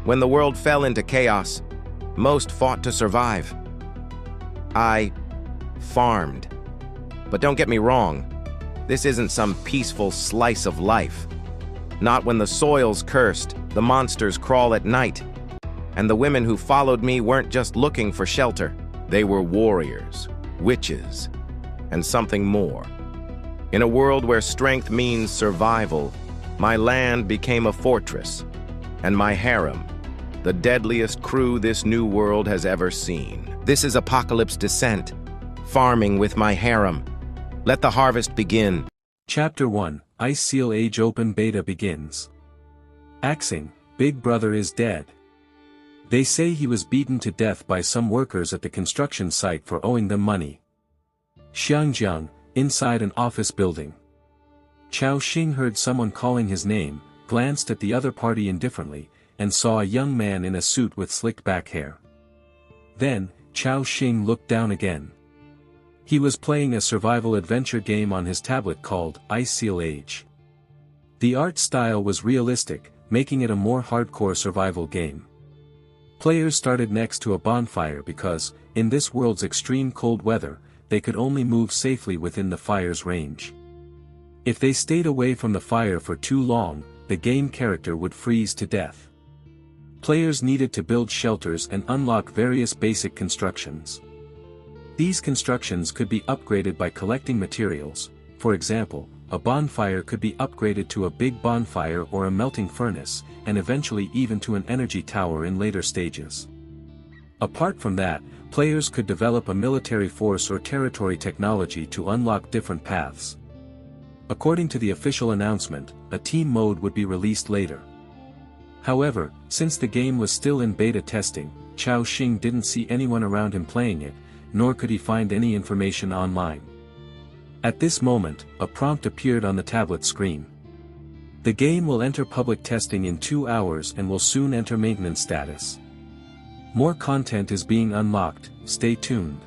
When the world fell into chaos, most fought to survive. I farmed. But don't get me wrong, this isn't some peaceful slice of life. Not when the soil's cursed, the monsters crawl at night. And the women who followed me weren't just looking for shelter. They were warriors, witches, and something more. In a world where strength means survival, my land became a fortress, and my harem, the deadliest crew this new world has ever seen. This is Apocalypse Descent, farming with my harem. Let the harvest begin. Chapter 1, Ice Seal Age Open Beta begins. Axing, Big Brother is dead. They say he was beaten to death by some workers at the construction site for owing them money. Xiangjiang, inside an office building. Chao Xing heard someone calling his name, glanced at the other party indifferently, and saw a young man in a suit with slicked back hair. Then, Chao Xing looked down again. He was playing a survival adventure game on his tablet called Ice Seal Age. The art style was realistic, making it a more hardcore survival game. Players started next to a bonfire because, in this world's extreme cold weather, they could only move safely within the fire's range. If they stayed away from the fire for too long, the game character would freeze to death. Players needed to build shelters and unlock various basic constructions. These constructions could be upgraded by collecting materials. For example, a bonfire could be upgraded to a big bonfire or a melting furnace, and eventually even to an energy tower in later stages. Apart from that, players could develop a military force or territory technology to unlock different paths. According to the official announcement, a team mode would be released later. However, since the game was still in beta testing, Chao Xing didn't see anyone around him playing it, nor could he find any information online. At this moment, a prompt appeared on the tablet screen. The game will enter public testing in 2 hours and will soon enter maintenance status. More content is being unlocked, stay tuned.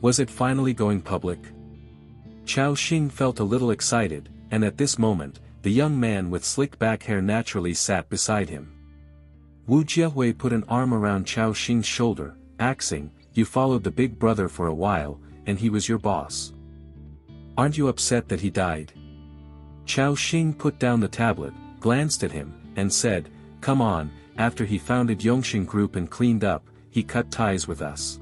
Was it finally going public? Chao Xing felt a little excited, and at this moment, the young man with slick back hair naturally sat beside him. Wu Jiehui put an arm around Chao Xing's shoulder, axing, "You followed the big brother for a while, and he was your boss. Aren't you upset that he died?" Chao Xing put down the tablet, glanced at him, and said, "Come on, after he founded Yongxing Group and cleaned up, he cut ties with us.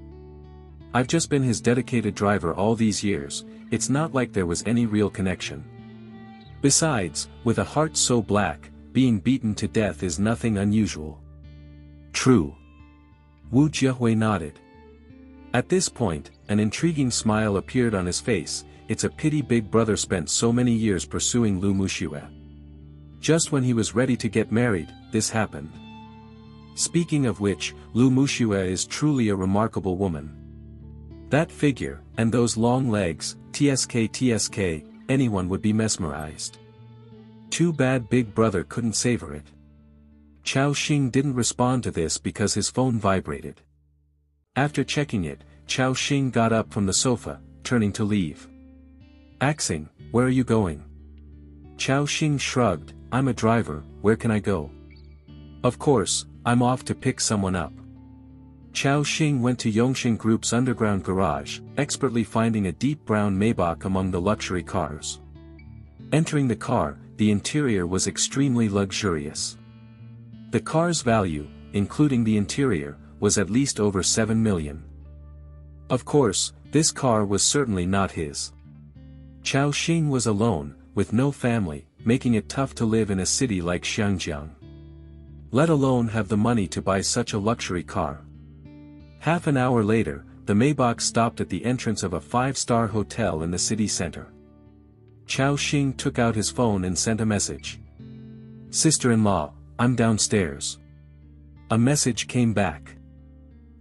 I've just been his dedicated driver all these years, it's not like there was any real connection. Besides, with a heart so black, being beaten to death is nothing unusual." "True." Wu Jiehui nodded. At this point, an intriguing smile appeared on his face. It's a pity Big Brother spent so many years pursuing Lu Muxue. Just when he was ready to get married, this happened. Speaking of which, Lu Muxue is truly a remarkable woman. That figure, and those long legs, TSK, anyone would be mesmerized. Too bad Big Brother couldn't savor it. Chao Xing didn't respond to this because his phone vibrated. After checking it, Chao Xing got up from the sofa, turning to leave. "Axing, where are you going?" Chao Xing shrugged, "I'm a driver, where can I go?" "Of course, I'm off to pick someone up." Chao Xing went to Yongxing Group's underground garage, expertly finding a deep brown Maybach among the luxury cars. Entering the car, the interior was extremely luxurious. The car's value, including the interior, was at least over 7 million. Of course, this car was certainly not his. Chao Xing was alone, with no family, making it tough to live in a city like Xiangjiang. Let alone have the money to buy such a luxury car. Half an hour later, the Maybach stopped at the entrance of a 5-star hotel in the city center. Chao Xing took out his phone and sent a message. "Sister-in-law, I'm downstairs." A message came back.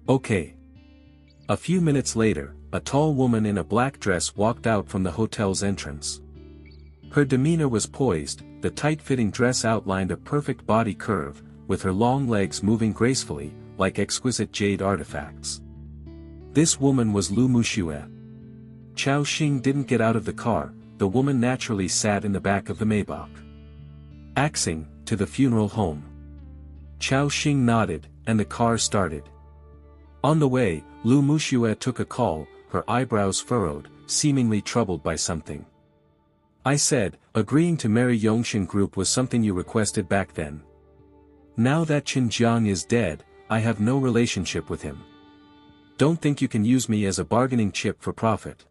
"Okay." A few minutes later, a tall woman in a black dress walked out from the hotel's entrance. Her demeanor was poised, the tight-fitting dress outlined a perfect body curve, with her long legs moving gracefully, like exquisite jade artifacts. This woman was Lu Muxue. Chao Xing didn't get out of the car, the woman naturally sat in the back of the Maybach. "Axing, to the funeral home." Chao Xing nodded, and the car started. On the way, Lu Muxue took a call, her eyebrows furrowed, seemingly troubled by something. I said, agreeing to marry Yongxin Group was something you requested back then. Now that Qinjiang is dead, I have no relationship with him. Don't think you can use me as a bargaining chip for profit.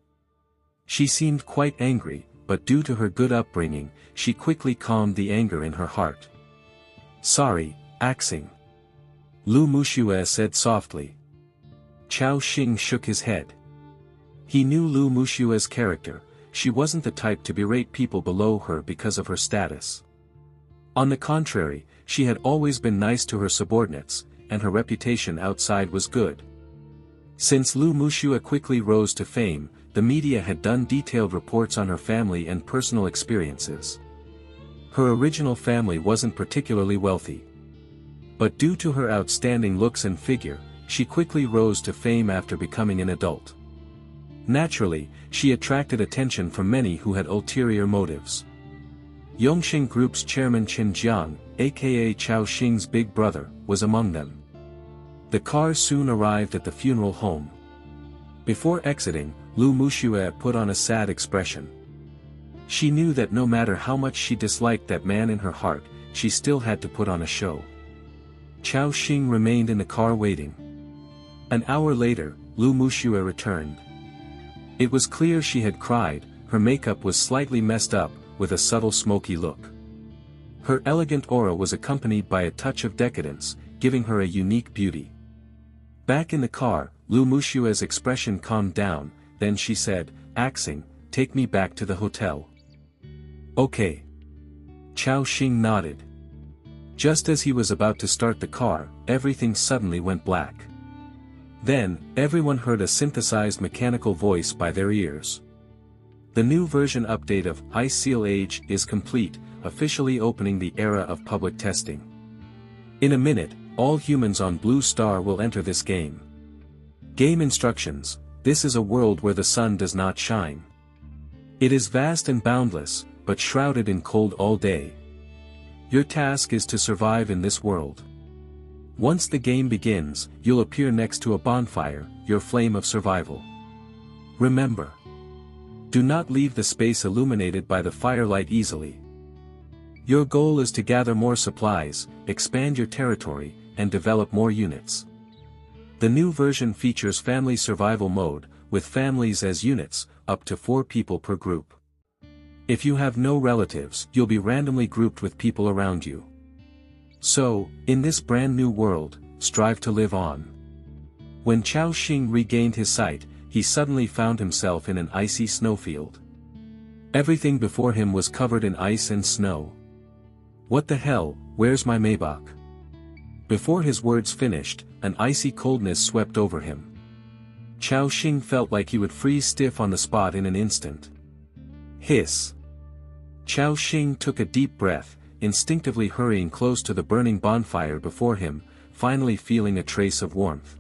She seemed quite angry, but due to her good upbringing, she quickly calmed the anger in her heart. Sorry, Axing. Lu Muxue said softly. Chao Xing shook his head. He knew Lu Muxue's character. She wasn't the type to berate people below her because of her status. On the contrary, she had always been nice to her subordinates, and her reputation outside was good. Since Lu Muxue quickly rose to fame, the media had done detailed reports on her family and personal experiences. Her original family wasn't particularly wealthy. But due to her outstanding looks and figure, she quickly rose to fame after becoming an adult. Naturally, she attracted attention from many who had ulterior motives. Yongxin Group's chairman Qin Jiang, aka Chao Xing's big brother, was among them. The car soon arrived at the funeral home. Before exiting, Lu Muxue put on a sad expression. She knew that no matter how much she disliked that man in her heart, she still had to put on a show. Chao Xing remained in the car waiting. An hour later, Lu Muxue returned. It was clear she had cried, her makeup was slightly messed up, with a subtle smoky look. Her elegant aura was accompanied by a touch of decadence, giving her a unique beauty. Back in the car, Lu Muxue's expression calmed down, then she said, Axing, take me back to the hotel. Okay. Chao Xing nodded. Just as he was about to start the car, everything suddenly went black. Then, everyone heard a synthesized mechanical voice by their ears. The new version update of Ice Seal Age is complete, officially opening the era of public testing. In a minute, all humans on Blue Star will enter this game. Game instructions: this is a world where the sun does not shine. It is vast and boundless, but shrouded in cold all day. Your task is to survive in this world. Once the game begins, you'll appear next to a bonfire, your flame of survival. Remember. Do not leave the space illuminated by the firelight easily. Your goal is to gather more supplies, expand your territory, and develop more units. The new version features family survival mode, with families as units, up to 4 people per group. If you have no relatives, you'll be randomly grouped with people around you. So, in this brand new world, strive to live on. When Chao Xing regained his sight, he suddenly found himself in an icy snowfield. Everything before him was covered in ice and snow. What the hell, where's my Maybach? Before his words finished, an icy coldness swept over him. Chao Xing felt like he would freeze stiff on the spot in an instant. Hiss. Chao Xing took a deep breath, instinctively hurrying close to the burning bonfire before him, finally feeling a trace of warmth.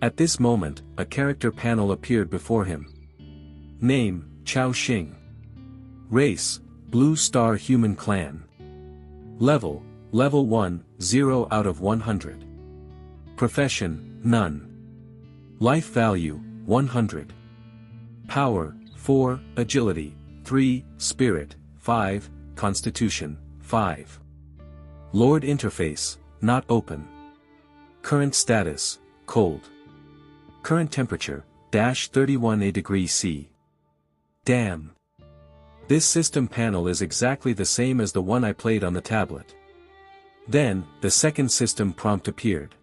At this moment, a character panel appeared before him. Name, Chao Xing. Race, Blue Star Human Clan. Level 1, 0 out of 100. Profession, none. Life value, 100. Power, 4, Agility, 3, Spirit, 5, Constitution, 5. Lord interface, not open. Current status, cold. Current temperature, -31 degrees C. Damn. This system panel is exactly the same as the one I played on the tablet. Then, the second system prompt appeared.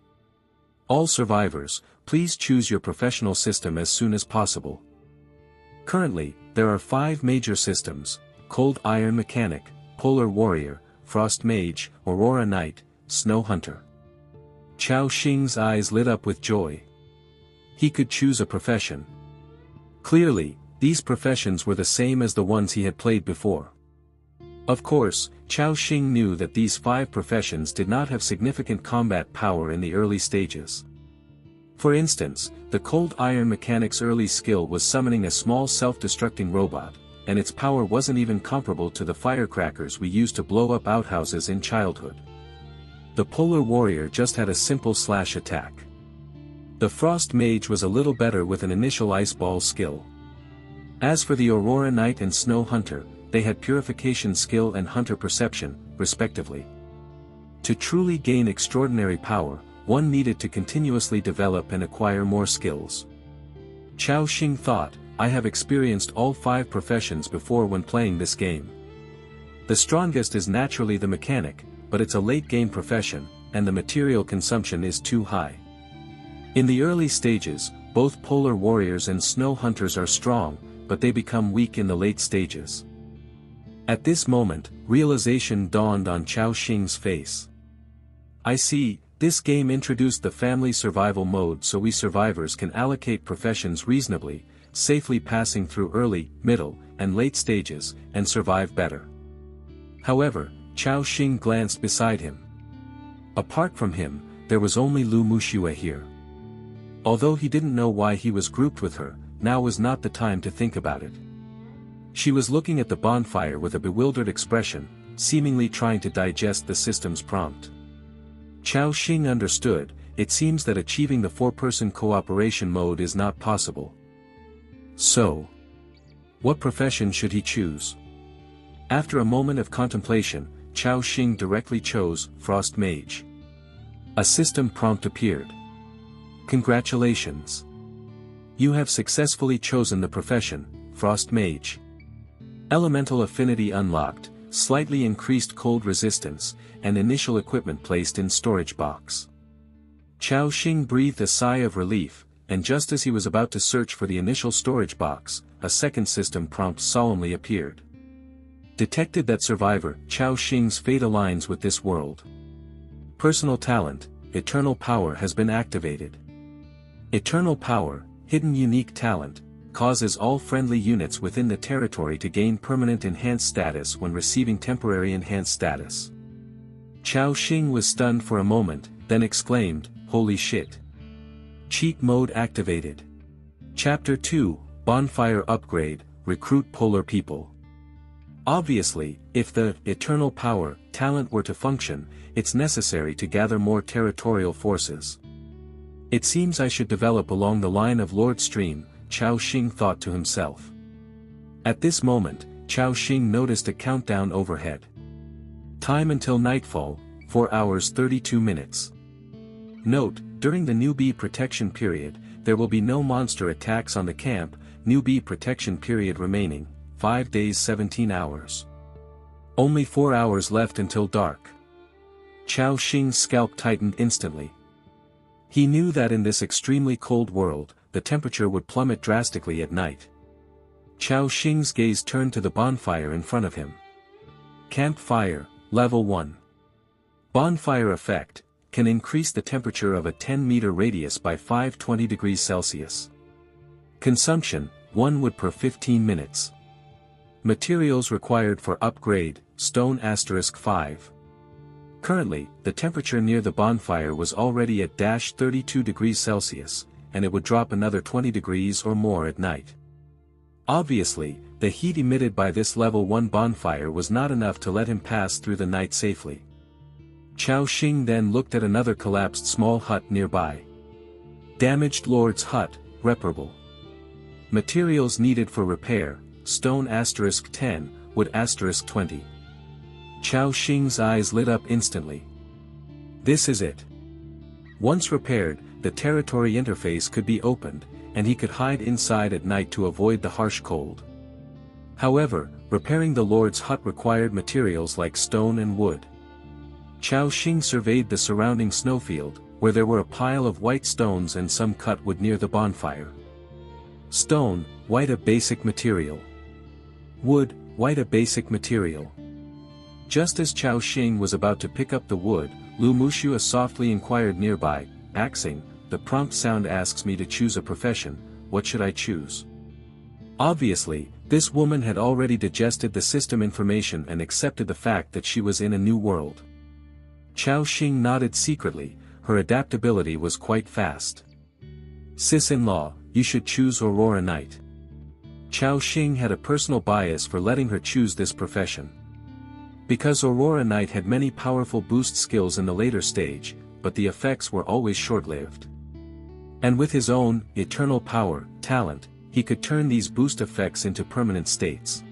All survivors, please choose your professional system as soon as possible. Currently, there are 5 major systems: Cold Iron Mechanic, Polar Warrior, Frost Mage, Aurora Knight, Snow Hunter. Chao Xing's eyes lit up with joy. He could choose a profession. Clearly, these professions were the same as the ones he had played before. Of course, Chao Xing knew that these 5 professions did not have significant combat power in the early stages. For instance, the Cold Iron Mechanic's early skill was summoning a small self-destructing robot, and its power wasn't even comparable to the firecrackers we used to blow up outhouses in childhood. The Polar Warrior just had a simple slash attack. The Frost Mage was a little better with an initial Ice Ball skill. As for the Aurora Knight and Snow Hunter, they had Purification skill and Hunter Perception, respectively. To truly gain extraordinary power, one needed to continuously develop and acquire more skills. Chao Xing thought, I have experienced all 5 professions before when playing this game. The strongest is naturally the mechanic, but it's a late-game profession, and the material consumption is too high. In the early stages, both Polar Warriors and Snow Hunters are strong, but they become weak in the late stages. At this moment, realization dawned on Chao Xing's face. I see, this game introduced the family survival mode so we survivors can allocate professions reasonably, safely passing through early, middle, and late stages, and survive better. However, Chao Xing glanced beside him. Apart from him, there was only Lu Muxue here. Although he didn't know why he was grouped with her, now was not the time to think about it. She was looking at the bonfire with a bewildered expression, seemingly trying to digest the system's prompt. Chao Xing understood, it seems that achieving the 4-person cooperation mode is not possible. So, what profession should he choose? After a moment of contemplation, Chao Xing directly chose Frost Mage. A system prompt appeared. Congratulations! You have successfully chosen the profession, Frost Mage. Elemental affinity unlocked, slightly increased cold resistance, and initial equipment placed in storage box. Chao Xing breathed a sigh of relief, and just as he was about to search for the initial storage box, a second system prompt solemnly appeared. Detected that survivor, Chao Xing's fate aligns with this world. Personal talent, Eternal Power has been activated. Eternal Power, hidden unique talent, causes all friendly units within the territory to gain permanent enhanced status when receiving temporary enhanced status. Chao Xing was stunned for a moment, then exclaimed, "Holy shit! Cheat mode activated." Chapter 2, Bonfire Upgrade, Recruit Polar People. Obviously, if the Eternal Power talent were to function, it's necessary to gather more territorial forces. It seems I should develop along the line of Lord Stream, Chao Xing thought to himself. At this moment, Chao Xing noticed a countdown overhead. Time until nightfall, 4 hours 32 minutes. Note, during the newbie protection period, there will be no monster attacks on the camp, newbie protection period remaining, 5 days 17 hours. Only 4 hours left until dark. Chao Xing's scalp tightened instantly. He knew that in this extremely cold world, the temperature would plummet drastically at night. Chao Xing's gaze turned to the bonfire in front of him. Campfire, Level 1. Bonfire effect, can increase the temperature of a 10-meter radius by 520 degrees Celsius. Consumption, 1 wood per 15 minutes. Materials required for upgrade, stone *5. Currently, the temperature near the bonfire was already at -32 degrees Celsius, and it would drop another 20 degrees or more at night. Obviously, the heat emitted by this level 1 bonfire was not enough to let him pass through the night safely. Chao Xing then looked at another collapsed small hut nearby. Damaged Lord's hut, reparable. Materials needed for repair, stone *10, wood *20. Chao Xing's eyes lit up instantly. This is it. Once repaired, the territory interface could be opened, and he could hide inside at night to avoid the harsh cold. However, repairing the Lord's hut required materials like stone and wood. Chao Xing surveyed the surrounding snowfield, where there were a pile of white stones and some cut wood near the bonfire. Stone, white a basic material. Wood, white a basic material. Just as Chao Xing was about to pick up the wood, Lu Muxue softly inquired nearby, "Axing, the prompt sound asks me to choose a profession, what should I choose?" Obviously, this woman had already digested the system information and accepted the fact that she was in a new world. Chao Xing nodded secretly, her adaptability was quite fast. "Sis-in-law, you should choose Aurora Knight." Chao Xing had a personal bias for letting her choose this profession. Because Aurora Knight had many powerful boost skills in the later stage, but the effects were always short-lived. And with his own, eternal power, talent, he could turn these boost effects into permanent states.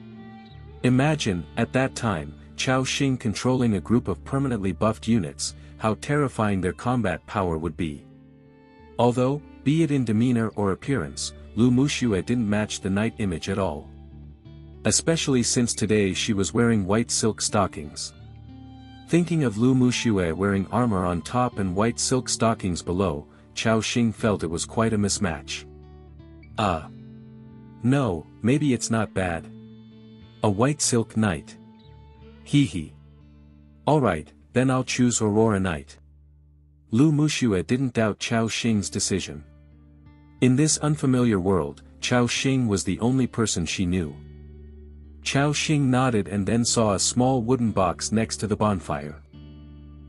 Imagine, at that time, Chao Xing controlling a group of permanently buffed units, how terrifying their combat power would be. Although, be it in demeanor or appearance, Lu Muxue didn't match the knight image at all. Especially since today she was wearing white silk stockings. Thinking of Lu Muxue wearing armor on top and white silk stockings below, Chao Xing felt it was quite a mismatch. No, maybe it's not bad. A white silk knight. Hee. Alright, then I'll choose Aurora Knight. Lu Muxue didn't doubt Chao Xing's decision. In this unfamiliar world, Chao Xing was the only person she knew. Chao Xing nodded and then saw a small wooden box next to the bonfire.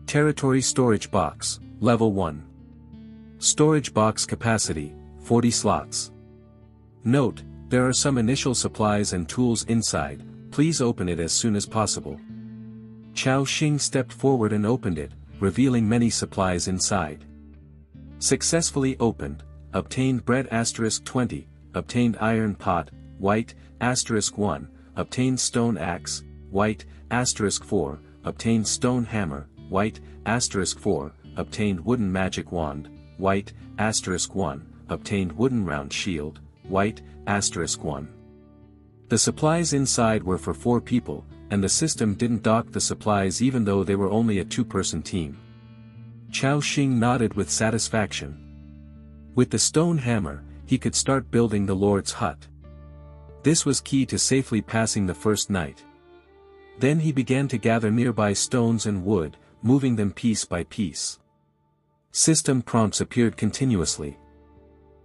Territory Storage Box, Level 1. Storage box capacity, 40 slots. Note, there are some initial supplies and tools inside, please open it as soon as possible. Chao Xing stepped forward and opened it, revealing many supplies inside. Successfully opened, obtained bread *20, obtained iron pot, white, *1, obtained stone axe, white, *4, obtained stone hammer, white, *4, obtained wooden magic wand, white, *1, obtained wooden round shield, white, *1. The supplies inside were for 4 people, and the system didn't dock the supplies even though they were only a 2-person team. Chao Xing nodded with satisfaction. With the stone hammer, he could start building the Lord's hut. This was key to safely passing the first night. Then he began to gather nearby stones and wood, moving them piece by piece. System prompts appeared continuously.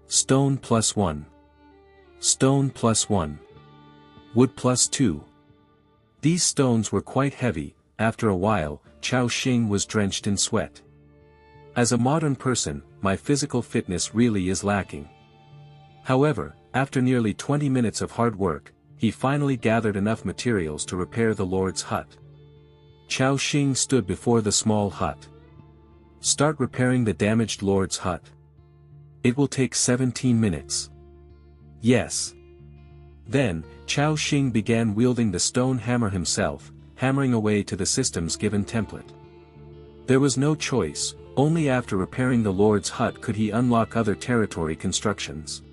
Stone +1. Stone +1. Wood +2. These stones were quite heavy. After a while, Chao Xing was drenched in sweat. As a modern person, my physical fitness really is lacking. However, after nearly 20 minutes of hard work, he finally gathered enough materials to repair the Lord's hut. Chao Xing stood before the small hut. Start repairing the damaged Lord's hut. It will take 17 minutes. Yes. Then, Chao Xing began wielding the stone hammer himself, hammering away to the system's given template. There was no choice, only after repairing the Lord's hut could he unlock other territory constructions.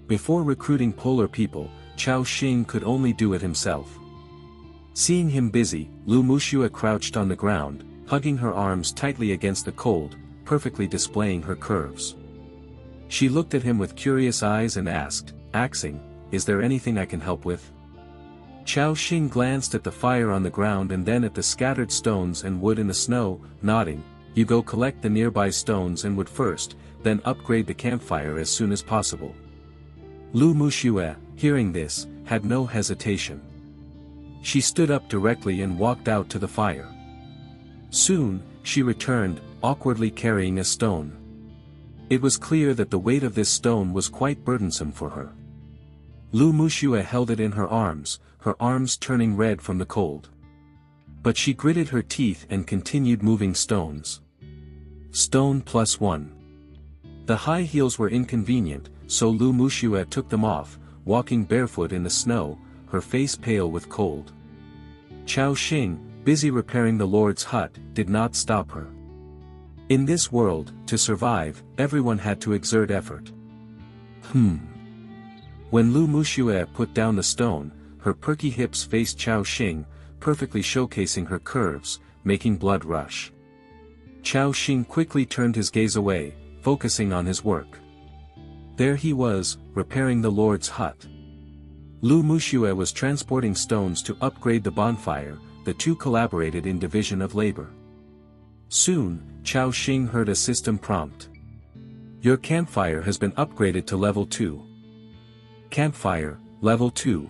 Before recruiting polar people, Chao Xing could only do it himself. Seeing him busy, Lu Muxue crouched on the ground, hugging her arms tightly against the cold, perfectly displaying her curves. She looked at him with curious eyes and asked, "Axing, is there anything I can help with?" Chao Xing glanced at the fire on the ground and then at the scattered stones and wood in the snow, nodding, "You go collect the nearby stones and wood first, then upgrade the campfire as soon as possible." Lu Muxue, hearing this, had no hesitation. She stood up directly and walked out to the fire. Soon, she returned, awkwardly carrying a stone. It was clear that the weight of this stone was quite burdensome for her. Lu Muxue held it in her arms turning red from the cold. But she gritted her teeth and continued moving stones. Stone +1. The high heels were inconvenient, so Lu Muxue took them off, walking barefoot in the snow, her face pale with cold. Chao Xing, busy repairing the Lord's hut, did not stop her. In this world, to survive, everyone had to exert effort. When Lu Muxue put down the stone, her perky hips faced Chao Xing, perfectly showcasing her curves, making blood rush. Chao Xing quickly turned his gaze away, focusing on his work. There he was, repairing the Lord's hut. Lu Muxue was transporting stones to upgrade the bonfire, the two collaborated in division of labor. Soon, Chao Xing heard a system prompt. Your campfire has been upgraded to level 2. Campfire, level 2.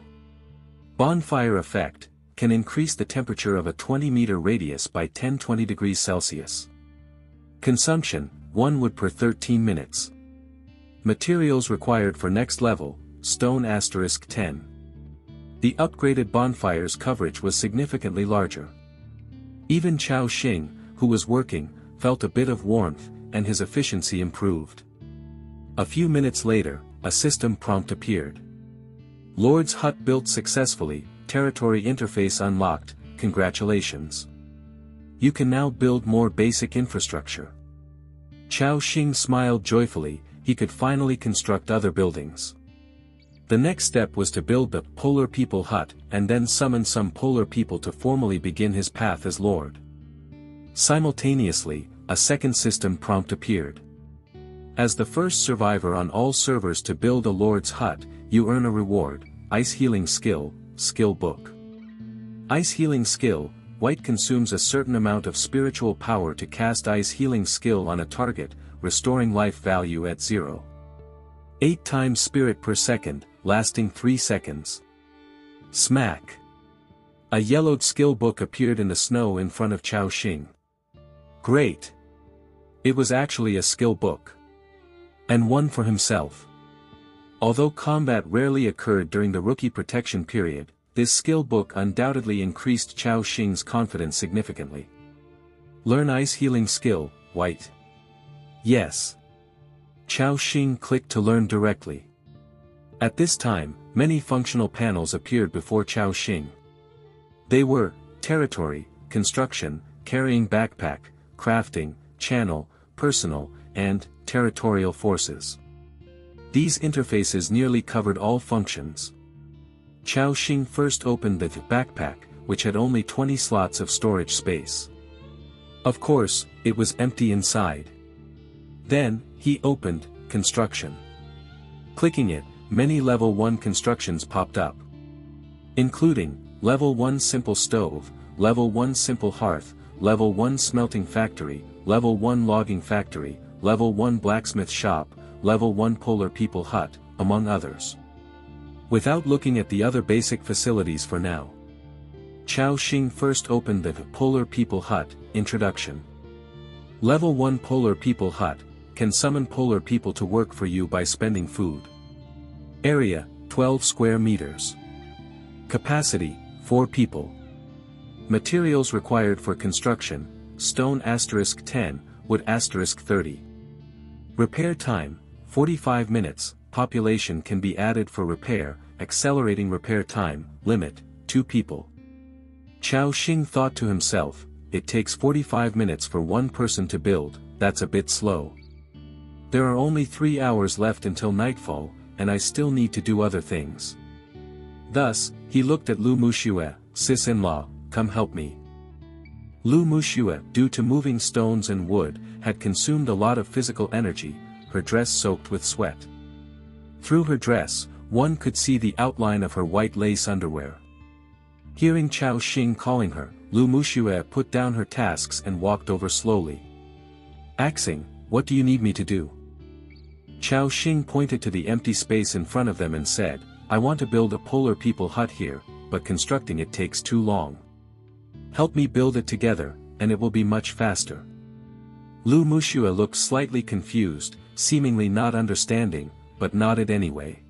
Bonfire effect, can increase the temperature of a 20-meter radius by 10-20 degrees Celsius. Consumption, 1 wood per 13 minutes. Materials required for next level, stone *10. The upgraded bonfire's coverage was significantly larger. Even Chao Xing, who was working, felt a bit of warmth, and his efficiency improved. A few minutes later, a system prompt appeared. Lord's hut built successfully, territory interface unlocked, congratulations. You can now build more basic infrastructure. Chao Xing smiled joyfully, he could finally construct other buildings. The next step was to build the Polar People Hut and then summon some Polar People to formally begin his path as Lord. Simultaneously, a second system prompt appeared. As the first survivor on all servers to build a Lord's Hut, you earn a reward, Ice Healing Skill, Skill Book. Ice Healing Skill, White consumes a certain amount of spiritual power to cast Ice Healing Skill on a target, restoring life value at 0. 8 times spirit per second, lasting 3 seconds. Smack! A yellowed skill book appeared in the snow in front of Chao Xing. Great! It was actually a skill book. And one for himself. Although combat rarely occurred during the rookie protection period, this skill book undoubtedly increased Chao Xing's confidence significantly. Learn Ice Healing Skill, White. Yes. Chao Xing clicked to learn directly. At this time, many functional panels appeared before Chao Xing. They were, Territory, Construction, Carrying Backpack, Crafting, Channel, Personal, and Territorial Forces. These interfaces nearly covered all functions. Chao Xing first opened the backpack, which had only 20 slots of storage space. Of course, it was empty inside. Then, he opened Construction. Clicking it, many Level 1 constructions popped up. Including, Level 1 Simple Stove, Level 1 Simple Hearth, Level 1 Smelting Factory, Level 1 Logging Factory, Level 1 Blacksmith Shop, Level 1 Polar People Hut, among others. Without looking at the other basic facilities for now, Chao Xing first opened the Polar People Hut, Introduction. Level 1 Polar People Hut, can summon polar people to work for you by spending food. Area, 12 square meters. Capacity, 4 people. Materials required for construction, stone *10, wood *30. Repair time, 45 minutes, population can be added for repair, accelerating repair time, limit, 2 people. Chao Xing thought to himself, it takes 45 minutes for one person to build, that's a bit slow. There are only 3 hours left until nightfall, and I still need to do other things. Thus, he looked at Lu Muxue, sis-in-law, come help me. Lu Muxue, due to moving stones and wood, had consumed a lot of physical energy, her dress soaked with sweat. Through her dress, one could see the outline of her white lace underwear. Hearing Chao Xing calling her, Lu Muxue put down her tasks and walked over slowly. Axing, what do you need me to do? Chao Xing pointed to the empty space in front of them and said, I want to build a Polar People Hut here, but constructing it takes too long. Help me build it together, and it will be much faster. Lu Muxue looked slightly confused, seemingly not understanding, but nodded anyway.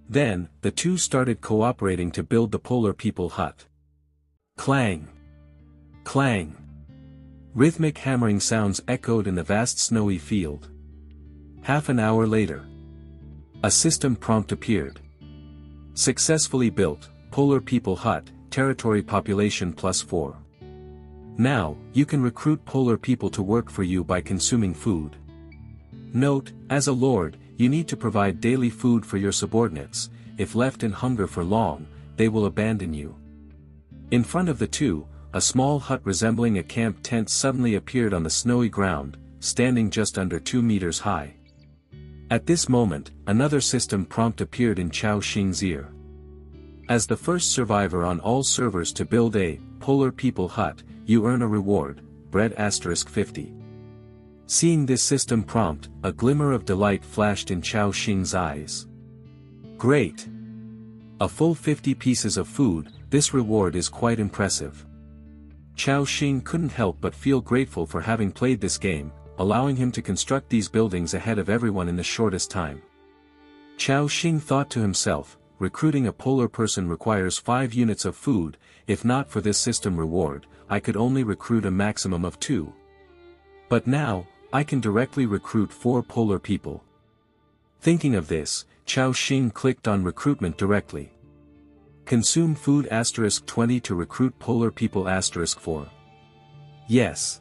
Then, the two started cooperating to build the Polar People Hut. Clang! Clang! Rhythmic hammering sounds echoed in the vast snowy field. Half an hour later, a system prompt appeared. Successfully built, Polar People Hut, territory population +4. Now, you can recruit polar people to work for you by consuming food. Note, as a lord, you need to provide daily food for your subordinates. If left in hunger for long, they will abandon you. In front of the two, a small hut resembling a camp tent suddenly appeared on the snowy ground, standing just under 2 meters high. At this moment, another system prompt appeared in Chao Xing's ear. As the first survivor on all servers to build a Polar People Hut, you earn a reward, bread *50. Seeing this system prompt, a glimmer of delight flashed in Chao Xing's eyes. Great! A full 50 pieces of food, this reward is quite impressive. Chao Xing couldn't help but feel grateful for having played this game, allowing him to construct these buildings ahead of everyone in the shortest time. Chao Xing thought to himself, recruiting a polar person requires 5 units of food. If not for this system reward, I could only recruit a maximum of 2. But now, I can directly recruit 4 polar people. Thinking of this, Chao Xing clicked on recruitment directly. Consume food *20 to recruit polar people *4. Yes.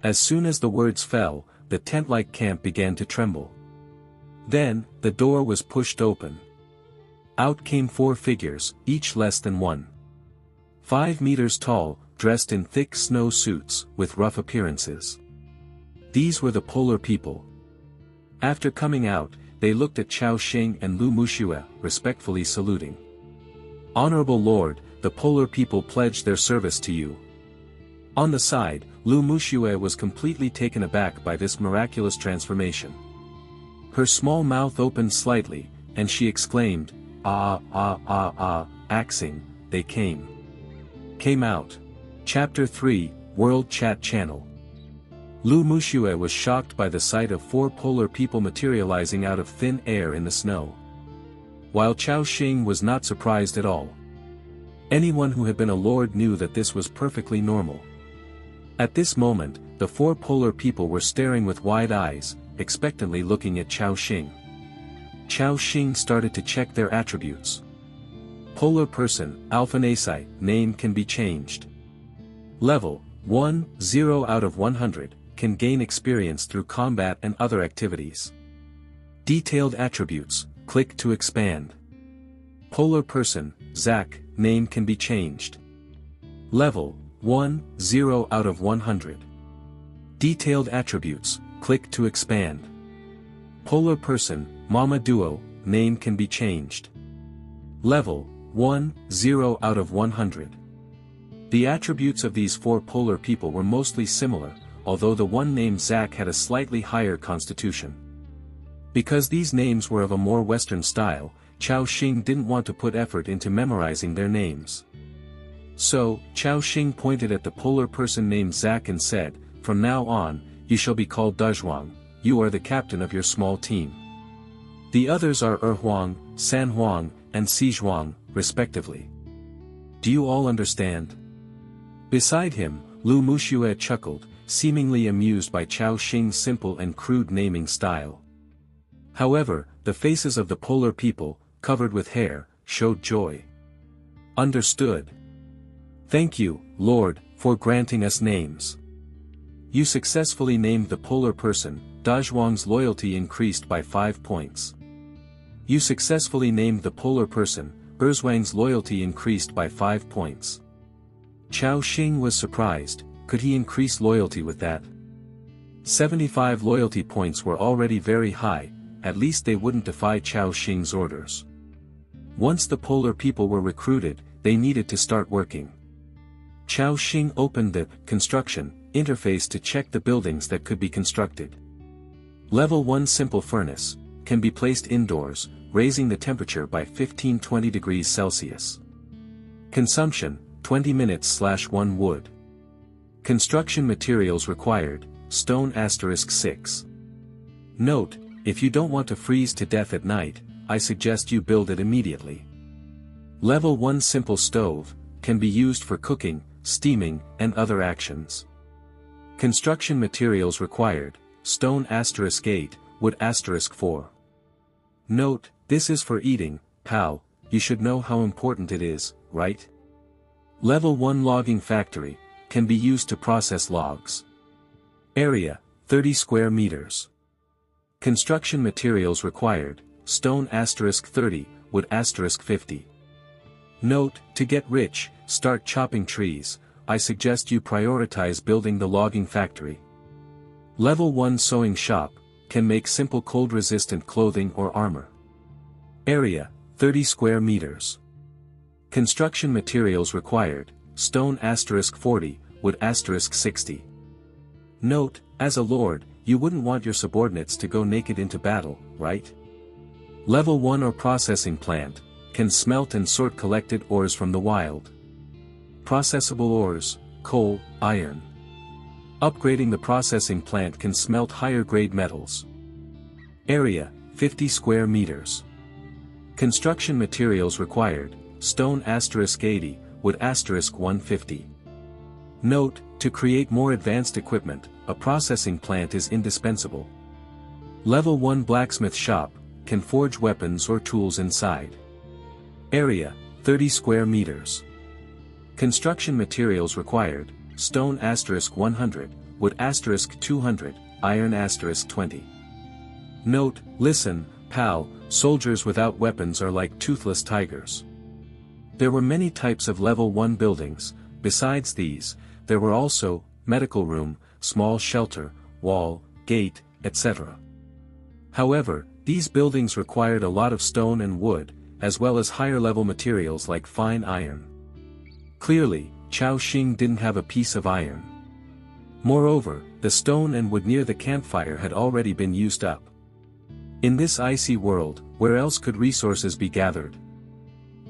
As soon as the words fell, the tent-like camp began to tremble. Then, the door was pushed open. Out came 4 figures, each less than 1.5 meters tall, dressed in thick snow suits, with rough appearances. These were the polar people. After coming out, they looked at Chao Xing and Lu Muxue, respectfully saluting. Honorable Lord, the polar people pledged their service to you. On the side, Lu Muxue was completely taken aback by this miraculous transformation. Her small mouth opened slightly, and she exclaimed, Axing, they came out. Chapter 3, World Chat Channel. Lu Muxue was shocked by the sight of 4 polar people materializing out of thin air in the snow. While Chao Xing was not surprised at all. Anyone who had been a lord knew that this was perfectly normal. At this moment, the 4 polar people were staring with wide eyes, expectantly looking at Chao Xing. Chao Xing started to check their attributes. Polar person, Alphanacite, name can be changed. Level, 1, 0 out of 100, can gain experience through combat and other activities. Detailed attributes, click to expand. Polar person, Zach, name can be changed. Level, 1, 0 out of 100. Detailed attributes, click to expand. Polar person, Mama Duo, name can be changed. Level, 1, 0 out of 100. The attributes of these 4 polar people were mostly similar, although the one named Zach had a slightly higher constitution. Because these names were of a more Western style, Chao Xing didn't want to put effort into memorizing their names. So, Chao Xing pointed at the polar person named Zach and said, "From now on, you shall be called Dazhuang, you are the captain of your small team. The others are Huang, San Huang, and Zhuang, respectively. Do you all understand?" Beside him, Lu Muxue chuckled, seemingly amused by Chao Xing's simple and crude naming style. However, the faces of the polar people, covered with hair, showed joy. Understood. Thank you, Lord, for granting us names. You successfully named the polar person, Dazhuang's loyalty increased by 5 points. You successfully named the polar person, Erzhuang's loyalty increased by 5 points. Chao Xing was surprised, could he increase loyalty with that? 75 loyalty points were already very high, at least they wouldn't defy Chao Xing's orders. Once the polar people were recruited, they needed to start working. Chao Xing opened the construction interface to check the buildings that could be constructed. Level 1 simple furnace can be placed indoors, raising the temperature by 15-20 degrees Celsius. Consumption 20 minutes/1 wood. Construction materials required, stone *6. Note, if you don't want to freeze to death at night, I suggest you build it immediately. Level 1 simple stove can be used for cooking, steaming, and other actions. Construction materials required, stone *8, wood *4. Note, this is for eating, pal, you should know how important it is, right? Level 1 logging factory, can be used to process logs. Area, 30 square meters. Construction materials required, stone *30, wood *50. Note, to get rich, start chopping trees, I suggest you prioritize building the logging factory. Level 1 sewing shop, can make simple cold-resistant clothing or armor. Area, 30 square meters. Construction materials required, stone *40, wood *60. Note, as a lord, you wouldn't want your subordinates to go naked into battle, right? Level 1 or processing plant, can smelt and sort collected ores from the wild. Processable ores, coal, iron. Upgrading the processing plant can smelt higher grade metals. Area, 50 square meters. Construction materials required, stone *80, wood *150. Note, to create more advanced equipment, a processing plant is indispensable. Level 1 blacksmith shop, can forge weapons or tools inside. Area, 30 square meters. Construction materials required, stone *100, wood *200, iron *20. Note, listen, pal, soldiers without weapons are like toothless tigers. There were many types of level 1 buildings. Besides these, there were also, medical room, small shelter, wall, gate, etc. However, these buildings required a lot of stone and wood, as well as higher-level materials like fine iron. Clearly, Chao Xing didn't have a piece of iron. Moreover, the stone and wood near the campfire had already been used up. In this icy world, where else could resources be gathered?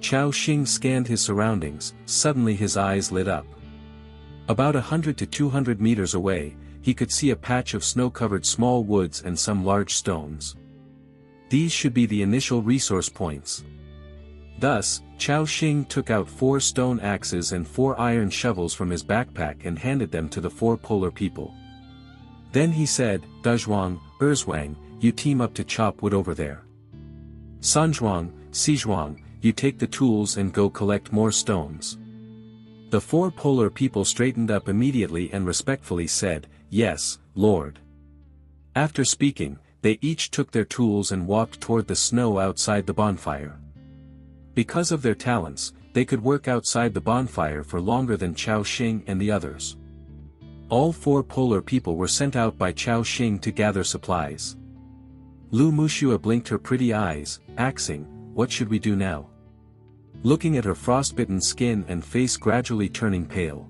Chao Xing scanned his surroundings. Suddenly his eyes lit up. About 100 to 200 meters away, he could see a patch of snow-covered small woods and some large stones. These should be the initial resource points. Thus, Chao Xing took out 4 stone axes and 4 iron shovels from his backpack and handed them to the 4 polar people. Then he said, Dazhuang, Erzhuang, you team up to chop wood over there. Sanzhuang, Sizhuang, you take the tools and go collect more stones. The 4 polar people straightened up immediately and respectfully said, Yes, Lord. After speaking, they each took their tools and walked toward the snow outside the bonfire. Because of their talents, they could work outside the bonfire for longer than Chao Xing and the others. All 4 polar people were sent out by Chao Xing to gather supplies. Lu Muxua blinked her pretty eyes, asking, What should we do now? Looking at her frostbitten skin and face gradually turning pale.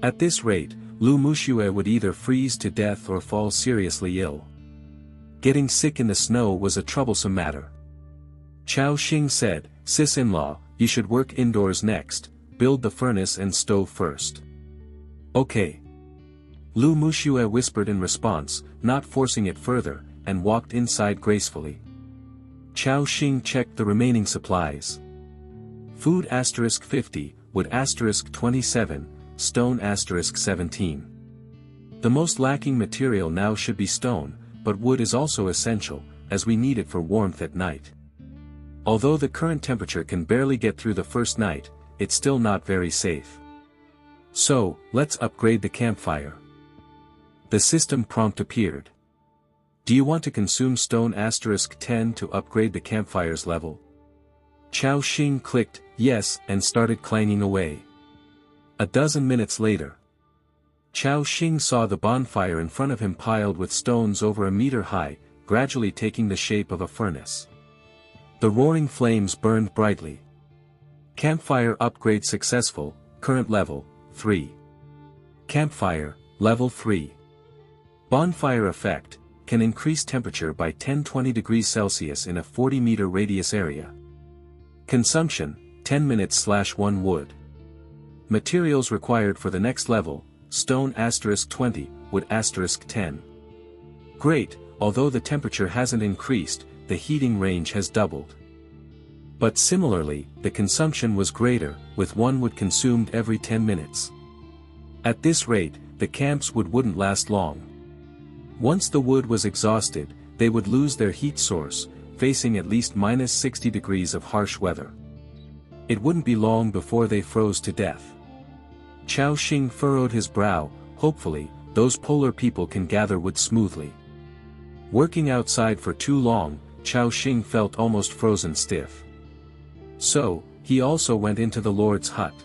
At this rate, Lu Muxua would either freeze to death or fall seriously ill. Getting sick in the snow was a troublesome matter. Chao Xing said, Sis-in-law, you should work indoors next, build the furnace and stove first. Okay. Lu Muxua whispered in response, not forcing it further, and walked inside gracefully. Chao Xing checked the remaining supplies. Food *50, wood *27, stone *17. The most lacking material now should be stone, but wood is also essential, as we need it for warmth at night. Although the current temperature can barely get through the first night, it's still not very safe. So, let's upgrade the campfire. The system prompt appeared. Do you want to consume stone *10 to upgrade the campfire's level? Chao Xing clicked, yes, and started clanging away. A dozen minutes later, Chao Xing saw the bonfire in front of him piled with stones over a meter high, gradually taking the shape of a furnace. The roaring flames burned brightly. Campfire upgrade successful, current level, 3. Campfire, level 3. Bonfire effect, can increase temperature by 10-20 degrees Celsius in a 40-meter radius area. Consumption, 10 minutes/1 wood. Materials required for the next level, stone *20, wood *10. Great, although the temperature hasn't increased, the heating range has doubled. But similarly, the consumption was greater, with 1 wood consumed every 10 minutes. At this rate, the camp's wood wouldn't last long. Once the wood was exhausted, they would lose their heat source, facing at least -60 degrees of harsh weather. It wouldn't be long before they froze to death. Chao Xing furrowed his brow. Hopefully, those polar people can gather wood smoothly. Working outside for too long, Chao Xing felt almost frozen stiff. So, he also went into the Lord's hut.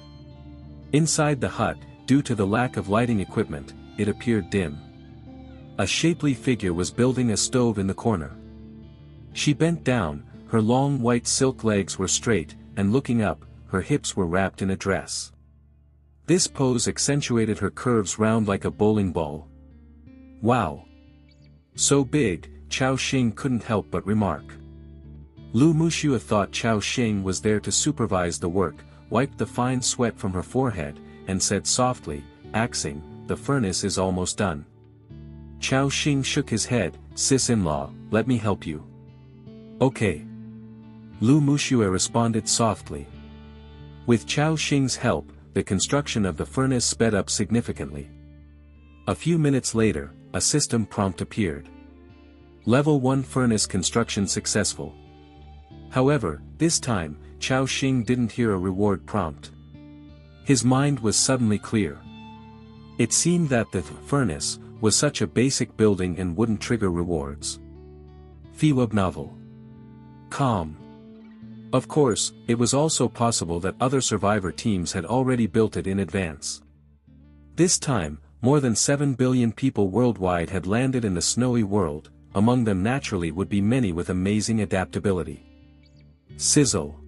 Inside the hut, due to the lack of lighting equipment, it appeared dim. A shapely figure was building a stove in the corner. She bent down, her long white silk legs were straight, and looking up, her hips were wrapped in a dress. This pose accentuated her curves round like a bowling ball. Wow! So big, Chao Xing couldn't help but remark. Lu Muxua thought Chao Xing was there to supervise the work, wiped the fine sweat from her forehead, and said softly, "Axing, the furnace is almost done." Chao Xing shook his head. "Sis-in-law, let me help you." "Okay." Lu Muxue responded softly. With Chao Xing's help, the construction of the furnace sped up significantly. A few minutes later, a system prompt appeared. Level 1 furnace construction successful. However, this time, Chao Xing didn't hear a reward prompt. His mind was suddenly clear. It seemed that the furnace was such a basic building and wouldn't trigger rewards. Fiweb novel. Calm. Of course, it was also possible that other survivor teams had already built it in advance. This time, more than 7 billion people worldwide had landed in the snowy world, among them naturally would be many with amazing adaptability. Sizzle.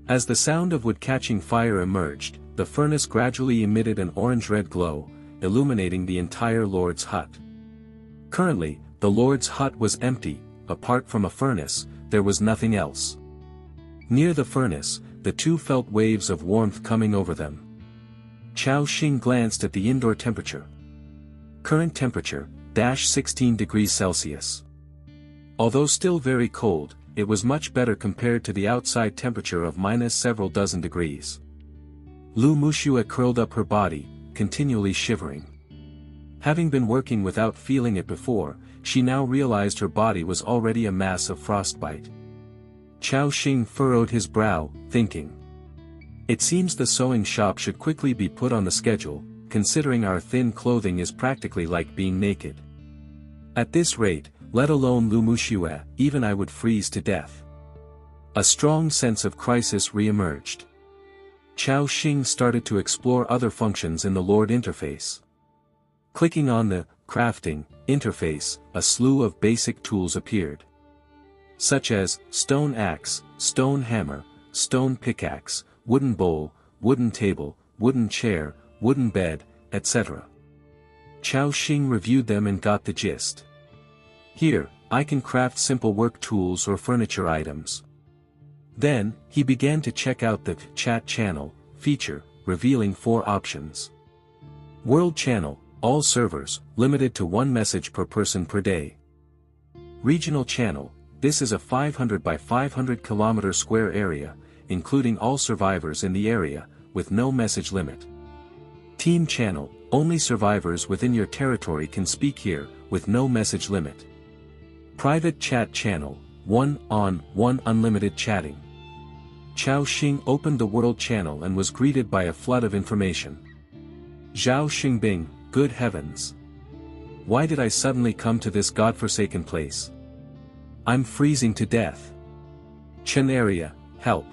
As the sound of wood catching fire emerged, the furnace gradually emitted an orange-red glow, illuminating the entire Lord's hut. Currently, the Lord's hut was empty. Apart from a furnace, there was nothing else. Near the furnace, the two felt waves of warmth coming over them. Chao Xing glanced at the indoor temperature. Current temperature, -16 degrees Celsius. Although still very cold, it was much better compared to the outside temperature of minus several dozen degrees. Lu Muxue curled up her body, continually shivering. Having been working without feeling it before, she now realized her body was already a mass of frostbite. Chao Xing furrowed his brow, thinking. It seems the sewing shop should quickly be put on the schedule, considering our thin clothing is practically like being naked. At this rate, let alone Lu Muxue, even I would freeze to death. A strong sense of crisis re-emerged. Chao Xing started to explore other functions in the Lord interface. Clicking on the crafting interface, a slew of basic tools appeared. Such as stone axe, stone hammer, stone pickaxe, wooden bowl, wooden table, wooden chair, wooden bed, etc. Chao Xing reviewed them and got the gist. Here, I can craft simple work tools or furniture items. Then, he began to check out the chat channel feature, revealing 4 options. World channel, all servers, limited to 1 message per person per day. Regional channel, this is a 500 by 500 km square area, including all survivors in the area, with no message limit. Team channel, only survivors within your territory can speak here, with no message limit. Private chat channel, 1-on-1 unlimited chatting. Chao Xing opened the world channel and was greeted by a flood of information. Zhao Xingbing, good heavens! Why did I suddenly come to this godforsaken place? I'm freezing to death. Chen area, help.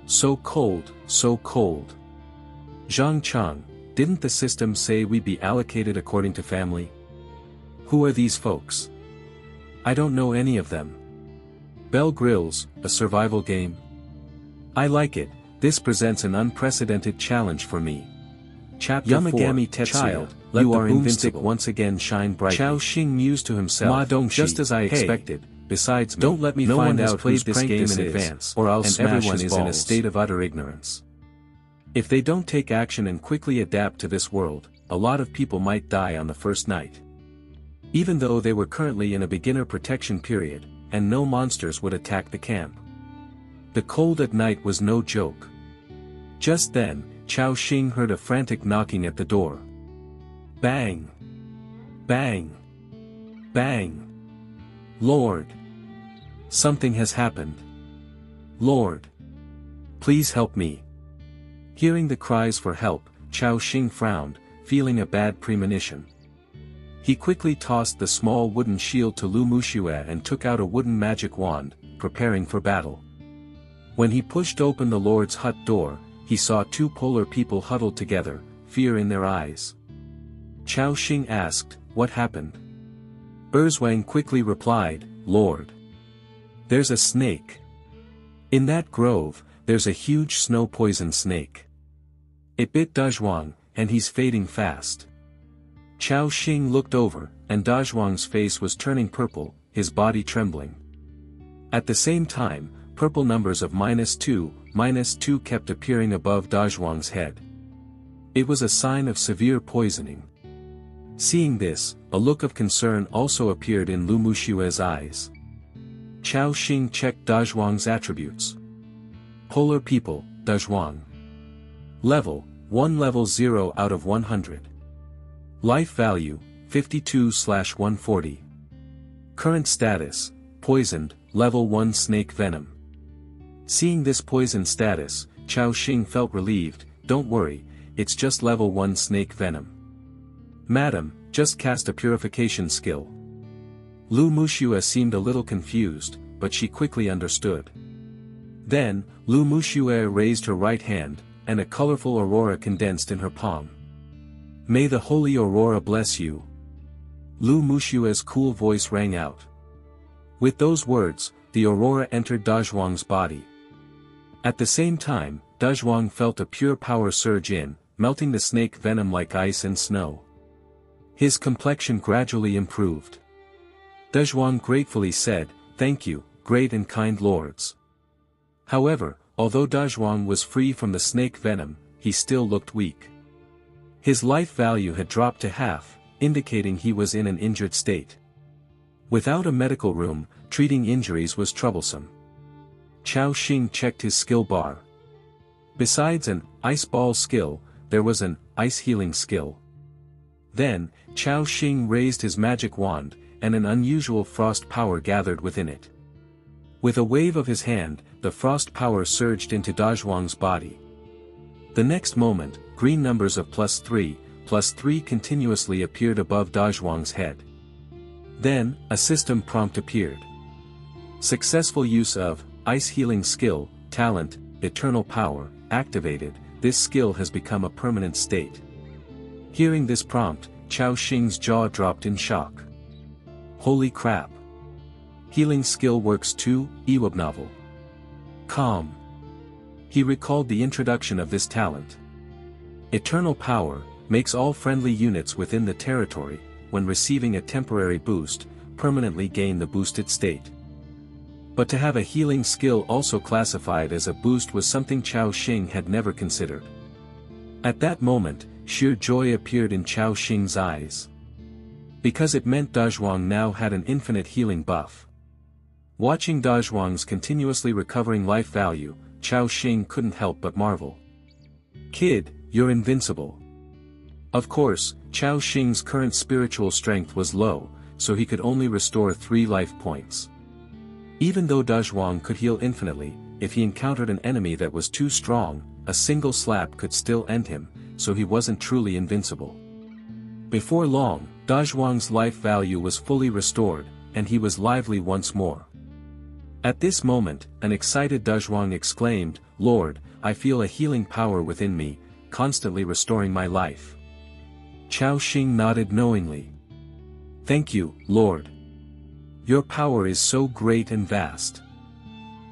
So cold, so cold. Zhang Chang, didn't the system say we be allocated according to family? Who are these folks? I don't know any of them. Bell Grills, a survival game? I like it, this presents an unprecedented challenge for me. Chapter Yamagami 4, Tetsuya, child, you are invincible. Once again shine brightly. Chao Xing mused to himself, just as I expected. Besides me, don't let me find out who's this game in advance, or I'll smash everyone is in a state of utter ignorance. If they don't take action and quickly adapt to this world, a lot of people might die on the first night. Even though they were currently in a beginner protection period, and no monsters would attack the camp. The cold at night was no joke. Just then, Chao Xing heard a frantic knocking at the door. Bang! Bang! Bang! Lord! Something has happened. Lord! Please help me. Hearing the cries for help, Chao Xing frowned, feeling a bad premonition. He quickly tossed the small wooden shield to Lu Muxue and took out a wooden magic wand, preparing for battle. When he pushed open the Lord's hut door, he saw 2 polar people huddled together, fear in their eyes. Chao Xing asked, what happened? Erzwang quickly replied, Lord. There's a snake. In that grove, there's a huge snow-poison snake. It bit Dazhuang, and he's fading fast. Chao Xing looked over, and Dazhuang's face was turning purple, his body trembling. At the same time, purple numbers of -2, -2 kept appearing above Dazhuang's head. It was a sign of severe poisoning. Seeing this, a look of concern also appeared in Lu Muxue's eyes. Chao Xing checked Dazhuang's attributes. Polar people, Dazhuang. Level, 1 level 0 out of 100. Life value, 52/140. Current status, poisoned, level 1 snake venom. Seeing this poison status, Chao Xing felt relieved. Don't worry, it's just level 1 snake venom. Madam, just cast a purification skill. Lu Muxue seemed a little confused, but she quickly understood. Then, Lu Muxue raised her right hand, and a colorful aurora condensed in her palm. May the holy aurora bless you. Lu Muxue's cool voice rang out. With those words, the aurora entered Dazhuang's body. At the same time, Dazhuang felt a pure power surge in, melting the snake venom like ice and snow. His complexion gradually improved. Dazhuang gratefully said, "Thank you, great and kind lords." However, although Dazhuang was free from the snake venom, he still looked weak. His life value had dropped to half, indicating he was in an injured state. Without a medical room, treating injuries was troublesome. Chao Xing checked his skill bar. Besides an ice ball skill, there was an ice healing skill. Then, Chao Xing raised his magic wand, and an unusual frost power gathered within it. With a wave of his hand, the frost power surged into Dazhuang's body. The next moment, green numbers of +3 continuously appeared above Dazhuang's head. Then, a system prompt appeared. Successful use of ice healing skill, talent, eternal power, activated. This skill has become a permanent state. Hearing this prompt, Chao Xing's jaw dropped in shock. Holy crap! Healing skill works too, Eweb novel. Calm. He recalled the introduction of this talent. Eternal power makes all friendly units within the territory, when receiving a temporary boost, permanently gain the boosted state. But to have a healing skill also classified as a boost was something Chao Xing had never considered. At that moment, sheer joy appeared in Chao Xing's eyes. Because it meant Dazhuang now had an infinite healing buff. Watching Dazhuang's continuously recovering life value, Chao Xing couldn't help but marvel. Kid, you're invincible. Of course, Chao Xing's current spiritual strength was low, so he could only restore 3 life points. Even though Dazhuang could heal infinitely, if he encountered an enemy that was too strong, a single slap could still end him, so he wasn't truly invincible. Before long, Dazhuang's life value was fully restored, and he was lively once more. At this moment, an excited Dazhuang exclaimed, "Lord, I feel a healing power within me, constantly restoring my life." Chao Xing nodded knowingly. "Thank you, Lord. Your power is so great and vast."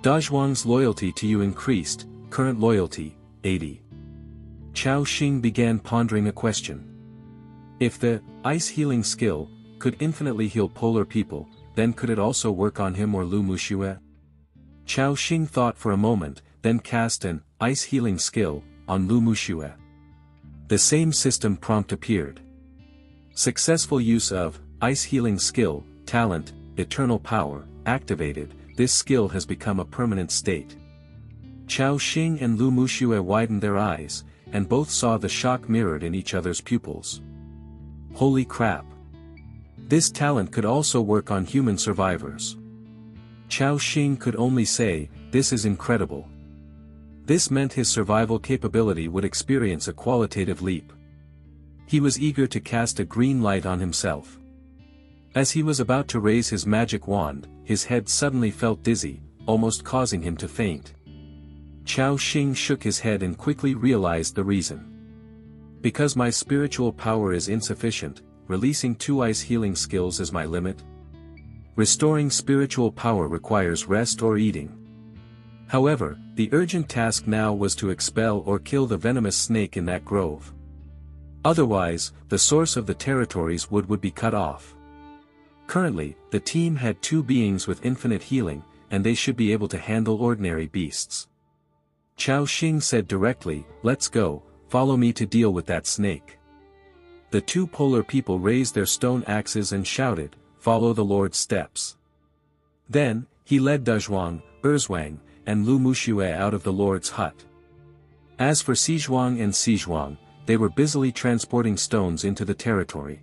Dazhuang's loyalty to you increased, current loyalty, 80. Chao Xing began pondering a question. If the ice healing skill could infinitely heal polar people, then could it also work on him or Lu Muxue? Chao Xing thought for a moment, then cast an ice healing skill on Lu Muxue. The same system prompt appeared. Successful use of ice healing skill, talent, eternal power, activated. This skill has become a permanent state. Chao Xing and Lu Muxue widened their eyes, and both saw the shock mirrored in each other's pupils. Holy crap! This talent could also work on human survivors. Chao Xing could only say, "This is incredible." This meant his survival capability would experience a qualitative leap. He was eager to cast a green light on himself. As he was about to raise his magic wand, his head suddenly felt dizzy, almost causing him to faint. Chao Xing shook his head and quickly realized the reason. Because my spiritual power is insufficient, releasing 2 ice healing skills is my limit. Restoring spiritual power requires rest or eating. However, the urgent task now was to expel or kill the venomous snake in that grove. Otherwise, the source of the territory's wood would be cut off. Currently, the team had 2 beings with infinite healing, and they should be able to handle ordinary beasts. Chao Xing said directly, "Let's go, follow me to deal with that snake." The 2 polar people raised their stone axes and shouted, "Follow the Lord's steps." Then, He led Dezhuang, Erzwang, and Lu Muxue out of the Lord's hut. As for Xizhuang and Xizhuang, they were busily transporting stones into the territory.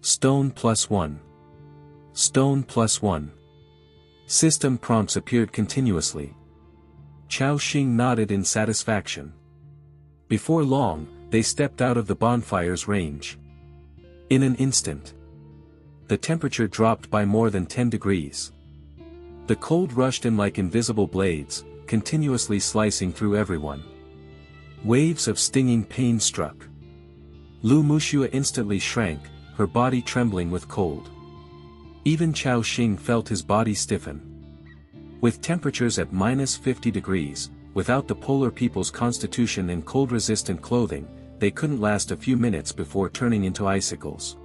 Stone +1. Stone +1. System prompts appeared continuously. Chao Xing nodded in satisfaction. Before long, they stepped out of the bonfire's range. In an instant, the temperature dropped by more than 10 degrees. The cold rushed in like invisible blades, continuously slicing through everyone. Waves of stinging pain struck. Lu Muxue instantly shrank, her body trembling with cold. Even Chao Xing felt his body stiffen. With temperatures at -50 degrees, without the polar people's constitution and cold-resistant clothing, they couldn't last a few minutes before turning into icicles.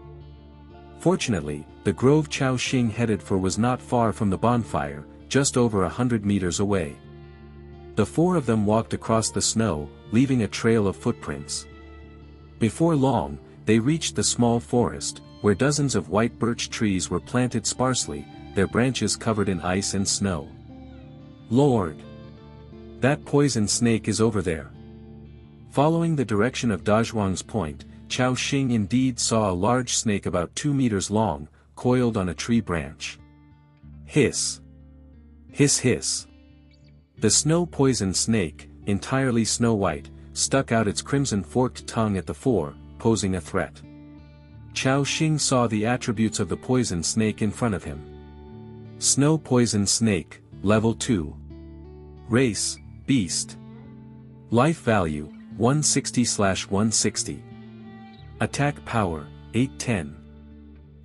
Fortunately, the grove Chao Xing headed for was not far from the bonfire, just over 100 meters away. The four of them walked across the snow, leaving a trail of footprints. Before long, they reached the small forest, where dozens of white birch trees were planted sparsely, their branches covered in ice and snow. Lord! That poison snake is over there. Following the direction of Dezhuang's point, Chao Xing indeed saw a large snake about 2 meters long, coiled on a tree branch. Hiss! Hiss hiss! The snow-poisoned snake, entirely snow-white, stuck out its crimson forked tongue at the fore, posing a threat. Chao Xing saw the attributes of the poison snake in front of him. Snow-poisoned snake, level 2. Race, beast. Life value, 160/160. Attack power, 810.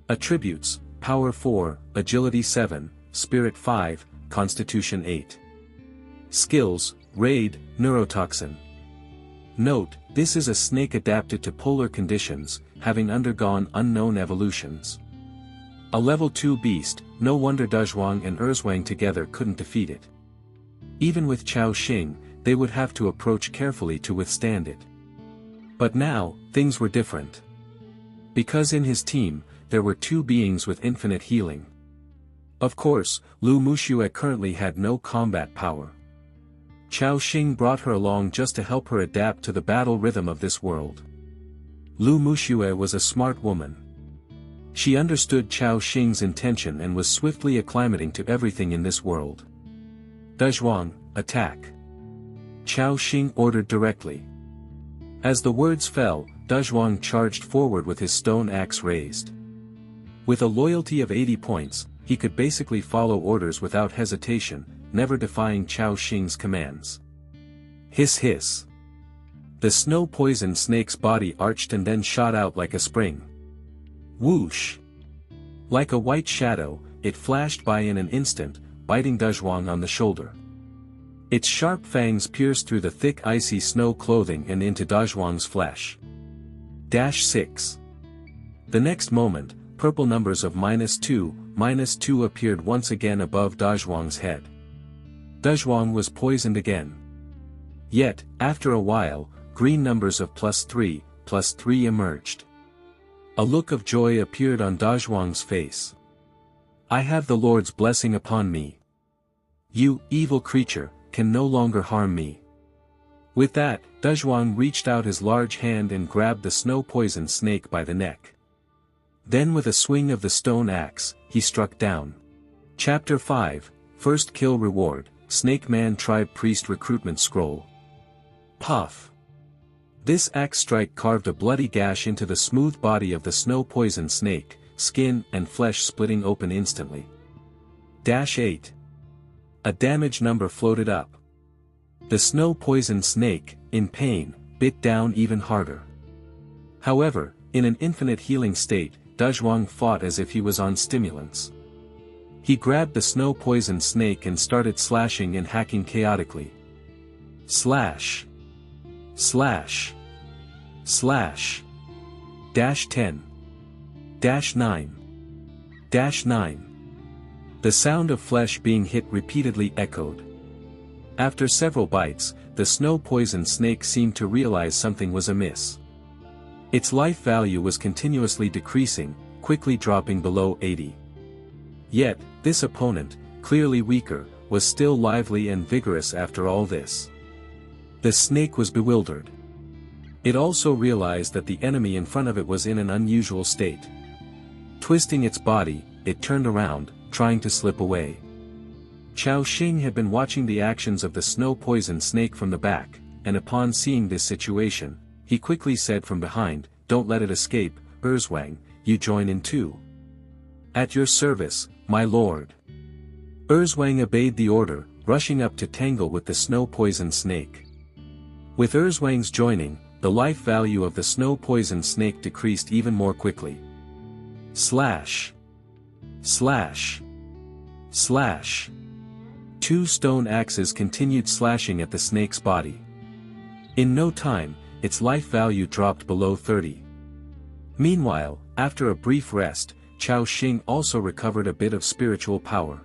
Attributes, power 4, agility 7, spirit 5, constitution 8. Skills, raid, neurotoxin. Note, this is a snake adapted to polar conditions, having undergone unknown evolutions. A level 2 beast, no wonder Dezhuang and Erzwang together couldn't defeat it. Even with Chao Xing, they would have to approach carefully to withstand it. But now, things were different. Because in his team, there were 2 beings with infinite healing. Of course, Lu Muxue currently had no combat power. Chao Xing brought her along just to help her adapt to the battle rhythm of this world. Lu Muxue was a smart woman. She understood Chao Xing's intention and was swiftly acclimating to everything in this world. Dezhuang, attack! Chao Xing ordered directly. As the words fell, Dezhuang charged forward with his stone axe raised. With a loyalty of 80 points, he could basically follow orders without hesitation, never defying Chao Xing's commands. Hiss hiss! The snow-poisoned snake's body arched and then shot out like a spring. Whoosh! Like a white shadow, it flashed by in an instant, biting Dezhuang on the shoulder. Its sharp fangs pierced through the thick icy snow clothing and into Dezhuang's flesh. -6. The next moment, purple numbers of -2, -2 appeared once again above Dezhuang's head. Dezhuang was poisoned again. Yet, after a while, green numbers of +3, +3 emerged. A look of joy appeared on Dezhuang's face. I have the Lord's blessing upon me. You, evil creature, can no longer harm me. With that, Dezhuang reached out his large hand and grabbed the snow-poisoned snake by the neck. Then with a swing of the stone axe, he struck down. Chapter 5, First Kill Reward, Snake Man Tribe Priest Recruitment Scroll. Puff! This axe strike carved a bloody gash into the smooth body of the snow-poisoned snake, skin and flesh splitting open instantly. -8. A damage number floated up. The snow-poisoned snake, in pain, bit down even harder. However, in an infinite healing state, Dezhuang fought as if he was on stimulants. He grabbed the snow-poisoned snake and started slashing and hacking chaotically. Slash! Slash! Slash! -10. -9. -9. The sound of flesh being hit repeatedly echoed. After several bites, the snow-poisoned snake seemed to realize something was amiss. Its life value was continuously decreasing, quickly dropping below 80. Yet, this opponent, clearly weaker, was still lively and vigorous after all this. The snake was bewildered. It also realized that the enemy in front of it was in an unusual state. Twisting its body, it turned around, trying to slip away. Chao Xing had been watching the actions of the snow-poisoned snake from the back, and upon seeing this situation, he quickly said from behind, "Don't let it escape, Erzwang, you join in too." "At your service, my lord." Erzwang obeyed the order, rushing up to tangle with the snow-poisoned snake. With Erzwang's joining, the life value of the snow-poisoned snake decreased even more quickly. Slash! Slash! Slash! Two stone axes continued slashing at the snake's body. In no time, its life value dropped below 30. Meanwhile, after a brief rest, Chao Xing also recovered a bit of spiritual power.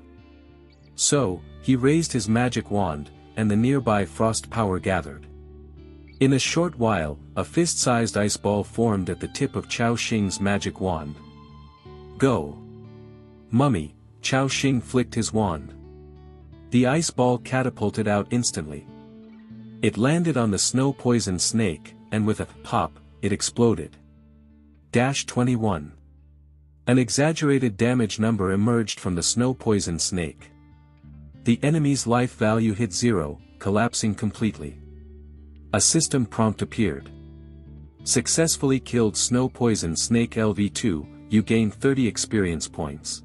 So, he raised his magic wand, and the nearby frost power gathered. In a short while, a fist-sized ice ball formed at the tip of Chao Xing's magic wand. "Go! Mummy!" Chao Xing flicked his wand. The ice ball catapulted out instantly. It landed on the snow-poisoned snake, and with a pop, it exploded. 21. An exaggerated damage number emerged from the snow-poisoned snake. The enemy's life value hit 0, collapsing completely. A system prompt appeared. Successfully killed snow-poisoned snake LV2, you gain 30 experience points.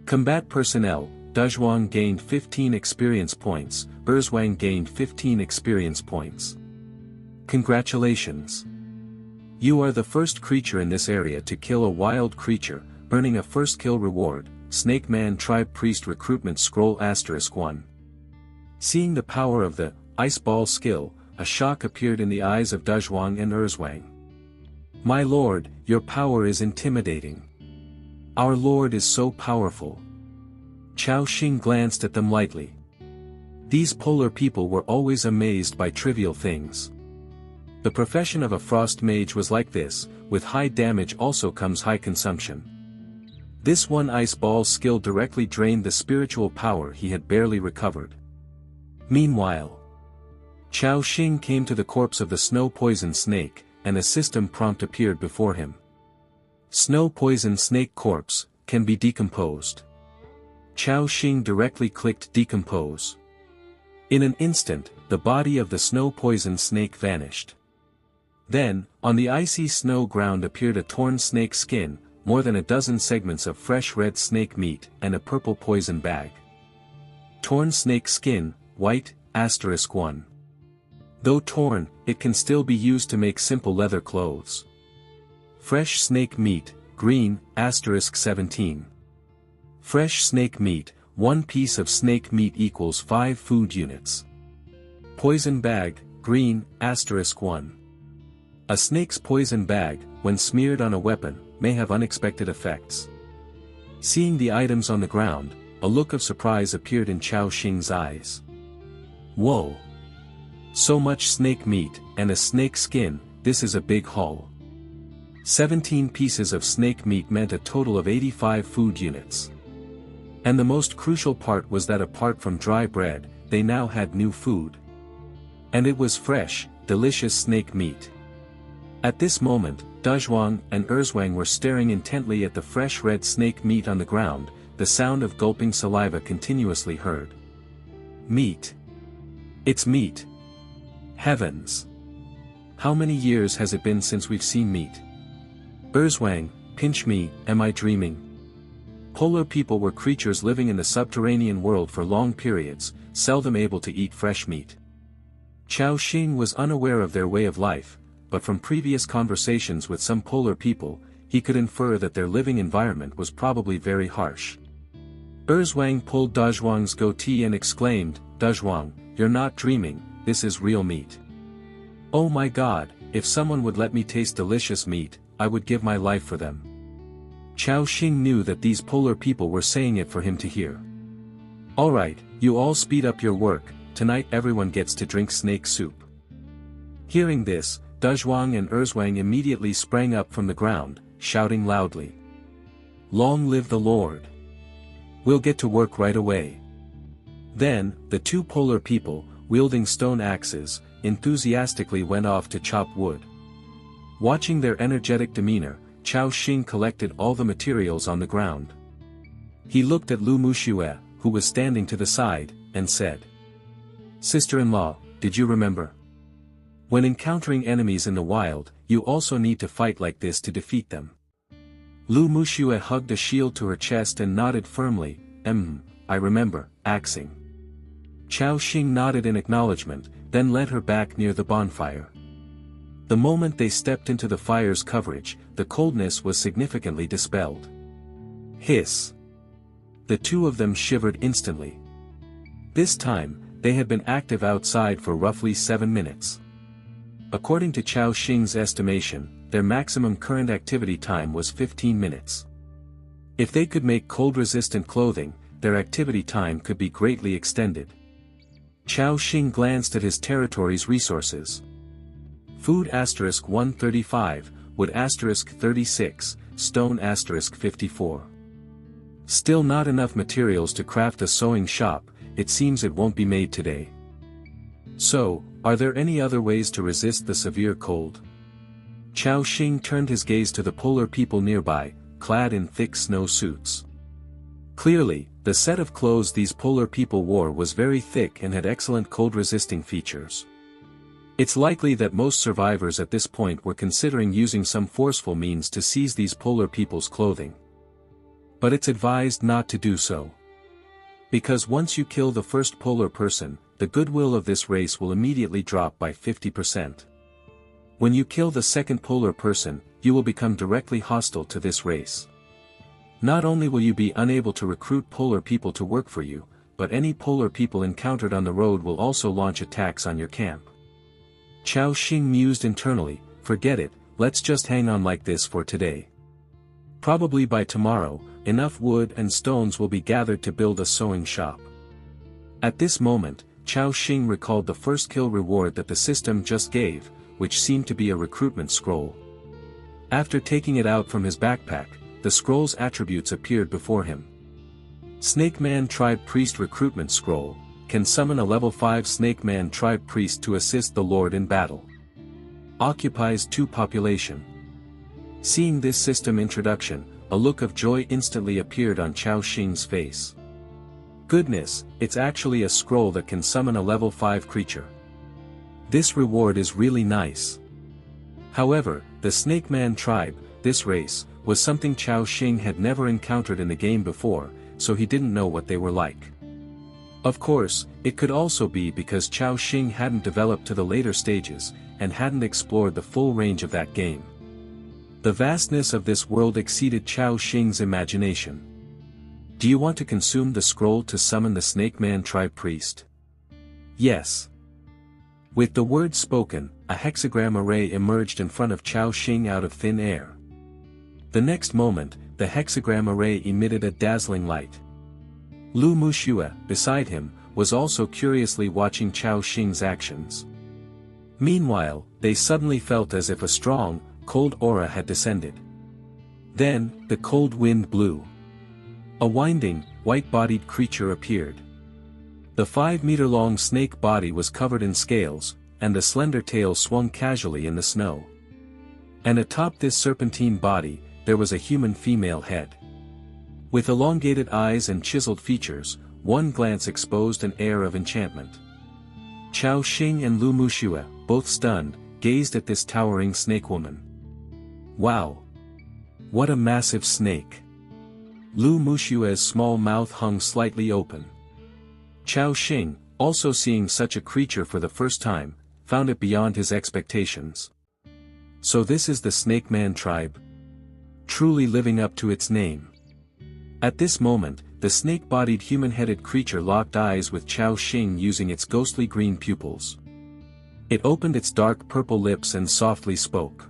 Combat personnel, Dazhuang gained 15 experience points, Erzwang gained 15 experience points. Congratulations! You are the first creature in this area to kill a wild creature, earning a first kill reward, Snake Man Tribe Priest Recruitment Scroll *1. Seeing the power of the Ice Ball skill, a shock appeared in the eyes of Dazhuang and Erzwang. "My lord, your power is intimidating. Our lord is so powerful." Chao Xing glanced at them lightly. These polar people were always amazed by trivial things. The profession of a frost mage was like this, with high damage also comes high consumption. This one ice ball skill directly drained the spiritual power he had barely recovered. Meanwhile, Chao Xing came to the corpse of the snow-poisoned snake, and a system prompt appeared before him. Snow-poisoned snake corpse, can be decomposed. Chao Xing directly clicked decompose. In an instant, the body of the snow-poisoned snake vanished. Then, on the icy snow ground appeared a torn snake skin, more than a dozen segments of fresh red snake meat, and a purple poison bag. Torn snake skin, white, *1. Though torn, it can still be used to make simple leather clothes. Fresh snake meat, green, *17. Fresh snake meat, 1 piece of snake meat equals 5 food units. Poison bag, green, *1. A snake's poison bag, when smeared on a weapon, may have unexpected effects. Seeing the items on the ground, a look of surprise appeared in Chao Xing's eyes. Whoa! So much snake meat, and a snake skin, this is a big haul. 17 pieces of snake meat meant a total of 85 food units. And the most crucial part was that apart from dry bread, they now had new food. And it was fresh, delicious snake meat. At this moment, Dazhuang and Erzwang were staring intently at the fresh red snake meat on the ground, the sound of gulping saliva continuously heard. Meat. It's meat. Heavens! How many years has it been since we've seen meat? Erzwang, pinch me, am I dreaming? Polar people were creatures living in the subterranean world for long periods, seldom able to eat fresh meat. Chao Xing was unaware of their way of life, but from previous conversations with some polar people, he could infer that their living environment was probably very harsh. Erzwang pulled Dazhuang's goatee and exclaimed, "Dazhuang, you're not dreaming, this is real meat. Oh my god, if someone would let me taste delicious meat, I would give my life for them." Chao Xing knew that these polar people were saying it for him to hear. "Alright, you all speed up your work, tonight everyone gets to drink snake soup." Hearing this, Dazhuang and Erzwang immediately sprang up from the ground, shouting loudly. "Long live the Lord! We'll get to work right away. Then, the two polar people, wielding stone axes, enthusiastically went off to chop wood. Watching their energetic demeanor, Chao Xing collected all the materials on the ground. He looked at Lu Muxue, who was standing to the side, and said, "Sister-in-law, did you remember? When encountering enemies in the wild, you also need to fight like this to defeat them." Lu Muxue hugged a shield to her chest and nodded firmly, I remember, axing." Chao Xing nodded in acknowledgement, then led her back near the bonfire. The moment they stepped into the fire's coverage, the coldness was significantly dispelled. Hiss! The two of them shivered instantly. This time, they had been active outside for roughly 7 minutes. According to Chao Xing's estimation, their maximum current activity time was 15 minutes. If they could make cold-resistant clothing, their activity time could be greatly extended. Chao Xing glanced at his territory's resources. Food *135, wood *36, stone *54. Still not enough materials to craft a sewing shop, it seems it won't be made today. So, are there any other ways to resist the severe cold? Chao Xing turned his gaze to the polar people nearby, clad in thick snow suits. Clearly, the set of clothes these polar people wore was very thick and had excellent cold-resisting features. It's likely that most survivors at this point were considering using some forceful means to seize these polar people's clothing. But it's advised not to do so. Because once you kill the first polar person, the goodwill of this race will immediately drop by 50%. When you kill the second polar person, you will become directly hostile to this race. Not only will you be unable to recruit polar people to work for you, but any polar people encountered on the road will also launch attacks on your camp. Chao Xing mused internally, forget it, let's just hang on like this for today. Probably by tomorrow, enough wood and stones will be gathered to build a sewing shop. At this moment, Chao Xing recalled the first kill reward that the system just gave, which seemed to be a recruitment scroll. After taking it out from his backpack, the scroll's attributes appeared before him. Snake Man Tribe Priest Recruitment Scroll, can summon a level 5 Snake Man Tribe Priest to assist the Lord in battle. Occupies 2 population. Seeing this system introduction, a look of joy instantly appeared on Chao Xing's face. Goodness, it's actually a scroll that can summon a level 5 creature. This reward is really nice. However, the Snake Man tribe, this race, was something Chao Xing had never encountered in the game before, so he didn't know what they were like. Of course, it could also be because Chao Xing hadn't developed to the later stages, and hadn't explored the full range of that game. The vastness of this world exceeded Chao Xing's imagination. Do you want to consume the scroll to summon the Snake Man tribe priest? Yes. With the words spoken, a hexagram array emerged in front of Chao Xing out of thin air. The next moment, the hexagram array emitted a dazzling light. Lu Muxue, beside him, was also curiously watching Chao Xing's actions. Meanwhile, they suddenly felt as if a strong, cold aura had descended. Then, the cold wind blew. A winding, white-bodied creature appeared. The 5-meter-long snake body was covered in scales, and the slender tail swung casually in the snow. And atop this serpentine body, there was a human female head. With elongated eyes and chiseled features, one glance exposed an air of enchantment. Chao Xing and Lu Muxue, both stunned, gazed at this towering snake woman. Wow! What a massive snake! Lu Muxue's small mouth hung slightly open. Chao Xing, also seeing such a creature for the first time, found it beyond his expectations. So this is the Snake Man tribe? Truly living up to its name. At this moment, the snake-bodied human-headed creature locked eyes with Chao Xing using its ghostly green pupils. It opened its dark purple lips and softly spoke.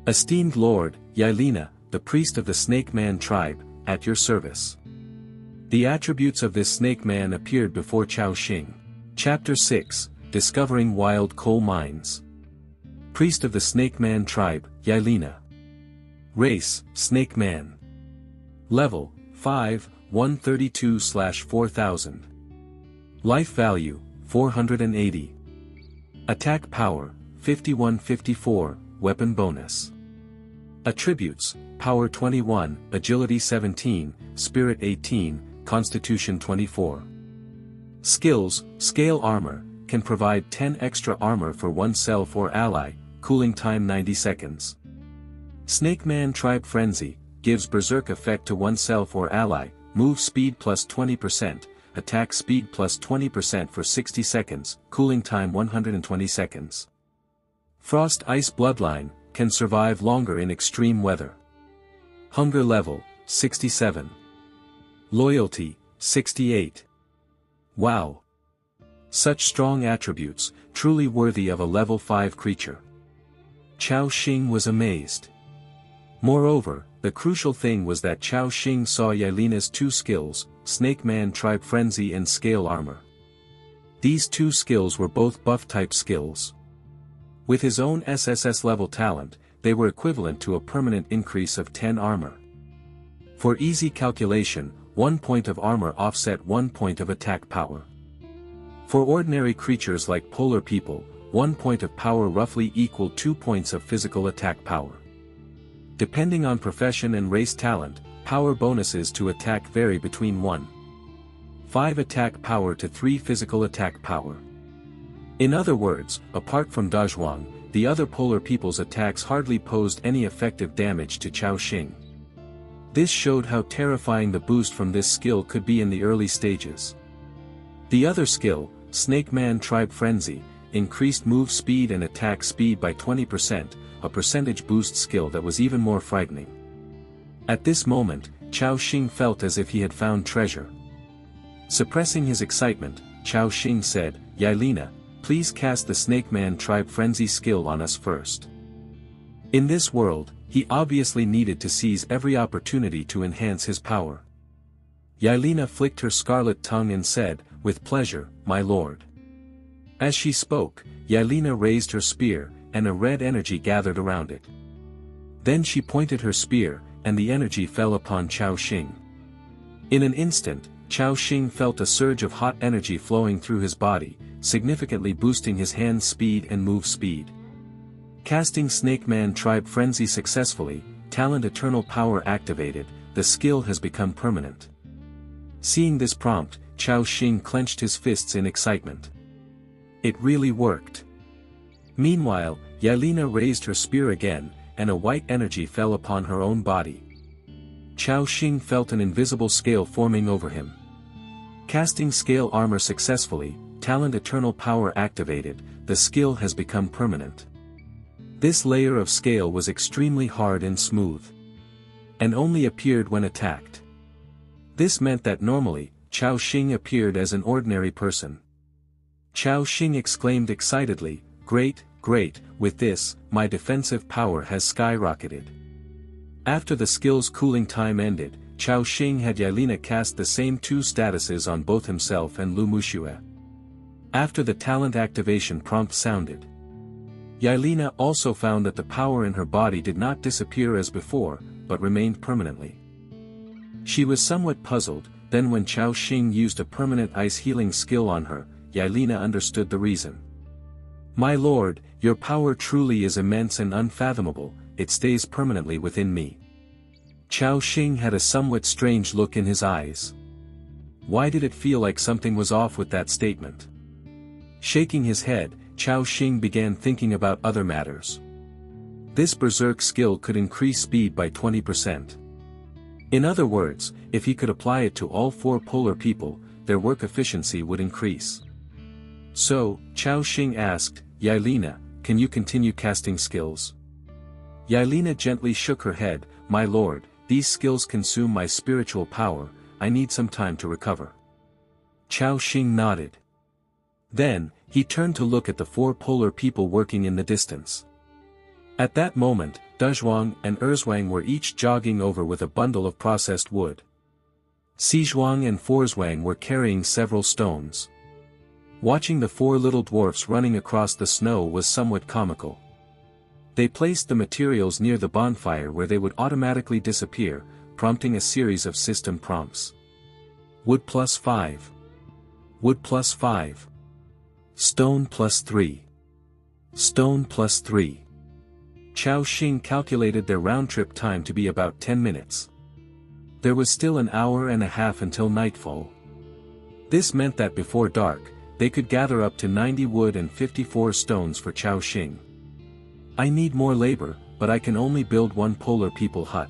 Esteemed Lord, Yelena, the priest of the Snake Man tribe, at your service. The attributes of this snake man appeared before Chao Xing. Chapter 6, Discovering Wild Coal Mines. Priest of the Snake Man tribe, Yelena. Race, Snake Man. Level, 5, 132/4000. Life value, 480. Attack power, 5154, weapon bonus. Attributes, power 21, agility 17, spirit 18, constitution 24. Skills, scale armor, can provide 10 extra armor for oneself or ally, cooling time 90 seconds. Snake Man Tribe Frenzy, gives berserk effect to oneself or ally, move speed plus 20%, attack speed plus 20% for 60 seconds, cooling time 120 seconds. Frost Ice Bloodline, can survive longer in extreme weather. Hunger level, 67. Loyalty, 68. Wow! Such strong attributes, truly worthy of a level 5 creature. Chao Xing was amazed. Moreover, the crucial thing was that Chao Xing saw Yelena's two skills, Snake Man Tribe Frenzy and Scale Armor. These two skills were both buff-type skills. With his own SSS level talent, they were equivalent to a permanent increase of 10 armor. For easy calculation, 1 point of armor offset 1 point of attack power. For ordinary creatures like polar people, 1 point of power roughly equaled 2 points of physical attack power. Depending on profession and race talent, power bonuses to attack vary between 1.5 attack power to 3 physical attack power. In other words, apart from Dazhuang, the other polar people's attacks hardly posed any effective damage to Chao Xing. This showed how terrifying the boost from this skill could be in the early stages. The other skill, Snake Man Tribe Frenzy, increased move speed and attack speed by 20%, a percentage boost skill that was even more frightening. At this moment, Chao Xing felt as if he had found treasure. Suppressing his excitement, Chao Xing said, "Yelena, please cast the Snake Man Tribe Frenzy skill on us first." In this world, he obviously needed to seize every opportunity to enhance his power. Yelena flicked her scarlet tongue and said, "With pleasure, my lord." As she spoke, Yelena raised her spear, and a red energy gathered around it. Then she pointed her spear, and the energy fell upon Chao Xing. In an instant, Chao Xing felt a surge of hot energy flowing through his body, significantly boosting his hand speed and move speed. Casting Snake Man Tribe Frenzy successfully, Talent Eternal Power activated, the skill has become permanent. Seeing this prompt, Chao Xing clenched his fists in excitement. It really worked. Meanwhile, Yelena raised her spear again, and a white energy fell upon her own body. Chao Xing felt an invisible scale forming over him. Casting Scale Armor successfully, Talent Eternal Power activated, the skill has become permanent. This layer of scale was extremely hard and smooth, and only appeared when attacked. This meant that normally, Chao Xing appeared as an ordinary person. Chao Xing exclaimed excitedly, "Great, great, with this, my defensive power has skyrocketed." After the skill's cooling time ended, Chao Xing had Yelena cast the same two statuses on both himself and Lu Muxue. After the talent activation prompt sounded, Yelena also found that the power in her body did not disappear as before, but remained permanently. She was somewhat puzzled, then when Chao Xing used a permanent ice healing skill on her, Yelena understood the reason. "My lord, your power truly is immense and unfathomable, it stays permanently within me." Chao Xing had a somewhat strange look in his eyes. Why did it feel like something was off with that statement? Shaking his head, Chao Xing began thinking about other matters. This berserk skill could increase speed by 20%. In other words, if he could apply it to all 4 polar people, their work efficiency would increase. So, Chao Xing asked, "Yelena, can you continue casting skills?" Yelena gently shook her head, "My lord, these skills consume my spiritual power, I need some time to recover." Chao Xing nodded. Then, he turned to look at the 4 polar people working in the distance. At that moment, Dazhuang and Erzhuang were each jogging over with a bundle of processed wood. Xizhuang and Forzhuang were carrying several stones. Watching the 4 little dwarfs running across the snow was somewhat comical. They placed the materials near the bonfire where they would automatically disappear, prompting a series of system prompts. Wood +5. Wood +5. Stone +3. Stone +3. Chao Xing calculated their round-trip time to be about 10 minutes. There was still an hour and a half until nightfall. This meant that before dark, they could gather up to 90 wood and 54 stones for Chao Xing. I need more labor, but I can only build one Polar People hut.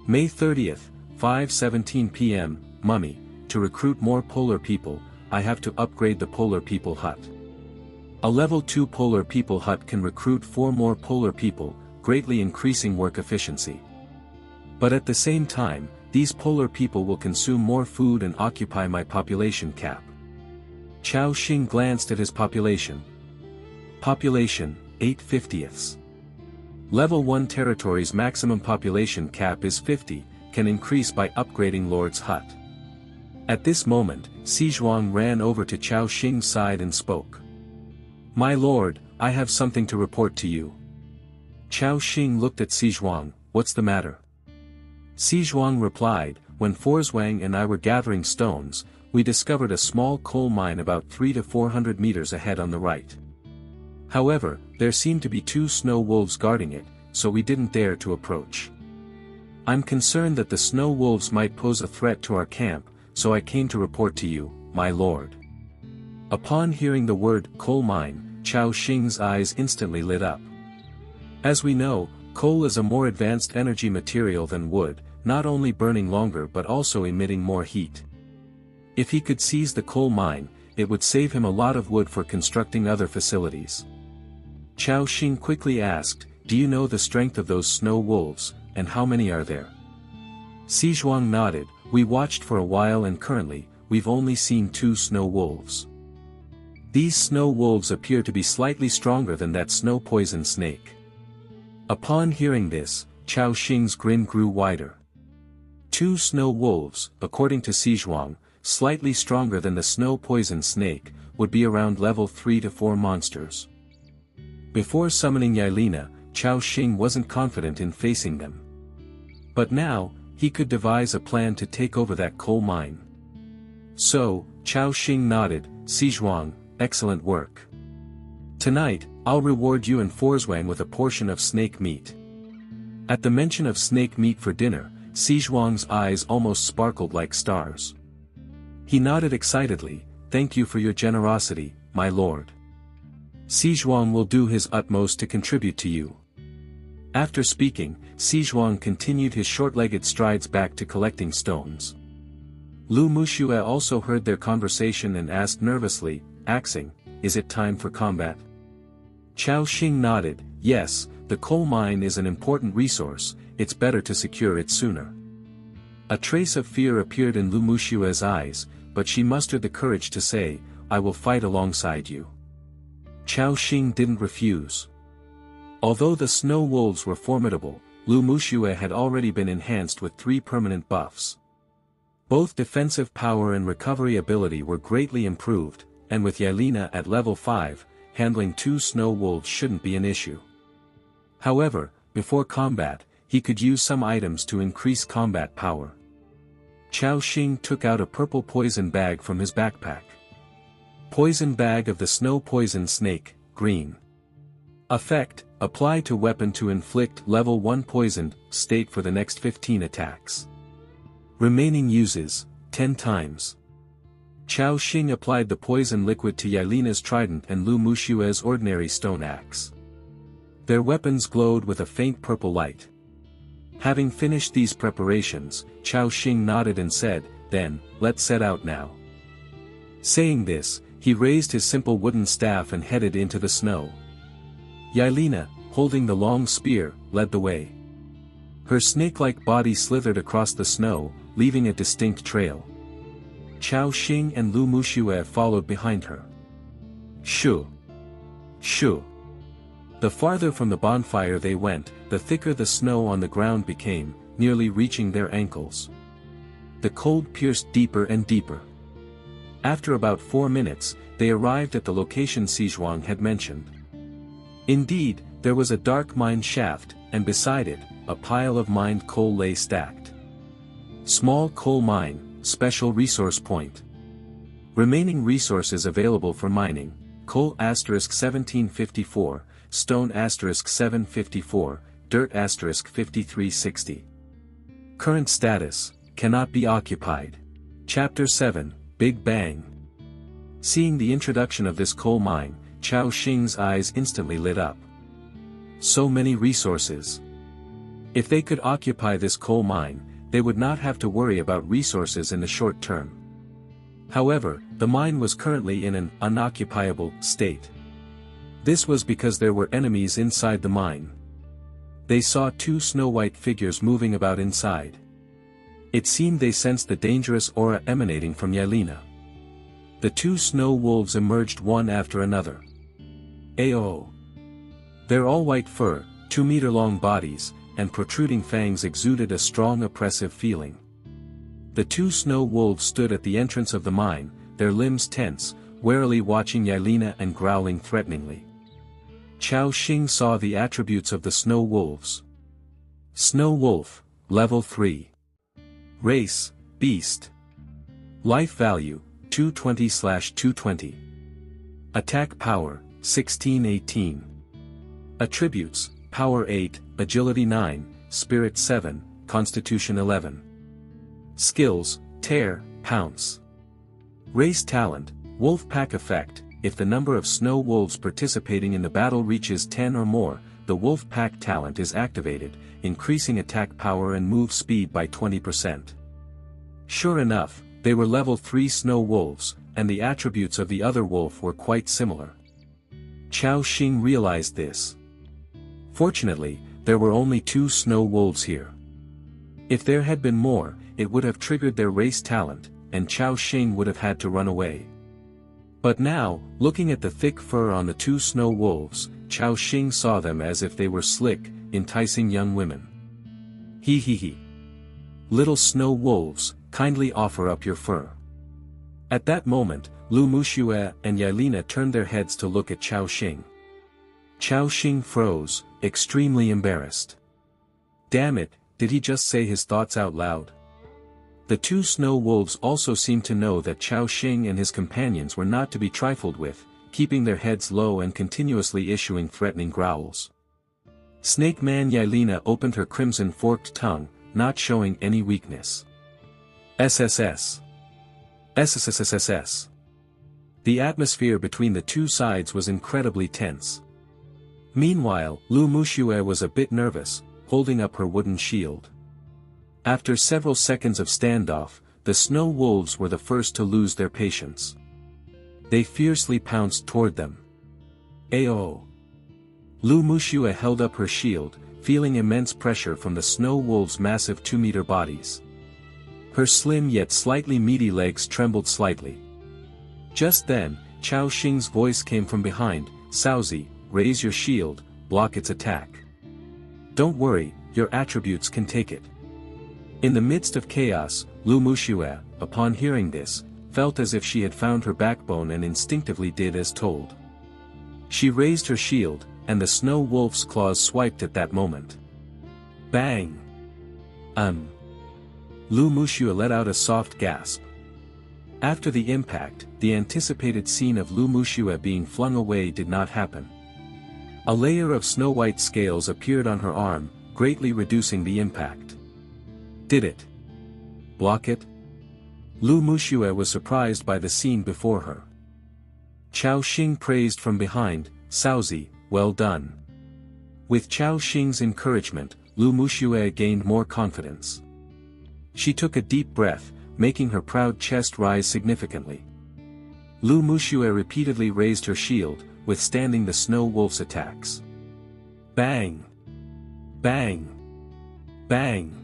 May 30th, 5:17 p.m., Mummy, to recruit more Polar People, I have to upgrade the Polar People hut. A level 2 Polar People hut can recruit 4 more Polar People, greatly increasing work efficiency. But at the same time, these Polar People will consume more food and occupy my population cap. Chao Xing glanced at his population. Population, 8/50ths. Level 1 territory's maximum population cap is 50, can increase by upgrading Lord's hut. At this moment, Xizhuang ran over to Chao Xing's side and spoke. My lord, I have something to report to you. Chao Xing looked at Xizhuang, what's the matter? Xizhuang replied, when Forswang and I were gathering stones, we discovered a small coal mine about 300 to 400 meters ahead on the right. However, there seemed to be 2 snow wolves guarding it, so we didn't dare to approach. I'm concerned that the snow wolves might pose a threat to our camp, so I came to report to you, my lord. Upon hearing the word coal mine, Chao Xing's eyes instantly lit up. As we know, coal is a more advanced energy material than wood, not only burning longer but also emitting more heat. If he could seize the coal mine, it would save him a lot of wood for constructing other facilities. Chao Xing quickly asked, do you know the strength of those snow wolves, and how many are there? Xizhuang nodded, we watched for a while and currently, we've only seen 2 snow wolves. These snow wolves appear to be slightly stronger than that snow poison snake. Upon hearing this, Chao Xing's grin grew wider. 2 snow wolves, according to Xizhuang, slightly stronger than the snow poison snake, would be around level 3 to 4 monsters. Before summoning Yelena, Chao Xing wasn't confident in facing them. But now, he could devise a plan to take over that coal mine. So, Chao Xing nodded, Xizhuang, excellent work. Tonight, I'll reward you and Forswang with a portion of snake meat. At the mention of snake meat for dinner, Xizhuang's eyes almost sparkled like stars. He nodded excitedly, thank you for your generosity, my lord. Xizhuang will do his utmost to contribute to you. After speaking, Xizhuang continued his short-legged strides back to collecting stones. Lu Muxue also heard their conversation and asked nervously, Axing, is it time for combat? Chao Xing nodded, yes, the coal mine is an important resource, it's better to secure it sooner. A trace of fear appeared in Lu Muxue's eyes, but she mustered the courage to say, I will fight alongside you. Chao Xing didn't refuse. Although the snow wolves were formidable, Lu Muxue had already been enhanced with 3 permanent buffs. Both defensive power and recovery ability were greatly improved, and with Yelena at level 5, handling 2 snow wolves shouldn't be an issue. However, before combat, he could use some items to increase combat power. Chao Xing took out a purple poison bag from his backpack. Poison bag of the snow poison snake, green. Effect, apply to weapon to inflict level 1 poisoned state for the next 15 attacks. Remaining uses, 10 times. Chao Xing applied the poison liquid to Yelena's trident and Lu Muxue's ordinary stone axe. Their weapons glowed with a faint purple light. Having finished these preparations, Chao Xing nodded and said, then, let's set out now. Saying this, he raised his simple wooden staff and headed into the snow. Yelena, holding the long spear, led the way. Her snake-like body slithered across the snow, leaving a distinct trail. Chao Xing and Lu Muxue followed behind her. Shoo! Shoo! The farther from the bonfire they went, the thicker the snow on the ground became, nearly reaching their ankles. The cold pierced deeper and deeper. After about 4 minutes, they arrived at the location Xizhuang had mentioned. Indeed, there was a dark mine shaft, and beside it, a pile of mined coal lay stacked. Small coal mine, special resource point. Remaining resources available for mining: coal *1754, stone *754, dirt *5360. Current status: cannot be occupied. Chapter 7, Big Bang. Seeing the introduction of this coal mine, Chao Xing's eyes instantly lit up. So many resources. If they could occupy this coal mine, they would not have to worry about resources in the short term. However, the mine was currently in an unoccupiable state. This was because there were enemies inside the mine. They saw two snow-white figures moving about inside. It seemed they sensed the dangerous aura emanating from Yelena. The two snow wolves emerged one after another. Ayo! Their all-white fur, 2-meter-long bodies, and protruding fangs exuded a strong oppressive feeling. The two snow wolves stood at the entrance of the mine, their limbs tense, warily watching Yelena and growling threateningly. Chao Xing saw the attributes of the snow wolves. Snow wolf, level 3. Race, beast. Life value, 220/220. Attack power, 1618. Attributes: Power 8, Agility 9, Spirit 7, Constitution 11. Skills: Tear, Pounce. Race talent: Wolf Pack effect. If the number of snow wolves participating in the battle reaches 10 or more, the Wolf Pack talent is activated, increasing attack power and move speed by 20%. Sure enough, they were level 3 snow wolves, and the attributes of the other wolf were quite similar. Chao Xing realized this. Fortunately, there were only 2 snow wolves here. If there had been more, it would have triggered their race talent, and Chao Xing would have had to run away. But now, looking at the thick fur on the 2 snow wolves, Chao Xing saw them as if they were slick, enticing young women. He. Little snow wolves, kindly offer up your fur. At that moment, Lu Muxue and Yelena turned their heads to look at Chao Xing. Chao Xing froze, extremely embarrassed. Damn it, did he just say his thoughts out loud? The 2 snow wolves also seemed to know that Chao Xing and his companions were not to be trifled with, keeping their heads low and continuously issuing threatening growls. Snake Man Yelena opened her crimson forked tongue, not showing any weakness. SSS. SSSSS. The atmosphere between the 2 sides was incredibly tense. Meanwhile, Lu Muxue was a bit nervous, holding up her wooden shield. After several seconds of standoff, the snow wolves were the first to lose their patience. They fiercely pounced toward them. Ayo! Lu Muxue held up her shield, feeling immense pressure from the snow wolves' massive 2-meter bodies. Her slim yet slightly meaty legs trembled slightly. Just then, Chao Xing's voice came from behind. "Saozi, raise your shield, block its attack. Don't worry, your attributes can take it." In the midst of chaos, Lu Muxue, upon hearing this, felt as if she had found her backbone and instinctively did as told. She raised her shield, and the snow wolf's claws swiped at that moment. Bang! Lu Muxue let out a soft gasp. After the impact, the anticipated scene of Lu Muxue being flung away did not happen. A layer of snow-white scales appeared on her arm, greatly reducing the impact. Did it block it? Lu Muxue was surprised by the scene before her. Chao Xing praised from behind, "Saozi, well done." With Chao Xing's encouragement, Lu Muxue gained more confidence. She took a deep breath, making her proud chest rise significantly. Lu Muxue repeatedly raised her shield, withstanding the snow wolf's attacks. Bang! Bang! Bang!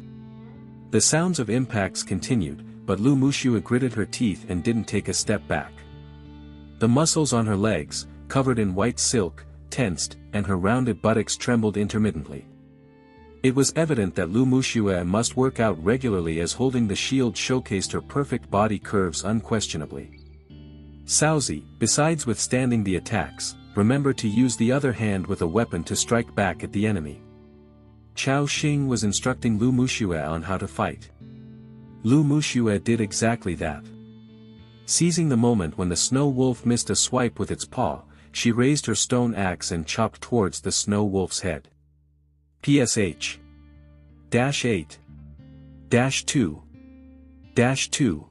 The sounds of impacts continued, but Lu Muxue gritted her teeth and didn't take a step back. The muscles on her legs, covered in white silk, tensed, and her rounded buttocks trembled intermittently. It was evident that Lu Muxue must work out regularly, as holding the shield showcased her perfect body curves unquestionably. Saozi, besides withstanding the attacks, remember to use the other hand with a weapon to strike back at the enemy. Chao Xing was instructing Lu Muxue on how to fight. Lu Muxue did exactly that. Seizing the moment when the snow wolf missed a swipe with its paw, she raised her stone axe and chopped towards the snow wolf's head. PSH. -8. -2. -2.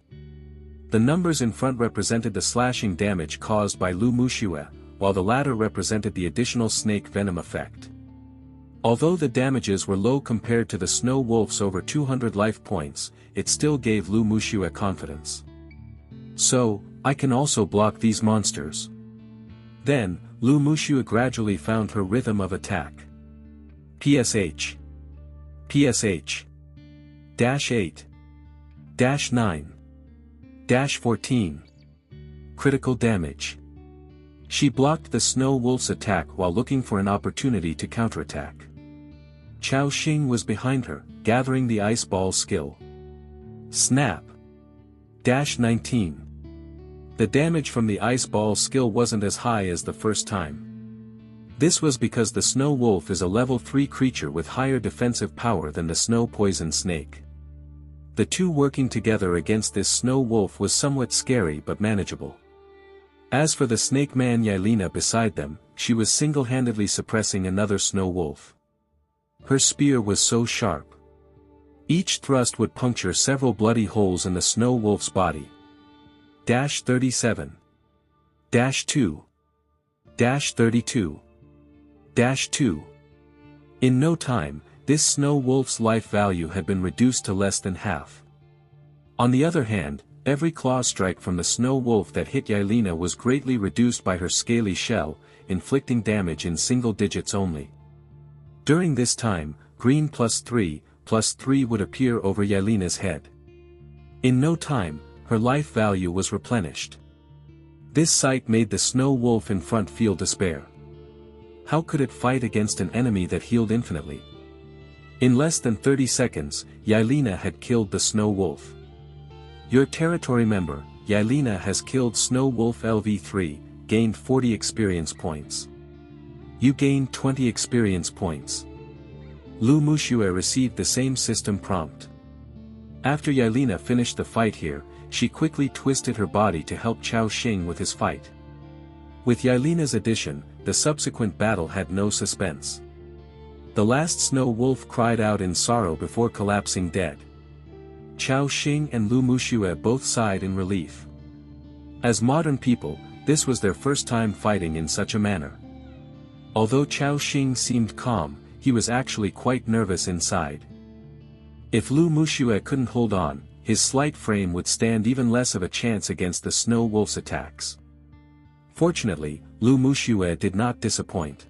The numbers in front represented the slashing damage caused by Lu Muxue, while the latter represented the additional snake venom effect. Although the damages were low compared to the snow wolf's over 200 life points, it still gave Lu Muxue confidence. So, I can also block these monsters. Then, Lu Muxue gradually found her rhythm of attack. PSH. PSH. -8. -9. -14. Critical damage. She blocked the snow wolf's attack while looking for an opportunity to counterattack. Chao Xing was behind her, gathering the ice ball skill. Snap. -19. The damage from the ice ball skill wasn't as high as the first time. This was because the snow wolf is a level 3 creature with higher defensive power than the snow poison snake. The two working together against this snow wolf was somewhat scary but manageable. As for the snake man Yelena beside them, she was single-handedly suppressing another snow wolf. Her spear was so sharp. Each thrust would puncture several bloody holes in the snow wolf's body. -37. -2. -32. -2. In no time, this snow wolf's life value had been reduced to less than half. On the other hand, every claw strike from the snow wolf that hit Yelena was greatly reduced by her scaly shell, inflicting damage in single digits only. During this time, green +3 would appear over Yelena's head. In no time, her life value was replenished. This sight made the snow wolf in front feel despair. How could it fight against an enemy that healed infinitely? In less than 30 seconds, Yelena had killed the snow wolf. Your territory member, Yelena has killed Snow Wolf LV3, gained 40 experience points. You gained 20 experience points. Lu Muxue received the same system prompt. After Yelena finished the fight here, she quickly twisted her body to help Chao Xing with his fight. With Yelena's addition, the subsequent battle had no suspense. The last snow wolf cried out in sorrow before collapsing dead. Chao Xing and Lu Muxue both sighed in relief. As modern people, this was their first time fighting in such a manner. Although Chao Xing seemed calm, he was actually quite nervous inside. If Lu Muxue couldn't hold on, his slight frame would stand even less of a chance against the snow wolf's attacks. Fortunately, Lu Muxue did not disappoint.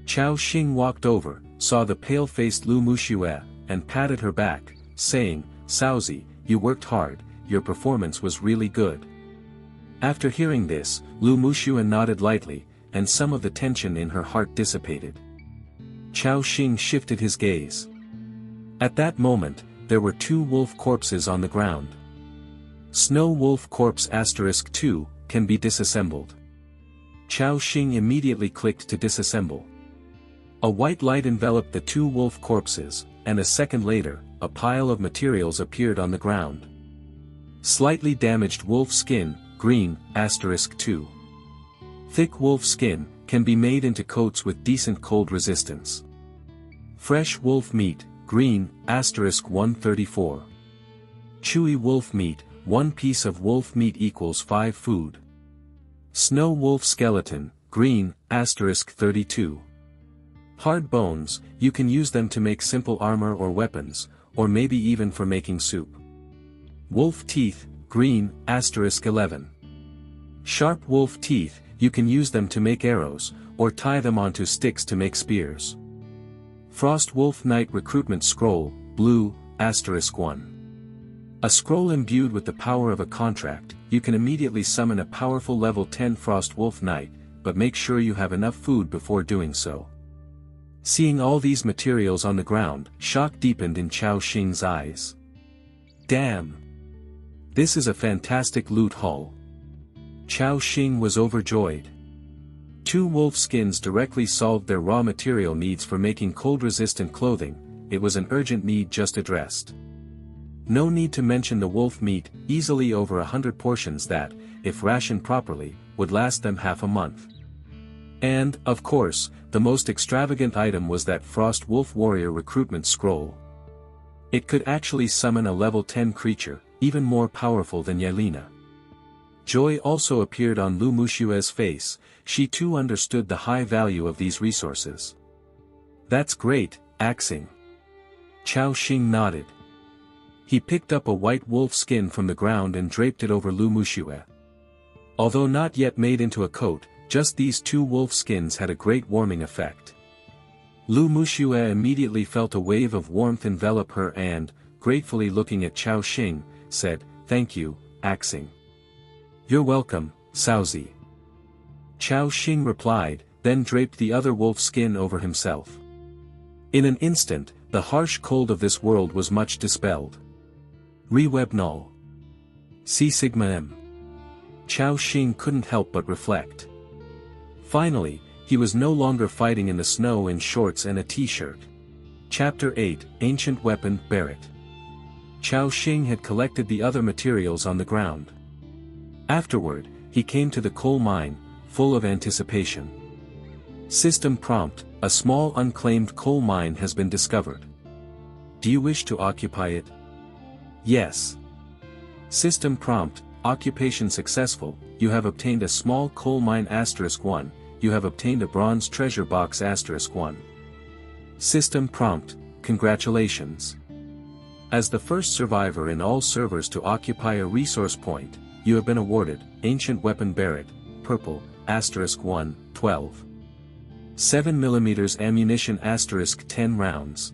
Chao Xing walked over, saw the pale-faced Lu Muxue, and patted her back, saying, "Saozi, you worked hard, your performance was really good." After hearing this, Lu Muxue nodded lightly, and some of the tension in her heart dissipated. Chao Xing shifted his gaze. At that moment, there were 2 wolf corpses on the ground. Snow Wolf Corpse *2, can be disassembled. Chao Xing immediately clicked to disassemble. A white light enveloped the 2 wolf corpses, and a second later, a pile of materials appeared on the ground. Slightly damaged wolf skin, green, *2. Thick wolf skin, can be made into coats with decent cold resistance. Fresh wolf meat, green, *134. Chewy wolf meat, 1 piece of wolf meat equals 5 food. Snow wolf skeleton, green, *32. Hard bones, you can use them to make simple armor or weapons, or maybe even for making soup. Wolf teeth, green, *11. Sharp wolf teeth, you can use them to make arrows, or tie them onto sticks to make spears. Frost Wolf Knight Recruitment Scroll, blue, *1. A scroll imbued with the power of a contract, you can immediately summon a powerful level 10 Frost Wolf Knight, but make sure you have enough food before doing so. Seeing all these materials on the ground, shock deepened in Chao Xing's eyes. Damn! This is a fantastic loot haul. Chao Xing was overjoyed. 2 wolf skins directly solved their raw material needs for making cold-resistant clothing, it was an urgent need just addressed. No need to mention the wolf meat, easily over 100 portions that, if rationed properly, would last them half a month. And, of course, the most extravagant item was that Frost Wolf Warrior recruitment scroll. It could actually summon a level 10 creature, even more powerful than Yelena. Joy also appeared on Lu Mushue's face. She too understood the high value of these resources. That's great, Axing. Chao Xing nodded. He picked up a white wolf skin from the ground and draped it over Lu Mushue. Although not yet made into a coat, just these 2 wolf skins had a great warming effect. Lu Mushue immediately felt a wave of warmth envelop her and, gratefully looking at Chao Xing, said, "Thank you, Axing." "You're welcome, Saozi." Chao Xing replied, then draped the other wolf skin over himself. In an instant, the harsh cold of this world was much dispelled. Reweb null. C sigma m. Chao Xing couldn't help but reflect. Finally, he was no longer fighting in the snow in shorts and a t-shirt. Chapter 8, Ancient Weapon, Barret. Chao Xing had collected the other materials on the ground. Afterward, he came to the coal mine, full of anticipation. System prompt, a small unclaimed coal mine has been discovered. Do you wish to occupy it? Yes. System prompt, occupation successful, you have obtained a small coal mine *1, you have obtained a bronze treasure box *1. System prompt, congratulations. As the first survivor in all servers to occupy a resource point, you have been awarded, Ancient Weapon Barret, purple, *1, 12. 7mm ammunition *10 rounds.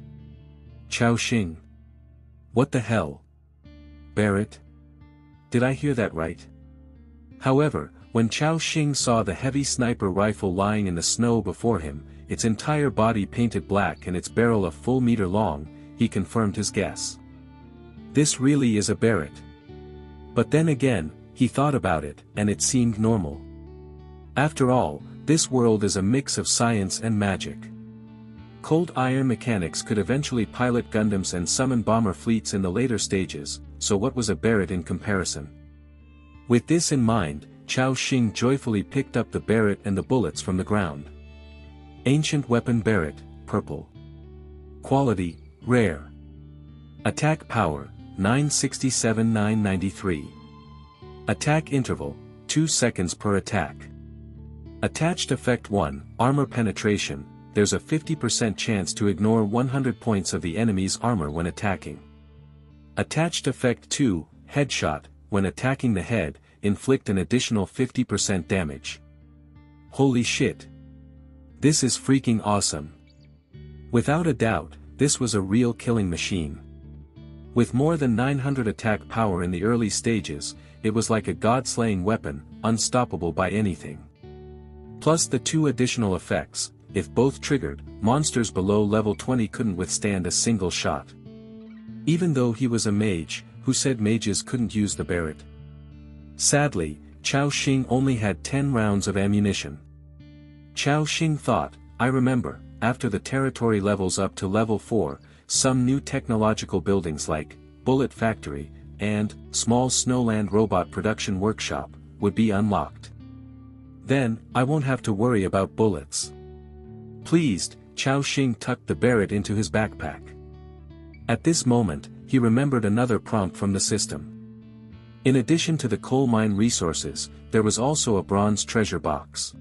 Chao Xing. What the hell? Barret? Did I hear that right? However, when Chao Xing saw the heavy sniper rifle lying in the snow before him, its entire body painted black and its barrel a full meter long, he confirmed his guess. This really is a Barret. But then again, he thought about it, and it seemed normal. After all, this world is a mix of science and magic. Cold iron mechanics could eventually pilot Gundams and summon bomber fleets in the later stages, so what was a Barret in comparison? With this in mind, Chao Xing joyfully picked up the Barret and the bullets from the ground. Ancient Weapon Barret, purple. Quality, rare. Attack power, 967-993. Attack interval, 2 seconds per attack. Attached effect 1, armor penetration, there's a 50% chance to ignore 100 points of the enemy's armor when attacking. Attached effect 2, headshot, when attacking the head, inflict an additional 50% damage. Holy shit. This is freaking awesome. Without a doubt, this was a real killing machine. With more than 900 attack power in the early stages, it was like a god-slaying weapon, unstoppable by anything. Plus the 2 additional effects, if both triggered, monsters below level 20 couldn't withstand a single shot. Even though he was a mage, who said mages couldn't use the Barret? Sadly, Chao Xing only had 10 rounds of ammunition. Chao Xing thought, I remember, after the territory levels up to level 4, some new technological buildings like Bullet Factory and Small Snowland Robot Production Workshop would be unlocked. Then, I won't have to worry about bullets. Pleased, Chao Xing tucked the Barret into his backpack. At this moment, he remembered another prompt from the system. In addition to the coal mine resources, there was also a bronze treasure box.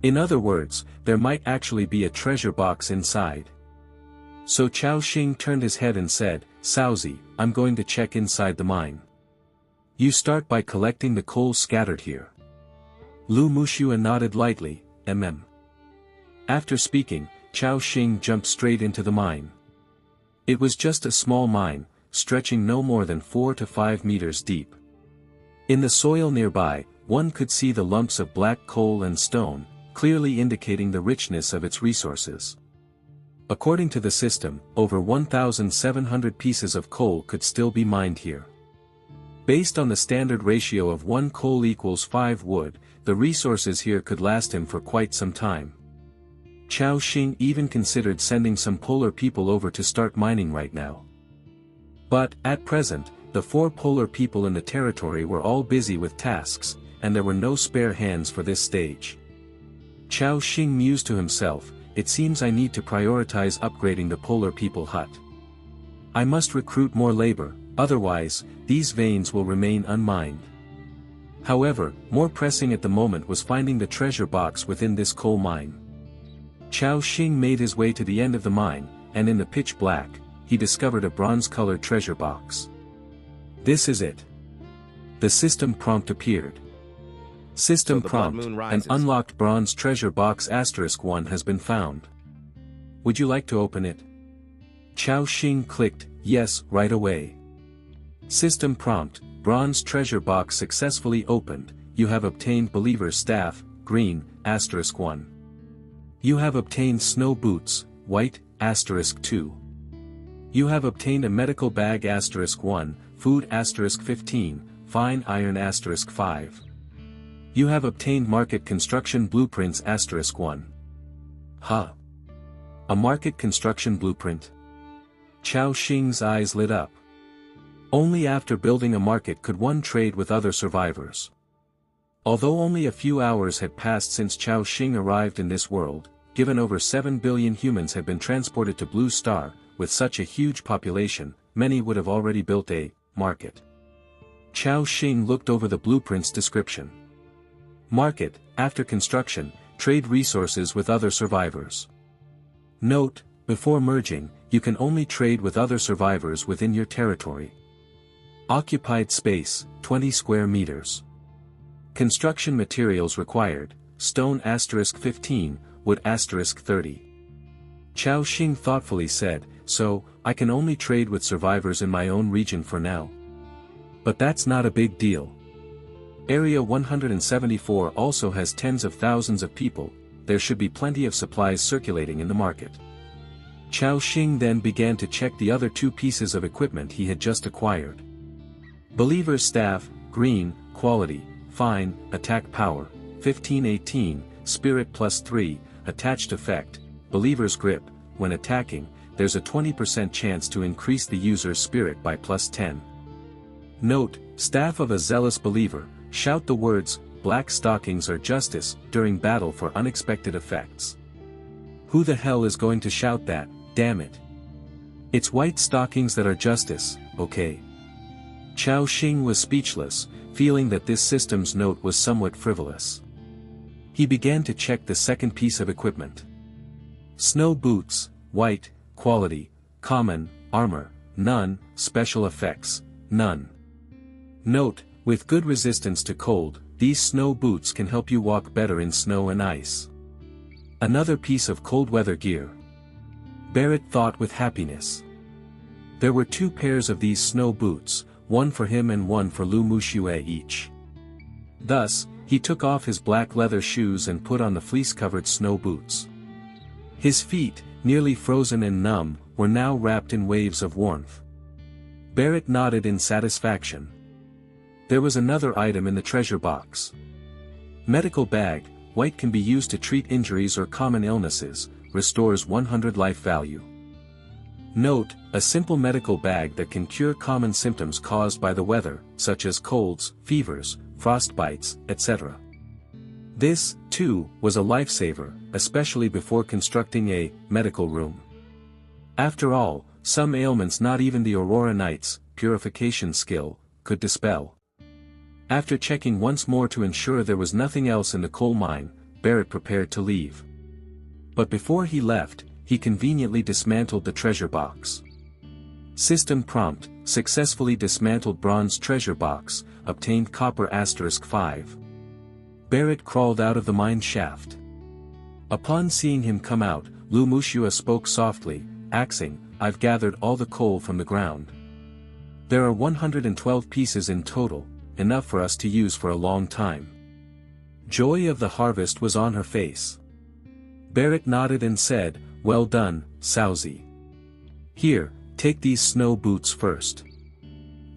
In other words, there might actually be a treasure box inside. So Chao Xing turned his head and said, Saozi, I'm going to check inside the mine. You start by collecting the coal scattered here. Lu Mushue nodded lightly, After speaking, Chao Xing jumped straight into the mine. It was just a small mine, stretching no more than 4 to 5 meters deep. In the soil nearby, one could see the lumps of black coal and stone, clearly indicating the richness of its resources. According to the system, over 1,700 pieces of coal could still be mined here. Based on the standard ratio of 1 coal equals 5 wood, the resources here could last him for quite some time. Chao Xing even considered sending some polar people over to start mining right now. But, at present, the 4 polar people in the territory were all busy with tasks, and there were no spare hands for this stage. Chao Xing mused to himself, it seems I need to prioritize upgrading the polar people hut. I must recruit more labor, otherwise, these veins will remain unmined. However, more pressing at the moment was finding the treasure box within this coal mine. Chao Xing made his way to the end of the mine, and in the pitch black, he discovered a bronze-colored treasure box. This is it. The system prompt appeared. System prompt, an unlocked bronze treasure box *1 has been found. Would you like to open it? Chao Xing clicked, yes, right away. System prompt, bronze treasure box successfully opened, you have obtained believer's staff, green, *1. You have obtained snow boots, white, *2. You have obtained a medical bag *1, food *15, fine iron *5. You have obtained market construction blueprints *1. Huh. A market construction blueprint? Chao Xing's eyes lit up. Only after building a market could one trade with other survivors. Although only a few hours had passed since Chao Xing arrived in this world, given over 7 billion humans had been transported to Blue Star, with such a huge population, many would have already built a market. Chao Xing looked over the blueprint's description. Market, after construction, trade resources with other survivors. Note, before merging, you can only trade with other survivors within your territory. Occupied space, 20 square meters. Construction materials required, stone *15, wood *30. Chao Xing thoughtfully said, so, I can only trade with survivors in my own region for now. But that's not a big deal. Area 174 also has tens of thousands of people, there should be plenty of supplies circulating in the market. Chao Xing then began to check the other 2 pieces of equipment he had just acquired. Believer's staff, green, quality, fine, attack power, 1518, spirit +3, attached effect, believer's grip, when attacking, there's a 20% chance to increase the user's spirit by +10. Note, staff of a zealous believer, shout the words, black stockings or justice, during battle for unexpected effects. Who the hell is going to shout that, damn it? It's white stockings that are justice, okay. Chao Xing was speechless, feeling that this system's note was somewhat frivolous. He began to check the second piece of equipment. Snow boots, white, quality, common, armor, none, special effects, none. Note, with good resistance to cold, these snow boots can help you walk better in snow and ice. Another piece of cold weather gear. Barrett thought with happiness. There were 2 pairs of these snow boots, one for him and one for Lu Muxue each. Thus, he took off his black leather shoes and put on the fleece-covered snow boots. His feet, nearly frozen and numb, were now wrapped in waves of warmth. Barrett nodded in satisfaction. There was another item in the treasure box. Medical bag, white, can be used to treat injuries or common illnesses, restores 100 life value. Note, a simple medical bag that can cure common symptoms caused by the weather, such as colds, fevers, frostbites, etc. This, too, was a lifesaver, especially before constructing a medical room. After all, some ailments not even the Aurora Knight's purification skill could dispel. After checking once more to ensure there was nothing else in the coal mine, Barrett prepared to leave. But before he left, he conveniently dismantled the treasure box. System prompt, successfully dismantled bronze treasure box, obtained copper *5. Barrett crawled out of the mine shaft. Upon seeing him come out, Lu Muxue spoke softly, axing, I've gathered all the coal from the ground. There are 112 pieces in total, enough for us to use for a long time. Joy of the harvest was on her face. Barrett nodded and said, well done, Saozi. Here, take these snow boots first.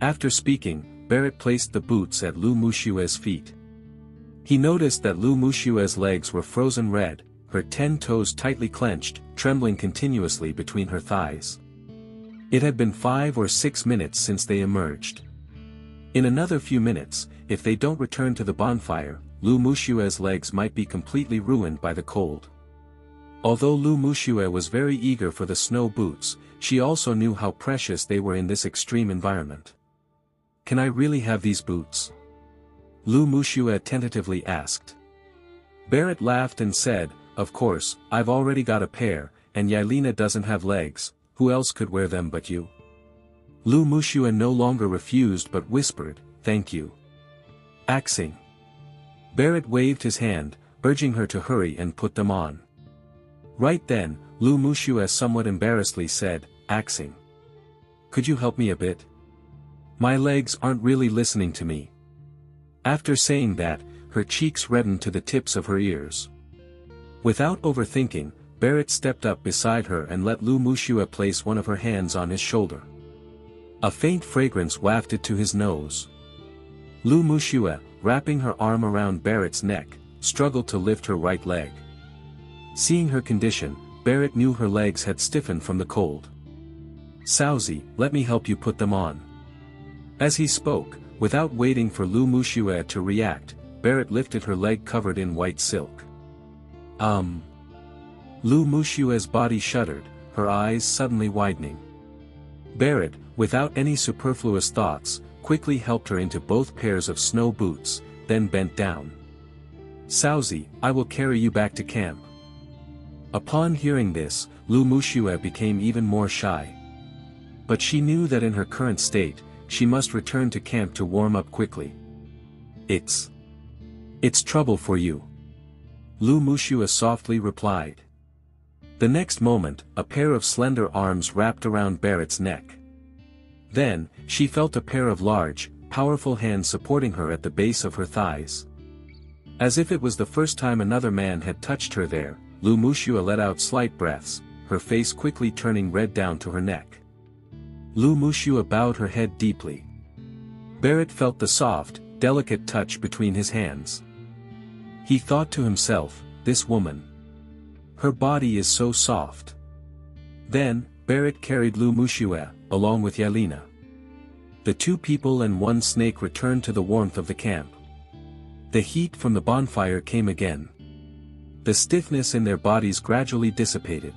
After speaking, Barrett placed the boots at Lu Muxue's feet. He noticed that Lu Muxue's legs were frozen red, her 10 toes tightly clenched, trembling continuously between her thighs. It had been 5 or 6 minutes since they emerged. In another few minutes, if they don't return to the bonfire, Lu Mushue's legs might be completely ruined by the cold. Although Lu Mushue was very eager for the snow boots, she also knew how precious they were in this extreme environment. "Can I really have these boots?" Lu Mushue tentatively asked. Barrett laughed and said, "Of course, I've already got a pair, and Yelena doesn't have legs, who else could wear them but you?" Lu Mushue no longer refused but whispered, "Thank you." Axing. Barrett waved his hand, urging her to hurry and put them on. Right then, Lu Mushue somewhat embarrassedly said, "Axing. Could you help me a bit? My legs aren't really listening to me." After saying that, her cheeks reddened to the tips of her ears. Without overthinking, Barrett stepped up beside her and let Lu Mushue place one of her hands on his shoulder. A faint fragrance wafted to his nose. Lu Mushue, wrapping her arm around Barrett's neck, struggled to lift her right leg. Seeing her condition, Barrett knew her legs had stiffened from the cold. "Saozi, let me help you put them on." As he spoke, without waiting for Lu Mushue to react, Barrett lifted her leg covered in white silk. Lu Mushue's body shuddered, her eyes suddenly widening. Barrett, without any superfluous thoughts, quickly helped her into both pairs of snow boots, then bent down. "Saozi, I will carry you back to camp." Upon hearing this, Lu Mushue became even more shy. But she knew that in her current state, she must return to camp to warm up quickly. It's trouble for you," Lu Mushue softly replied. The next moment, a pair of slender arms wrapped around Barrett's neck. Then, she felt a pair of large, powerful hands supporting her at the base of her thighs. As if it was the first time another man had touched her there, Lu Mushue let out slight breaths, her face quickly turning red down to her neck. Lu Mushue bowed her head deeply. Barrett felt the soft, delicate touch between his hands. He thought to himself, "This woman. Her body is so soft." Then, Barrett carried Lu Mushue, along with Yelena. The 2 people and 1 snake returned to the warmth of the camp. The heat from the bonfire came again. The stiffness in their bodies gradually dissipated.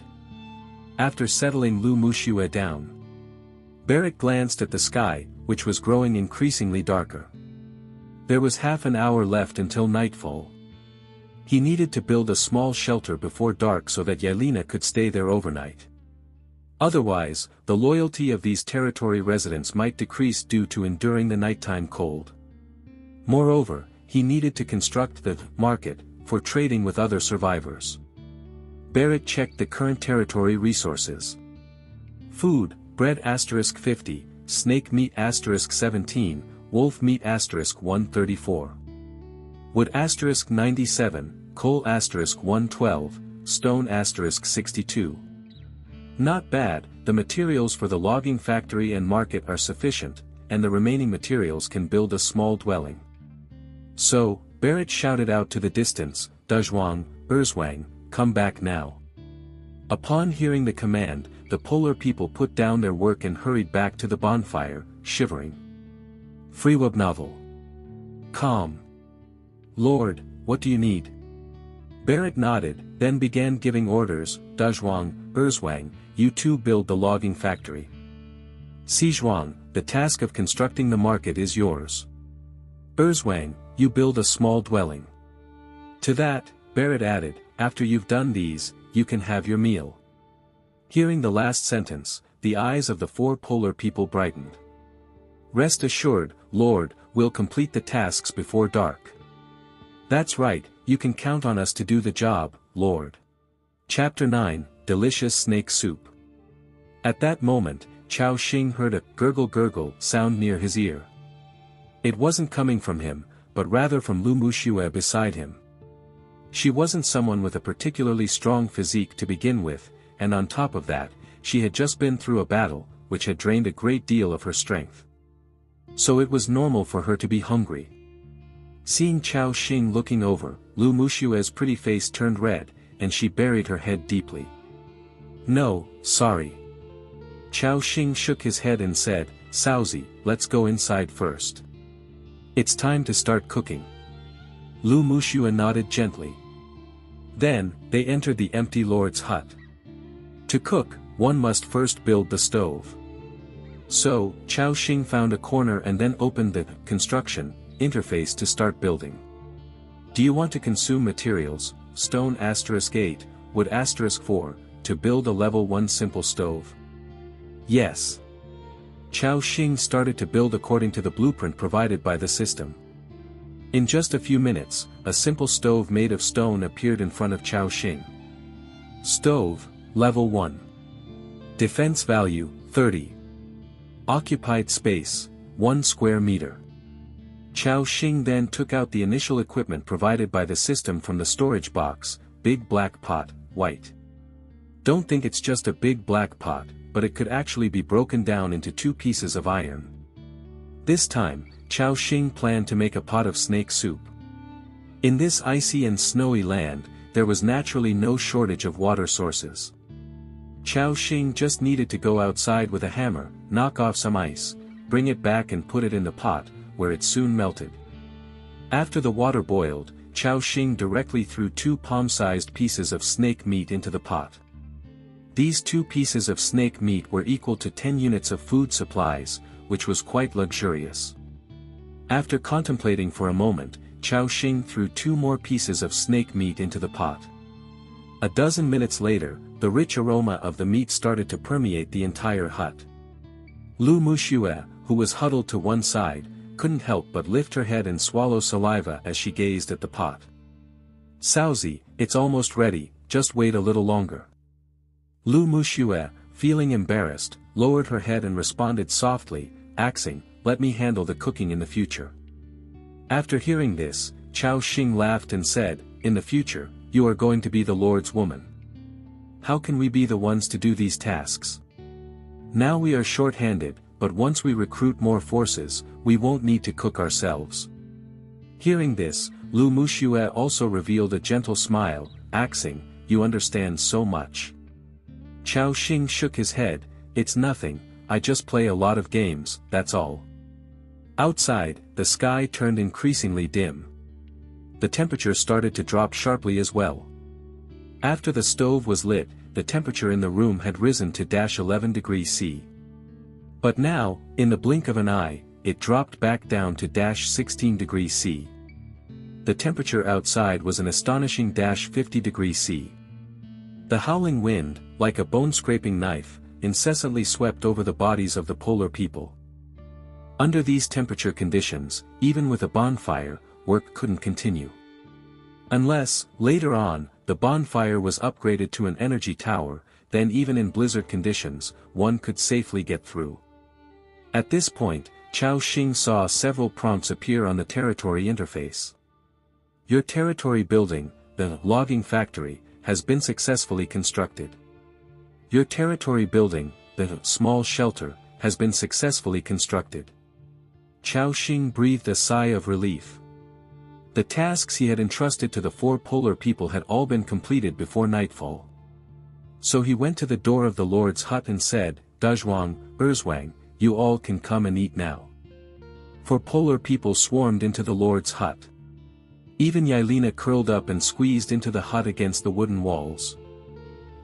After settling Lu Mushue down, Barrett glanced at the sky, which was growing increasingly darker. There was half an hour left until nightfall. He needed to build a small shelter before dark so that Yelena could stay there overnight. Otherwise, the loyalty of these territory residents might decrease due to enduring the nighttime cold. Moreover, he needed to construct the market for trading with other survivors. Barrett checked the current territory resources. Food, bread *50, snake meat *17, wolf meat *134. Wood *97, coal *112, stone *62. Not bad, the materials for the logging factory and market are sufficient, and the remaining materials can build a small dwelling. So, Barrett shouted out to the distance, "Duzhuang, Erzwang, come back now." Upon hearing the command, the polar people put down their work and hurried back to the bonfire, shivering. Freeweb novel. Calm. "Lord, what do you need?" Barrett nodded, then began giving orders, "Duzhuang, Erzwang, you 2 build the logging factory. Sizhuang, the task of constructing the market is yours. Erzwang, you build a small dwelling." To that, Barrett added, "After you've done these, you can have your meal." Hearing the last sentence, the eyes of the 4 polar people brightened. "Rest assured, Lord, we'll complete the tasks before dark." "That's right, you can count on us to do the job, Lord." Chapter 9, Delicious Snake Soup. At that moment, Chao Xing heard a gurgle sound near his ear. It wasn't coming from him, but rather from Lu Mushue beside him. She wasn't someone with a particularly strong physique to begin with, and on top of that, she had just been through a battle, which had drained a great deal of her strength. So it was normal for her to be hungry. Seeing Chao Xing looking over, Lu Mushue's pretty face turned red, and she buried her head deeply. "No, sorry. Chao Xing shook his head and said, "Saozi, let's go inside first. It's time to start cooking." Lu Muxue nodded gently. Then, they entered the empty lord's hut. To cook, one must first build the stove. So, Chao Xing found a corner and then opened the construction interface to start building. Do you want to consume materials, stone *8, wood *4, to build a level 1 simple stove? Yes. Chao Xing started to build according to the blueprint provided by the system. In just a few minutes, a simple stove made of stone appeared in front of Chao Xing. Stove, level 1. Defense value, 30. Occupied space, 1 square meter. Chao Xing then took out the initial equipment provided by the system from the storage box, big black pot, white. Don't think it's just a big black pot, but it could actually be broken down into 2 pieces of iron. This time, Chao Xing planned to make a pot of snake soup. In this icy and snowy land, there was naturally no shortage of water sources. Chao Xing just needed to go outside with a hammer, knock off some ice, bring it back and put it in the pot, where it soon melted. After the water boiled, Chao Xing directly threw 2 palm-sized pieces of snake meat into the pot. These 2 pieces of snake meat were equal to 10 units of food supplies, which was quite luxurious. After contemplating for a moment, Chao Xing threw 2 more pieces of snake meat into the pot. A dozen minutes later, the rich aroma of the meat started to permeate the entire hut. Lu Muxue, who was huddled to one side, couldn't help but lift her head and swallow saliva as she gazed at the pot. "Saozi, it's almost ready, just wait a little longer." Lu Muxue, feeling embarrassed, lowered her head and responded softly, "Axing, let me handle the cooking in the future." After hearing this, Chao Xing laughed and said, "In the future, you are going to be the Lord's woman. How can we be the ones to do these tasks? Now we are short-handed, but once we recruit more forces, we won't need to cook ourselves." Hearing this, Lu Muxue also revealed a gentle smile, "Axing, you understand so much." Chao Xing shook his head, "It's nothing, I just play a lot of games, that's all." Outside, the sky turned increasingly dim. The temperature started to drop sharply as well. After the stove was lit, the temperature in the room had risen to -11 degrees C. But now, in the blink of an eye, it dropped back down to -16 degrees C. The temperature outside was an astonishing -50 degrees C. The howling wind, like a bone-scraping knife, incessantly swept over the bodies of the polar people. Under these temperature conditions, even with a bonfire, work couldn't continue. Unless, later on, the bonfire was upgraded to an energy tower, then even in blizzard conditions, one could safely get through. At this point, Chao Xing saw several prompts appear on the territory interface. Your territory building, the logging factory, has been successfully constructed. Your territory building, the small shelter, has been successfully constructed. Chao Xing breathed a sigh of relief. The tasks he had entrusted to the 4 polar people had all been completed before nightfall. So he went to the door of the Lord's hut and said, "Dazhuang, Erzwang, you all can come and eat now." 4 polar people swarmed into the Lord's hut. Even Yelena curled up and squeezed into the hut against the wooden walls.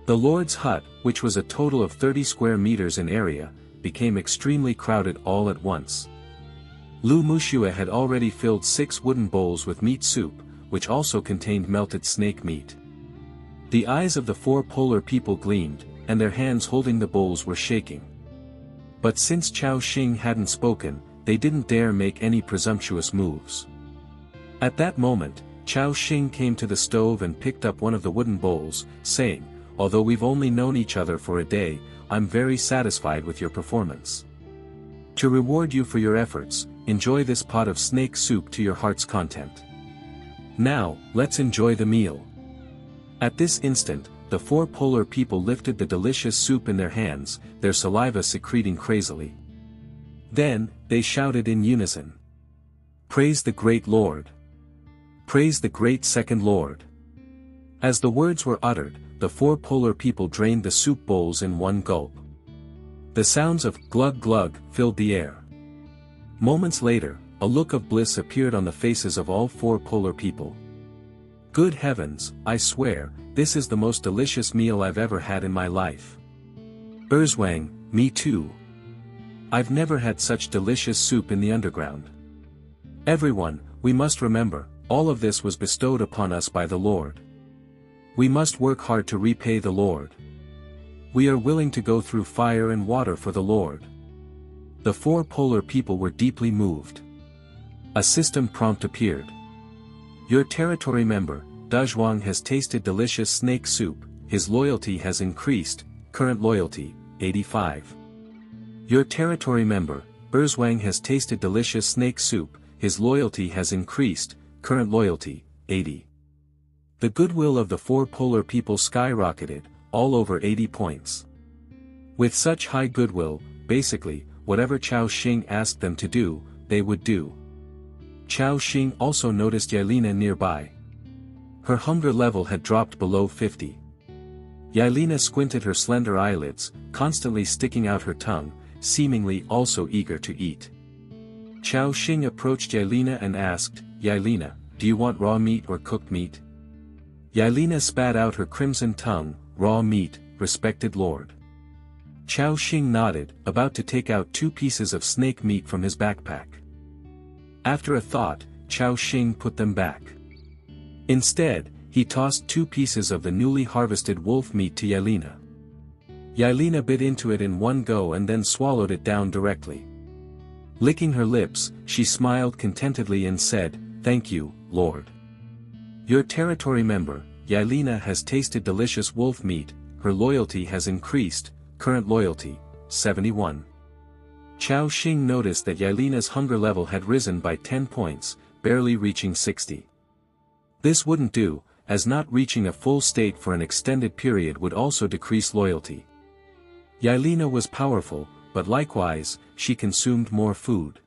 The Lord's hut, which was a total of 30 square meters in area, became extremely crowded all at once. Lu Muxue had already filled 6 wooden bowls with meat soup, which also contained melted snake meat. The eyes of the 4 polar people gleamed, and their hands holding the bowls were shaking. But since Chao Xing hadn't spoken, they didn't dare make any presumptuous moves. At that moment, Chao Xing came to the stove and picked up one of the wooden bowls, saying, "Although we've only known each other for a day, I'm very satisfied with your performance. To reward you for your efforts, enjoy this pot of snake soup to your heart's content. Now, let's enjoy the meal." At this instant, the 4 polar people lifted the delicious soup in their hands, their saliva secreting crazily. Then, they shouted in unison, "Praise the great Lord! Praise the great second Lord!" As the words were uttered, the 4 polar people drained the soup bowls in one gulp. The sounds of glug glug filled the air. Moments later, a look of bliss appeared on the faces of all four polar people. Good heavens, I swear, this is the most delicious meal I've ever had in my life. Erzwang, me too. I've never had such delicious soup in the underground. Everyone, we must remember, all of this was bestowed upon us by the Lord. We must work hard to repay the Lord. We are willing to go through fire and water for the Lord. The four polar people were deeply moved. A system prompt appeared. Your territory member, Dazhuang, has tasted delicious snake soup, his loyalty has increased, current loyalty, 85. Your territory member, Erzwang, has tasted delicious snake soup, his loyalty has increased, current loyalty, 80. The goodwill of the four polar people skyrocketed, all over 80 points. With such high goodwill, basically, whatever Chao Xing asked them to do, they would do. Chao Xing also noticed Yelena nearby. Her hunger level had dropped below 50. Yelena squinted her slender eyelids, constantly sticking out her tongue, seemingly also eager to eat. Chao Xing approached Yelena and asked, Yelena, do you want raw meat or cooked meat? Yelena spat out her crimson tongue, raw meat, respected lord. Chao Xing nodded, about to take out 2 pieces of snake meat from his backpack. After a thought, Chao Xing put them back. Instead, he tossed 2 pieces of the newly harvested wolf meat to Yelena. Yelena bit into it in one go and then swallowed it down directly. Licking her lips, she smiled contentedly and said, Thank you, Lord. Your territory member, Yelena, has tasted delicious wolf meat, her loyalty has increased, current loyalty, 71. Chao Xing noticed that Yelena's hunger level had risen by 10 points, barely reaching 60. This wouldn't do, as not reaching a full state for an extended period would also decrease loyalty. Yelena was powerful, but likewise, she consumed more food.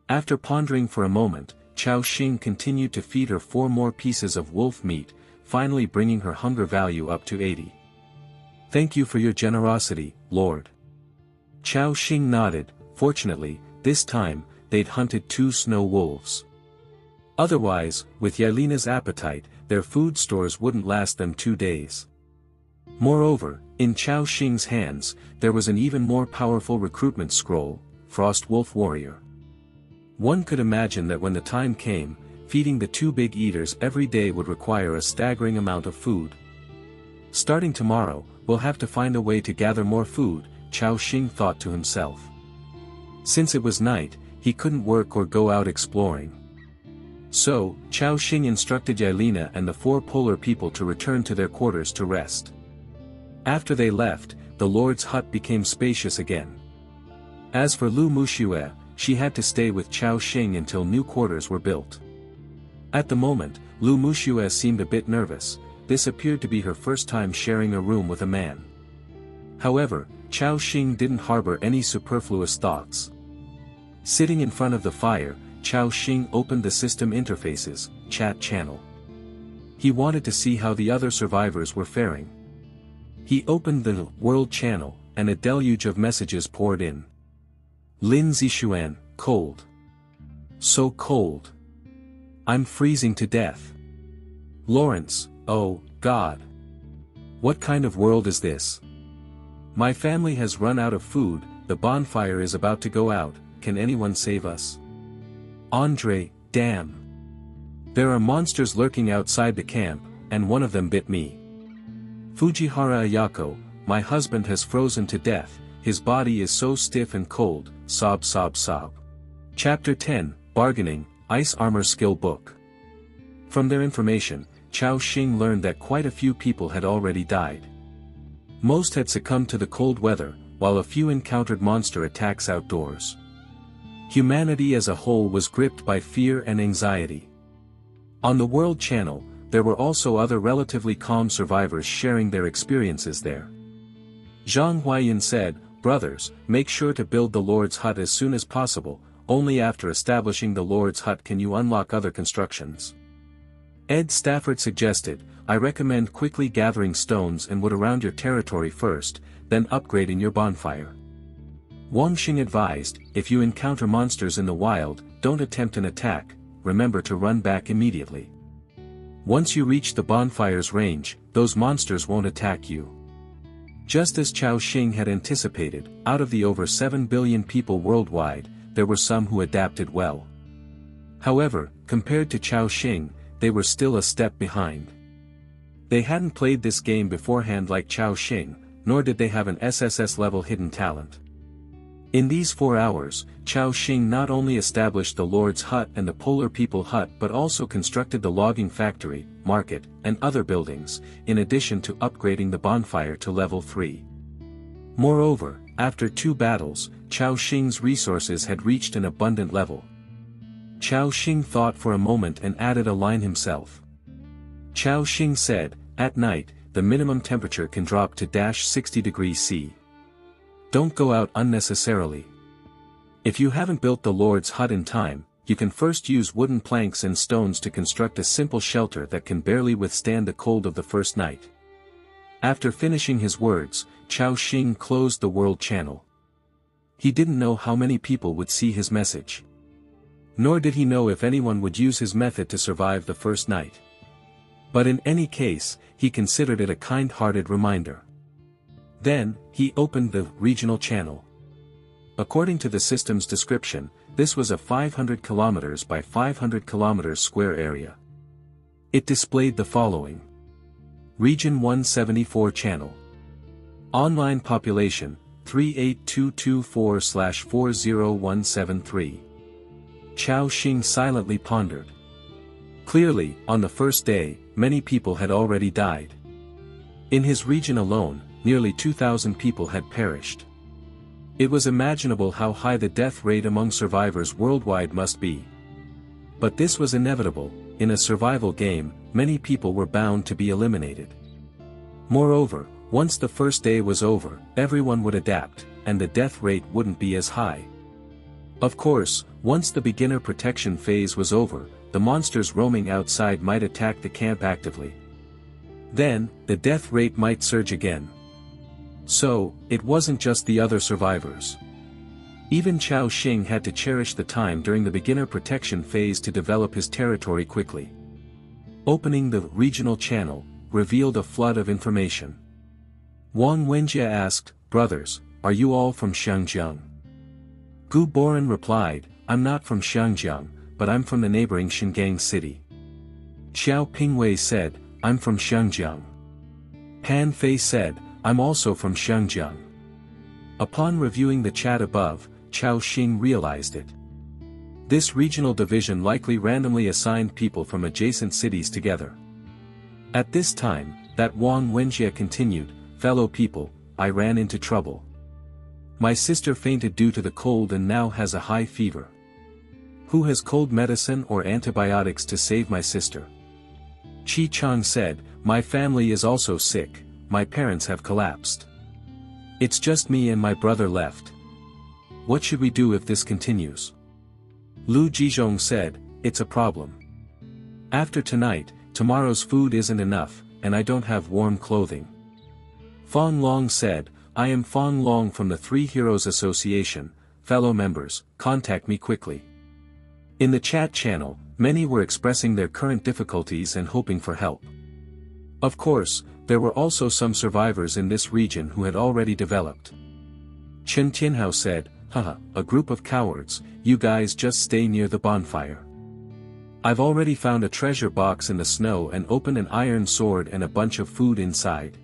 After pondering for a moment, Chao Xing continued to feed her 4 more pieces of wolf meat, finally bringing her hunger value up to 80. Thank you for your generosity, Lord. Chao Xing nodded. Fortunately, this time, they'd hunted 2 snow wolves. Otherwise, with Yelena's appetite, their food stores wouldn't last them 2 days. Moreover, in Chao Xing's hands, there was an even more powerful recruitment scroll, Frost Wolf Warrior. One could imagine that when the time came, feeding the 2 big eaters every day would require a staggering amount of food. Starting tomorrow, we'll have to find a way to gather more food, Chao Xing thought to himself. Since it was night, he couldn't work or go out exploring. So, Chao Xing instructed Yelena and the 4 polar people to return to their quarters to rest. After they left, the Lord's hut became spacious again. As for Lu Muxue, she had to stay with Chao Xing until new quarters were built. At the moment, Lu Muxue seemed a bit nervous. This appeared to be her first time sharing a room with a man. However, Chao Xing didn't harbor any superfluous thoughts. Sitting in front of the fire, Chao Xing opened the system interfaces, chat channel. He wanted to see how the other survivors were faring. He opened the world channel, and a deluge of messages poured in. Lin Zixuan, cold. So cold. I'm freezing to death. Lawrence, oh, God. What kind of world is this? My family has run out of food, the bonfire is about to go out, can anyone save us? Andre, damn. There are monsters lurking outside the camp, and one of them bit me. Fujihara Ayako, my husband has frozen to death, his body is so stiff and cold, sob sob sob. Chapter 10, Bargaining, Ice Armor Skill Book. From their information, Chao Xing learned that quite a few people had already died. Most had succumbed to the cold weather, while a few encountered monster attacks outdoors. Humanity as a whole was gripped by fear and anxiety. On the World Channel, there were also other relatively calm survivors sharing their experiences there. Zhang Huayan said, "Brothers, make sure to build the Lord's hut as soon as possible, only after establishing the Lord's hut can you unlock other constructions." Ed Stafford suggested, "I recommend quickly gathering stones and wood around your territory first, then upgrading your bonfire. Wang Xing advised, if you encounter monsters in the wild, don't attempt an attack, remember to run back immediately. Once you reach the bonfire's range, those monsters won't attack you. Just as Chao Xing had anticipated, out of the over 7 billion people worldwide, there were some who adapted well. However, compared to Chao Xing, they were still a step behind. They hadn't played this game beforehand like Chao Xing, nor did they have an SSS-level hidden talent. In these 4 hours, Chao Xing not only established the Lord's Hut and the Polar People Hut but also constructed the logging factory, market, and other buildings, in addition to upgrading the bonfire to level 3. Moreover, after 2 battles, Chao Xing's resources had reached an abundant level. Chao Xing thought for a moment and added a line himself. Chao Xing said, at night, the minimum temperature can drop to -60 degrees C. Don't go out unnecessarily. If you haven't built the Lord's Hut in time, you can first use wooden planks and stones to construct a simple shelter that can barely withstand the cold of the first night. After finishing his words, Chao Xing closed the world channel. He didn't know how many people would see his message. Nor did he know if anyone would use his method to survive the first night. But in any case, he considered it a kind-hearted reminder. Then, he opened the regional channel. According to the system's description, this was a 500 km by 500 km square area. It displayed the following. Region 174 channel. Online population, 38224/40173. Chao Xing silently pondered. Clearly, on the first day, many people had already died. In his region alone, nearly 2,000 people had perished. It was imaginable how high the death rate among survivors worldwide must be. But this was inevitable. In a survival game, many people were bound to be eliminated. Moreover, once the first day was over, everyone would adapt, and the death rate wouldn't be as high. Of course, once the beginner protection phase was over, the monsters roaming outside might attack the camp actively. Then, the death rate might surge again. So, it wasn't just the other survivors. Even Chao Xing had to cherish the time during the beginner protection phase to develop his territory quickly. Opening the regional channel revealed a flood of information. Wang Wenjie asked, "Brothers, are you all from Shangjiang?" Gu Boran replied, "I'm not from Shangjiang, but I'm from the neighboring Shingang city." Xiao Pingwei said, "I'm from Shangjiang." Han Fei said, "I'm also from Shangjiang." Upon reviewing the chat above, Chao Xing realized it. This regional division likely randomly assigned people from adjacent cities together. At this time, that Wang Wenjie continued, "Fellow people, I ran into trouble. My sister fainted due to the cold and now has a high fever. Who has cold medicine or antibiotics to save my sister?" Chi Chang said, "My family is also sick, my parents have collapsed. It's just me and my brother left. What should we do if this continues?" Lu Jizhong said, "It's a problem. After tonight, tomorrow's food isn't enough, and I don't have warm clothing." Fong Long said, "I am Fong Long from the Three Heroes Association, fellow members, contact me quickly." In the chat channel, many were expressing their current difficulties and hoping for help. Of course, there were also some survivors in this region who had already developed. Chen Tianhao said, "Haha, a group of cowards, you guys just stay near the bonfire. I've already found a treasure box in the snow and opened an iron sword and a bunch of food inside."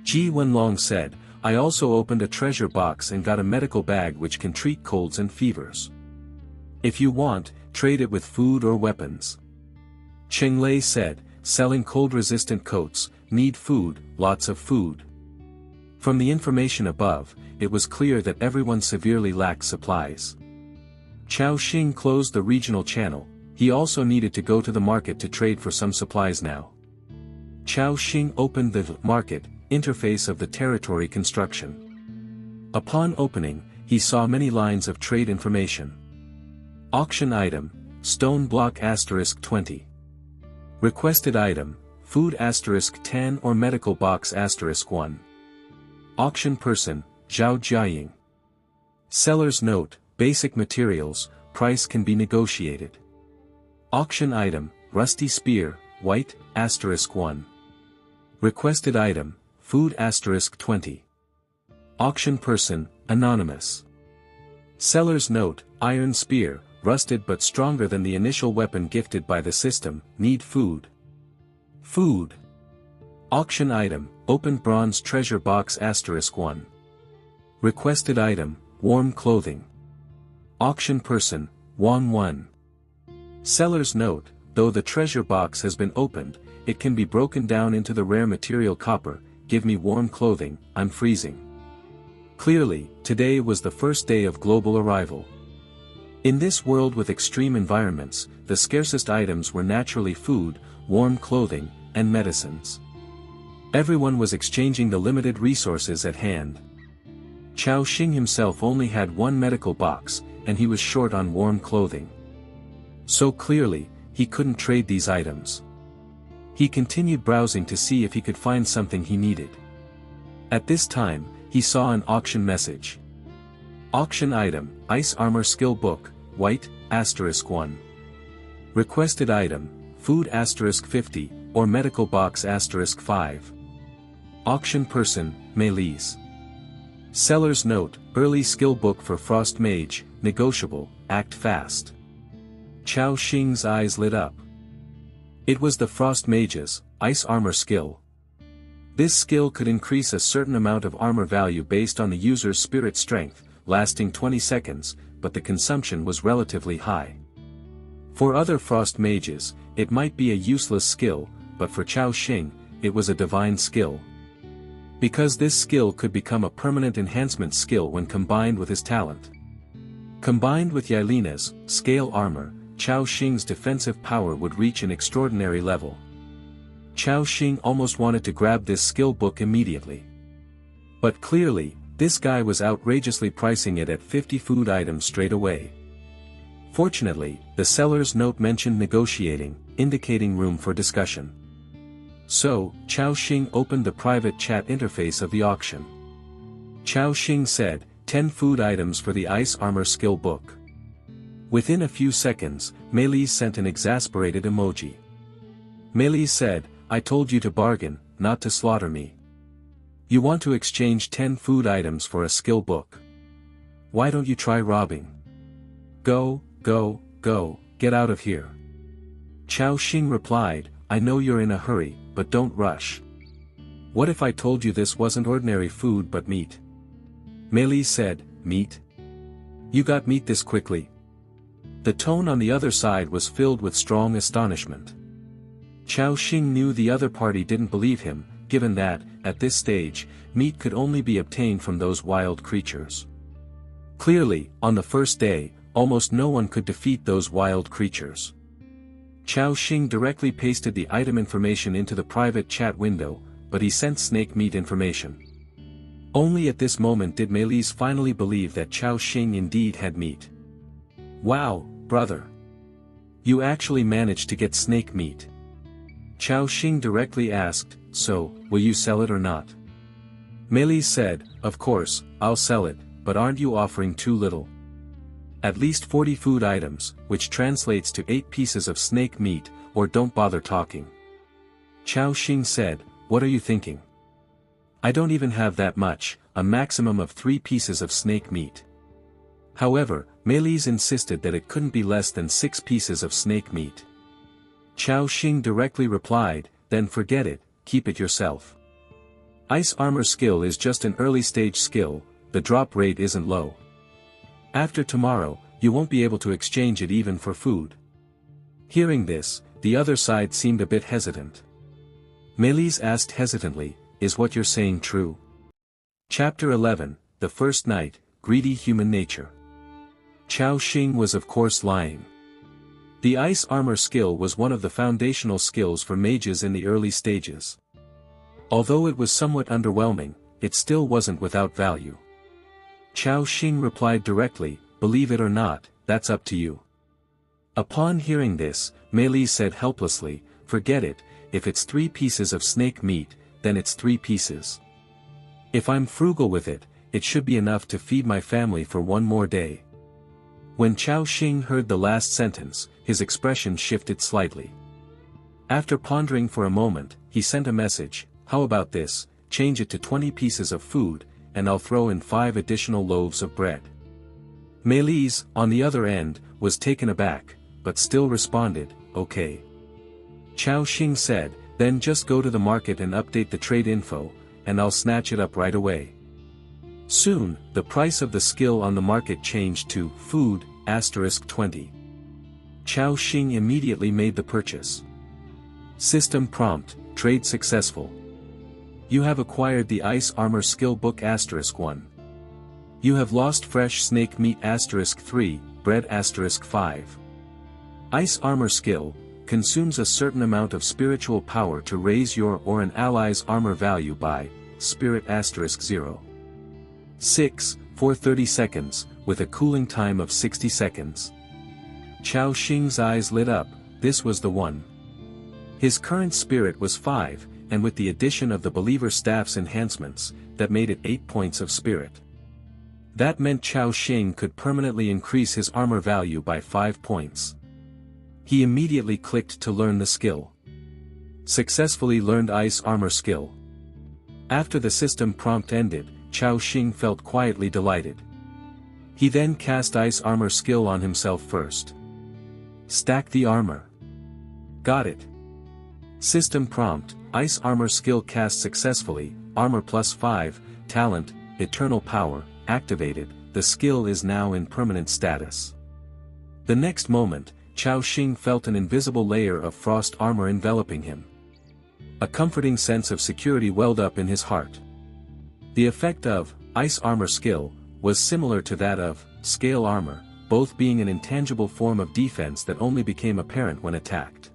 Ji Wenlong said, "I also opened a treasure box and got a medical bag which can treat colds and fevers. If you want, trade it with food or weapons." Cheng Lei said, "Selling cold-resistant coats, need food, lots of food." From the information above, it was clear that everyone severely lacked supplies. Chao Xing closed the regional channel. He also needed to go to the market to trade for some supplies now. Chao Xing opened the market interface of the territory construction. Upon opening, he saw many lines of trade information. Auction item, stone block *20. Requested item, food *10 or medical box *1. Auction person, Zhao Jiaying. Seller's note, basic materials, price can be negotiated. Auction item, rusty spear, white, *1. Requested item, food *20. Auction person, anonymous. Seller's note, iron spear, rusted but stronger than the initial weapon gifted by the system, need food. Food. Auction item, opened bronze treasure box *1. Requested item, warm clothing. Auction person, Won 1. Seller's note, though the treasure box has been opened, it can be broken down into the rare material copper, give me warm clothing, I'm freezing. Clearly, today was the first day of global arrival. In this world with extreme environments, the scarcest items were naturally food, warm clothing, and medicines. Everyone was exchanging the limited resources at hand. Chao Xing himself only had one medical box, and he was short on warm clothing. So clearly, he couldn't trade these items. He continued browsing to see if he could find something he needed. At this time, he saw an auction message. Auction item, ice armor skill book, white, *1. Requested item, food *50, or medical box *5. Auction person, Melis. Seller's note, early skill book for Frost Mage, negotiable, act fast. Chao Xing's eyes lit up. It was the Frost Mage's, ice armor skill. This skill could increase a certain amount of armor value based on the user's spirit strength, lasting 20 seconds, but the consumption was relatively high. For other Frost Mages, it might be a useless skill, but for Chao Xing, it was a divine skill. Because this skill could become a permanent enhancement skill when combined with his talent. Combined with Yelena's, scale armor, Chao Xing's defensive power would reach an extraordinary level. Chao Xing almost wanted to grab this skill book immediately. But clearly, this guy was outrageously pricing it at 50 food items straight away. Fortunately, the seller's note mentioned negotiating, indicating room for discussion. So, Chao Xing opened the private chat interface of the auction. Chao Xing said, 10 food items for the ice armor skill book. Within a few seconds, Melis sent an exasperated emoji. Melis said, I told you to bargain, not to slaughter me. You want to exchange 10 food items for a skill book. Why don't you try robbing? Go, get out of here. Chao Xing replied, I know you're in a hurry, but don't rush. What if I told you this wasn't ordinary food but meat? Melis said, meat? You got meat this quickly? The tone on the other side was filled with strong astonishment. Chao Xing knew the other party didn't believe him, given that, at this stage, meat could only be obtained from those wild creatures. Clearly, on the first day, almost no one could defeat those wild creatures. Chao Xing directly pasted the item information into the private chat window, but he sent snake meat information. Only at this moment did Melis finally believe that Chao Xing indeed had meat. Wow, brother! You actually managed to get snake meat. Chao Xing directly asked, so, will you sell it or not? Melis said, of course, I'll sell it, but aren't you offering too little? At least 40 food items, which translates to 8 pieces of snake meat, or don't bother talking. Chao Xing said, what are you thinking? I don't even have that much, a maximum of 3 pieces of snake meat. However, Melis insisted that it couldn't be less than 6 pieces of snake meat. Chao Xing directly replied, then forget it, keep it yourself. Ice armor skill is just an early stage skill, the drop rate isn't low. After tomorrow, you won't be able to exchange it even for food. Hearing this, the other side seemed a bit hesitant. Melis asked hesitantly, is what you're saying true? Chapter 11, The First Night, Greedy Human Nature. Chao Xing was of course lying. The ice armor skill was one of the foundational skills for mages in the early stages. Although it was somewhat underwhelming, it still wasn't without value. Chao Xing replied directly, believe it or not, that's up to you. Upon hearing this, Melis said helplessly, forget it, if it's 3 pieces of snake meat, then it's 3 pieces. If I'm frugal with it, it should be enough to feed my family for one more day. When Chao Xing heard the last sentence, his expression shifted slightly. After pondering for a moment, he sent a message, "How about this, change it to 20 pieces of food, and I'll throw in 5 additional loaves of bread." Meilise, on the other end, was taken aback, but still responded, "Okay." Chao Xing said, "Then just go to the market and update the trade info, and I'll snatch it up right away." Soon, the price of the skill on the market changed to food, *20. Chao Xing immediately made the purchase. System prompt, trade successful. You have acquired the Ice Armor Skill Book *1. You have lost fresh snake meat *3, bread *5. Ice Armor Skill, consumes a certain amount of spiritual power to raise your or an ally's armor value by, spirit *0. 6, for 30 seconds, with a cooling time of 60 seconds. Chao Xing's eyes lit up, this was the one. His current spirit was 5, and with the addition of the Believer Staff's enhancements, that made it 8 points of spirit. That meant Chao Xing could permanently increase his armor value by 5 points. He immediately clicked to learn the skill. Successfully learned Ice Armor Skill. After the system prompt ended, Chao Xing felt quietly delighted. He then cast Ice Armor Skill on himself first. Stack the armor. Got it. System prompt, Ice Armor Skill cast successfully, armor +5, talent, eternal power, activated, the skill is now in permanent status. The next moment, Chao Xing felt an invisible layer of frost armor enveloping him. A comforting sense of security welled up in his heart. The effect of Ice Armor Skill was similar to that of Scale Armor, both being an intangible form of defense that only became apparent when attacked.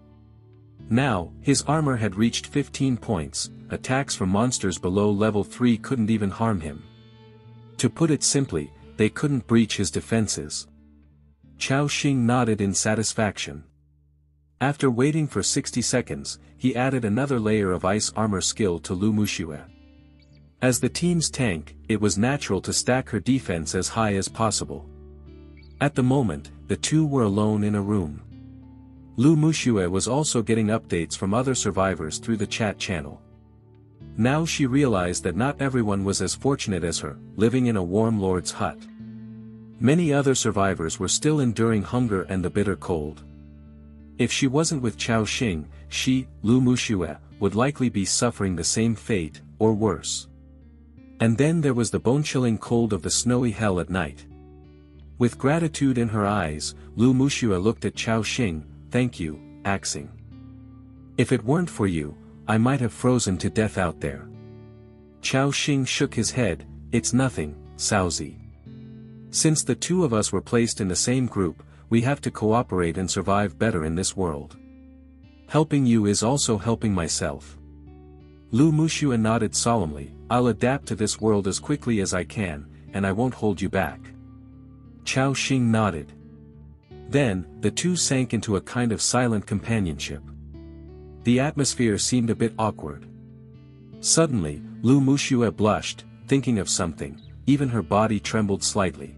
Now, his armor had reached 15 points, attacks from monsters below level 3 couldn't even harm him. To put it simply, they couldn't breach his defenses. Chao Xing nodded in satisfaction. After waiting for 60 seconds, he added another layer of Ice Armor Skill to Lu Muxue. As the team's tank, it was natural to stack her defense as high as possible. At the moment, the two were alone in a room. Lu Muxue was also getting updates from other survivors through the chat channel. Now she realized that not everyone was as fortunate as her, living in a warm lord's hut. Many other survivors were still enduring hunger and the bitter cold. If she wasn't with Chao Xing, she, Lu Muxue, would likely be suffering the same fate, or worse. And then there was the bone-chilling cold of the snowy hell at night. With gratitude in her eyes, Lu Muxue looked at Chao Xing, "Thank you, Axing. If it weren't for you, I might have frozen to death out there." Chao Xing shook his head, "It's nothing, Saozi. Since the two of us were placed in the same group, we have to cooperate and survive better in this world. Helping you is also helping myself." Lu Muxue nodded solemnly, "I'll adapt to this world as quickly as I can, and I won't hold you back." Chao Xing nodded. Then, the two sank into a kind of silent companionship. The atmosphere seemed a bit awkward. Suddenly, Lu Muxue blushed, thinking of something, even her body trembled slightly.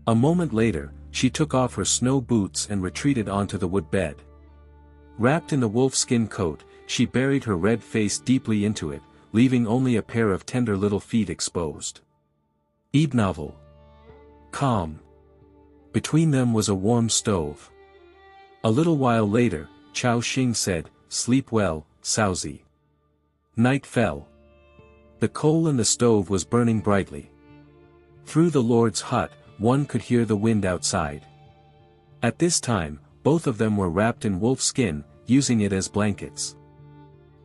A moment later, she took off her snow boots and retreated onto the wood bed. Wrapped in the wolfskin coat, she buried her red face deeply into it, leaving only a pair of tender little feet exposed. Novel. Calm. Between them was a warm stove. A little while later, Chao Xing said, "Sleep well, Saozi." Night fell. The coal in the stove was burning brightly. Through the Lord's hut, one could hear the wind outside. At this time, both of them were wrapped in wolf skin, using it as blankets.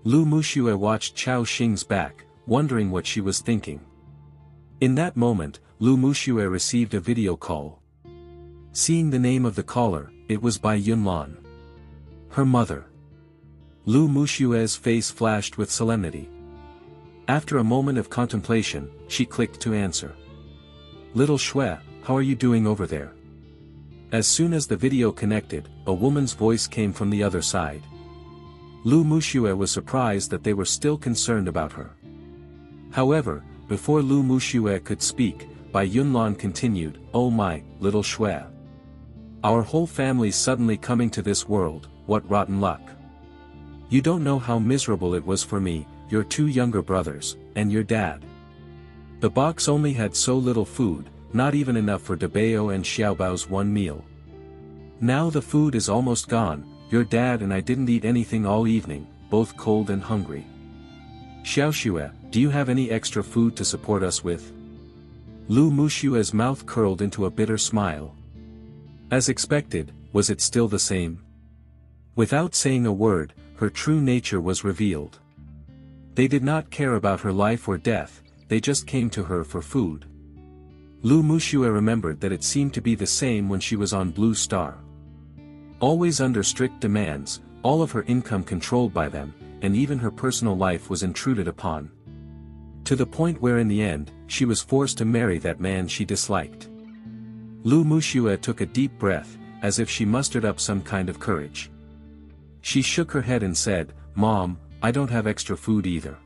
Lu Muxue watched Chao Xing's back, wondering what she was thinking. In that moment, Lu Muxue received a video call. Seeing the name of the caller, it was by Yunlan. Her mother. Lu Muxue's face flashed with solemnity. After a moment of contemplation, she clicked to answer. "Little Shui, how are you doing over there?" As soon as the video connected, a woman's voice came from the other side. Lu Muxue was surprised that they were still concerned about her. However, Before Lu Muxue could speak, Bai Yunlan continued, "Oh my, little Shui. Our whole family's suddenly coming to this world, what rotten luck. You don't know how miserable it was for me, your two younger brothers, and your dad. The box only had so little food, not even enough for Debao and Xiaobao's one meal. Now the food is almost gone, your dad and I didn't eat anything all evening, both cold and hungry. Xiaoxue, do you have any extra food to support us with?" Lu Mushue's mouth curled into a bitter smile. As expected, was it still the same? Without saying a word, her true nature was revealed. They did not care about her life or death, they just came to her for food. Lu Muxue remembered that it seemed to be the same when she was on Blue Star. Always under strict demands, all of her income controlled by them, and even her personal life was intruded upon. To the point where in the end, she was forced to marry that man she disliked. Lu Muxue took a deep breath, as if she mustered up some kind of courage. She shook her head and said, "Mom, I don't have extra food either."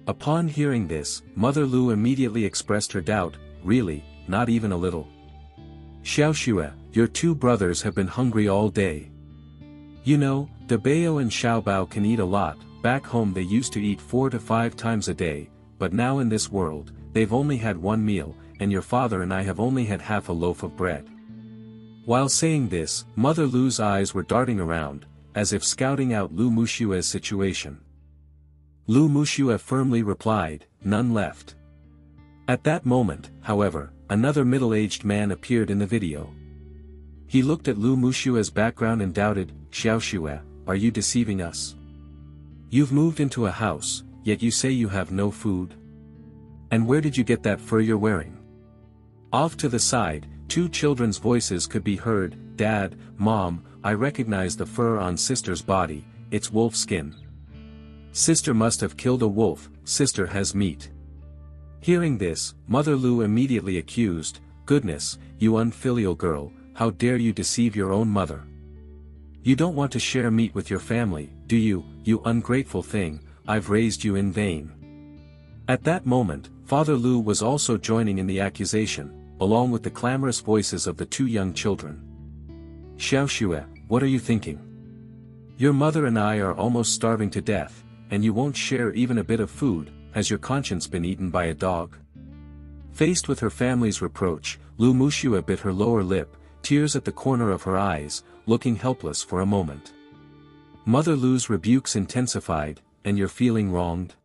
Upon hearing this, Mother Lu immediately expressed her doubt, "Really, not even a little? Xiaoxue, your two brothers have been hungry all day. You know, Debao and Xiaobao can eat a lot, back home they used to eat 4 to 5 times a day, but now in this world, they've only had one meal, and your father and I have only had half a loaf of bread." While saying this, Mother Lu's eyes were darting around, as if scouting out Lu Mushue's situation. Lu Muxue firmly replied, "None left." At that moment, however, another middle-aged man appeared in the video. He looked at Lu Mushue's background and doubted, "Xiaoxue, are you deceiving us? You've moved into a house, yet you say you have no food? And where did you get that fur you're wearing?" Off to the side, two children's voices could be heard, "Dad, Mom, I recognize the fur on Sister's body, it's wolf skin. Sister must have killed a wolf, Sister has meat." Hearing this, Mother Lu immediately accused, "Goodness, you unfilial girl, how dare you deceive your own mother? You don't want to share meat with your family, do you, you ungrateful thing, I've raised you in vain." At that moment, Father Lu was also joining in the accusation, along with the clamorous voices of the two young children. "Xiaoxue, what are you thinking? Your mother and I are almost starving to death, and you won't share even a bit of food, has your conscience been eaten by a dog?" Faced with her family's reproach, Lu Muxue bit her lower lip, tears at the corner of her eyes, looking helpless for a moment. Mother Lu's rebukes intensified, "And you're feeling wronged?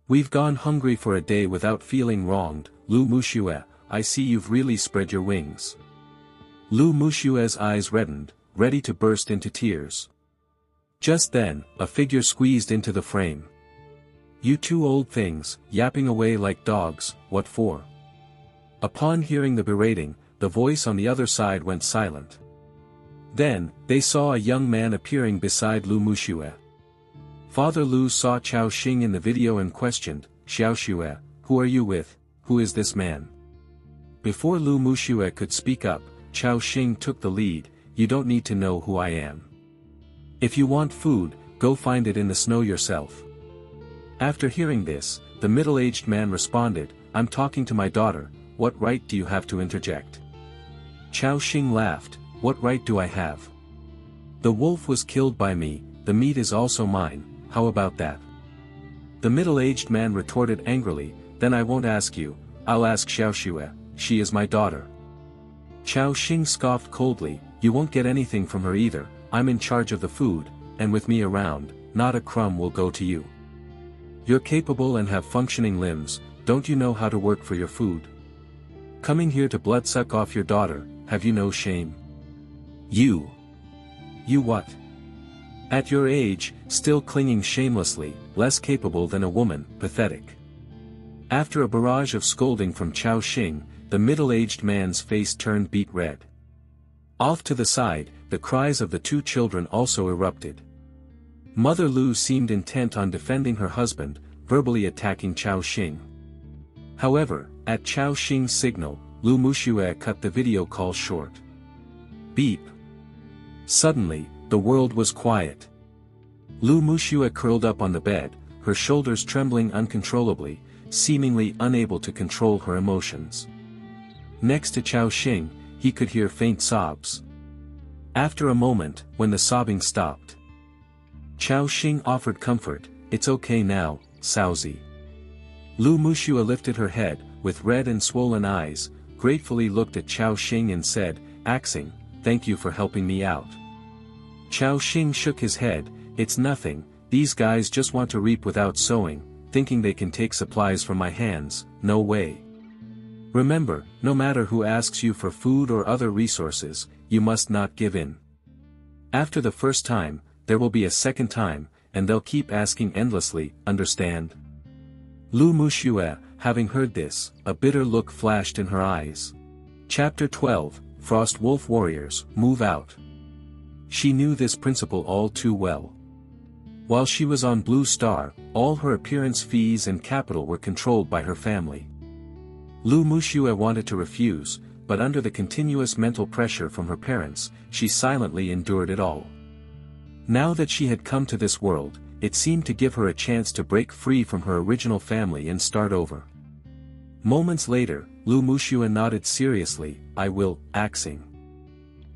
We've gone hungry for a day without feeling wronged, Lu Muxue, I see you've really spread your wings." Lu Mushue's eyes reddened, ready to burst into tears. Just then, a figure squeezed into the frame. "You two old things, yapping away like dogs, what for?" Upon hearing the berating, the voice on the other side went silent. Then, they saw a young man appearing beside Lu Muxue. Father Lu saw Chao Xing in the video and questioned, "Xiaoxue, who are you with, who is this man?" Before Lu Muxue could speak up, Chao Xing took the lead, "You don't need to know who I am. If you want food, go find it in the snow yourself." After hearing this, the middle-aged man responded, "I'm talking to my daughter, what right do you have to interject?" Chao Xing laughed, "What right do I have? The wolf was killed by me, the meat is also mine, how about that?" The middle-aged man retorted angrily, "Then I won't ask you, I'll ask Xiaoxue, she is my daughter." Chao Xing scoffed coldly, "You won't get anything from her either, I'm in charge of the food, and with me around, not a crumb will go to you. You're capable and have functioning limbs, don't you know how to work for your food? Coming here to bloodsuck off your daughter, have you no shame? You what? At your age, still clinging shamelessly, less capable than a woman, pathetic." After a barrage of scolding from Chao Xing, the middle-aged man's face turned beet red. Off to the side, the cries of the two children also erupted. Mother Lu seemed intent on defending her husband, verbally attacking Chao Xing. However, at Chao Xing's signal, Lu Muxue cut the video call short. Beep. Suddenly, the world was quiet. Lu Muxue curled up on the bed, her shoulders trembling uncontrollably, seemingly unable to control her emotions. Next to Chao Xing, he could hear faint sobs. After a moment, when the sobbing stopped, Chao Xing offered comfort, "It's okay now, Saozi." Lu Muxua lifted her head, with red and swollen eyes, gratefully looked at Chao Xing and said, "Axing, thank you for helping me out." Chao Xing shook his head, "It's nothing, these guys just want to reap without sowing, thinking they can take supplies from my hands, no way. Remember, no matter who asks you for food or other resources, you must not give in. After the first time, there will be a second time, and they'll keep asking endlessly, understand?" Lu Muxue, having heard this, a bitter look flashed in her eyes. Chapter 12, Frost Wolf Warriors, Move Out. She knew this principle all too well. While she was on Blue Star, all her appearance fees and capital were controlled by her family. Lu Muxue wanted to refuse, but under the continuous mental pressure from her parents, she silently endured it all. Now that she had come to this world, it seemed to give her a chance to break free from her original family and start over. Moments later, Lu Muxue nodded seriously, "I will, Axing."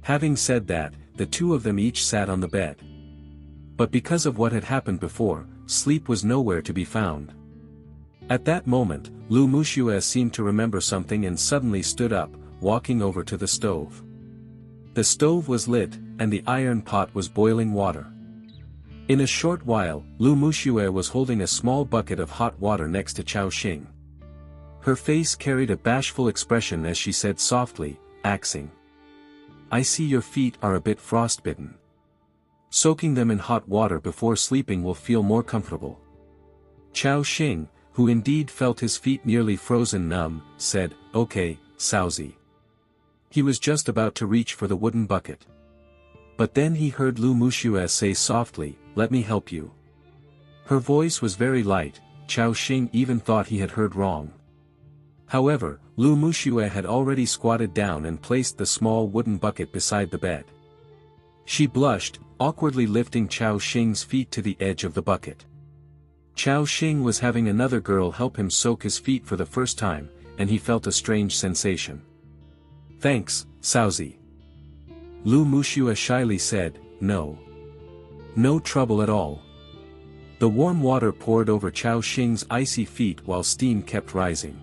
Having said that, the two of them each sat on the bed. But because of what had happened before, sleep was nowhere to be found. At that moment, Lu Muxue seemed to remember something and suddenly stood up, walking over to the stove. The stove was lit, and the iron pot was boiling water. In a short while, Lu Muxue was holding a small bucket of hot water next to Chao Xing. Her face carried a bashful expression as she said softly, "Axing, I see your feet are a bit frostbitten. Soaking them in hot water before sleeping will feel more comfortable." Chao Xing, who indeed felt his feet nearly frozen numb, said, "Okay, Saozi." He was just about to reach for the wooden bucket. But then he heard Lu Muxue say softly, "Let me help you." Her voice was very light, Chao Xing even thought he had heard wrong. However, Lu Muxue had already squatted down and placed the small wooden bucket beside the bed. She blushed, awkwardly lifting Chao Xing's feet to the edge of the bucket. Chao Xing was having another girl help him soak his feet for the first time, and he felt a strange sensation. "Thanks, Saozi." Lu Muxue shyly said, "No. No trouble at all." The warm water poured over Chao Xing's icy feet while steam kept rising.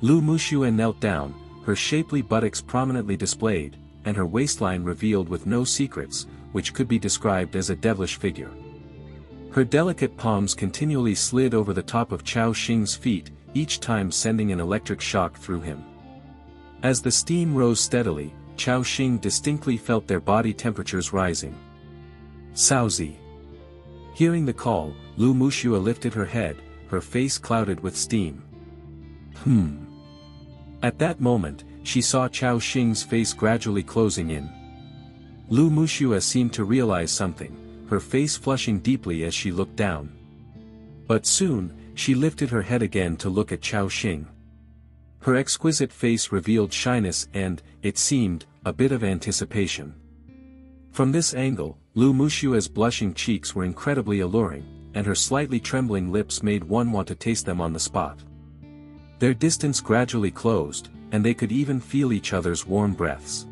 Lu Muxue knelt down, her shapely buttocks prominently displayed, and her waistline revealed with no secrets, which could be described as a devilish figure. Her delicate palms continually slid over the top of Chao Xing's feet, each time sending an electric shock through him. As the steam rose steadily, Chao Xing distinctly felt their body temperatures rising. "Saozi." Hearing the call, Lu Muxue lifted her head, her face clouded with steam. At that moment, she saw Chao Xing's face gradually closing in. Lu Muxue seemed to realize something, her face flushing deeply as she looked down. But soon, she lifted her head again to look at Chao Xing. Her exquisite face revealed shyness and, it seemed, a bit of anticipation. From this angle, Lu Muxue's blushing cheeks were incredibly alluring, and her slightly trembling lips made one want to taste them on the spot. Their distance gradually closed, and they could even feel each other's warm breaths.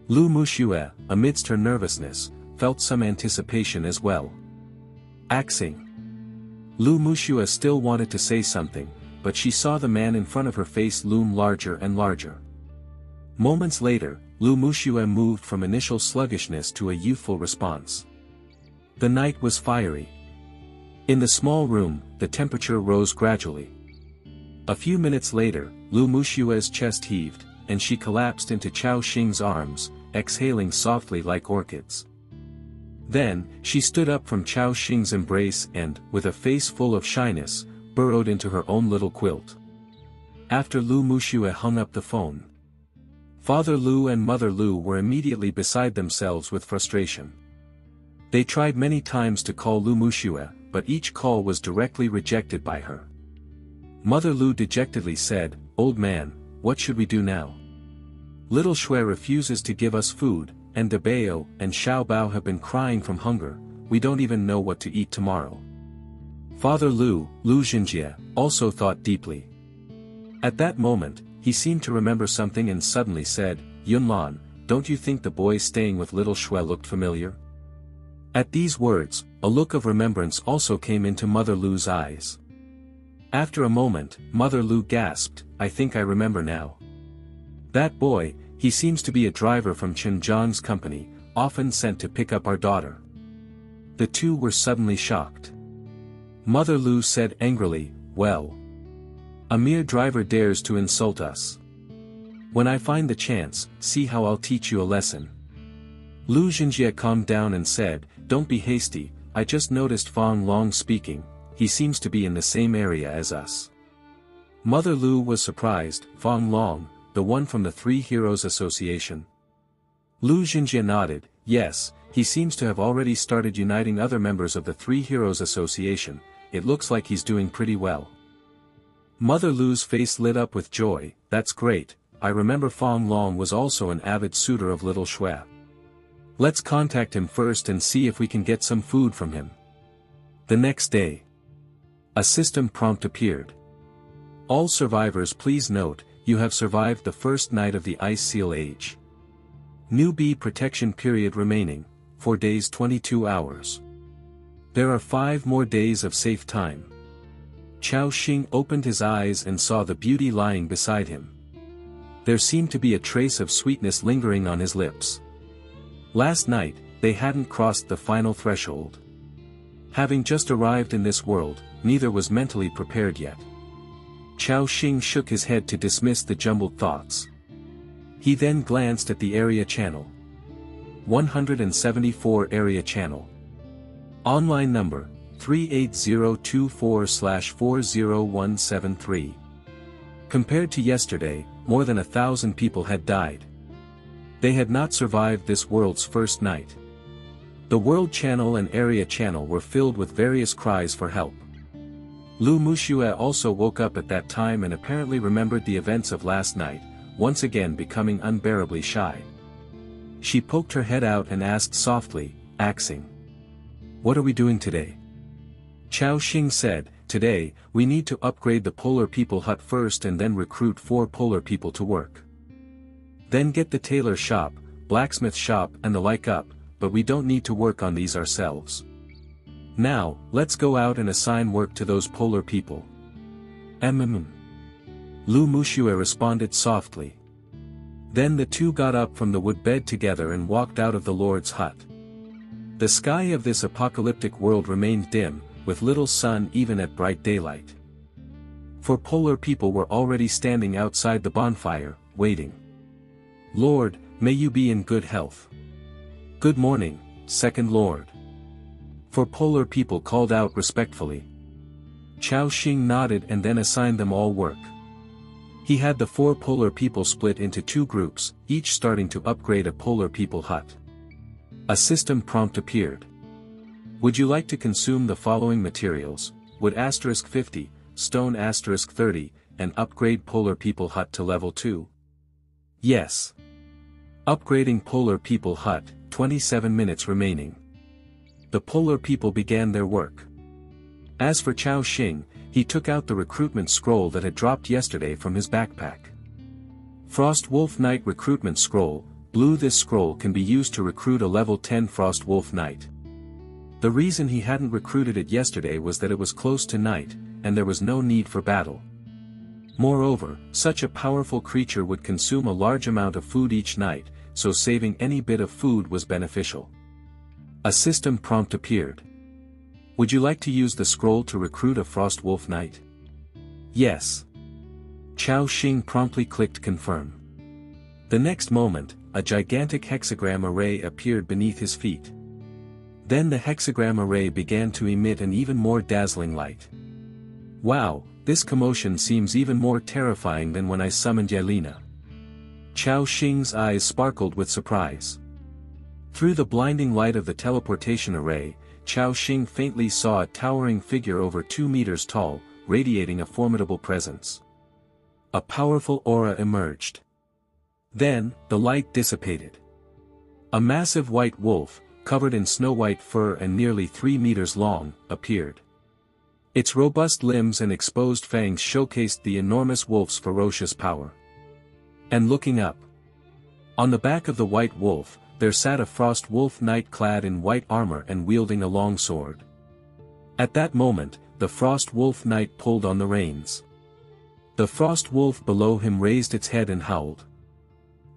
Lu Muxue, amidst her nervousness, felt some anticipation as well. "Axing." Lu Muxue still wanted to say something, but she saw the man in front of her face loom larger and larger. Moments later, Lu Muxue moved from initial sluggishness to a youthful response. The night was fiery. In the small room, the temperature rose gradually. A few minutes later, Lu Muxue's chest heaved, and she collapsed into Chao Xing's arms, exhaling softly like orchids. Then, she stood up from Chao Xing's embrace and, with a face full of shyness, burrowed into her own little quilt. After Lu Muxue hung up the phone, Father Lu and Mother Lu were immediately beside themselves with frustration. They tried many times to call Lu Muxue, but each call was directly rejected by her. Mother Lu dejectedly said, "Old man, what should we do now? Little Shui refuses to give us food, and Debao and Xiaobao have been crying from hunger, we don't even know what to eat tomorrow." Father Lu Zhenjie, also thought deeply. At that moment, he seemed to remember something and suddenly said, Yunlan, don't you think the boy staying with little Shui looked familiar? At these words, a look of remembrance also came into Mother Lu's eyes. After a moment, Mother Lu gasped, I think I remember now. That boy, he seems to be a driver from Chen Zhang's company, often sent to pick up our daughter. The two were suddenly shocked. Mother Lu said angrily, well, a mere driver dares to insult us. When I find the chance, see how I'll teach you a lesson. Lu Zhenjie calmed down and said, don't be hasty, I just noticed Fang Long speaking, he seems to be in the same area as us. Mother Lu was surprised, Fang Long, the one from the Three Heroes Association. Lu Zhenjie nodded, yes, he seems to have already started uniting other members of the Three Heroes Association, it looks like he's doing pretty well. Mother Lu's face lit up with joy, that's great, I remember Fang Long was also an avid suitor of little Shui. Let's contact him first and see if we can get some food from him. The next day, a system prompt appeared. All survivors please note, you have survived the first night of the Ice Seal Age. Newbie protection period remaining, 4 days 22 hours. There are 5 more days of safe time. Chao Xing opened his eyes and saw the beauty lying beside him. There seemed to be a trace of sweetness lingering on his lips. Last night, they hadn't crossed the final threshold. Having just arrived in this world, neither was mentally prepared yet. Chao Xing shook his head to dismiss the jumbled thoughts. He then glanced at the area channel. 174 area channel. Online number, 38024/40173. Compared to yesterday, more than 1,000 people had died. They had not survived this world's first night. The world channel and area channel were filled with various cries for help. Lu Muxue also woke up at that time and apparently remembered the events of last night, once again becoming unbearably shy. She poked her head out and asked softly, Axing, what are we doing today? Chao Xing said, today, we need to upgrade the Polar People hut first and then recruit 4 Polar People to work. Then get the tailor shop, blacksmith shop and the like up, but we don't need to work on these ourselves. Now, let's go out and assign work to those Polar People. Lu Muxue responded softly. Then the two got up from the wood bed together and walked out of the Lord's hut. The sky of this apocalyptic world remained dim, with little sun even at bright daylight. 4 Polar People were already standing outside the bonfire, waiting. Lord, may you be in good health. Good morning, Second Lord. 4 Polar People called out respectfully. Chao Xing nodded and then assigned them all work. He had the 4 Polar People split into 2 groups, each starting to upgrade a Polar People hut. A system prompt appeared. Would you like to consume the following materials, wood *50, stone *30, and upgrade Polar People hut to level 2? Yes. Upgrading Polar People hut, 27 minutes remaining. The Polar People began their work. As for Chao Xing, he took out the recruitment scroll that had dropped yesterday from his backpack. Frost Wolf Knight Recruitment Scroll, blue. This scroll can be used to recruit a level 10 Frost Wolf Knight. The reason he hadn't recruited it yesterday was that it was close to night, and there was no need for battle. Moreover, such a powerful creature would consume a large amount of food each night, so saving any bit of food was beneficial. A system prompt appeared. Would you like to use the scroll to recruit a Frost Wolf Knight? Yes. Chao Xing promptly clicked confirm. The next moment, a gigantic hexagram array appeared beneath his feet. Then the hexagram array began to emit an even more dazzling light. Wow, this commotion seems even more terrifying than when I summoned Yelena. Chao Xing's eyes sparkled with surprise. Through the blinding light of the teleportation array, Chao Xing faintly saw a towering figure over 2 meters tall, radiating a formidable presence. A powerful aura emerged. Then, the light dissipated. A massive white wolf, covered in snow-white fur and nearly 3 meters long, appeared. Its robust limbs and exposed fangs showcased the enormous wolf's ferocious power. And looking up, on the back of the white wolf, there sat a frost wolf knight clad in white armor and wielding a long sword. At that moment, the frost wolf knight pulled on the reins. The frost wolf below him raised its head and howled.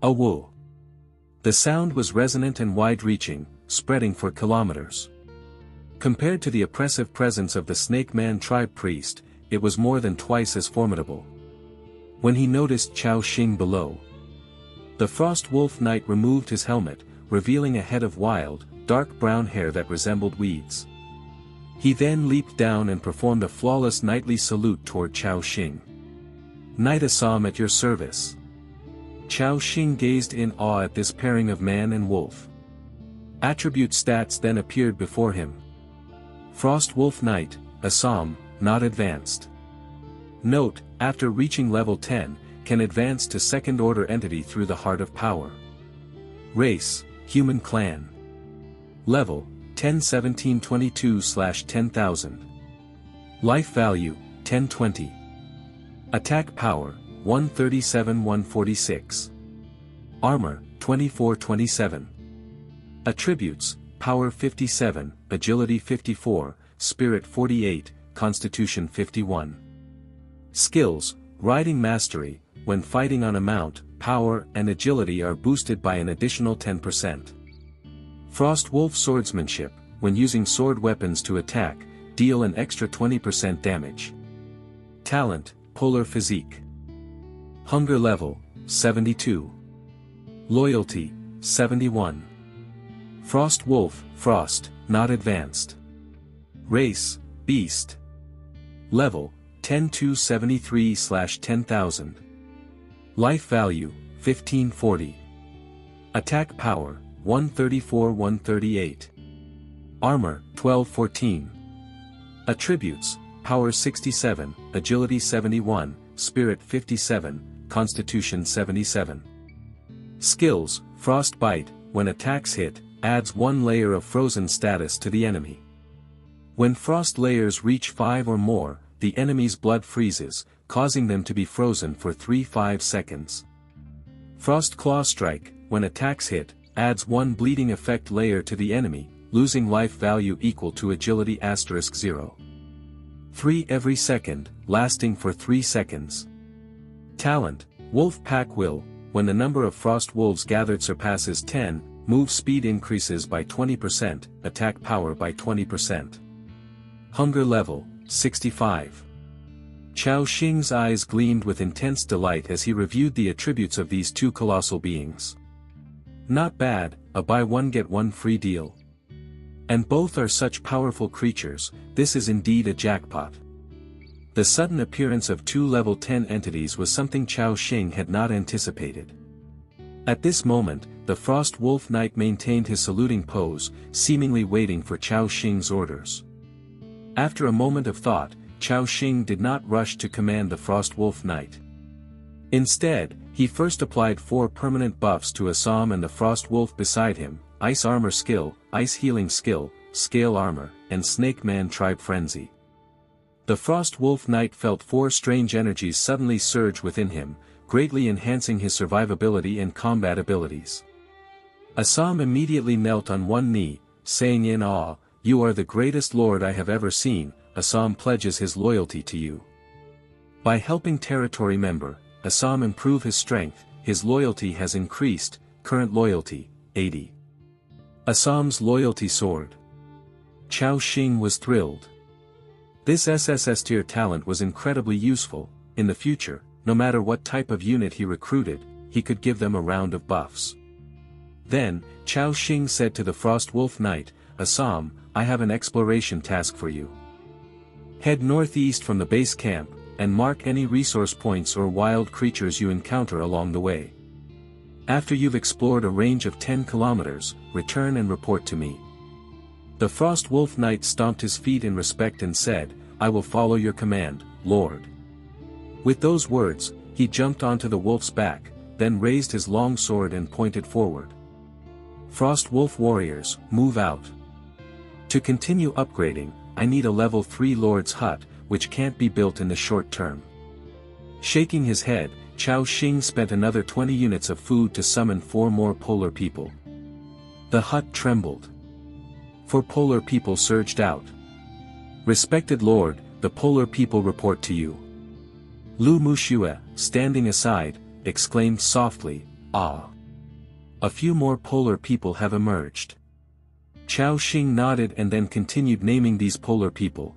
A woo! The sound was resonant and wide-reaching, spreading for kilometers. Compared to the oppressive presence of the Snake Man tribe priest, it was more than twice as formidable. When he noticed Chao Xing below, the frost wolf knight removed his helmet, revealing a head of wild, dark brown hair that resembled weeds. He then leaped down and performed a flawless knightly salute toward Chao Xing. "Knight Assam at your service." Chao Xing gazed in awe at this pairing of man and wolf. Attribute stats then appeared before him. Frost Wolf Knight, Assam, not advanced. Note, after reaching level 10, can advance to second-order entity through the Heart of Power. Race, Human Clan. Level, 10-17-22/10,000. Life Value, 1020. Attack Power, 137-146. Armor, 24-27. Attributes, Power 57, Agility 54, Spirit 48, Constitution 51. Skills, Riding Mastery, when fighting on a mount, power and agility are boosted by an additional 10%. Frost Wolf Swordsmanship, when using sword weapons to attack, deal an extra 20% damage. Talent, Polar Physique. Hunger Level, 72. Loyalty, 71. Frost Wolf, Frost, not advanced. Race, Beast. Level, 10-73/10,000. Life Value, 1540. Attack Power, 134-138. Armor, 1214. Attributes, Power 67, Agility 71, Spirit 57, Constitution 77. Skills, Frostbite, when attacks hit, adds 1 layer of frozen status to the enemy. When frost layers reach 5 or more, the enemy's blood freezes, causing them to be frozen for 3-5 seconds. Frost Claw Strike, when attacks hit, adds 1 bleeding effect layer to the enemy, losing life value equal to agility *0. 3 every second, lasting for 3 seconds. Talent, Wolf Pack Will, when the number of frost wolves gathered surpasses 10, move speed increases by 20%, attack power by 20%. Hunger Level, 65. Chao Xing's eyes gleamed with intense delight as he reviewed the attributes of these two colossal beings. Not bad, a buy one get one free deal. And both are such powerful creatures, this is indeed a jackpot. The sudden appearance of 2 level 10 entities was something Chao Xing had not anticipated. At this moment, the Frost Wolf Knight maintained his saluting pose, seemingly waiting for Chao Xing's orders. After a moment of thought, Chao Xing did not rush to command the Frost Wolf Knight. Instead, he first applied 4 permanent buffs to Assam and the Frost Wolf beside him: Ice Armor Skill, Ice Healing Skill, Scale Armor, and Snake Man Tribe Frenzy. The Frost Wolf Knight felt 4 strange energies suddenly surge within him, greatly enhancing his survivability and combat abilities. Assam immediately knelt on one knee, saying in awe, "You are the greatest lord I have ever seen." Assam pledges his loyalty to you. By helping territory member, Assam improve his strength, his loyalty has increased, current loyalty, 80. Assam's loyalty soared. Chao Xing was thrilled. This SSS tier talent was incredibly useful. In the future, no matter what type of unit he recruited, he could give them a round of buffs. Then, Chao Xing said to the Frost Wolf Knight, "Assam, I have an exploration task for you. Head northeast from the base camp, and mark any resource points or wild creatures you encounter along the way. After you've explored a range of 10 kilometers, return and report to me." The Frost Wolf Knight stomped his feet in respect and said, "I will follow your command, Lord." With those words, he jumped onto the wolf's back, then raised his long sword and pointed forward. "Frost Wolf warriors, move out. To continue upgrading, I need a level 3 Lord's Hut, which can't be built in the short term. Shaking his head, Chao Xing spent another 20 units of food to summon 4 more polar people. The hut trembled. 4 polar people surged out. "Respected Lord, the polar people report to you." Lu Muxue, standing aside, exclaimed softly, "Ah! A few more polar people have emerged." Chao Xing nodded and then continued naming these polar people.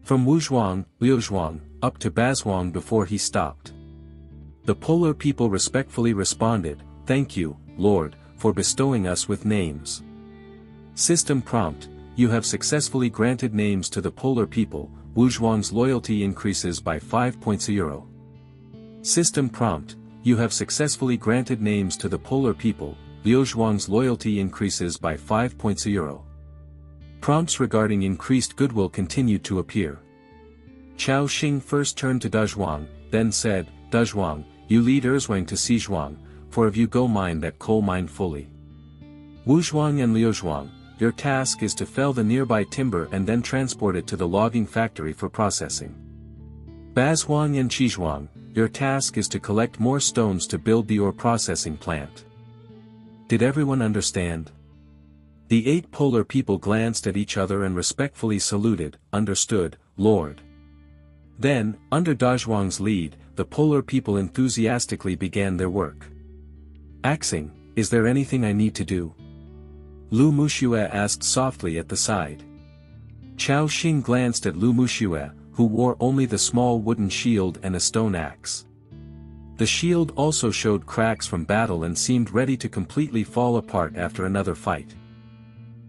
From Wuzhuang, Liuzhuang, up to Bazhuang before he stopped. The polar people respectfully responded, "Thank you, Lord, for bestowing us with names." System prompt: You have successfully granted names to the polar people. Wuzhuang's loyalty increases by 5 points euro. System prompt: You have successfully granted names to the polar people. Liuzhuang's loyalty increases by 5 points euro. Prompts regarding increased goodwill continued to appear. Chao Xing first turned to Dezhuang, then said, "Dezhuang, you lead Erzhuang to Xizhuang, for if you go mine that coal mine fully. Wuzhuang and Liuzhuang, your task is to fell the nearby timber and then transport it to the logging factory for processing. Bazhuang and Xizhuang, your task is to collect more stones to build the ore processing plant." Did everyone understand? The 8 polar people glanced at each other and respectfully saluted. "Understood, Lord." Then, under Dezhuang's lead, the polar people enthusiastically began their work. "Axing, is there anything I need to do?" Lu Muxue asked softly at the side. Chao Xing glanced at Lu Muxue, who wore only the small wooden shield and a stone axe. The shield also showed cracks from battle and seemed ready to completely fall apart after another fight.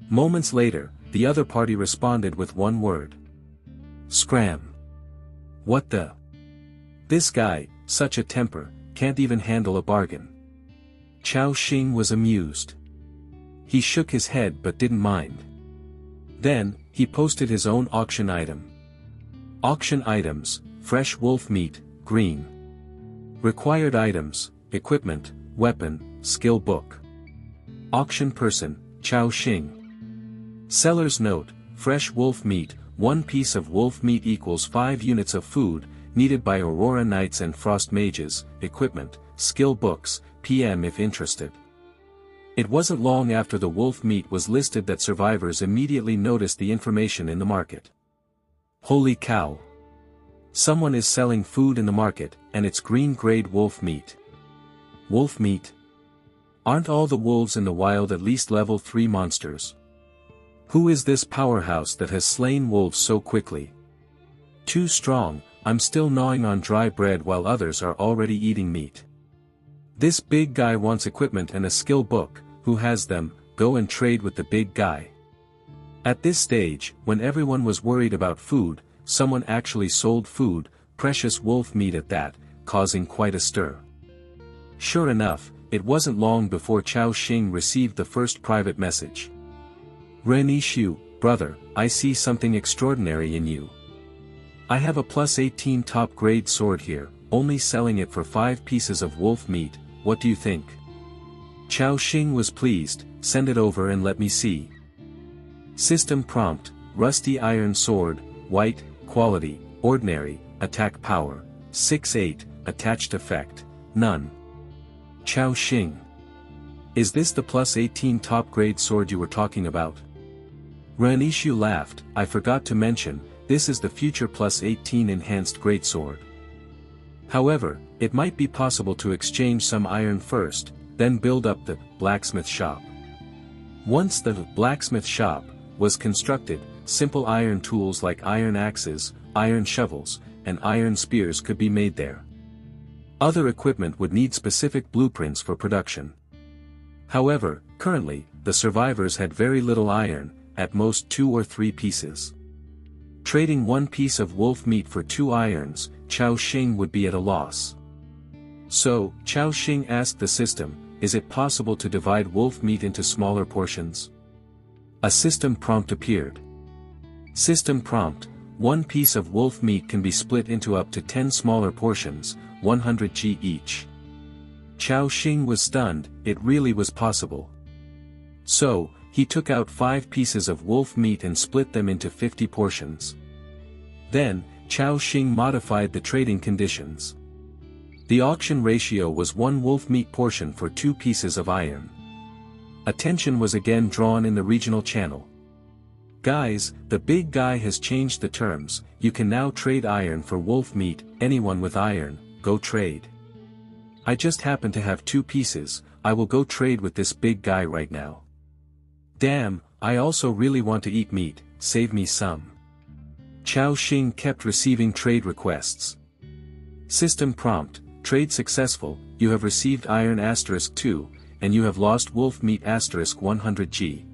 Moments later, the other party responded with one word. "Scram." "What the? This guy, such a temper, can't even handle a bargain." Chao Xing was amused. He shook his head but didn't mind. Then, he posted his own auction item. Auction items: fresh wolf meat, green. Required items: equipment, weapon, skill book. Auction person: Chao Xing. Seller's note: fresh wolf meat, 1 piece of wolf meat equals 5 units of food, needed by Aurora Knights and Frost Mages. Equipment, skill books, PM if interested. It wasn't long after the wolf meat was listed that survivors immediately noticed the information in the market. Holy cow! Someone is selling food in the market, and it's green-grade wolf meat. Wolf meat? Aren't all the wolves in the wild at least level 3 monsters? Who is this powerhouse that has slain wolves so quickly? Too strong, I'm still gnawing on dry bread while others are already eating meat. This big guy wants equipment and a skill book. Who has them? Go and trade with the big guy. At this stage, when everyone was worried about food, someone actually sold food, precious wolf meat at that, causing quite a stir. Sure enough, it wasn't long before Chao Xing received the first private message. "Ren Yishu, brother, I see something extraordinary in you. I have a plus 18 top-grade sword here, only selling it for 5 pieces of wolf meat, what do you think?" Chao Xing was pleased. "Send it over and let me see." System prompt: rusty iron sword, white, quality, ordinary, attack power, 6/8, attached effect, none. Chao Xing. Is this the plus 18 top-grade sword you were talking about? Ren Yishu laughed. "I forgot to mention, this is the future plus 18 enhanced greatsword. However, it might be possible to exchange some iron first, then build up the blacksmith shop." Once the blacksmith shop was constructed, simple iron tools like iron axes, iron shovels, and iron spears could be made there. Other equipment would need specific blueprints for production. However, currently, the survivors had very little iron, at most 2 or 3 pieces. Trading 1 piece of wolf meat for 2 irons, Chao Xing would be at a loss. So, Chao Xing asked the system, is it possible to divide wolf meat into smaller portions? A system prompt appeared. System prompt: 1 piece of wolf meat can be split into up to 10 smaller portions, 100 G each. Chao Xing was stunned, it really was possible. So, he took out 5 pieces of wolf meat and split them into 50 portions. Then, Chao Xing modified the trading conditions. The auction ratio was 1 wolf meat portion for 2 pieces of iron. Attention was again drawn in the regional channel. Guys, the big guy has changed the terms, you can now trade iron for wolf meat, anyone with iron, go trade. I just happen to have 2 pieces, I will go trade with this big guy right now. Damn, I also really want to eat meat, save me some. Chao Xing kept receiving trade requests. System prompt, trade successful, you have received iron *2, and you have lost wolf meat *100G.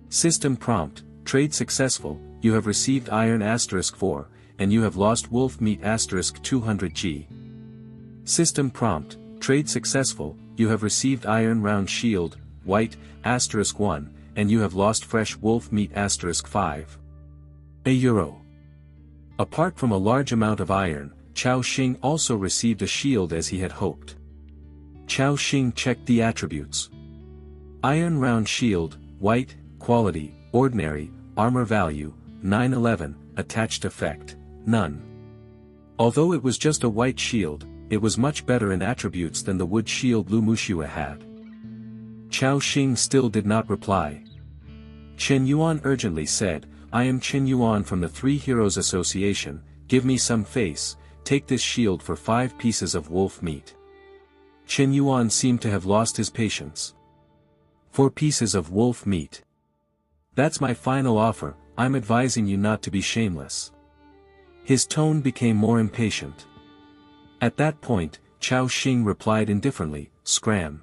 System prompt, trade successful, you have received iron *4, and you have lost wolf meat *200G. System prompt, trade successful, you have received iron round shield, white, *1, and you have lost fresh wolf meat *5. €1. Apart from a large amount of iron, Chao Xing also received a shield as he had hoped. Chao Xing checked the attributes. Iron round shield, white, quality, ordinary, armor value, 911, attached effect, none. Although it was just a white shield, it was much better in attributes than the wood shield Lu Muxue had. Chao Xing still did not reply. Chen Yuan urgently said, I am Chen Yuan from the Three Heroes Association, give me some face, take this shield for 5 pieces of wolf meat. Chen Yuan seemed to have lost his patience. 4 pieces of wolf meat. That's my final offer, I'm advising you not to be shameless. His tone became more impatient. At that point, Chao Xing replied indifferently, scram.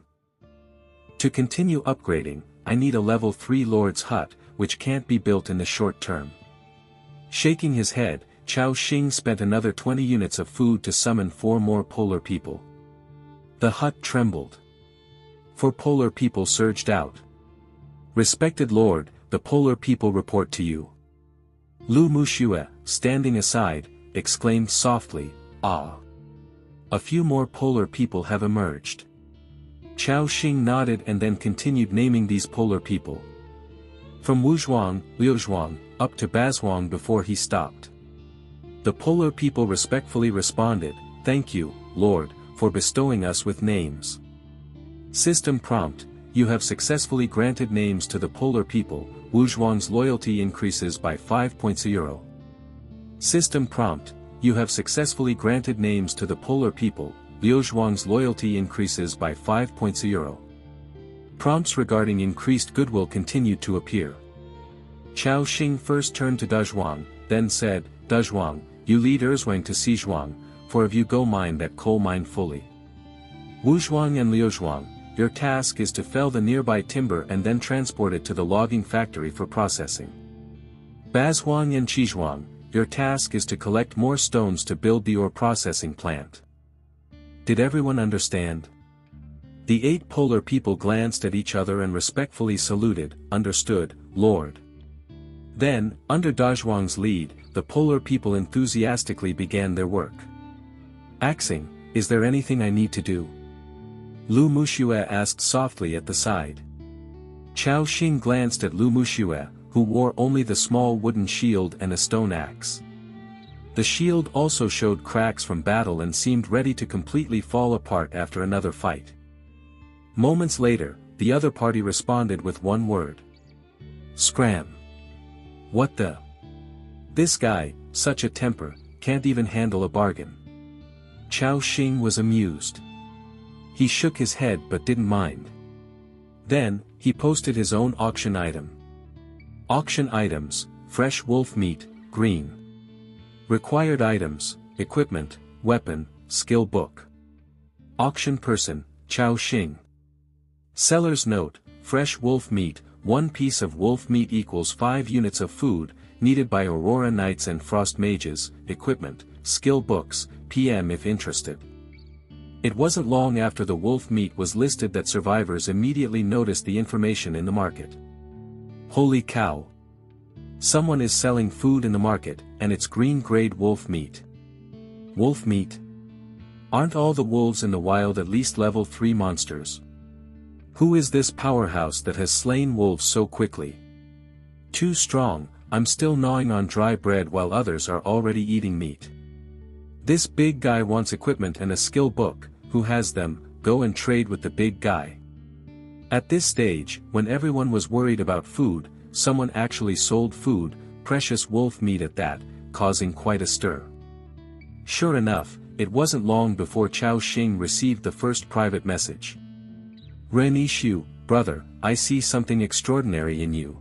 To continue upgrading, I need a level 3 Lord's Hut, which can't be built in the short term. Shaking his head, Chao Xing spent another 20 units of food to summon 4 more polar people. The hut trembled. 4 polar people surged out. Respected Lord, the polar people report to you. Lu Muxue, standing aside, exclaimed softly, ah. A few more polar people have emerged. Chao Xing nodded and then continued naming these polar people. From Wuzhuang, Liuzhuang, up to Bazhuang before he stopped. The polar people respectfully responded, thank you, Lord, for bestowing us with names. System prompt, you have successfully granted names to the polar people, Wuzhuang's loyalty increases by 5 points €. System prompt, you have successfully granted names to the polar people, Liuzhuang's loyalty increases by 5 points €. Prompts regarding increased goodwill continued to appear. Chao Xing first turned to Dezhuang, then said, Dezhuang, you lead Erzhuang to Xizhuang, for if you go mine that coal mine fully. Wuzhuang and Liuzhuang, your task is to fell the nearby timber and then transport it to the logging factory for processing. Bazhuang and Xizhuang, your task is to collect more stones to build the ore processing plant. Did everyone understand? The 8 polar people glanced at each other and respectfully saluted, understood, Lord. Then, under Dezhuang's lead, the polar people enthusiastically began their work. Axing, is there anything I need to do? Lu Muxue asked softly at the side. Chao Xing glanced at Lu Muxue, who wore only the small wooden shield and a stone axe. The shield also showed cracks from battle and seemed ready to completely fall apart after another fight. Moments later, the other party responded with one word. Scram. What the? This guy, such a temper, can't even handle a bargain. Chao Xing was amused. He shook his head but didn't mind. Then, he posted his own auction item. Auction items, fresh wolf meat, green. Required items, equipment, weapon, skill book. Auction person, Chao Xing. Seller's note, fresh wolf meat, 1 piece of wolf meat equals 5 units of food, needed by Aurora Knights and Frost Mages, equipment, skill books, PM if interested. It wasn't long after the wolf meat was listed that survivors immediately noticed the information in the market. Holy cow! Someone is selling food in the market, and it's green-grade wolf meat. Wolf meat? Aren't all the wolves in the wild at least level 3 monsters? Who is this powerhouse that has slain wolves so quickly? Too strong, I'm still gnawing on dry bread while others are already eating meat. This big guy wants equipment and a skill book, who has them? Go and trade with the big guy. At this stage, when everyone was worried about food, someone actually sold food, precious wolf meat at that, causing quite a stir. Sure enough, it wasn't long before Chao Xing received the first private message. Ren Ishu, brother, I see something extraordinary in you.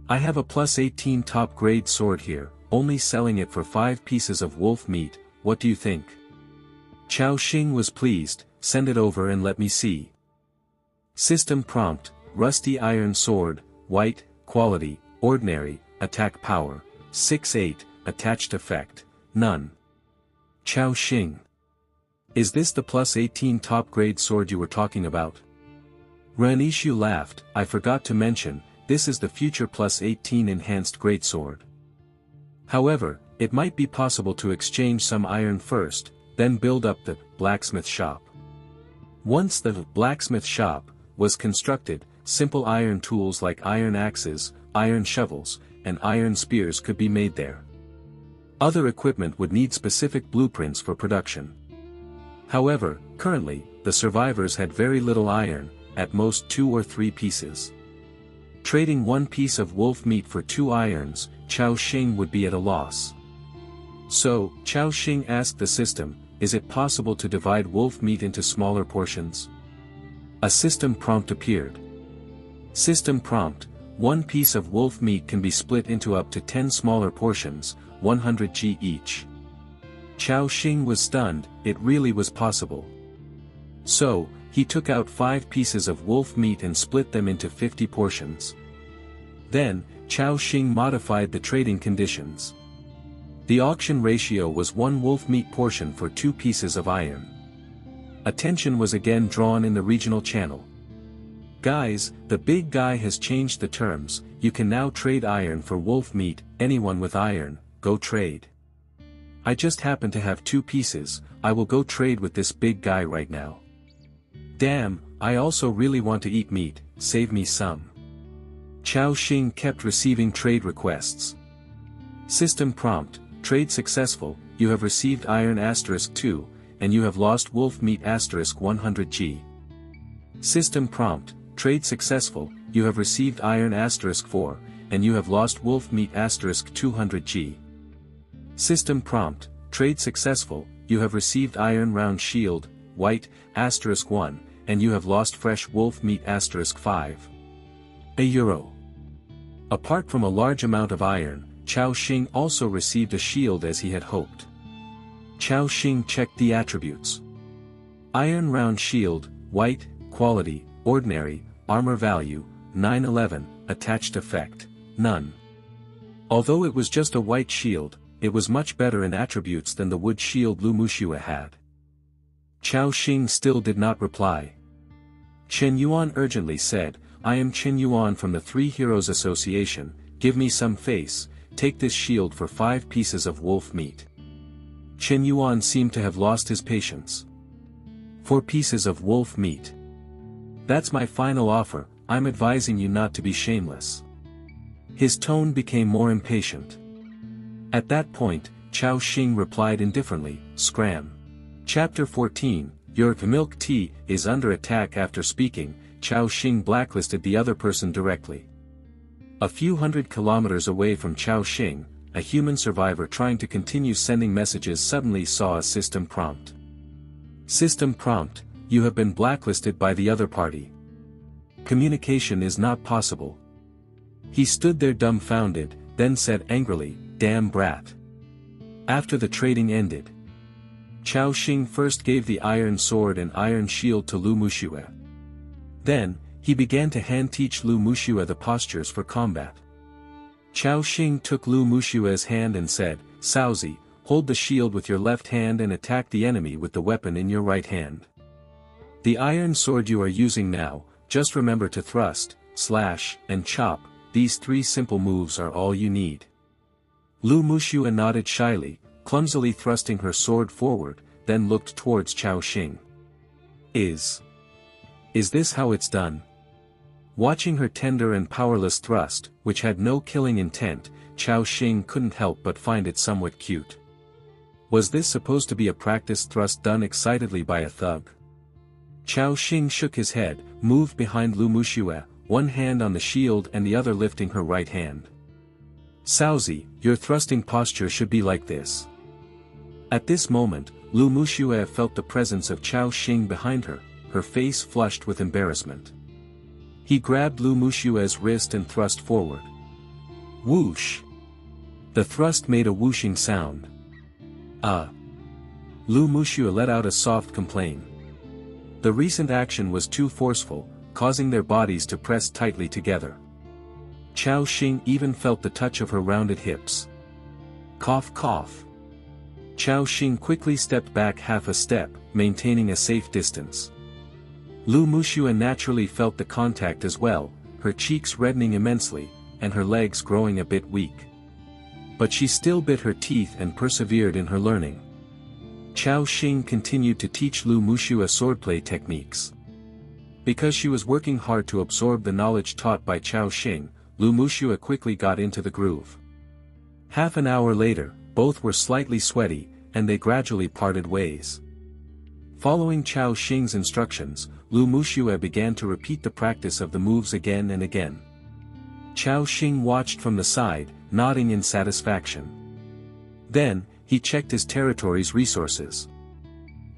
I have a plus 18 top grade sword here, only selling it for 5 pieces of wolf meat, what do you think? Chao Xing was pleased, send it over and let me see. System prompt, rusty iron sword, white, quality, ordinary, attack power, 6-8, attached effect, none. Chao Xing. Is this the plus 18 top grade sword you were talking about? Ren Ishu laughed, I forgot to mention, this is the future plus 18 enhanced greatsword. However, it might be possible to exchange some iron first, then build up the blacksmith shop. Once the blacksmith shop was constructed, simple iron tools like iron axes, iron shovels, and iron spears could be made there. Other equipment would need specific blueprints for production. However, currently, the survivors had very little iron, at most 2 or 3 pieces. Trading 1 piece of wolf meat for 2 irons, Chao Xing would be at a loss. So, Chao Xing asked the system, is it possible to divide wolf meat into smaller portions? A system prompt appeared. System prompt, 1 piece of wolf meat can be split into up to 10 smaller portions, 100 G each. Chao Xing was stunned, it really was possible. So, he took out 5 pieces of wolf meat and split them into 50 portions. Then, Chao Xing modified the trading conditions. The auction ratio was 1 wolf meat portion for 2 pieces of iron. Attention was again drawn in the regional channel. Guys, the big guy has changed the terms, you can now trade iron for wolf meat, anyone with iron, go trade. I just happen to have 2 pieces, I will go trade with this big guy right now. Damn, I also really want to eat meat, save me some. Chao Xing kept receiving trade requests. System prompt, trade successful, you have received iron *2, and you have lost wolf meat *100 G. System prompt, trade successful, you have received iron *4, and you have lost wolf meat *200 G. System prompt, trade successful, you have received iron round shield, white, *1, and you have lost fresh wolf meat *5. €1. Apart from a large amount of iron, Chao Xing also received a shield as he had hoped. Chao Xing checked the attributes. Iron round shield, white, quality, ordinary, armor value, 911, attached effect, none. Although it was just a white shield, it was much better in attributes than the wood shield Lu Muxue had. Chao Xing still did not reply. Chen Yuan urgently said, I am Chen Yuan from the 3 Heroes Association, give me some face, take this shield for 5 pieces of wolf meat. Chen Yuan seemed to have lost his patience. 4 pieces of wolf meat. That's my final offer, I'm advising you not to be shameless. His tone became more impatient. At that point, Chao Xing replied indifferently, scram. Chapter 14, Your milk tea is under attack. After speaking, Chao Xing blacklisted the other person directly. A few hundred kilometers away from Chao Xing, a human survivor trying to continue sending messages suddenly saw a system prompt. System prompt, you have been blacklisted by the other party. Communication is not possible. He stood there dumbfounded, then said angrily, damn brat. After the trading ended, Chao Xing first gave the iron sword and iron shield to Lu Muxue. Then, he began to hand-teach Lu Muxue the postures for combat. Chao Xing took Lu Muxue's hand and said, Saozi, hold the shield with your left hand and attack the enemy with the weapon in your right hand. The iron sword you are using now, just remember to thrust, slash, and chop, these 3 simple moves are all you need. Lu Muxue nodded shyly, clumsily thrusting her sword forward, then looked towards Chao Xing. Is this how it's done? Watching her tender and powerless thrust, which had no killing intent, Chao Xing couldn't help but find it somewhat cute. Was this supposed to be a practice thrust done excitedly by a thug? Chao Xing shook his head, moved behind Lu Muxue, one hand on the shield and the other lifting her right hand. "Saozi, your thrusting posture should be like this." At this moment, Lu Muxue felt the presence of Chao Xing behind her, her face flushed with embarrassment. He grabbed Lu Muxue's wrist and thrust forward. Whoosh! The thrust made a whooshing sound. Lu Muxue let out a soft complaint. The recent action was too forceful, causing their bodies to press tightly together. Chao Xing even felt the touch of her rounded hips. Cough cough. Chao Xing quickly stepped back half a step, maintaining a safe distance. Lu Muxue naturally felt the contact as well, her cheeks reddening immensely, and her legs growing a bit weak. But she still bit her teeth and persevered in her learning. Chao Xing continued to teach Lu Muxue swordplay techniques. Because she was working hard to absorb the knowledge taught by Chao Xing, Lu Muxue quickly got into the groove. Half an hour later, both were slightly sweaty, and they gradually parted ways. Following Chao Xing's instructions, Lu Muxue began to repeat the practice of the moves again and again. Chao Xing watched from the side, nodding in satisfaction. Then, he checked his territory's resources.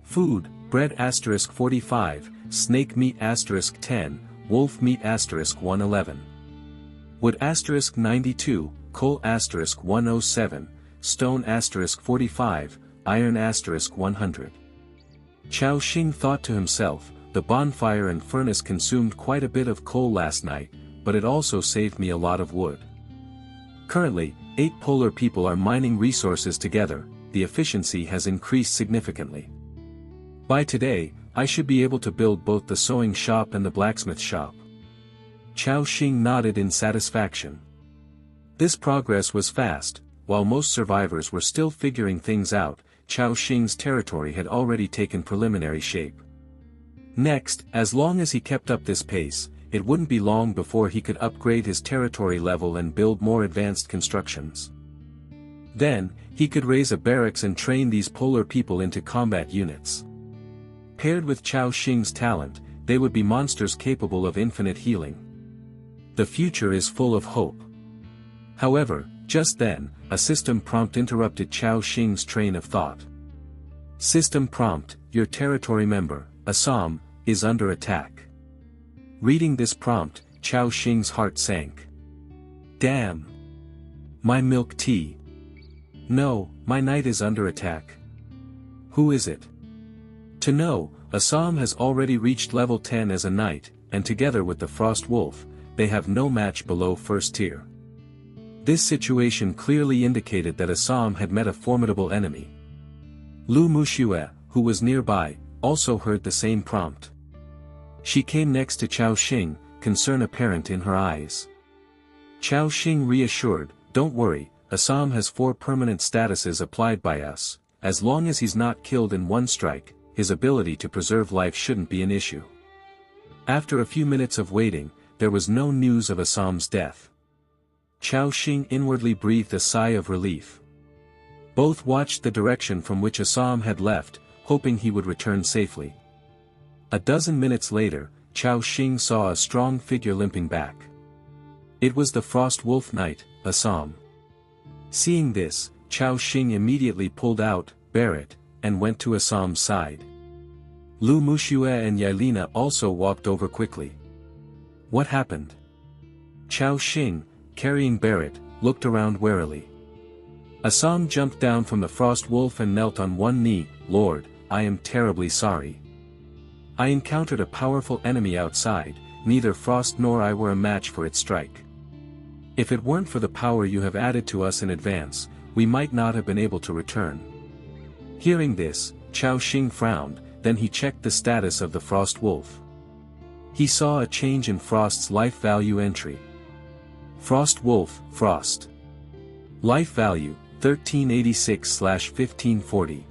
Food, bread *45, snake meat *10, wolf meat *111. Wood *92, coal *107, stone *45, iron *100. Chao Xing thought to himself, the bonfire and furnace consumed quite a bit of coal last night, but it also saved me a lot of wood. Currently, 8 polar people are mining resources together, the efficiency has increased significantly. By today, I should be able to build both the sewing shop and the blacksmith shop. Chao Xing nodded in satisfaction. This progress was fast, while most survivors were still figuring things out, Chao Xing's territory had already taken preliminary shape. Next, as long as he kept up this pace, it wouldn't be long before he could upgrade his territory level and build more advanced constructions. Then, he could raise a barracks and train these polar people into combat units. Paired with Chao Xing's talent, they would be monsters capable of infinite healing. The future is full of hope. However, just then, a system prompt interrupted Chao Xing's train of thought. System prompt, your territory member, Assam, is under attack. Reading this prompt, Chao Xing's heart sank. Damn! My milk tea. No, my knight is under attack. Who is it? To know, Assam has already reached level 10 as a knight, and together with the Frost Wolf, they have no match below first tier. This situation clearly indicated that Assam had met a formidable enemy. Lu Muxue, who was nearby, also heard the same prompt. She came next to Chao Xing, concern apparent in her eyes. Chao Xing reassured, don't worry, Assam has 4 permanent statuses applied by us, as long as he's not killed in one strike, his ability to preserve life shouldn't be an issue. After a few minutes of waiting, there was no news of Assam's death. Chao Xing inwardly breathed a sigh of relief. Both watched the direction from which Assam had left, hoping he would return safely. A dozen minutes later, Chao Xing saw a strong figure limping back. It was the Frost Wolf Knight, Assam. Seeing this, Chao Xing immediately pulled out Barrett, and went to Assam's side. Lu Muxue and Yelena also walked over quickly. What happened? Chao Xing, carrying Barrett, looked around warily. Assam jumped down from the Frost Wolf and knelt on one knee. Lord, I am terribly sorry. I encountered a powerful enemy outside, neither Frost nor I were a match for its strike. If it weren't for the power you have added to us in advance, we might not have been able to return. Hearing this, Chao Xing frowned, then he checked the status of the Frost Wolf. He saw a change in Frost's life value entry. Frost Wolf, Frost. Life value, 1386/1540.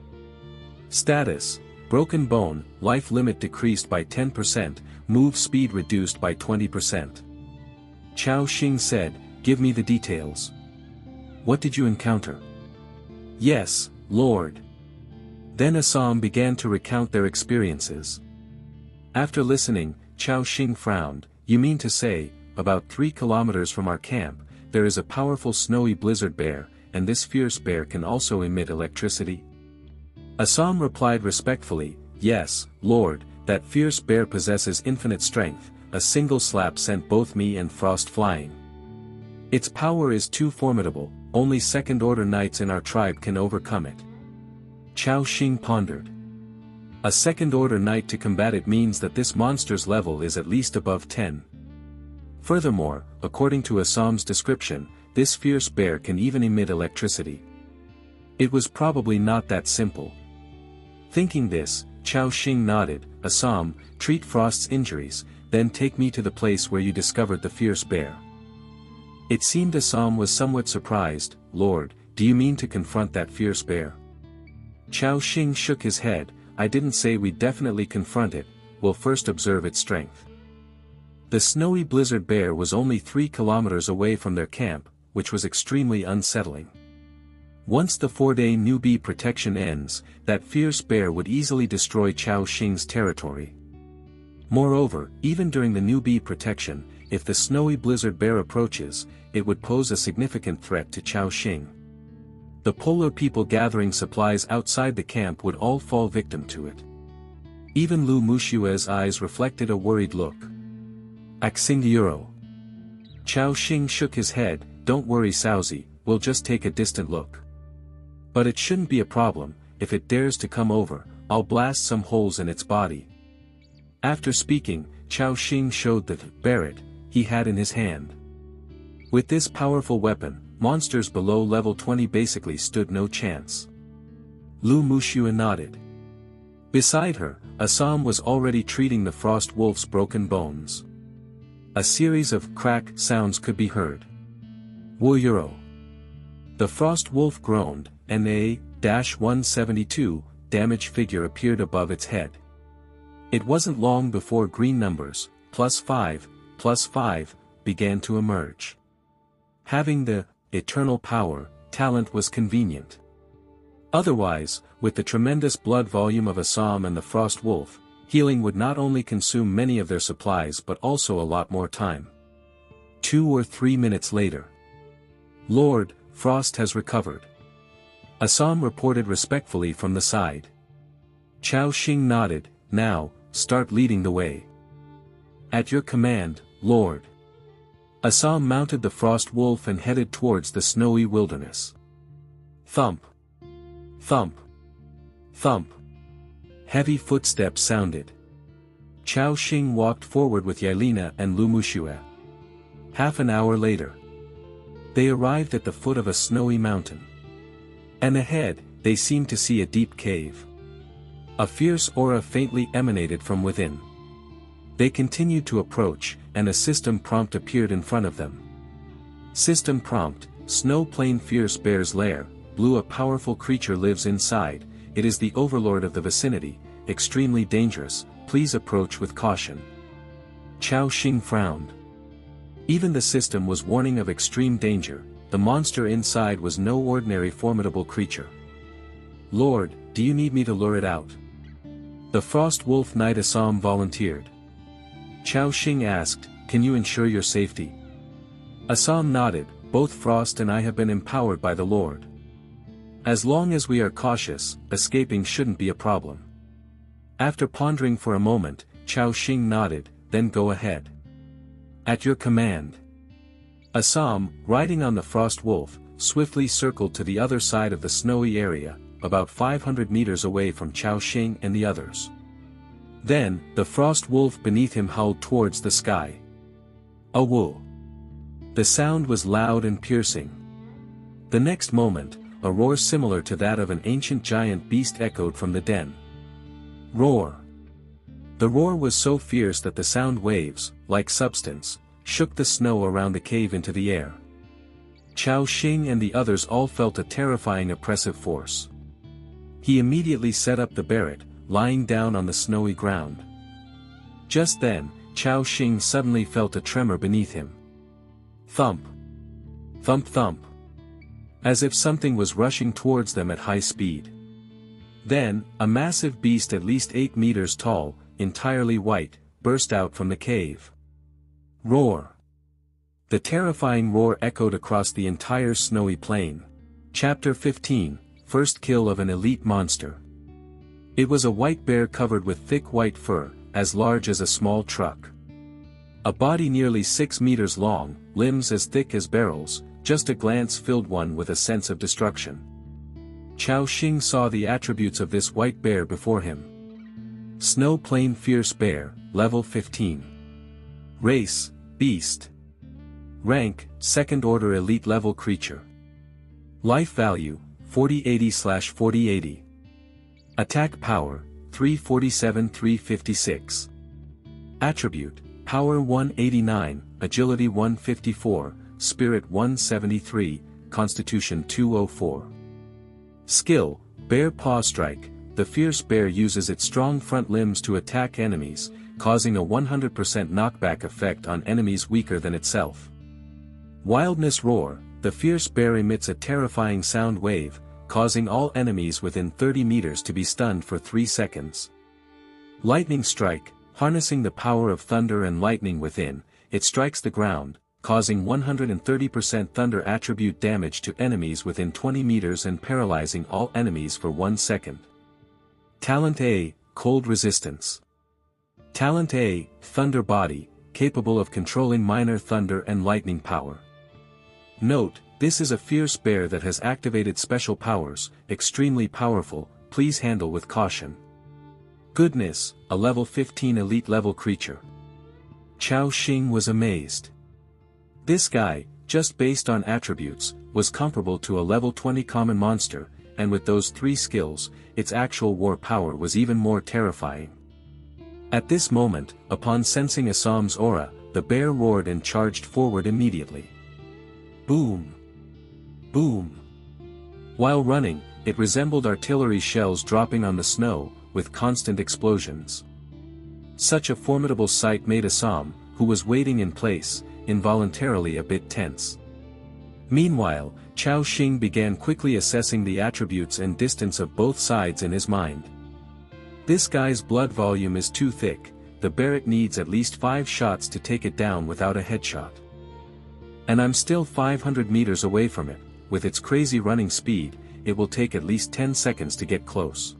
Status, broken bone, life limit decreased by 10%, move speed reduced by 20%. Chao Xing said, "Give me the details. What did you encounter?" "Yes, Lord." Then Assam began to recount their experiences. After listening, Chao Xing frowned. "You mean to say, about 3 kilometers from our camp, there is a powerful snowy blizzard bear, and this fierce bear can also emit electricity?" Assam replied respectfully, "Yes, Lord, that fierce bear possesses infinite strength, a single slap sent both me and Frost flying. Its power is too formidable, only second-order knights in our tribe can overcome it." Chao Xing pondered. A second-order knight to combat it means that this monster's level is at least above 10. Furthermore, according to Assam's description, this fierce bear can even emit electricity. It was probably not that simple. Thinking this, Chao Xing nodded. "Assam, treat Frost's injuries, then take me to the place where you discovered the fierce bear." It seemed Assam was somewhat surprised. "Lord, do you mean to confront that fierce bear?" Chao Xing shook his head. "I didn't say we'd definitely confront it, we'll first observe its strength." The snowy blizzard bear was only 3 kilometers away from their camp, which was extremely unsettling. Once the 4-day newbie protection ends, that fierce bear would easily destroy Chao Xing's territory. Moreover, even during the newbie protection, if the snowy blizzard bear approaches, it would pose a significant threat to Chao Xing. The polar people gathering supplies outside the camp would all fall victim to it. Even Lu Mushue's eyes reflected a worried look. "Axing. Chao Xing shook his head. "Don't worry, Saozi, we'll just take a distant look. But it shouldn't be a problem. If it dares to come over, I'll blast some holes in its body." After speaking, Chao Xing showed the barret he had in his hand. With this powerful weapon, monsters below level 20 basically stood no chance. Lu Mushue nodded. Beside her, Assam was already treating the frost wolf's broken bones. A series of crack sounds could be heard. "Woyuro." The frost wolf groaned, and a -172 damage figure appeared above its head. It wasn't long before green numbers, +5, +5, began to emerge. Having the eternal power talent was convenient. Otherwise, with the tremendous blood volume of Assam and the frost wolf, healing would not only consume many of their supplies but also a lot more time. 2 or 3 minutes later. "Lord, Frost has recovered," Assam reported respectfully from the side. Chao Xing nodded. "Now, start leading the way." "At your command, Lord." Assam mounted the frost wolf and headed towards the snowy wilderness. Thump. Thump. Thump. Heavy footsteps sounded. Chao Xing walked forward with Yelena and Lu Mushue. Half an hour later, they arrived at the foot of a snowy mountain. And ahead, they seemed to see a deep cave. A fierce aura faintly emanated from within. They continued to approach, and a system prompt appeared in front of them. System prompt: Snow Plain Fierce Bear's Lair. Blue. A powerful creature lives inside. It is the overlord of the vicinity, extremely dangerous, please approach with caution. Chao Xing frowned. Even the system was warning of extreme danger. The monster inside was no ordinary formidable creature. "Lord, do you need me to lure it out?" The frost wolf knight Assam volunteered. Chao Xing asked, "Can you ensure your safety?" Assam nodded. "Both Frost and I have been empowered by the Lord. As long as we are cautious, escaping shouldn't be a problem." After pondering for a moment, Chao Xing nodded. "Then go ahead." "At your command." Assam, riding on the frost wolf, swiftly circled to the other side of the snowy area, about 500 meters away from Chao Xing and the others. Then, the frost wolf beneath him howled towards the sky. A woo. The sound was loud and piercing. The next moment, a roar similar to that of an ancient giant beast echoed from the den. Roar. The roar was so fierce that the sound waves, like substance, shook the snow around the cave into the air. Chao Xing and the others all felt a terrifying oppressive force. He immediately set up the barret, lying down on the snowy ground. Just then, Chao Xing suddenly felt a tremor beneath him. Thump. Thump thump. As if something was rushing towards them at high speed. Then, a massive beast at least 8 meters tall, entirely white, burst out from the cave. Roar. The terrifying roar echoed across the entire snowy plain. Chapter 15, First Kill of an Elite Monster. It was a white bear covered with thick white fur, as large as a small truck. A body nearly 6 meters long, limbs as thick as barrels, just a glance filled one with a sense of destruction. Chao Xing saw the attributes of this white bear before him. Snow Plain Fierce Bear, Level 15. Race, Beast. Rank, Second Order Elite Level Creature. Life Value, 4080/4080. Attack Power, 347-356. Attribute, Power 189, Agility 154, Spirit 173, Constitution 204. Skill, Bear Paw Strike. The fierce bear uses its strong front limbs to attack enemies, causing a 100% knockback effect on enemies weaker than itself. Wildness Roar. The fierce bear emits a terrifying sound wave, causing all enemies within 30 meters to be stunned for 3 seconds. Lightning Strike. Harnessing the power of thunder and lightning within, it strikes the ground, causing 130% thunder attribute damage to enemies within 20 meters and paralyzing all enemies for 1 second. Talent A, Cold Resistance. Talent A, Thunder Body, capable of controlling minor thunder and lightning power. Note, this is a fierce bear that has activated special powers, extremely powerful, please handle with caution. Goodness, a level 15 elite level creature. Chao Xing was amazed. This guy, just based on attributes, was comparable to a level 20 common monster, and with those 3 skills, its actual war power was even more terrifying. At this moment, upon sensing Assam's aura, the bear roared and charged forward immediately. Boom! Boom! While running, it resembled artillery shells dropping on the snow, with constant explosions. Such a formidable sight made Assam, who was waiting in place, involuntarily a bit tense. Meanwhile, Chao Xing began quickly assessing the attributes and distance of both sides in his mind. This guy's blood volume is too thick, the barrack needs at least 5 shots to take it down without a headshot. And I'm still 500 meters away from it, with its crazy running speed, it will take at least 10 seconds to get close.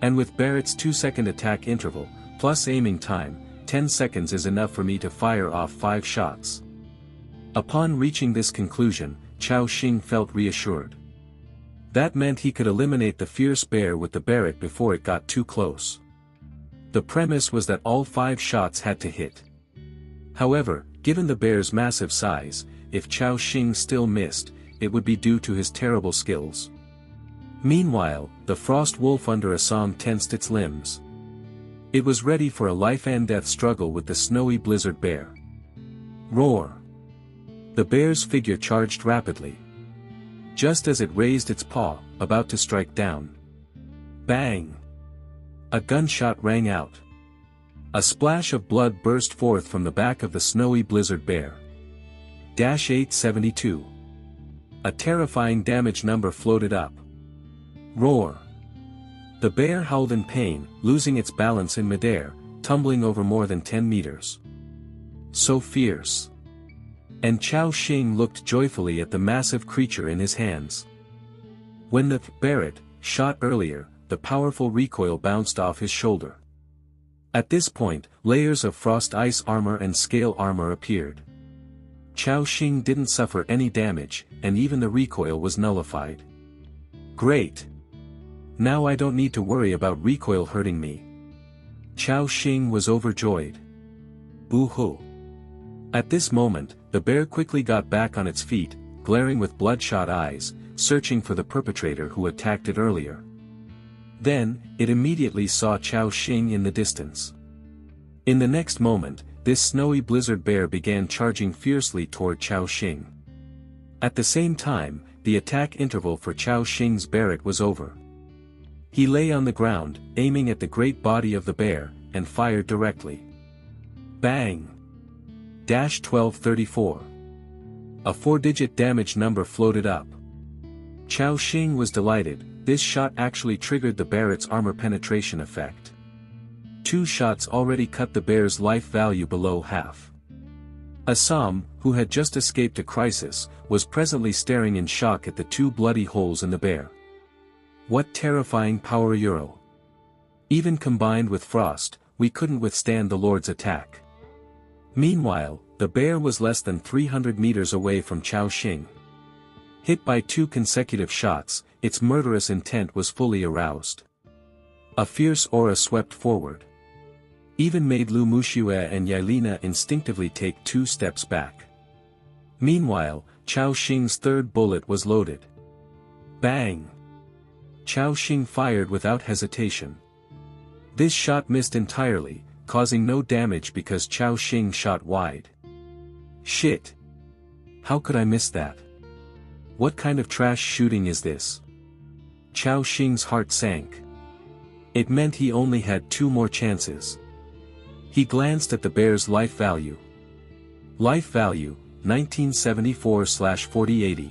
And with Barrett's 2-second attack interval, plus aiming time, 10 seconds is enough for me to fire off 5 shots. Upon reaching this conclusion, Chao Xing felt reassured. That meant he could eliminate the fierce bear with the Barrett before it got too close. The premise was that all 5 shots had to hit. However, given the bear's massive size, if Chao Xing still missed, it would be due to his terrible skills. Meanwhile, the frost wolf under Assam tensed its limbs. It was ready for a life-and-death struggle with the snowy blizzard bear. Roar! The bear's figure charged rapidly. Just as it raised its paw, about to strike down. Bang! A gunshot rang out. A splash of blood burst forth from the back of the snowy blizzard bear. -872. A terrifying damage number floated up. Roar! The bear howled in pain, losing its balance in midair, tumbling over more than 10 meters. So fierce. And Chao Xing looked joyfully at the massive creature in his hands. When the Barrett shot earlier, the powerful recoil bounced off his shoulder. At this point, layers of frost ice armor and scale armor appeared. Chao Xing didn't suffer any damage, and even the recoil was nullified. Great! Now I don't need to worry about recoil hurting me. Chao Xing was overjoyed. Boo-hoo! At this moment, the bear quickly got back on its feet, glaring with bloodshot eyes, searching for the perpetrator who attacked it earlier. Then, it immediately saw Chao Xing in the distance. In the next moment, this snowy blizzard bear began charging fiercely toward Chao Xing. At the same time, the attack interval for Chao Xing's Barrett was over. He lay on the ground, aiming at the great body of the bear, and fired directly. Bang! Dash 1234. A 4-digit damage number floated up. Chao Xing was delighted. This shot actually triggered the Barrett's armor penetration effect. 2 shots already cut the bear's life value below half. Assam, who had just escaped a crisis, was presently staring in shock at the 2 bloody holes in the bear. What terrifying power Euro! Even combined with frost, we couldn't withstand the Lord's attack. Meanwhile, the bear was less than 300 meters away from Chao Xing. Hit by 2 consecutive shots, its murderous intent was fully aroused. A fierce aura swept forward. Even made Lu Muxue and Yelena instinctively take 2 steps back. Meanwhile, Chao Xing's 3rd bullet was loaded. Bang! Chao Xing fired without hesitation. This shot missed entirely, causing no damage because Chao Xing shot wide. Shit! How could I miss that? What kind of trash shooting is this? Chao Xing's heart sank. It meant he only had 2 more chances. He glanced at the bear's life value. Life value, 1974/4080.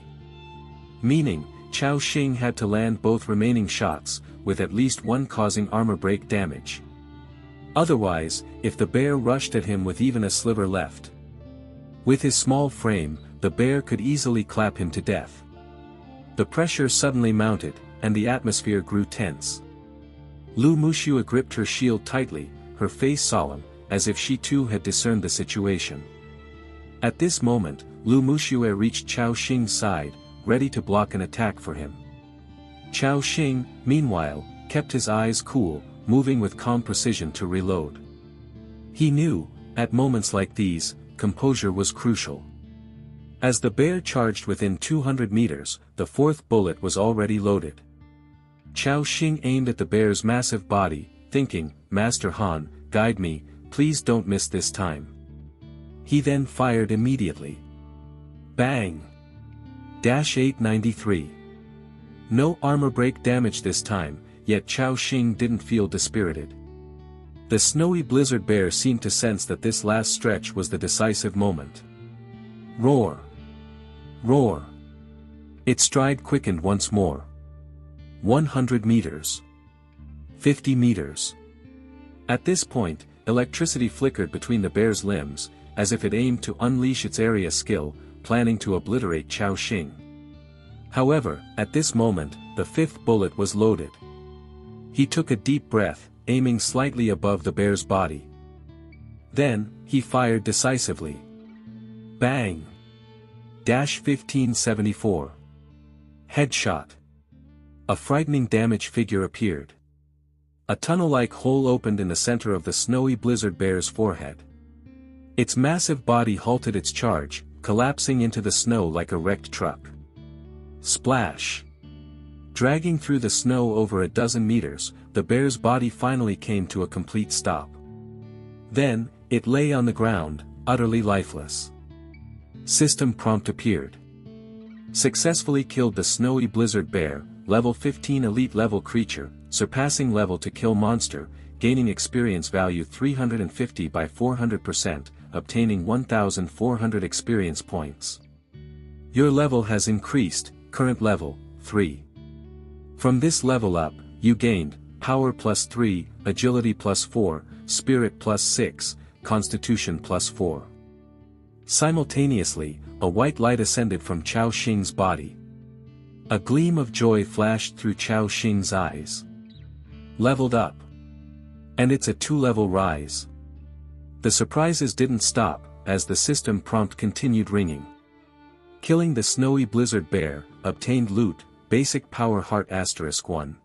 Meaning, Chao Xing had to land both remaining shots, with at least one causing armor break damage. Otherwise, if the bear rushed at him with even a sliver left. With his small frame, the bear could easily clap him to death. The pressure suddenly mounted, and the atmosphere grew tense. Lu Muxue gripped her shield tightly, her face solemn, as if she too had discerned the situation. At this moment, Lu Muxue reached Chao Xing's side, ready to block an attack for him. Chao Xing, meanwhile, kept his eyes cool, moving with calm precision to reload. He knew, at moments like these, composure was crucial. As the bear charged within 200 meters, the 4th bullet was already loaded. Chao Xing aimed at the bear's massive body, thinking, "Master Han, guide me, please don't miss this time." He then fired immediately. Bang! Dash 893. No armor break damage this time, yet Chao Xing didn't feel dispirited. The snowy blizzard bear seemed to sense that this last stretch was the decisive moment. Roar! Roar! Its stride quickened once more. 100 meters. 50 meters. At this point, electricity flickered between the bear's limbs, as if it aimed to unleash its area skill, planning to obliterate Chao Xing. However, at this moment, the 5th bullet was loaded. He took a deep breath, aiming slightly above the bear's body. Then, he fired decisively. Bang! Dash 1574. Headshot. A frightening damage figure appeared. A tunnel-like hole opened in the center of the snowy blizzard bear's forehead. Its massive body halted its charge, collapsing into the snow like a wrecked truck. Splash! Dragging through the snow over a dozen meters, the bear's body finally came to a complete stop. Then, it lay on the ground, utterly lifeless. System prompt appeared. Successfully killed the snowy blizzard bear, level 15 elite level creature, surpassing level to kill monster, gaining experience value 350 by 400%, obtaining 1400 experience points. Your level has increased, current level, 3. From this level up, you gained, power +3, agility +4, spirit +6, constitution +4. Simultaneously, a white light ascended from Chao Xing's body. A gleam of joy flashed through Chao Xing's eyes. Leveled up. And it's a 2-level rise. The surprises didn't stop, as the system prompt continued ringing. Killing the snowy blizzard bear, obtained loot, basic power heart *1.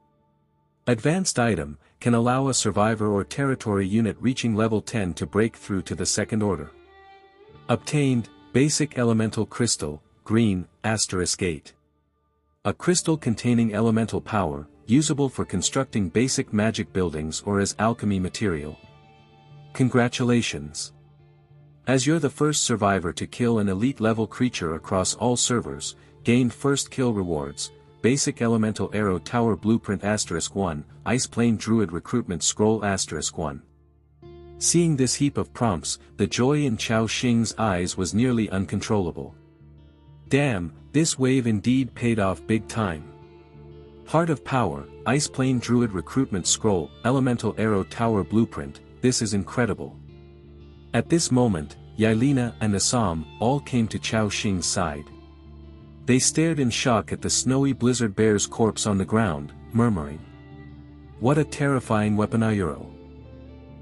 Advanced item, can allow a survivor or territory unit reaching level 10 to break through to the second order. Obtained, basic elemental crystal, green, *8. A crystal containing elemental power, usable for constructing basic magic buildings or as alchemy material. Congratulations! As you're the first survivor to kill an elite level creature across all servers, gain first kill rewards, basic elemental arrow tower blueprint *1, ice plane druid recruitment scroll *1. Seeing this heap of prompts, the joy in Chao Xing's eyes was nearly uncontrollable. Damn, this wave indeed paid off big time. Heart of Power, Ice Plane Druid Recruitment Scroll, Elemental Arrow Tower Blueprint, this is incredible. At this moment, Yelena and Assam all came to Chao Xing's side. They stared in shock at the snowy blizzard bear's corpse on the ground, murmuring, "What a terrifying weaponayuro!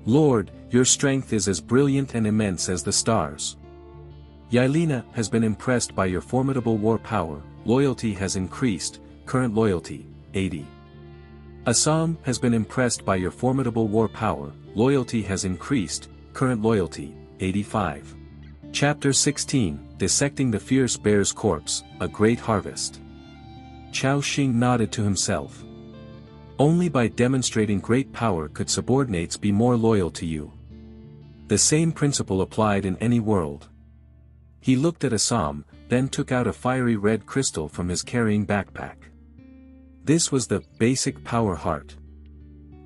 Lord, your strength is as brilliant and immense as the stars. Yelena has been impressed by your formidable war power, loyalty has increased, current loyalty, 80. Assam has been impressed by your formidable war power, loyalty has increased, current loyalty, 85. Chapter 16, Dissecting the Fierce Bear's Corpse, A Great Harvest. Chao Xing nodded to himself. Only by demonstrating great power could subordinates be more loyal to you. The same principle applied in any world. He looked at Assam, then took out a fiery red crystal from his carrying backpack. This was the Basic Power Heart.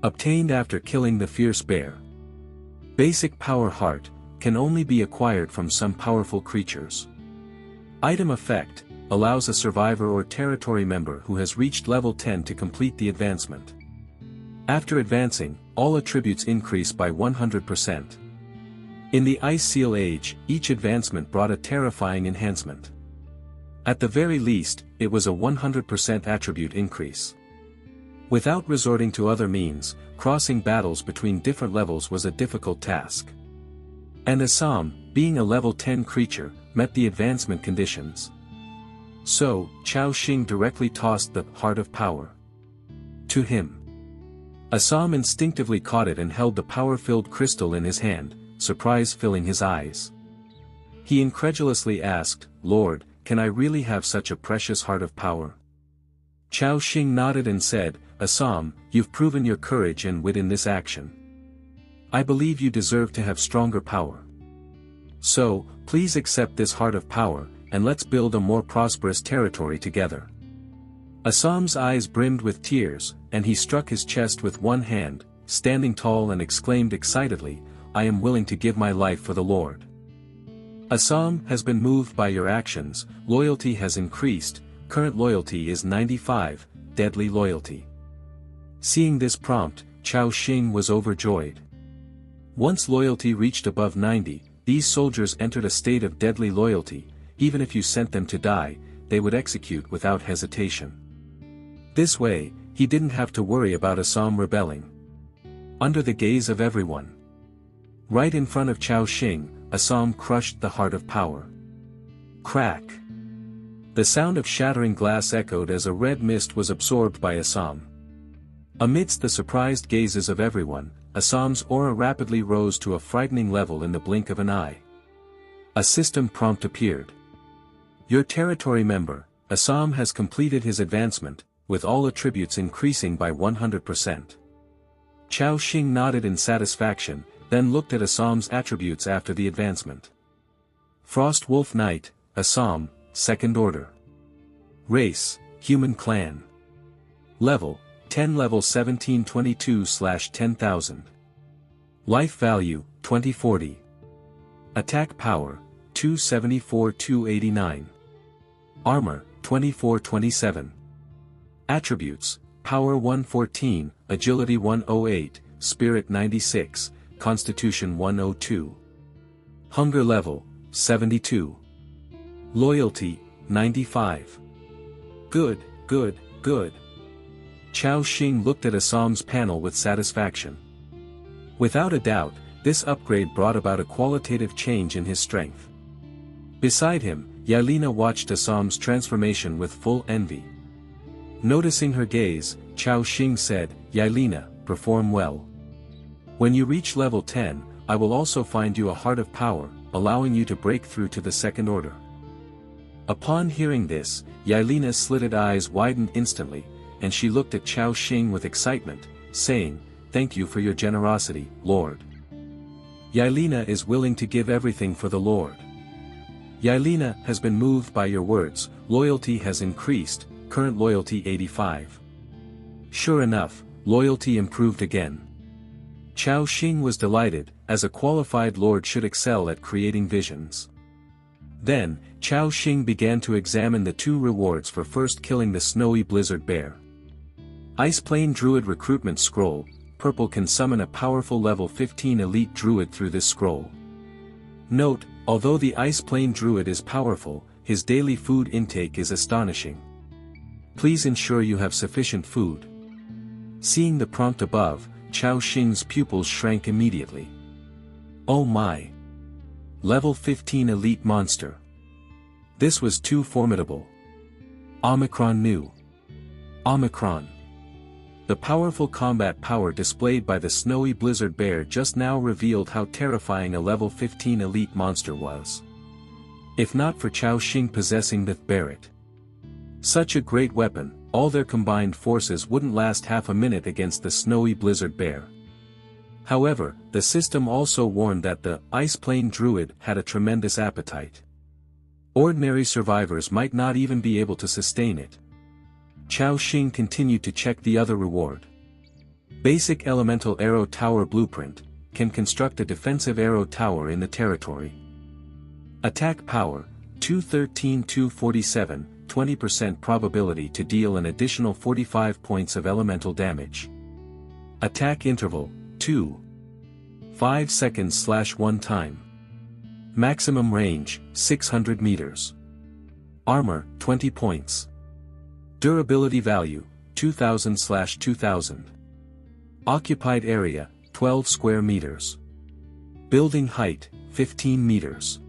Obtained after killing the fierce bear. Basic Power Heart can only be acquired from some powerful creatures. Item Effect allows a survivor or territory member who has reached level 10 to complete the advancement. After advancing, all attributes increase by 100%. In the Ice Seal Age, each advancement brought a terrifying enhancement. At the very least, it was a 100% attribute increase. Without resorting to other means, crossing battles between different levels was a difficult task. And Assam, being a level 10 creature, met the advancement conditions. So, Chao Xing directly tossed the Heart of Power to him. Assam instinctively caught it and held the power-filled crystal in his hand, surprise filling his eyes. He incredulously asked, "Lord, can I really have such a precious Heart of Power?" Chao Xing nodded and said, "Assam, you've proven your courage and wit in this action. I believe you deserve to have stronger power. So, please accept this Heart of Power, and let's build a more prosperous territory together." Assam's eyes brimmed with tears, and he struck his chest with one hand, standing tall and exclaimed excitedly, "I am willing to give my life for the Lord." Assam has been moved by your actions, loyalty has increased, current loyalty is 95, deadly loyalty. Seeing this prompt, Chao Xing was overjoyed. Once loyalty reached above 90, these soldiers entered a state of deadly loyalty. Even if you sent them to die, they would execute without hesitation. This way, he didn't have to worry about Assam rebelling. Under the gaze of everyone. Right in front of Chao Xing, Assam crushed the Heart of Power. Crack! The sound of shattering glass echoed as a red mist was absorbed by Assam. Amidst the surprised gazes of everyone, Assam's aura rapidly rose to a frightening level in the blink of an eye. A system prompt appeared. Your territory member, Assam has completed his advancement, with all attributes increasing by 100%. Chao Xing nodded in satisfaction, then looked at Assam's attributes after the advancement. Frost Wolf Knight, Assam, Second Order. Race, Human Clan. Level, 10 level 1722/10,000. Life value, 2040. Attack power, 274-289. Armor, 2427. Attributes, Power 114, Agility 108, Spirit 96, Constitution 102. Hunger level, 72. Loyalty, 95. Good, good, good. Chao Xing looked at Assam's panel with satisfaction. Without a doubt, this upgrade brought about a qualitative change in his strength. Beside him, Yelena watched Assam's transformation with full envy. Noticing her gaze, Chao Xing said, "Yelena, perform well. When you reach level 10, I will also find you a Heart of Power, allowing you to break through to the Second Order." Upon hearing this, Yelena's slitted eyes widened instantly, and she looked at Chao Xing with excitement, saying, "Thank you for your generosity, Lord. Yelena is willing to give everything for the Lord. Yelena has been moved by your words, loyalty has increased, current loyalty 85. Sure enough, loyalty improved again. Chao Xing was delighted, as a qualified lord should excel at creating visions. Then, Chao Xing began to examine the 2 rewards for first killing the snowy blizzard bear. Ice Plane Druid Recruitment Scroll. Purple can summon a powerful level 15 elite druid through this scroll. Note, although the Ice Plane Druid is powerful, his daily food intake is astonishing. Please ensure you have sufficient food. Seeing the prompt above, Chao Xing's pupils shrank immediately. Oh my! Level 15 elite monster. This was too formidable. Omicron knew. Omicron. The powerful combat power displayed by the snowy blizzard bear just now revealed how terrifying a level 15 elite monster was. If not for Chao Xing possessing the Barret. Such a great weapon, all their combined forces wouldn't last half a minute against the snowy blizzard bear. However, the system also warned that the Ice Plane Druid had a tremendous appetite. Ordinary survivors might not even be able to sustain it. Chao Xing continued to check the other reward. Basic Elemental Arrow Tower Blueprint, can construct a defensive arrow tower in the territory. Attack Power, 213-247, 20% probability to deal an additional 45 points of elemental damage. Attack Interval, 2. 5 seconds/1 time. Maximum range, 600 meters. Armor, 20 points. Durability value, 2000/2000. Occupied area, 12 square meters. Building height, 15 meters.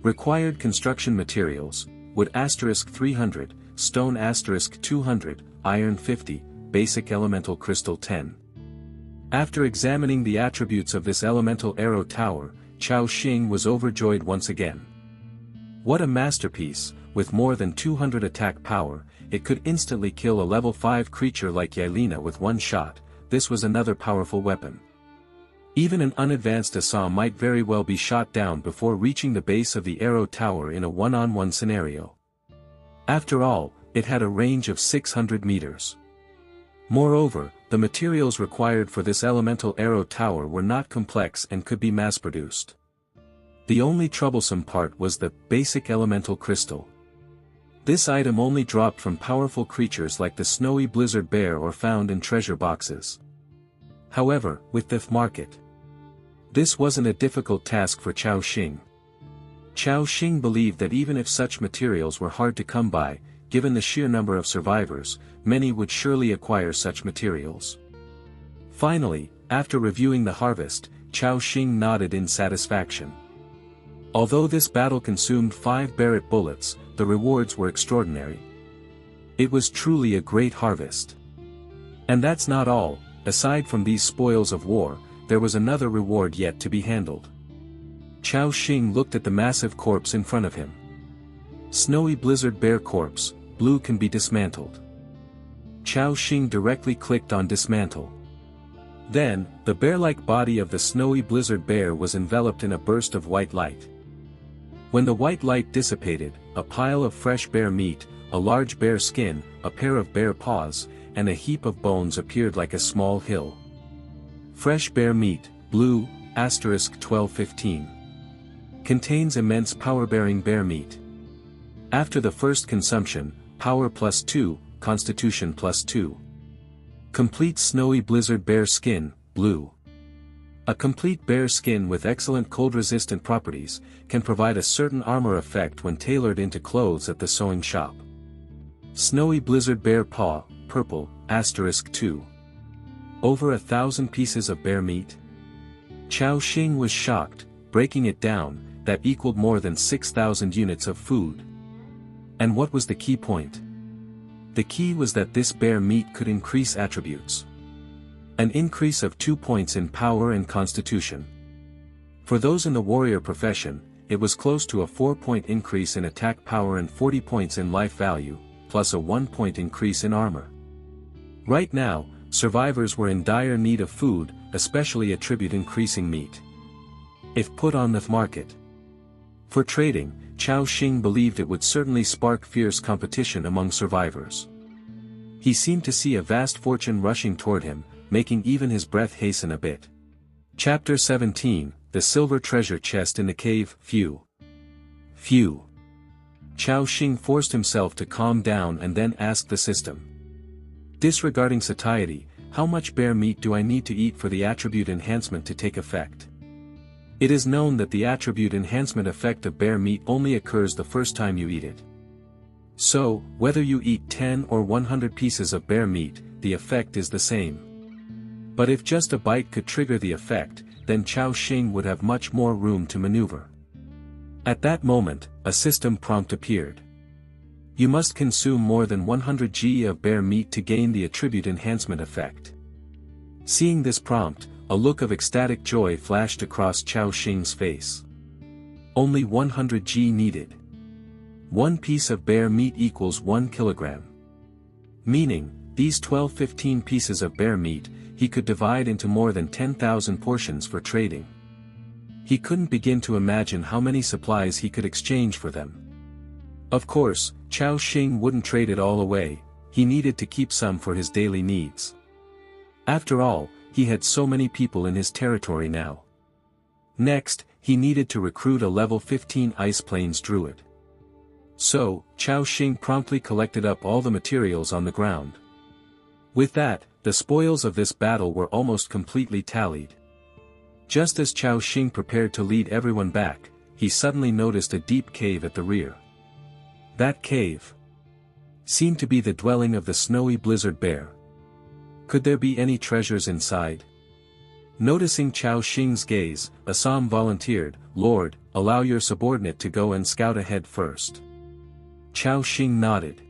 Required construction materials, wood *300, stone *200, iron 50, basic elemental crystal 10. After examining the attributes of this elemental arrow tower, Chao Xing was overjoyed once again. What a masterpiece! With more than 200 attack power, it could instantly kill a level 5 creature like Yelena with one shot. This was another powerful weapon. Even an unadvanced Asa might very well be shot down before reaching the base of the arrow tower in a one-on-one scenario. After all, it had a range of 600 meters. Moreover, the materials required for this elemental arrow tower were not complex and could be mass-produced. The only troublesome part was the basic elemental crystal. This item only dropped from powerful creatures like the snowy blizzard bear or found in treasure boxes. However, with the market, this wasn't a difficult task for Chao Xing. Chao Xing believed that even if such materials were hard to come by, given the sheer number of survivors, many would surely acquire such materials. Finally, after reviewing the harvest, Chao Xing nodded in satisfaction. Although this battle consumed 5 Barret bullets, the rewards were extraordinary. It was truly a great harvest. And that's not all. Aside from these spoils of war, there was another reward yet to be handled. Chao Xing looked at the massive corpse in front of him. Snowy blizzard bear corpse, blue can be dismantled. Chao Xing directly clicked on dismantle. Then, the bear-like body of the snowy blizzard bear was enveloped in a burst of white light. When the white light dissipated, a pile of fresh bear meat, a large bear skin, a pair of bear paws, and a heap of bones appeared like a small hill. Fresh bear meat, blue, *1215. Contains immense power-bearing bear meat. After the first consumption, power +2, constitution +2. Complete snowy blizzard bear skin, blue. A complete bear skin with excellent cold-resistant properties, can provide a certain armor effect when tailored into clothes at the sewing shop. Snowy blizzard bear paw, purple, *2. Over 1,000 pieces of bear meat? Chao Xing was shocked, breaking it down, that equaled more than 6,000 units of food. And what was the key point? The key was that this bear meat could increase attributes. An increase of 2 points in power and constitution. For those in the warrior profession, it was close to a 4-point increase in attack power and 40 points in life value, plus a 1-point increase in armor. Right now, survivors were in dire need of food, especially attribute increasing meat. If put on the market for trading, Chao Xing believed it would certainly spark fierce competition among survivors. He seemed to see a vast fortune rushing toward him, making even his breath hasten a bit. Chapter 17, The Silver Treasure Chest in the Cave. Phew. Chao Xing forced himself to calm down and then asked the system. Disregarding satiety, how much bear meat do I need to eat for the attribute enhancement to take effect? It is known that the attribute enhancement effect of bear meat only occurs the first time you eat it. So, whether you eat 10 or 100 pieces of bear meat, the effect is the same. But if just a bite could trigger the effect, then Chao Xing would have much more room to maneuver. At that moment, a system prompt appeared. You must consume more than 100 g of bear meat to gain the attribute enhancement effect. Seeing this prompt, a look of ecstatic joy flashed across Chao Xing's face. Only 100 g needed. One piece of bear meat equals 1 kilogram. Meaning, these 12-15 pieces of bear meat, he could divide into more than 10,000 portions for trading. He couldn't begin to imagine how many supplies he could exchange for them. Of course, Chao Xing wouldn't trade it all away, he needed to keep some for his daily needs. After all, he had so many people in his territory now. Next, he needed to recruit a level 15 Ice Plains druid. So, Chao Xing promptly collected up all the materials on the ground. With that, the spoils of this battle were almost completely tallied. Just as Chao Xing prepared to lead everyone back, he suddenly noticed a deep cave at the rear. That cave seemed to be the dwelling of the snowy blizzard bear. Could there be any treasures inside? Noticing Chao Xing's gaze, Assam volunteered, "Lord, allow your subordinate to go and scout ahead first." Chao Xing nodded.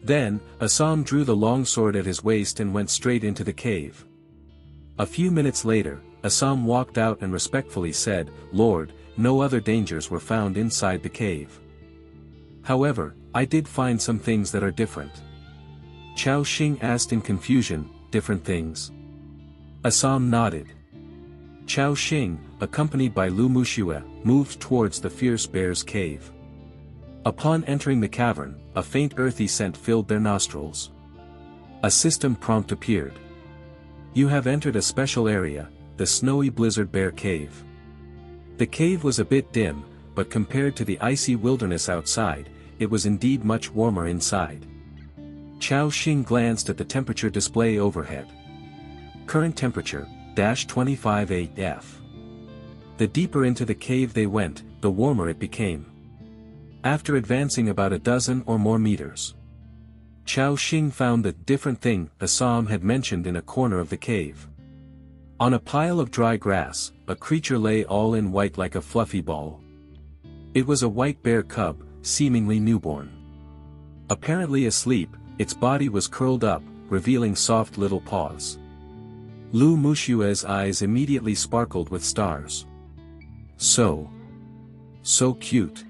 Then, Assam drew the long sword at his waist and went straight into the cave. A few minutes later, Assam walked out and respectfully said, "Lord, no other dangers were found inside the cave. However, I did find some things that are different." Chao Xing asked in confusion, "Different things?" Assam nodded. Chao Xing, accompanied by Lu Muxue, moved towards the fierce bear's cave. Upon entering the cavern, a faint earthy scent filled their nostrils. A system prompt appeared. You have entered a special area, the snowy blizzard bear cave. The cave was a bit dim, but compared to the icy wilderness outside, it was indeed much warmer inside. Chao Xing glanced at the temperature display overhead. Current temperature, -25°F. The deeper into the cave they went, the warmer it became. After advancing about a dozen or more meters, Chao Xing found the different thing Assam had mentioned in a corner of the cave. On a pile of dry grass, a creature lay all in white like a fluffy ball. It was a white bear cub, seemingly newborn. Apparently asleep, its body was curled up, revealing soft little paws. Lu Muxue's eyes immediately sparkled with stars. So cute.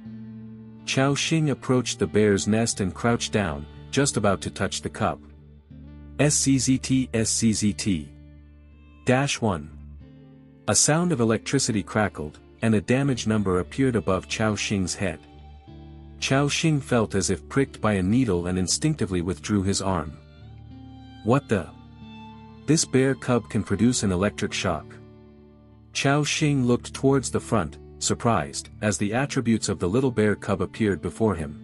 Chao Xing approached the bear's nest and crouched down, just about to touch the cub. SCZT. -1. A sound of electricity crackled, and a damage number appeared above Chao Xing's head. Chao Xing felt as if pricked by a needle and instinctively withdrew his arm. What the? This bear cub can produce an electric shock. Chao Xing looked towards the front, surprised, as the attributes of the little bear cub appeared before him.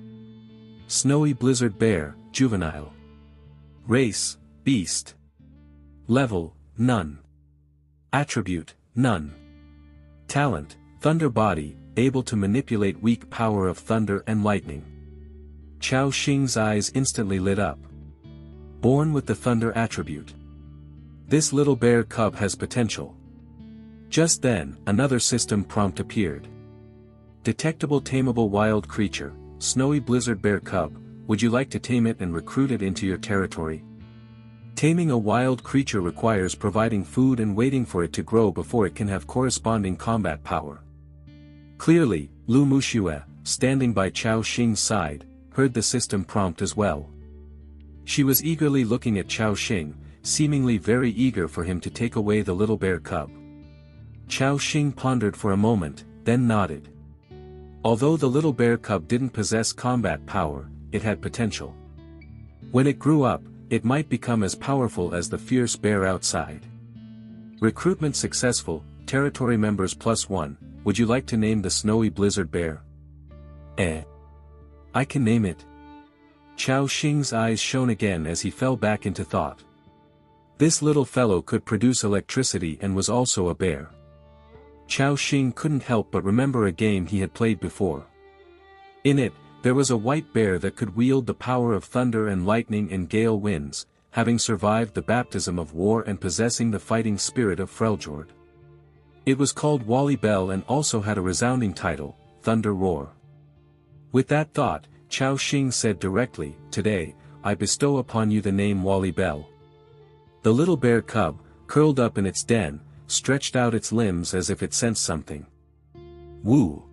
Snowy blizzard bear, juvenile. Race, beast. Level, none. Attribute, none. Talent, thunder body, able to manipulate weak power of thunder and lightning. Chao Xing's eyes instantly lit up. Born with the thunder attribute. This little bear cub has potential. Just then, another system prompt appeared. Detectable tameable wild creature, snowy blizzard bear cub, would you like to tame it and recruit it into your territory? Taming a wild creature requires providing food and waiting for it to grow before it can have corresponding combat power. Clearly, Lu Muxue, standing by Chao Xing's side, heard the system prompt as well. She was eagerly looking at Chao Xing, seemingly very eager for him to take away the little bear cub. Chao Xing pondered for a moment, then nodded. Although the little bear cub didn't possess combat power, it had potential. When it grew up, it might become as powerful as the fierce bear outside. Recruitment successful, territory members +1, would you like to name the snowy blizzard bear? I can name it. Chao Xing's eyes shone again as he fell back into thought. This little fellow could produce electricity and was also a bear. Chao Xing couldn't help but remember a game he had played before. In it, there was a white bear that could wield the power of thunder and lightning and gale winds, having survived the baptism of war and possessing the fighting spirit of Freljord. It was called Wally Bell and also had a resounding title, Thunder Roar. With that thought, Chao Xing said directly, "Today, I bestow upon you the name Wally Bell." The little bear cub, curled up in its den, stretched out its limbs as if it sensed something. Woo!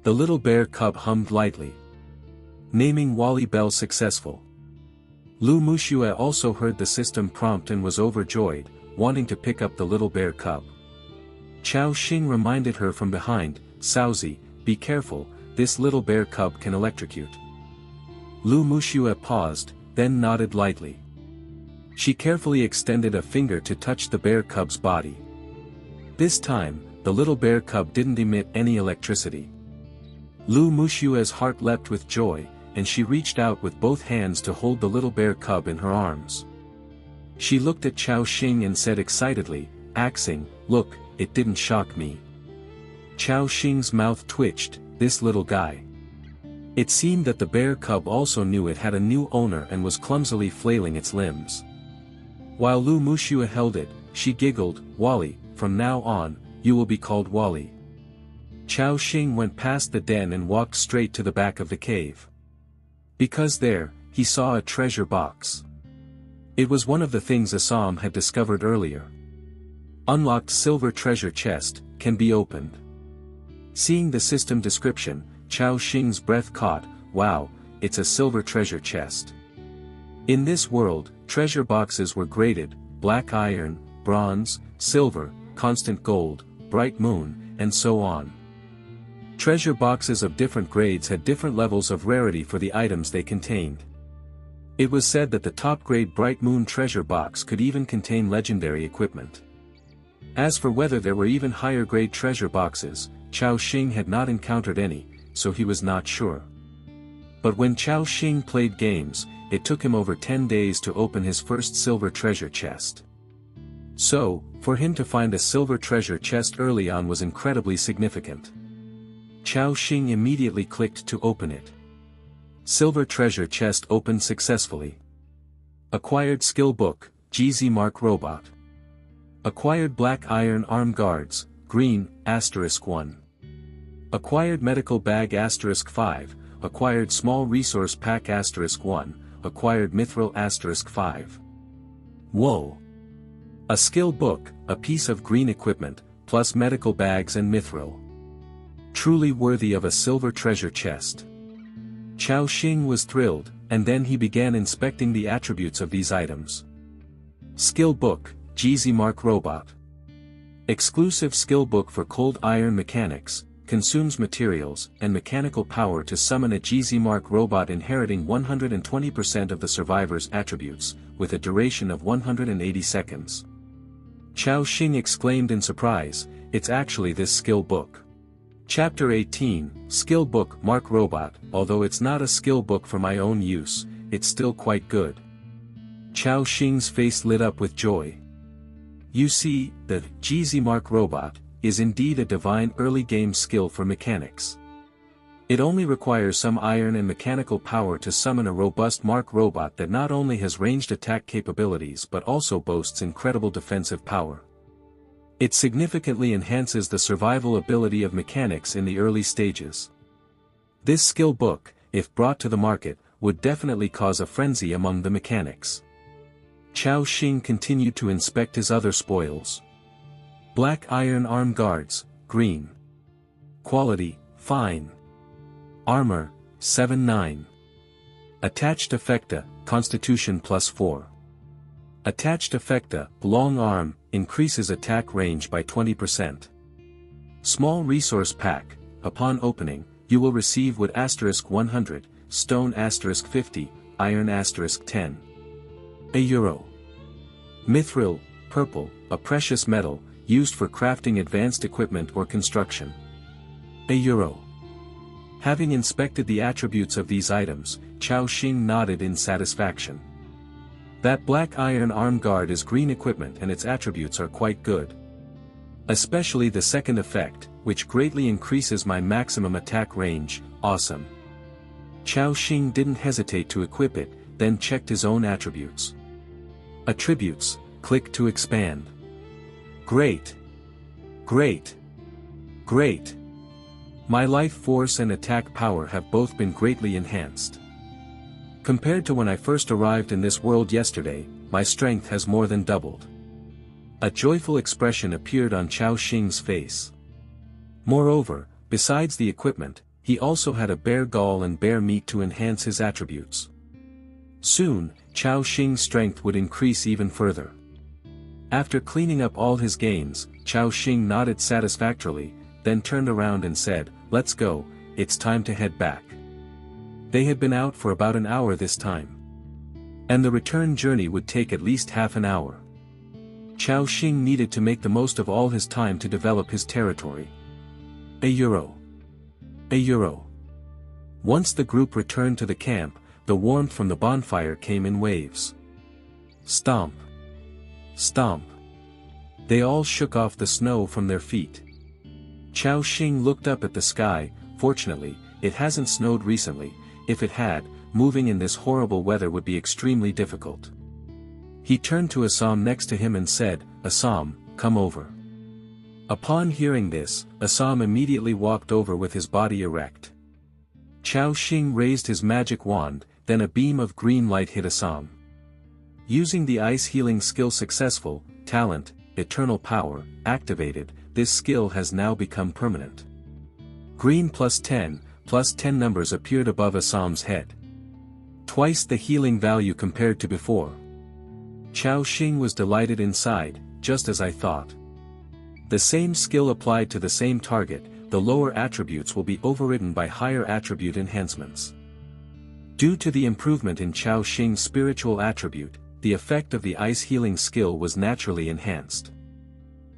The little bear cub hummed lightly. Naming Wally Bell successful. Lu Muxue also heard the system prompt and was overjoyed, wanting to pick up the little bear cub. Chao Xing reminded her from behind, "Saozi, be careful, this little bear cub can electrocute." Lu Muxue paused, then nodded lightly. She carefully extended a finger to touch the bear cub's body. This time, the little bear cub didn't emit any electricity. Lu Muxue's heart leapt with joy, and she reached out with both hands to hold the little bear cub in her arms. She looked at Chao Xing and said excitedly, "Axing, look, it didn't shock me." Chao Xing's mouth twitched, this little guy. It seemed that the bear cub also knew it had a new owner and was clumsily flailing its limbs. While Lu Muxue held it, she giggled, "Wally, from now on, you will be called Wally." Chao Xing went past the den and walked straight to the back of the cave. Because there, he saw a treasure box. It was one of the things Assam had discovered earlier. Unlocked silver treasure chest, can be opened. Seeing the system description, Chao Xing's breath caught, "Wow, it's a silver treasure chest." In this world, treasure boxes were graded, black iron, bronze, silver, constant gold, bright moon, and so on. Treasure boxes of different grades had different levels of rarity for the items they contained. It was said that the top-grade Bright Moon treasure box could even contain legendary equipment. As for whether there were even higher-grade treasure boxes, Chao Xing had not encountered any, so he was not sure. But when Chao Xing played games, it took him over 10 days to open his first silver treasure chest. So, for him to find a silver treasure chest early on was incredibly significant. Chao Xing immediately clicked to open it. Silver treasure chest opened successfully. Acquired skill book, GZ Mark Robot. Acquired black iron arm guards, green, *1. Acquired medical bag *5, acquired small resource pack *1, acquired mithril *5. Whoa! A skill book, a piece of green equipment, plus medical bags and mithril. Truly worthy of a silver treasure chest. Chao Xing was thrilled, and then he began inspecting the attributes of these items. Skill book, GZ Mark Robot. Exclusive skill book for cold iron mechanics, consumes materials and mechanical power to summon a GZ Mark robot inheriting 120% of the survivor's attributes, with a duration of 180 seconds. Chao Xing exclaimed in surprise, "It's actually this skill book." Chapter 18, Skill Book Mark Robot. Although it's not a skill book for my own use, it's still quite good. Chao Xing's face lit up with joy. You see, the GZ Mark Robot is indeed a divine early game skill for mechanics. It only requires some iron and mechanical power to summon a robust Mark Robot that not only has ranged attack capabilities but also boasts incredible defensive power. It significantly enhances the survival ability of mechanics in the early stages. This skill book, if brought to the market, would definitely cause a frenzy among the mechanics. Chao Xing continued to inspect his other spoils. Black iron arm guards, green. Quality, fine. Armor, 7-9. Attached effecta, Constitution +4. Attached effecta, long arm, increases attack range by 20%. Small resource pack, upon opening, you will receive wood *100, stone *50, iron *10. €1. Mithril, purple, a precious metal, used for crafting advanced equipment or construction. €1. Having inspected the attributes of these items, Chao Xing nodded in satisfaction. That black iron arm guard is green equipment and its attributes are quite good. Especially the second effect, which greatly increases my maximum attack range, awesome. Chao Xing didn't hesitate to equip it, then checked his own attributes. Attributes, click to expand. Great! Great! Great! My life force and attack power have both been greatly enhanced. Compared to when I first arrived in this world yesterday, my strength has more than doubled. A joyful expression appeared on Chao Xing's face. Moreover, besides the equipment, he also had a bear gall and bear meat to enhance his attributes. Soon, Chao Xing's strength would increase even further. After cleaning up all his gains, Chao Xing nodded satisfactorily, then turned around and said, "Let's go, it's time to head back." They had been out for about an hour this time. And the return journey would take at least half an hour. Chao Xing needed to make the most of all his time to develop his territory. €1. Once the group returned to the camp, the warmth from the bonfire came in waves. Stomp. Stomp. They all shook off the snow from their feet. Chao Xing looked up at the sky. Fortunately, it hasn't snowed recently. If it had, moving in this horrible weather would be extremely difficult. He turned to Assam next to him and said, "Assam, come over." Upon hearing this, Assam immediately walked over with his body erect. Chao Xing raised his magic wand, then a beam of green light hit Assam. Using the ice healing skill successful, talent, eternal power, activated, this skill has now become permanent. Green +10 numbers appeared above Assam's head. Twice the healing value compared to before. Chao Xing was delighted inside, just as I thought. The same skill applied to the same target, the lower attributes will be overridden by higher attribute enhancements. Due to the improvement in Chao Xing's spiritual attribute, the effect of the ice healing skill was naturally enhanced.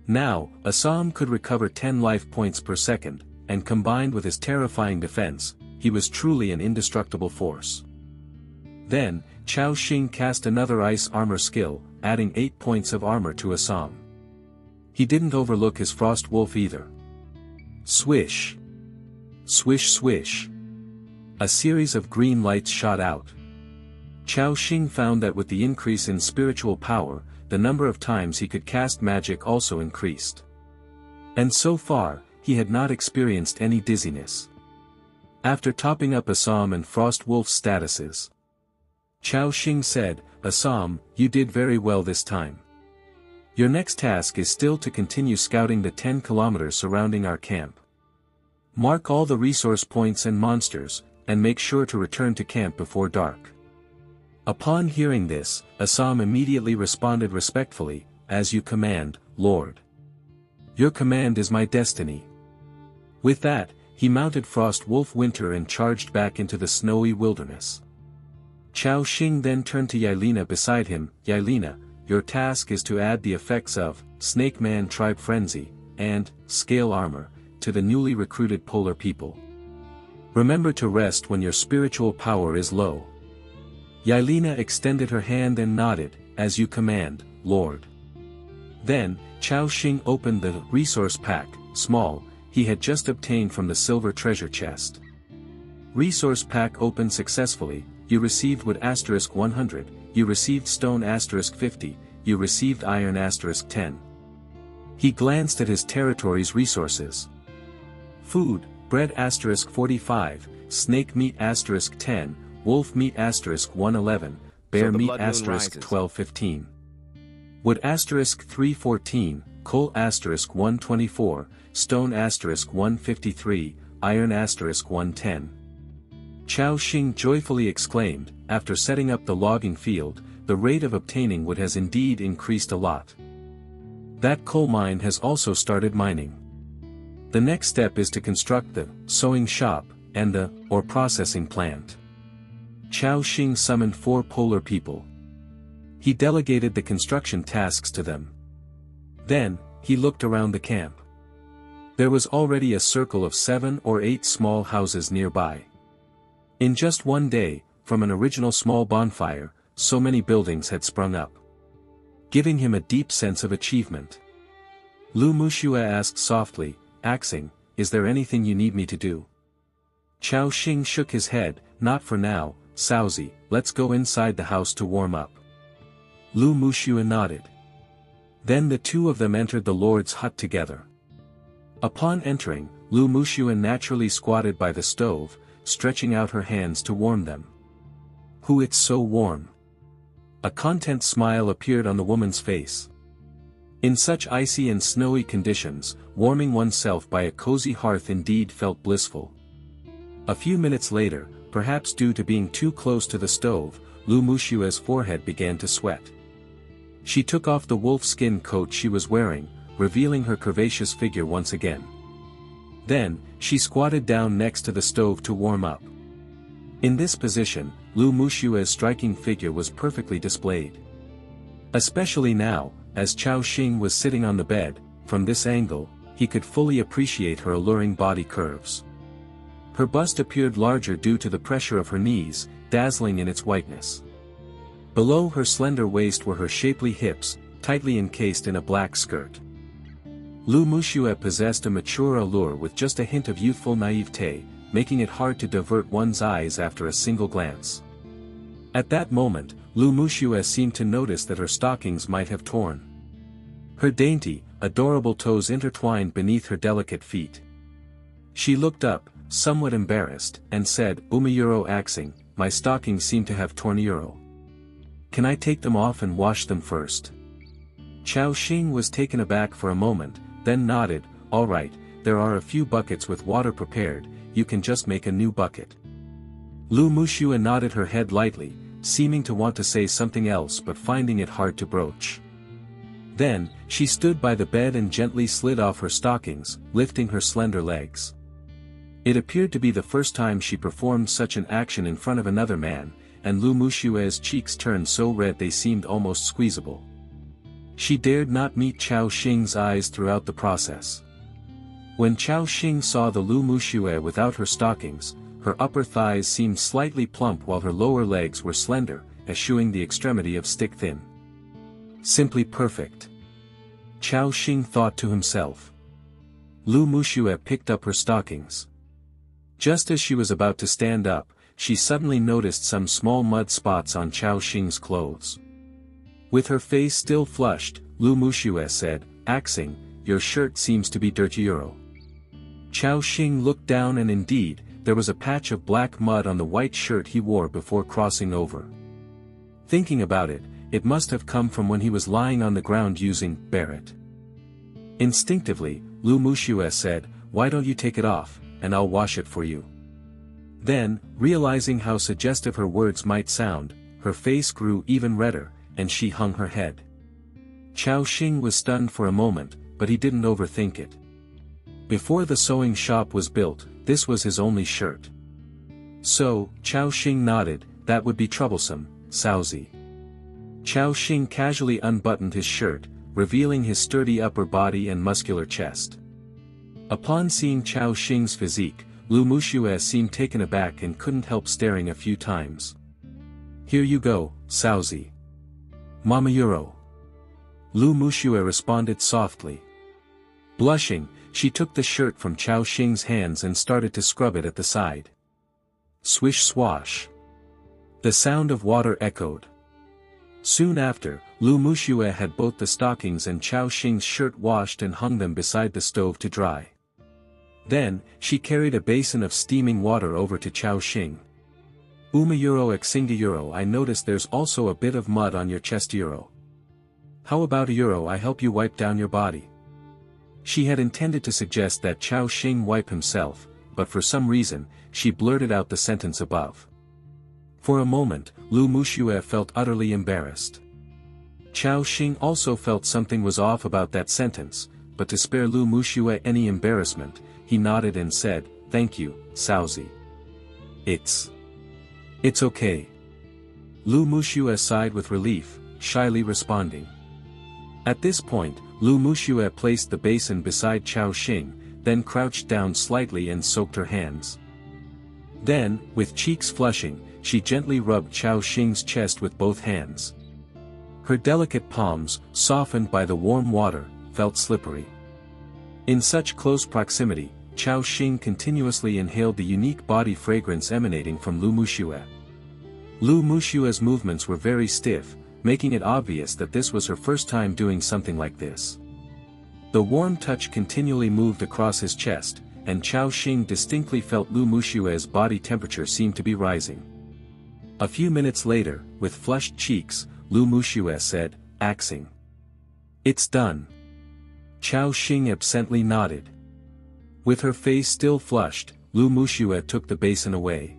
Now, Assam could recover 10 life points per second, and combined with his terrifying defense, he was truly an indestructible force. Then, Chao Xing cast another ice armor skill, adding 8 points of armor to Assam. He didn't overlook his frost wolf either. Swish! Swish swish! A series of green lights shot out. Chao Xing found that with the increase in spiritual power, the number of times he could cast magic also increased. And so far, he had not experienced any dizziness. After topping up Assam and Frost Wolf's statuses, Chao Xing said, "Assam, you did very well this time. Your next task is still to continue scouting the 10 kilometers surrounding our camp. Mark all the resource points and monsters, and make sure to return to camp before dark." Upon hearing this, Assam immediately responded respectfully, "As you command, Lord. Your command is my destiny." With that, he mounted Frost Wolf Winter and charged back into the snowy wilderness. Chao Xing then turned to Yelena beside him. "Yelena, your task is to add the effects of Snake Man Tribe Frenzy and Scale Armor to the newly recruited polar people. Remember to rest when your spiritual power is low." Yelena extended her hand and nodded, "As you command, Lord." Then, Chao Xing opened the resource pack, small, he had just obtained from the silver treasure chest. Resource pack opened successfully. You received wood *100, you received stone *50, you received iron *10. He glanced at his territory's resources. Food, bread *45, snake meat *10, wolf meat *111, bear meat *1215. Wood *314, coal *124, stone *153, iron *110. Chao Xing joyfully exclaimed, after setting up the logging field, the rate of obtaining wood has indeed increased a lot. That coal mine has also started mining. The next step is to construct the sewing shop and the ore processing plant. Chao Xing summoned 4 polar people. He delegated the construction tasks to them. Then, he looked around the camp. There was already a circle of 7 or 8 small houses nearby. In just one day, from an original small bonfire, so many buildings had sprung up, giving him a deep sense of achievement. Lu Muxue asked softly, "Axing, is there anything you need me to do?" Chao Xing shook his head, "Not for now, Saozi, let's go inside the house to warm up." Lu Muxue nodded. Then the two of them entered the Lord's hut together. Upon entering, Lu Muxue naturally squatted by the stove, stretching out her hands to warm them. "Who, it's so warm." A content smile appeared on the woman's face. In such icy and snowy conditions, warming oneself by a cozy hearth indeed felt blissful. A few minutes later, perhaps due to being too close to the stove, Lu Muxue's forehead began to sweat. She took off the wolf-skin coat she was wearing, revealing her curvaceous figure once again. Then, she squatted down next to the stove to warm up. In this position, Lu Muxue's striking figure was perfectly displayed. Especially now, as Chao Xing was sitting on the bed, from this angle, he could fully appreciate her alluring body curves. Her bust appeared larger due to the pressure of her knees, dazzling in its whiteness. Below her slender waist were her shapely hips, tightly encased in a black skirt. Lu Muxue possessed a mature allure with just a hint of youthful naivete, making it hard to divert one's eyes after a single glance. At that moment, Lu Muxue seemed to notice that her stockings might have torn. Her dainty, adorable toes intertwined beneath her delicate feet. She looked up, somewhat embarrassed, and said, "Umayuro Axing, my stockings seem to have torn. Can I take them off and wash them first?" Chao Xing was taken aback for a moment, then nodded, "All right, there are a few buckets with water prepared, you can just make a new bucket." Lu Muxue nodded her head lightly, seeming to want to say something else but finding it hard to broach. Then, she stood by the bed and gently slid off her stockings, lifting her slender legs. It appeared to be the first time she performed such an action in front of another man, and Lu Muxue's cheeks turned so red they seemed almost squeezable. She dared not meet Chao Xing's eyes throughout the process. When Chao Xing saw the Lu Muxue without her stockings, her upper thighs seemed slightly plump while her lower legs were slender, eschewing the extremity of stick-thin. Simply perfect. Chao Xing thought to himself. Lu Muxue picked up her stockings. Just as she was about to stand up, she suddenly noticed some small mud spots on Chao Xing's clothes. With her face still flushed, Lu Muxue said, "Axing, your shirt seems to be dirty." Chao Xing looked down and indeed, there was a patch of black mud on the white shirt he wore before crossing over. Thinking about it, it must have come from when he was lying on the ground using Barrett. Instinctively, Lu Muxue said, "Why don't you take it off, and I'll wash it for you." Then, realizing how suggestive her words might sound, her face grew even redder, and she hung her head. Chao Xing was stunned for a moment, but he didn't overthink it. Before the sewing shop was built, this was his only shirt. So, Chao Xing nodded, "That would be troublesome, Saozi." Chao Xing casually unbuttoned his shirt, revealing his sturdy upper body and muscular chest. Upon seeing Chao Xing's physique, Lu Muxue seemed taken aback and couldn't help staring a few times. "Here you go, Saozi." "Mama Euro." Lu Muxue responded softly. Blushing, she took the shirt from Chao Xing's hands and started to scrub it at the side. Swish swash. The sound of water echoed. Soon after, Lu Muxue had both the stockings and Chao Xing's shirt washed and hung them beside the stove to dry. Then, she carried a basin of steaming water over to Chao Xing. "Umayuro Xingayuro, I notice there's also a bit of mud on your chest. How about I help you wipe down your body?" She had intended to suggest that Chao Xing wipe himself, but for some reason, she blurted out the sentence above. For a moment, Lu Muxue felt utterly embarrassed. Chao Xing also felt something was off about that sentence, but to spare Lu Muxue any embarrassment, he nodded and said, "Thank you, Saozi. It's okay." Lu Muxue sighed with relief, shyly responding. At this point, Lu Muxue placed the basin beside Chao Xing, then crouched down slightly and soaked her hands. Then, with cheeks flushing, she gently rubbed Chao Xing's chest with both hands. Her delicate palms, softened by the warm water, felt slippery. In such close proximity, Chao Xing continuously inhaled the unique body fragrance emanating from Lu Muxue. Lu Muxue's movements were very stiff, making it obvious that this was her first time doing something like this. The warm touch continually moved across his chest, and Chao Xing distinctly felt Lu Muxue's body temperature seemed to be rising. A few minutes later, with flushed cheeks, Lu Muxue said, "Axing. It's done." Chao Xing absently nodded. With her face still flushed, Lu Muxue took the basin away.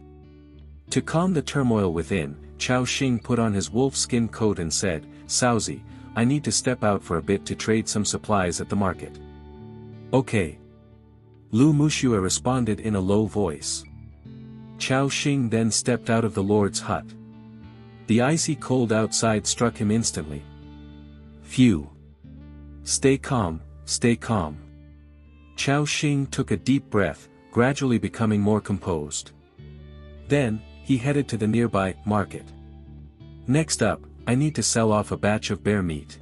To calm the turmoil within, Chao Xing put on his wolf-skin coat and said, "Saozi, I need to step out for a bit to trade some supplies at the market." "Okay." Lu Muxue responded in a low voice. Chao Xing then stepped out of the lord's hut. The icy cold outside struck him instantly. Phew. Stay calm, stay calm. Chao Xing took a deep breath, gradually becoming more composed. Then, he headed to the nearby market. "Next up, I need to sell off a batch of bear meat."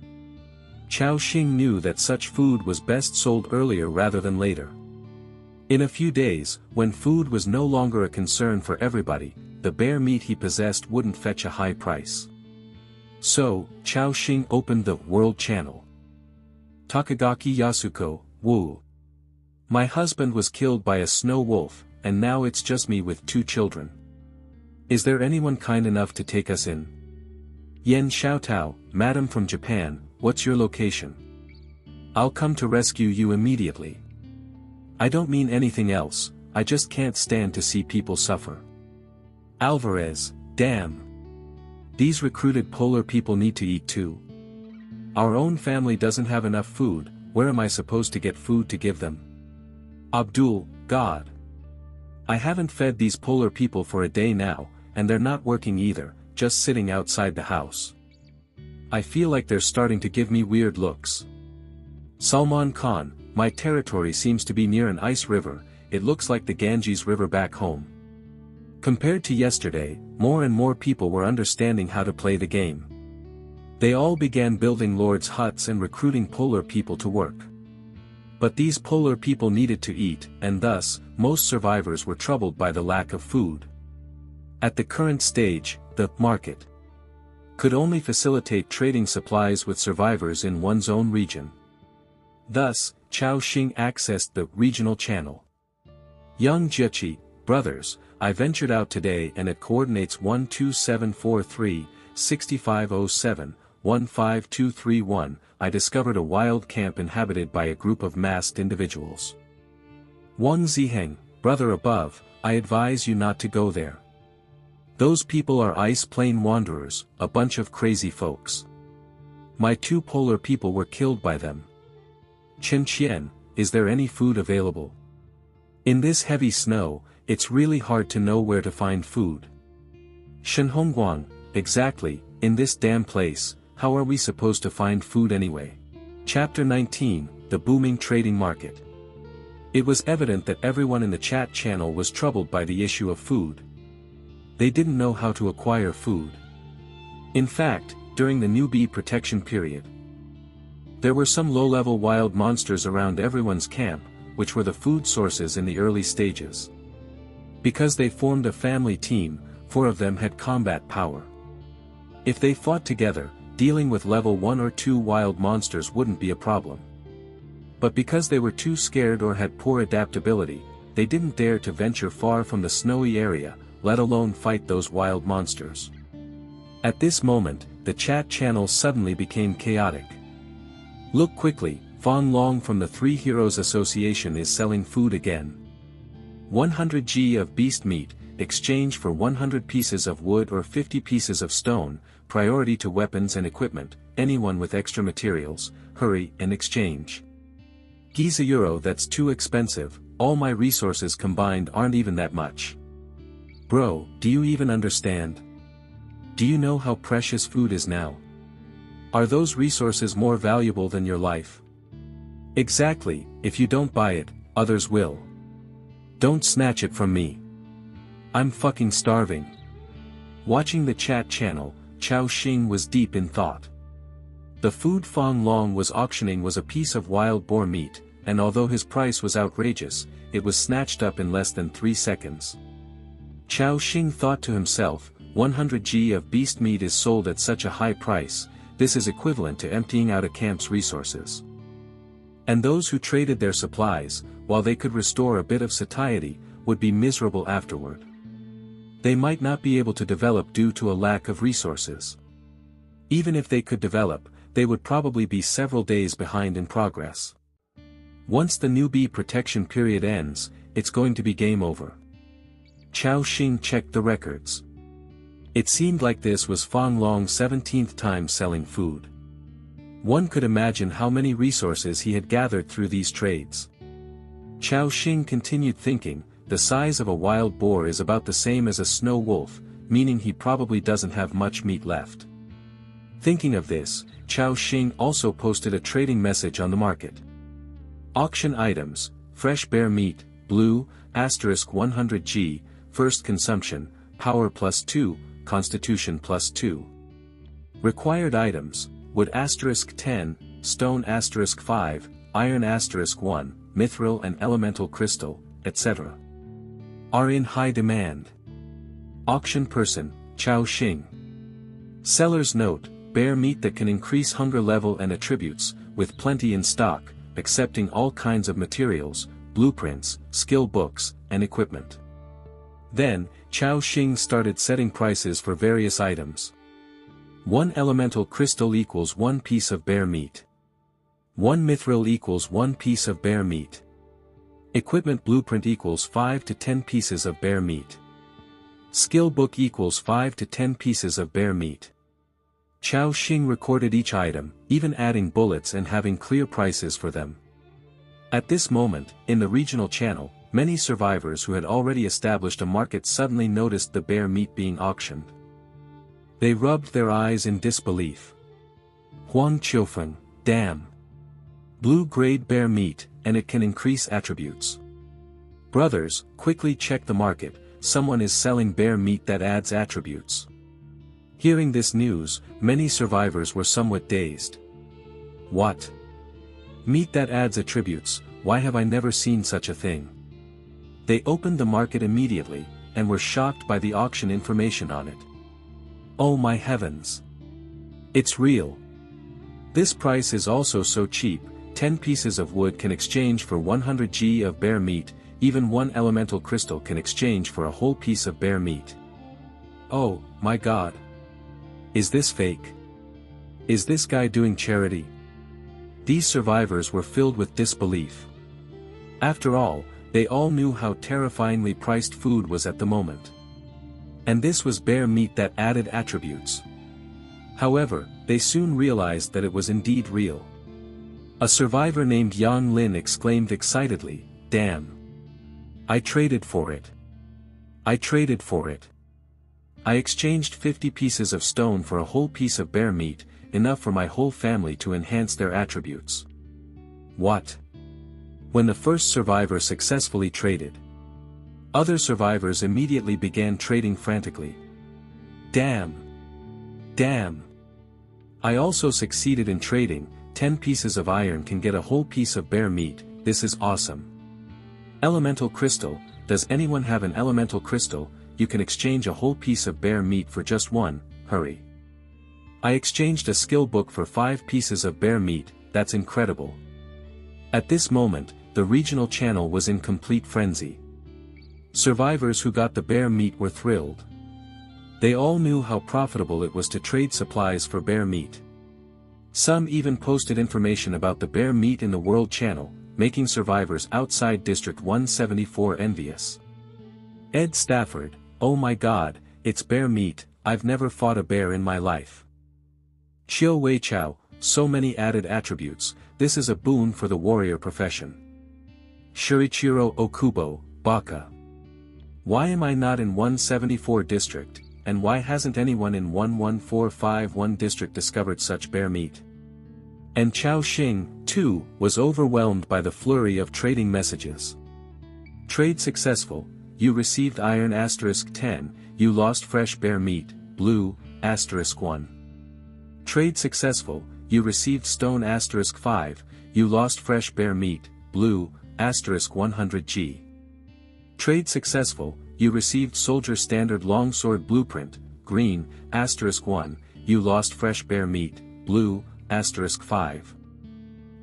Chao Xing knew that such food was best sold earlier rather than later. In a few days, when food was no longer a concern for everybody, the bear meat he possessed wouldn't fetch a high price. So, Chao Xing opened the World Channel. Takagaki Yasuko, Wu. My husband was killed by a snow wolf, and now it's just me with 2 children. Is there anyone kind enough to take us in? Yen Xiaotao, Madam from Japan, what's your location? I'll come to rescue you immediately. I don't mean anything else, I just can't stand to see people suffer. Alvarez, damn. These recruited polar people need to eat too. Our own family doesn't have enough food, where am I supposed to get food to give them? Abdul, God. I haven't fed these polar people for a day now, and they're not working either, just sitting outside the house. I feel like they're starting to give me weird looks. Salman Khan, my territory seems to be near an ice river, it looks like the Ganges River back home. Compared to yesterday, more and more people were understanding how to play the game. They all began building lords' huts and recruiting polar people to work. But these polar people needed to eat, and thus, most survivors were troubled by the lack of food. At the current stage, the market could only facilitate trading supplies with survivors in one's own region. Thus, Chao Xing accessed the regional channel. Young Jiachi, brothers, I ventured out today and at coordinates 12743, 6507, 15231, I discovered a wild camp inhabited by a group of masked individuals. Wang Ziheng, brother above, I advise you not to go there. Those people are ice plain wanderers, a bunch of crazy folks. My 2 polar people were killed by them. Chen Qian, is there any food available? In this heavy snow, it's really hard to know where to find food. Shen Hongguang, exactly, in this damn place, how are we supposed to find food anyway? Chapter 19, The Booming Trading Market. It was evident that everyone in the chat channel was troubled by the issue of food. They didn't know how to acquire food. In fact, during the newbie protection period, there were some low-level wild monsters around everyone's camp, which were the food sources in the early stages. Because they formed a family team, 4 of them had combat power. If they fought together, dealing with level 1 or 2 wild monsters wouldn't be a problem. But because they were too scared or had poor adaptability, they didn't dare to venture far from the snowy area, let alone fight those wild monsters. At this moment, the chat channel suddenly became chaotic. Look quickly, Fan Long from the 3 Heroes Association is selling food again. 100 g of beast meat, exchange for 100 pieces of wood or 50 pieces of stone, priority to weapons and equipment, anyone with extra materials, hurry and exchange. Giza euro, that's too expensive, all my resources combined aren't even that much. Bro, do you even understand? Do you know how precious food is now? Are those resources more valuable than your life? Exactly, if you don't buy it, others will. Don't snatch it from me. I'm fucking starving. Watching the chat channel, Chao Xing was deep in thought. The food Fong Long was auctioning was a piece of wild boar meat, and although his price was outrageous, it was snatched up in less than 3 seconds. Chao Xing thought to himself, 100 g of beast meat is sold at such a high price, this is equivalent to emptying out a camp's resources. And those who traded their supplies, while they could restore a bit of satiety, would be miserable afterward. They might not be able to develop due to a lack of resources. Even if they could develop, they would probably be several days behind in progress. Once the newbie protection period ends, it's going to be game over. Chao Xing checked the records. It seemed like this was Fong Long's 17th time selling food. One could imagine how many resources he had gathered through these trades. Chao Xing continued thinking, the size of a wild boar is about the same as a snow wolf, meaning he probably doesn't have much meat left. Thinking of this, Chao Xing also posted a trading message on the market. Auction items, fresh bear meat, blue, *100g, first consumption, power +2, constitution +2. Required items, wood *10, stone *5, iron *1, mithril and elemental crystal, etc. Are in high demand. Auction person, Chao Xing. Seller's note, bear meat that can increase hunger level and attributes, with plenty in stock, accepting all kinds of materials, blueprints, skill books, and equipment. Then, Chao Xing started setting prices for various items. 1 elemental crystal equals 1 piece of bear meat. 1 mithril equals 1 piece of bear meat. Equipment blueprint equals 5 to 10 pieces of bear meat. Skill book equals 5 to 10 pieces of bear meat. Chao Xing recorded each item, even adding bullets and having clear prices for them. At this moment, in the regional channel, many survivors who had already established a market suddenly noticed the bear meat being auctioned. They rubbed their eyes in disbelief. Huang Qiufeng, damn. Blue-grade bear meat, and it can increase attributes. Brothers, quickly check the market, someone is selling bear meat that adds attributes. Hearing this news, many survivors were somewhat dazed. What? Meat that adds attributes, why have I never seen such a thing? They opened the market immediately, and were shocked by the auction information on it. Oh my heavens! It's real! This price is also so cheap, 10 pieces of wood can exchange for 100 g of bear meat, even 1 elemental crystal can exchange for a whole piece of bear meat. Oh, my god! Is this fake? Is this guy doing charity? These survivors were filled with disbelief. After all, they all knew how terrifyingly priced food was at the moment. And this was bear meat that added attributes. However, they soon realized that it was indeed real. A survivor named Yang Lin exclaimed excitedly, damn! I traded for it. I traded for it. I exchanged 50 pieces of stone for a whole piece of bear meat, enough for my whole family to enhance their attributes. What? When the first survivor successfully traded, other survivors immediately began trading frantically. Damn! Damn! I also succeeded in trading, 10 pieces of iron can get a whole piece of bear meat, this is awesome. Elemental crystal, does anyone have an elemental crystal? You can exchange a whole piece of bear meat for just one, hurry. I exchanged a skill book for 5 pieces of bear meat, that's incredible. At this moment, the regional channel was in complete frenzy. Survivors who got the bear meat were thrilled. They all knew how profitable it was to trade supplies for bear meat. Some even posted information about the bear meat in the world channel, making survivors outside District 174 envious. Ed Stafford, oh my god, it's bear meat, I've never fought a bear in my life. Xiao Wei Chao, so many added attributes, this is a boon for the warrior profession. Shurichiro Okubo, Baka. Why am I not in 174 district? and why hasn't anyone in 11451 district discovered such bear meat? And Chao Xing, too, was overwhelmed by the flurry of trading messages. Trade successful, you received iron *10, you lost fresh bear meat, blue, *1. Trade successful, you received stone *5, you lost fresh bear meat, blue, *100G. Trade successful, you received soldier standard longsword blueprint, green, *1, you lost fresh bear meat, blue, *5.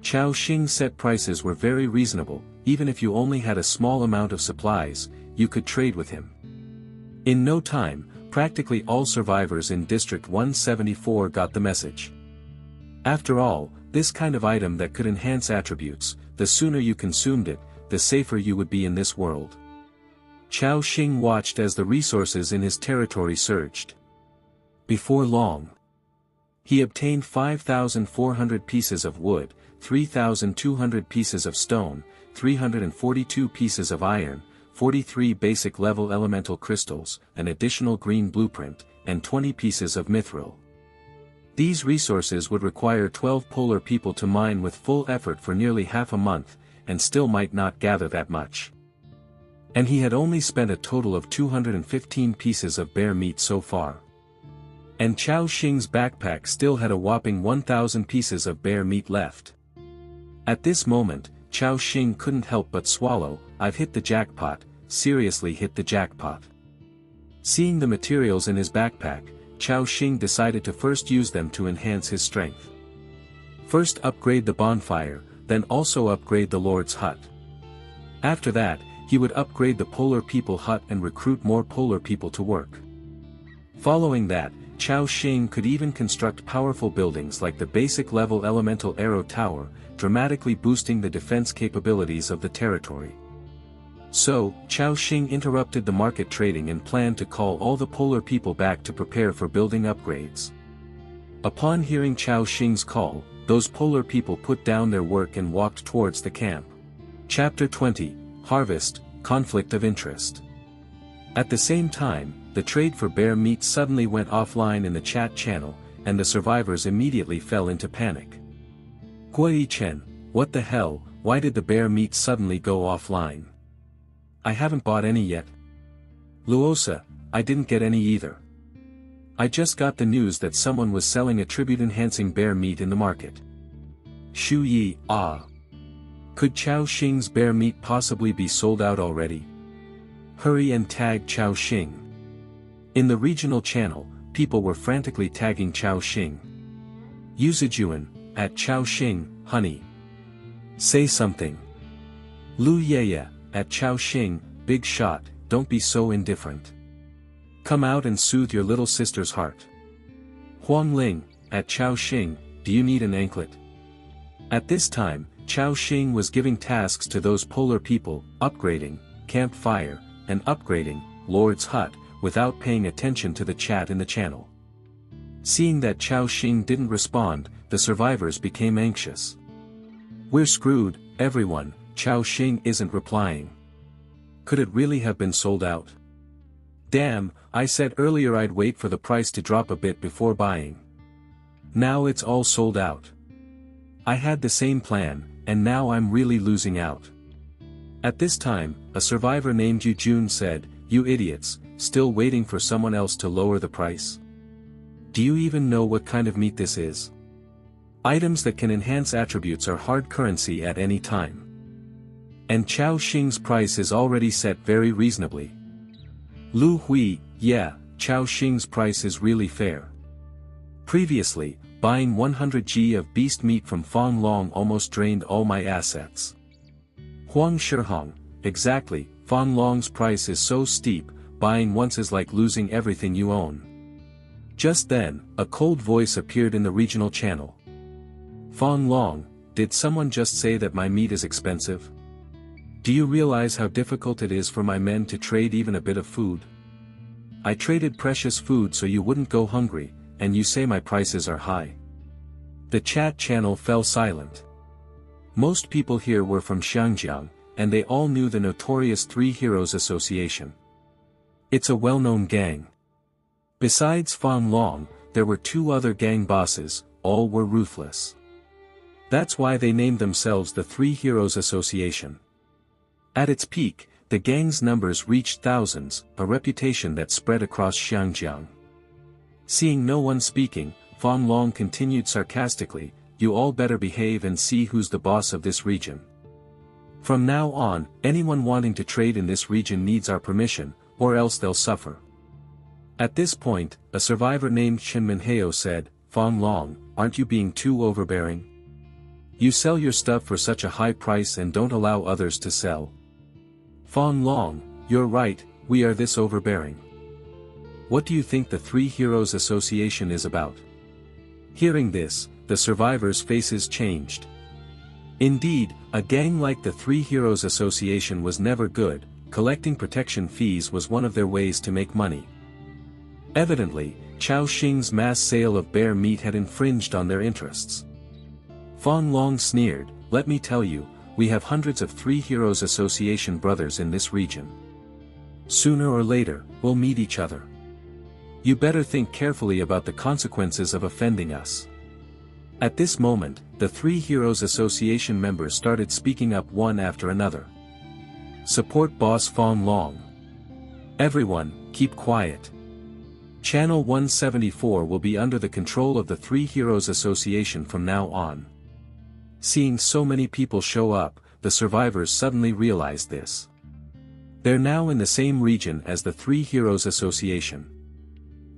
Chao Xing's set prices were very reasonable, even if you only had a small amount of supplies, you could trade with him. In no time, practically all survivors in District 174 got the message. After all, this kind of item that could enhance attributes, the sooner you consumed it, the safer you would be in this world. Chao Xing watched as the resources in his territory surged. Before long, he obtained 5,400 pieces of wood, 3,200 pieces of stone, 342 pieces of iron, 43 basic level elemental crystals, an additional green blueprint, and 20 pieces of mithril. These resources would require 12 polar people to mine with full effort for nearly half a month, and still might not gather that much. And he had only spent a total of 215 pieces of bear meat so far. And Chao Xing's backpack still had a whopping 1,000 pieces of bear meat left. At this moment, Chao Xing couldn't help but swallow. I've hit the jackpot, seriously hit the jackpot. Seeing the materials in his backpack, Chao Xing decided to first use them to enhance his strength. First upgrade the bonfire, then also upgrade the Lord's hut. After that, he would upgrade the Polar People hut and recruit more Polar People to work. Following that, Chao Xing could even construct powerful buildings like the basic level Elemental Arrow Tower, dramatically boosting the defense capabilities of the territory. So, Chao Xing interrupted the market trading and planned to call all the Polar People back to prepare for building upgrades. Upon hearing Chao Xing's call, those Polar People put down their work and walked towards the camp. Chapter 20, Harvest, Conflict of Interest. At the same time, the trade for bear meat suddenly went offline in the chat channel, and the survivors immediately fell into panic. Hui Chen, what the hell, why did the bear meat suddenly go offline? I haven't bought any yet. Luosa, I didn't get any either. I just got the news that someone was selling attribute-enhancing bear meat in the market. Shu Yi, ah. Could Chao Xing's bear meat possibly be sold out already? Hurry and tag Chao Xing. In the regional channel, people were frantically tagging Chao Xing. Yuzijuan, at Chao Xing, honey. Say something. Lu Yeye, at Chao Xing, big shot, don't be so indifferent. Come out and soothe your little sister's heart. Huang Ling, at Chao Xing, do you need an anklet? At this time, Chao Xing was giving tasks to those Polar People, upgrading, campfire, and upgrading, Lord's hut, without paying attention to the chat in the channel. Seeing that Chao Xing didn't respond, the survivors became anxious. We're screwed, everyone, Chao Xing isn't replying. Could it really have been sold out? Damn, I said earlier I'd wait for the price to drop a bit before buying. Now it's all sold out. I had the same plan, and now I'm really losing out. At this time, a survivor named Yu Jun said, you idiots, still waiting for someone else to lower the price? Do you even know what kind of meat this is? Items that can enhance attributes are hard currency at any time. And Chao Xing's price is already set very reasonably. Lu Hui, yeah, Chao Xing's price is really fair. Previously, buying 100G of beast meat from Fang Long almost drained all my assets. Huang Shihong, exactly, Fang Long's price is so steep, buying once is like losing everything you own. Just then, a cold voice appeared in the regional channel. Fang Long, did someone just say that my meat is expensive? Do you realize how difficult it is for my men to trade even a bit of food? I traded precious food so you wouldn't go hungry, and you say my prices are high. The chat channel fell silent. Most people here were from Xiangjiang, and they all knew the notorious Three Heroes Association. It's a well-known gang. Besides Fan Long, there were 2 other gang bosses, all were ruthless. That's why they named themselves the Three Heroes Association. At its peak, the gang's numbers reached thousands, a reputation that spread across Xiangjiang. Seeing no one speaking, Fan Long continued sarcastically, "You all better behave and see who's the boss of this region. From now on, anyone wanting to trade in this region needs our permission, or else they'll suffer." At this point, a survivor named Chen Minheo said, "Fan Long, aren't you being too overbearing? You sell your stuff for such a high price and don't allow others to sell." "Fan Long, you're right, we are this overbearing. What do you think the Three Heroes Association is about?" Hearing this, the survivors' faces changed. Indeed, a gang like the Three Heroes Association was never good. Collecting protection fees was one of their ways to make money. Evidently, Chao Xing's mass sale of bear meat had infringed on their interests. Fan Long sneered, "Let me tell you, we have hundreds of Three Heroes Association brothers in this region. Sooner or later, we'll meet each other. You better think carefully about the consequences of offending us." At this moment, the Three Heroes Association members started speaking up one after another. "Support Boss Fan Long. Everyone, keep quiet. Channel 174 will be under the control of the Three Heroes Association from now on." Seeing so many people show up, the survivors suddenly realized this. They're now in the same region as the Three Heroes Association.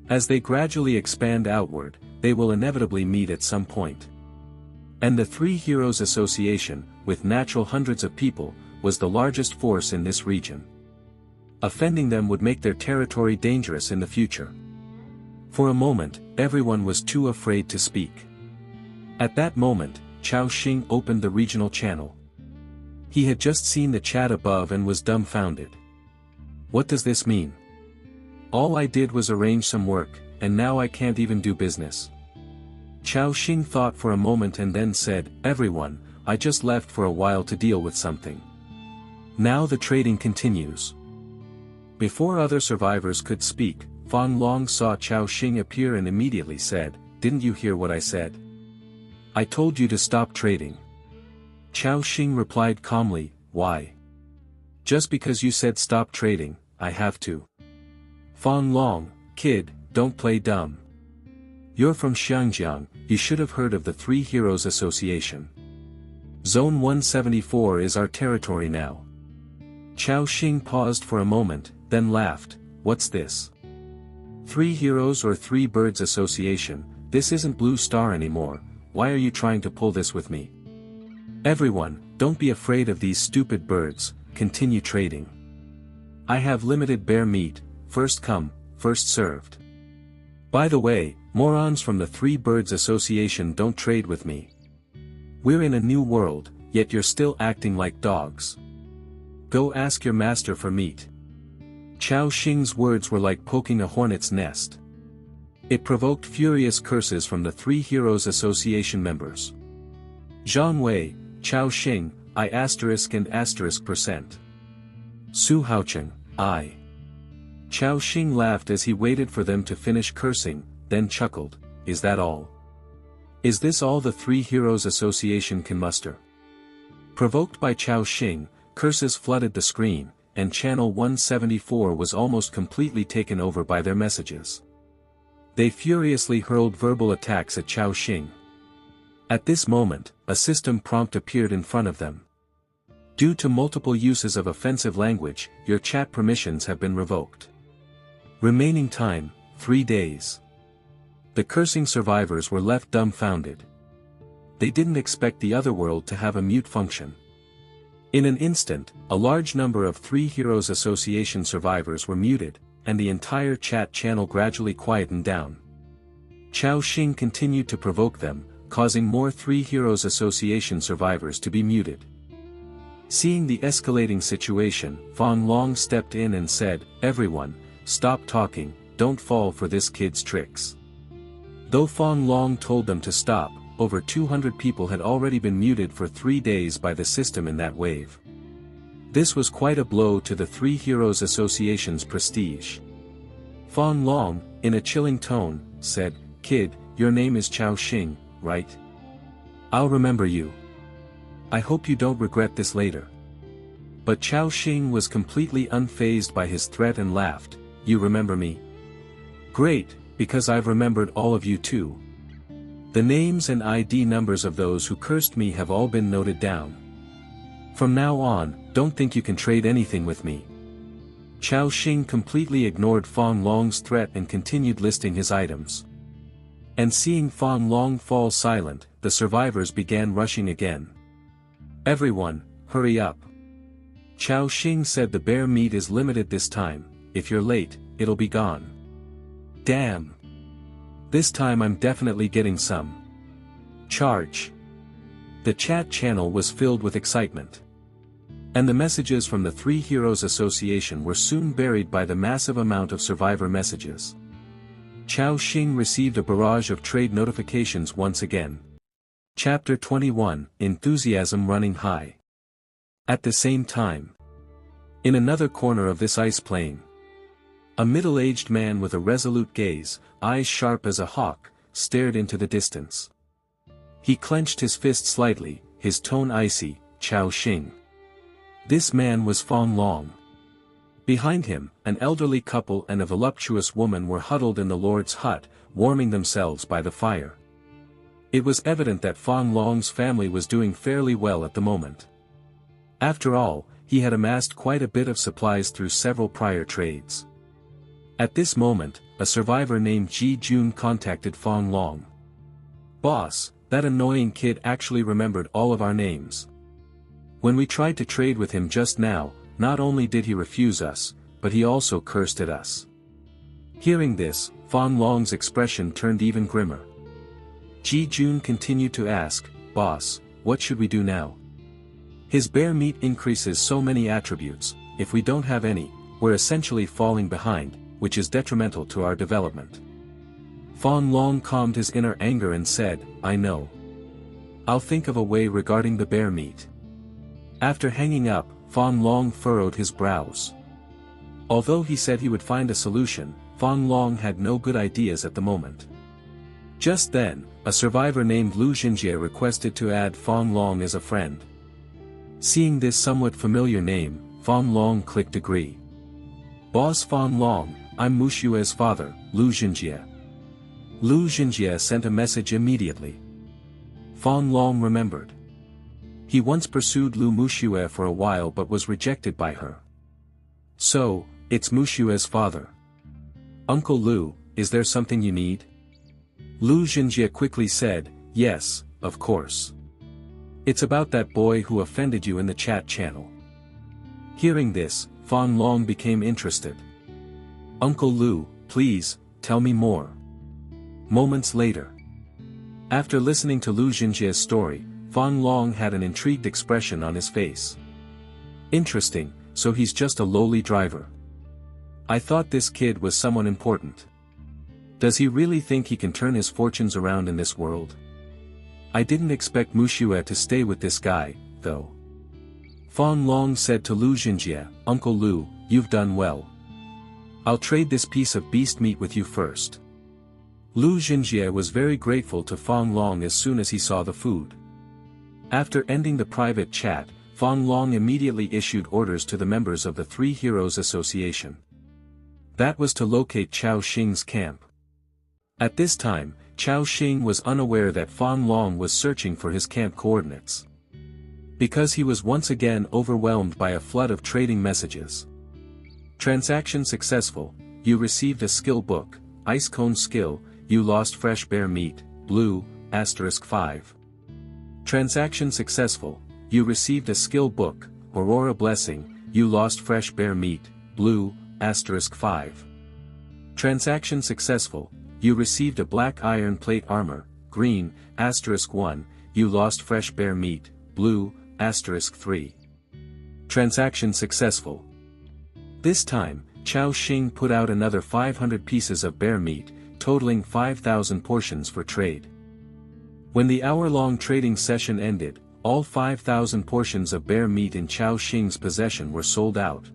As they gradually expand outward, they will inevitably meet at some point. And the Three Heroes Association, with natural hundreds of people, was the largest force in this region. Offending them would make their territory dangerous in the future. For a moment, everyone was too afraid to speak. At that moment, Chao Xing opened the regional channel. He had just seen the chat above and was dumbfounded. What does this mean? All I did was arrange some work, and now I can't even do business. Chao Xing thought for a moment and then said, "Everyone, I just left for a while to deal with something. Now the trading continues." Before other survivors could speak, Fan Long saw Chao Xing appear and immediately said, "Didn't you hear what I said? I told you to stop trading." Chao Xing replied calmly, "Why? Just because you said stop trading, I have to." "Fan Long, kid, don't play dumb. You're from Xiangjiang, you should have heard of the Three Heroes Association. Zone 174 is our territory now." Chao Xing paused for a moment, then laughed, "What's this? Three Heroes or Three Birds Association? This isn't Blue Star anymore. Why are you trying to pull this with me? Everyone, don't be afraid of these stupid birds, continue trading. I have limited bear meat, first come, first served. By the way, morons from the Three Birds Association don't trade with me. We're in a new world, yet you're still acting like dogs. Go ask your master for meat." Chao Xing's words were like poking a hornet's nest. It provoked furious curses from the Three Heroes Association members. Zhang Wei, Chao Xing, I *& %. Su Haocheng, I. Chao Xing laughed as he waited for them to finish cursing, then chuckled, "Is that all? Is this all the Three Heroes Association can muster?" Provoked by Chao Xing, curses flooded the screen, and channel 174 was almost completely taken over by their messages. They furiously hurled verbal attacks at Chao Xing. At this moment, a system prompt appeared in front of them. Due to multiple uses of offensive language, your chat permissions have been revoked. Remaining time, 3 days. The cursing survivors were left dumbfounded. They didn't expect the other world to have a mute function. In an instant, a large number of Three Heroes Association survivors were muted, and the entire chat channel gradually quietened down. Chao Xing continued to provoke them, causing more Three Heroes Association survivors to be muted. Seeing the escalating situation, Fan Long stepped in and said, "Everyone, stop talking, don't fall for this kid's tricks." Though Fan Long told them to stop, over 200 people had already been muted for 3 days by the system in that wave. This was quite a blow to the Three Heroes Association's prestige. Fan Long, in a chilling tone, said, "Kid, your name is Chao Xing, right? I'll remember you. I hope you don't regret this later." But Chao Xing was completely unfazed by his threat and laughed, "You remember me? Great, because I've remembered all of you too. The names and ID numbers of those who cursed me have all been noted down. From now on, don't think you can trade anything with me." Chao Xing completely ignored Fang Long's threat and continued listing his items. And seeing Fang Long fall silent, the survivors began rushing again. "Everyone, hurry up. Chao Xing said the bear meat is limited this time, if you're late, it'll be gone. Damn. This time I'm definitely getting some. Charge." The chat channel was filled with excitement. And the messages from the Three Heroes Association were soon buried by the massive amount of survivor messages. Chao Xing received a barrage of trade notifications once again. Chapter 21, Enthusiasm Running High. At the same time, in another corner of this ice plain, a middle-aged man with a resolute gaze, eyes sharp as a hawk, stared into the distance. He clenched his fist slightly, his tone icy, "Chao Xing." This man was Fang Long. Behind him, an elderly couple and a voluptuous woman were huddled in the Lord's hut, warming themselves by the fire. It was evident that Fang Long's family was doing fairly well at the moment. After all, he had amassed quite a bit of supplies through several prior trades. At this moment, a survivor named Ji Jun contacted Fang Long. "Boss, that annoying kid actually remembered all of our names. When we tried to trade with him just now, not only did he refuse us, but he also cursed at us." Hearing this, Fang Long's expression turned even grimmer. Ji Jun continued to ask, "Boss, what should we do now? His bear meat increases so many attributes, if we don't have any, we're essentially falling behind, which is detrimental to our development." Fang Long calmed his inner anger and said, "I know. I'll think of a way regarding the bear meat." After hanging up, Fang Long furrowed his brows. Although he said he would find a solution, Fang Long had no good ideas at the moment. Just then, a survivor named Lu Xinjie requested to add Fang Long as a friend. Seeing this somewhat familiar name, Fang Long clicked agree. "Boss Fang Long, I'm Mu Xue's father, Lu Xinjie." Lu Xinjie sent a message immediately. Fang Long remembered. He once pursued Lu Muxue for a while but was rejected by her. "So, it's Muxue's father. Uncle Lu, is there something you need?" Lu Xinjie quickly said, "Yes, of course. It's about that boy who offended you in the chat channel." Hearing this, Fang Long became interested. "Uncle Lu, please, tell me more." Moments later, after listening to Lu Xinjie's story, Fang Long had an intrigued expression on his face. "Interesting, so he's just a lowly driver. I thought this kid was someone important. Does he really think he can turn his fortunes around in this world? I didn't expect Muxue to stay with this guy, though." Fang Long said to Lu Xinjie, "Uncle Lu, you've done well. I'll trade this piece of beast meat with you first." Lu Xinjie was very grateful to Fang Long as soon as he saw the food. After ending the private chat, Fang Long immediately issued orders to the members of the Three Heroes Association. That was to locate Chao Xing's camp. At this time, Chao Xing was unaware that Fang Long was searching for his camp coordinates. Because he was once again overwhelmed by a flood of trading messages. "Transaction successful, you received a skill book, Ice Cone Skill, you lost fresh bear meat, blue, *5. Transaction successful, you received a skill book, Aurora Blessing, you lost fresh bear meat, blue, *5. Transaction successful, you received a black iron plate armor, green, *1, you lost fresh bear meat, blue, *3. Transaction successful." This time, Chao Xing put out another 500 pieces of bear meat, totaling 5,000 portions for trade. When the hour-long trading session ended, all 5,000 portions of bear meat in Chao Xing's possession were sold out.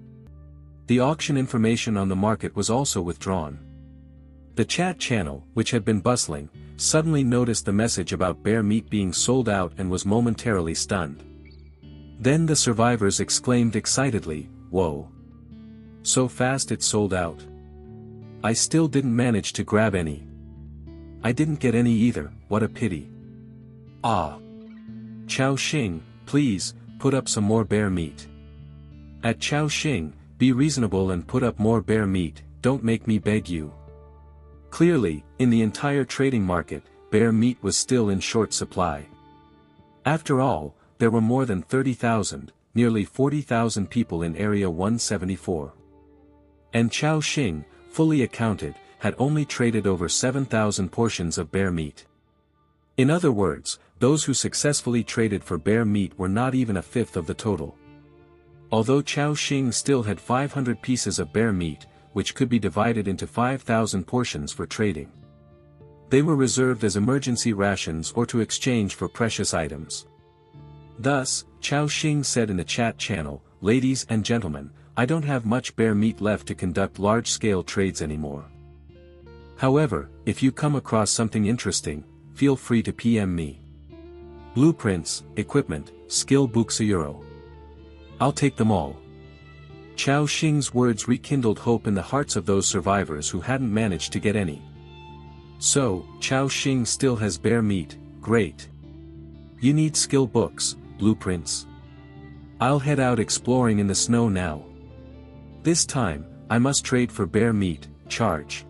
The auction information on the market was also withdrawn. The chat channel, which had been bustling, suddenly noticed the message about bear meat being sold out and was momentarily stunned. Then the survivors exclaimed excitedly, "Whoa! So fast it sold out. I still didn't manage to grab any. I didn't get any either, what a pity. Ah! Chao Xing, please, put up some more bear meat. At Chao Xing, be reasonable and put up more bear meat, don't make me beg you." Clearly, in the entire trading market, bear meat was still in short supply. After all, there were more than 30,000, nearly 40,000 people in Area 174. And Chao Xing, fully accounted, had only traded over 7,000 portions of bear meat. In other words, those who successfully traded for bear meat were not even a fifth of the total. Although Chao Xing still had 500 pieces of bear meat, which could be divided into 5,000 portions for trading. They were reserved as emergency rations or to exchange for precious items. Thus, Chao Xing said in the chat channel, "Ladies and gentlemen, I don't have much bear meat left to conduct large-scale trades anymore. However, if you come across something interesting, feel free to PM me. Blueprints, equipment, skill books €1. I'll take them all." Chao Xing's words rekindled hope in the hearts of those survivors who hadn't managed to get any. So, Chao Xing still has bear meat, great. You need skill books, blueprints. I'll head out exploring in the snow now. This time, I must trade for bear meat, charge.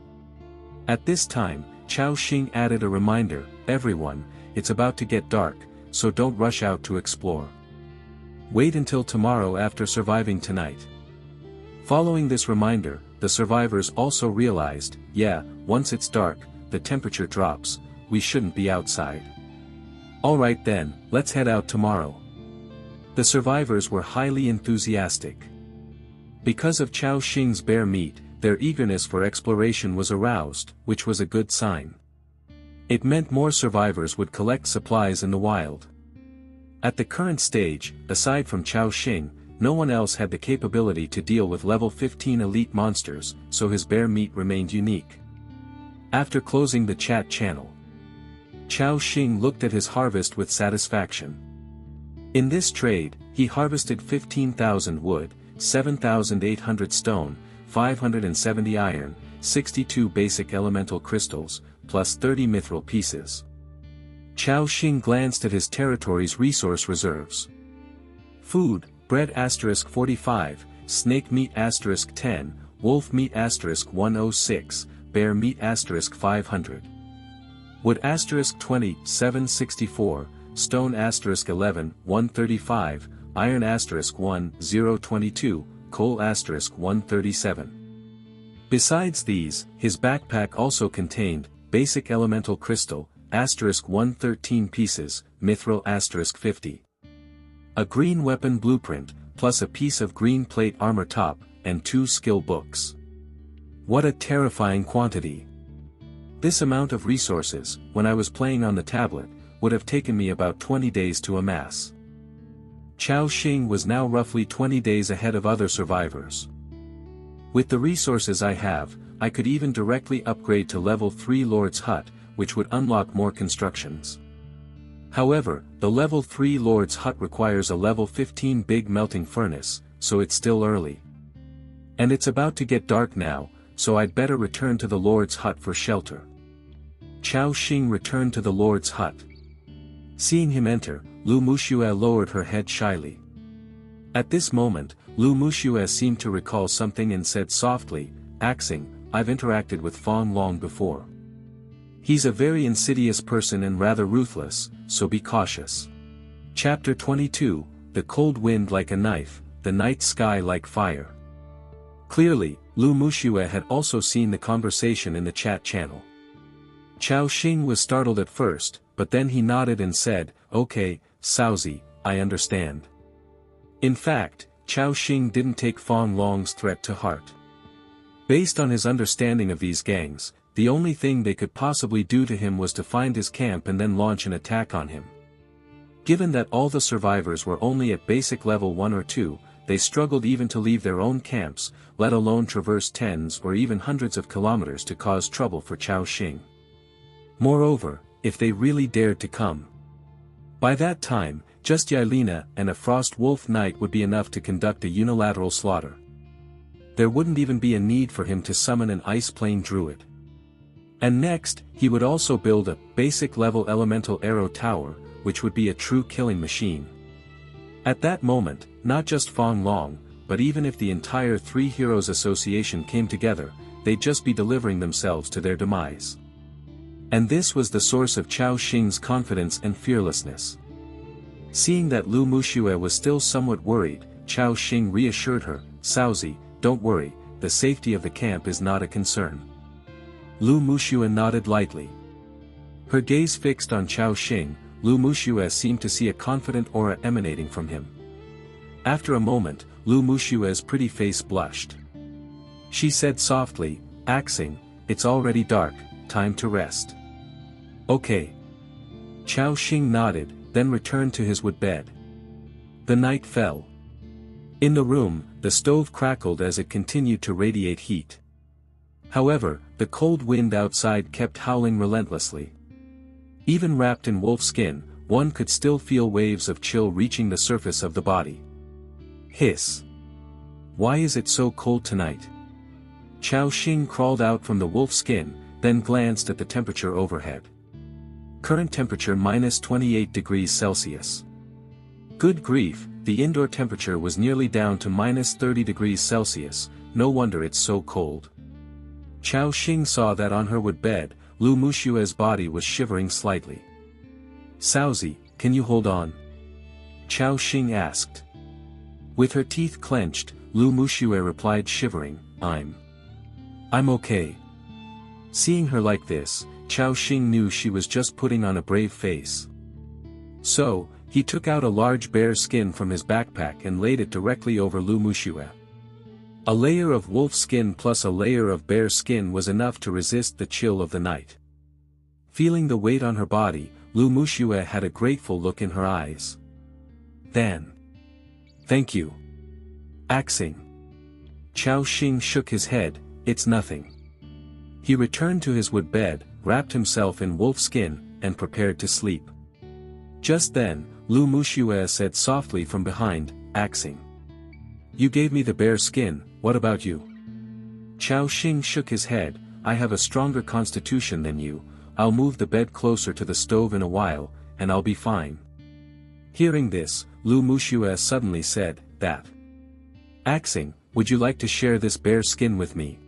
At this time, Chao Xing added a reminder, "Everyone, it's about to get dark, so don't rush out to explore. Wait until tomorrow after surviving tonight." Following this reminder, the survivors also realized, yeah, once it's dark, the temperature drops, we shouldn't be outside. Alright then, let's head out tomorrow. The survivors were highly enthusiastic. Because of Chao Xing's bear meat, their eagerness for exploration was aroused, which was a good sign. It meant more survivors would collect supplies in the wild. At the current stage, aside from Chao Xing, no one else had the capability to deal with level 15 elite monsters, so his bear meat remained unique. After closing the chat channel, Chao Xing looked at his harvest with satisfaction. In this trade, he harvested 15,000 wood, 7,800 stone, 570 iron, 62 basic elemental crystals, plus 30 mithril pieces. Chao Xing glanced at his territory's resource reserves. Food, bread *45, snake meat *10, wolf meat *106, bear meat *500. Wood *20, 764, stone *11, 135, iron *1, 022, coal *137. Besides these, his backpack also contained, basic elemental crystal, *113 pieces, mithril *50. A green weapon blueprint, plus a piece of green plate armor top, and 2 skill books. What a terrifying quantity! This amount of resources, when I was playing on the tablet, would have taken me about 20 days to amass. Chao Xing was now roughly 20 days ahead of other survivors. With the resources I have, I could even directly upgrade to level 3 Lord's Hut, which would unlock more constructions. However, the level 3 Lord's Hut requires a level 15 big melting furnace, so it's still early. And it's about to get dark now, so I'd better return to the Lord's Hut for shelter. Chao Xing returned to the Lord's Hut. Seeing him enter, Lu Muxue lowered her head shyly. At this moment, Lu Muxue seemed to recall something and said softly, "Axing, I've interacted with Fong Long before. He's a very insidious person and rather ruthless, so be cautious." Chapter 22, The Cold Wind Like a Knife, the Night Sky Like Fire. Clearly, Lu Muxue had also seen the conversation in the chat channel. Chao Xing was startled at first, but then he nodded and said, "Okay, Saozi, I understand." In fact, Chao Xing didn't take Fong Long's threat to heart. Based on his understanding of these gangs, the only thing they could possibly do to him was to find his camp and then launch an attack on him. Given that all the survivors were only at basic level 1 or 2, they struggled even to leave their own camps, let alone traverse tens or even hundreds of kilometers to cause trouble for Chao Xing. Moreover, if they really dared to come. By that time, just Yelena and a Frost Wolf Knight would be enough to conduct a unilateral slaughter. There wouldn't even be a need for him to summon an Ice Plane Druid. And next, he would also build a basic-level elemental arrow tower, which would be a true killing machine. At that moment, not just Fong Long, but even if the entire Three Heroes Association came together, they'd just be delivering themselves to their demise. And this was the source of Chao Xing's confidence and fearlessness. Seeing that Lu Muxue was still somewhat worried, Chao Xing reassured her, "Saozi, don't worry, the safety of the camp is not a concern." Lu Muxue nodded lightly. Her gaze fixed on Chao Xing, Lu Muxue seemed to see a confident aura emanating from him. After a moment, Lu Muxue's pretty face blushed. She said softly, "Axing, it's already dark, time to rest." "Okay." Chao Xing nodded, then returned to his wood bed. The night fell. In the room, the stove crackled as it continued to radiate heat. However, the cold wind outside kept howling relentlessly. Even wrapped in wolf skin, one could still feel waves of chill reaching the surface of the body. Hiss. Why is it so cold tonight? Chao Xing crawled out from the wolf skin, then glanced at the temperature overhead. Current temperature -28 degrees Celsius. Good grief, the indoor temperature was nearly down to -30 degrees Celsius, no wonder it's so cold. Chao Xing saw that on her wood bed, Lu Muxue's body was shivering slightly. "Saozi, can you hold on?" Chao Xing asked. With her teeth clenched, Lu Muxue replied shivering, I'm okay." Seeing her like this, Chao Xing knew she was just putting on a brave face. So, he took out a large bear skin from his backpack and laid it directly over Lu Muxue. A layer of wolf skin plus a layer of bear skin was enough to resist the chill of the night. Feeling the weight on her body, Lu Muxue had a grateful look in her eyes. Then, "Thank you." Axing. Chao Xing shook his head, "It's nothing." He returned to his wood bed, wrapped himself in wolf skin, and prepared to sleep. Just then, Lu Muxue said softly from behind, "Axing. You gave me the bear skin, what about you?" Chao Xing shook his head, "I have a stronger constitution than you, I'll move the bed closer to the stove in a while, and I'll be fine." Hearing this, Lu Muxue suddenly said, "That. Axing, would you like to share this bear skin with me?"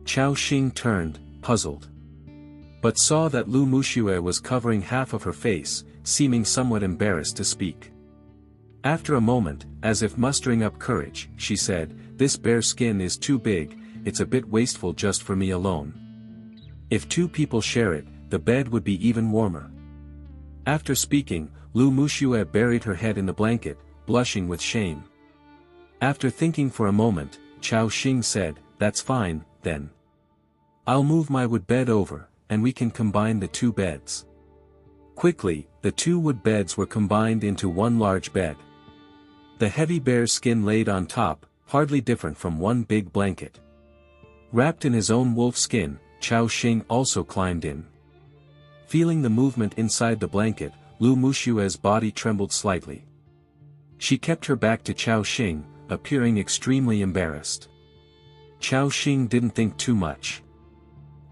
Chao Xing turned, puzzled. But saw that Lu Muxue was covering half of her face, seeming somewhat embarrassed to speak. After a moment, as if mustering up courage, she said, "This bear skin is too big, it's a bit wasteful just for me alone. If 2 people share it, the bed would be even warmer." After speaking, Lu Muxue buried her head in the blanket, blushing with shame. After thinking for a moment, Chao Xing said, "That's fine, then. I'll move my wood bed over, and we can combine the 2 beds." Quickly, the 2 wood beds were combined into one large bed. The heavy bear skin laid on top, hardly different from one big blanket. Wrapped in his own wolf skin, Chao Xing also climbed in. Feeling the movement inside the blanket, Lu Muxue's body trembled slightly. She kept her back to Chao Xing, appearing extremely embarrassed. Chao Xing didn't think too much.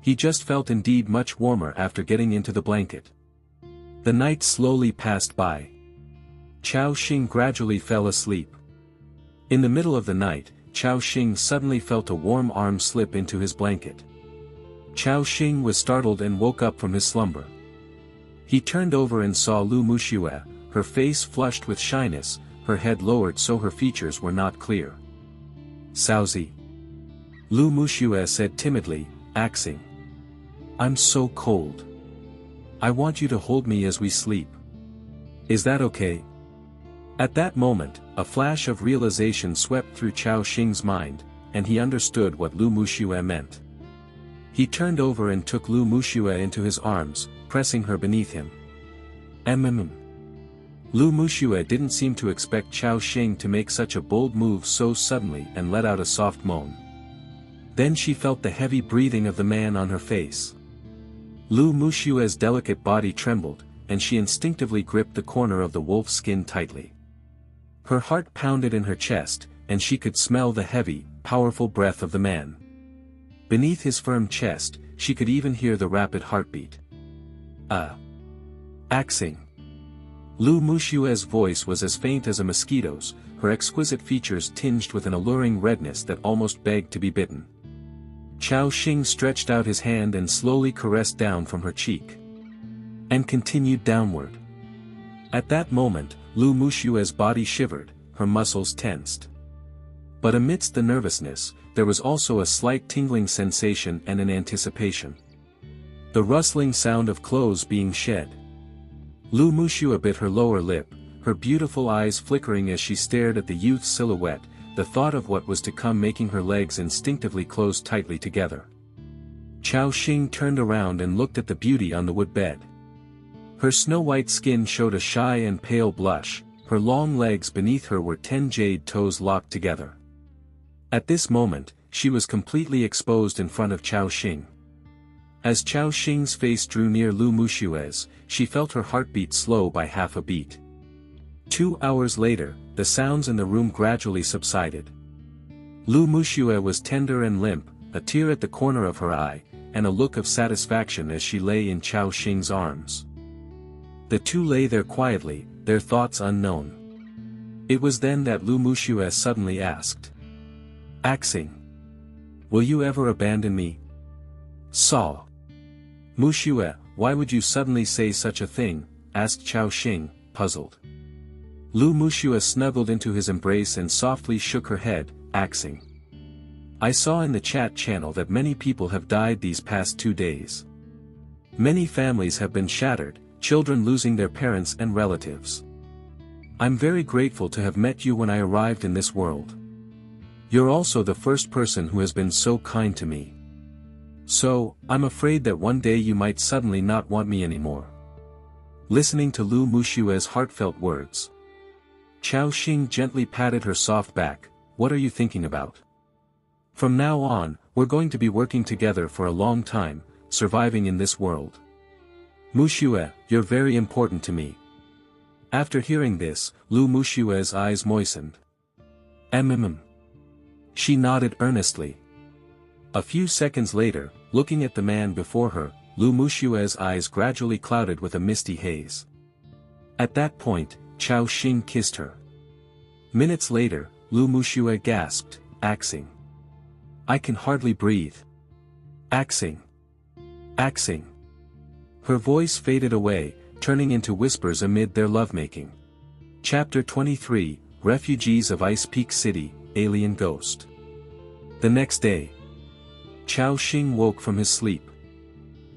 He just felt indeed much warmer after getting into the blanket. The night slowly passed by. Chao Xing gradually fell asleep. In the middle of the night, Chao Xing suddenly felt a warm arm slip into his blanket. Chao Xing was startled and woke up from his slumber. He turned over and saw Lu Muxue, her face flushed with shyness, her head lowered so her features were not clear. "Saozi." Lu Muxue said timidly, "Axing. I'm so cold. I want you to hold me as we sleep. Is that okay?" At that moment, a flash of realization swept through Chao Xing's mind, and he understood what Lu Muxue meant. He turned over and took Lu Muxue into his arms, pressing her beneath him. Lu Muxue didn't seem to expect Chao Xing to make such a bold move so suddenly and let out a soft moan. Then she felt the heavy breathing of the man on her face. Lu Muxue's delicate body trembled, and she instinctively gripped the corner of the wolf's skin tightly. Her heart pounded in her chest, and she could smell the heavy, powerful breath of the man. Beneath his firm chest, she could even hear the rapid heartbeat. Axing. Lu Muxue's voice was as faint as a mosquito's, her exquisite features tinged with an alluring redness that almost begged to be bitten. Chao Xing stretched out his hand and slowly caressed down from her cheek. And continued downward. At that moment, Lu Muxue's body shivered, her muscles tensed. But amidst the nervousness, there was also a slight tingling sensation and an anticipation. The rustling sound of clothes being shed. Lu Muxue bit her lower lip, her beautiful eyes flickering as she stared at the youth's silhouette, the thought of what was to come making her legs instinctively close tightly together. Chao Xing turned around and looked at the beauty on the wood bed. Her snow-white skin showed a shy and pale blush, her long legs beneath her were 10 jade toes locked together. At this moment, she was completely exposed in front of Chao Xing. As Chao Xing's face drew near Lu Muxue's, she felt her heartbeat slow by half a beat. 2 hours later, the sounds in the room gradually subsided. Lu Muxue was tender and limp, a tear at the corner of her eye, and a look of satisfaction as she lay in Chao Xing's arms. The two lay there quietly, their thoughts unknown. It was then that Lu Muxue suddenly asked. Axing. Will you ever abandon me? Saw. Muxue, why would you suddenly say such a thing? Asked Chao Xing, puzzled. Lu Muxue snuggled into his embrace and softly shook her head, axing. I saw in the chat channel that many people have died these past 2 days. Many families have been shattered, children losing their parents and relatives. I'm very grateful to have met you when I arrived in this world. You're also the first person who has been so kind to me. So, I'm afraid that one day you might suddenly not want me anymore. Listening to Lu Muxue's heartfelt words, Chao Xing gently patted her soft back. What are you thinking about? From now on, we're going to be working together for a long time, surviving in this world. Muxue, you're very important to me. After hearing this, Lu Muxue's eyes moistened. She nodded earnestly. A few seconds later, looking at the man before her, Lu Muxue's eyes gradually clouded with a misty haze. At that point, Chao Xing kissed her. Minutes later, Lu Muxue gasped, axing. I can hardly breathe. Axing. Axing. Her voice faded away, turning into whispers amid their lovemaking. Chapter 23, Refugees of Ice Peak City, Alien Ghost. The next day, Chao Xing woke from his sleep.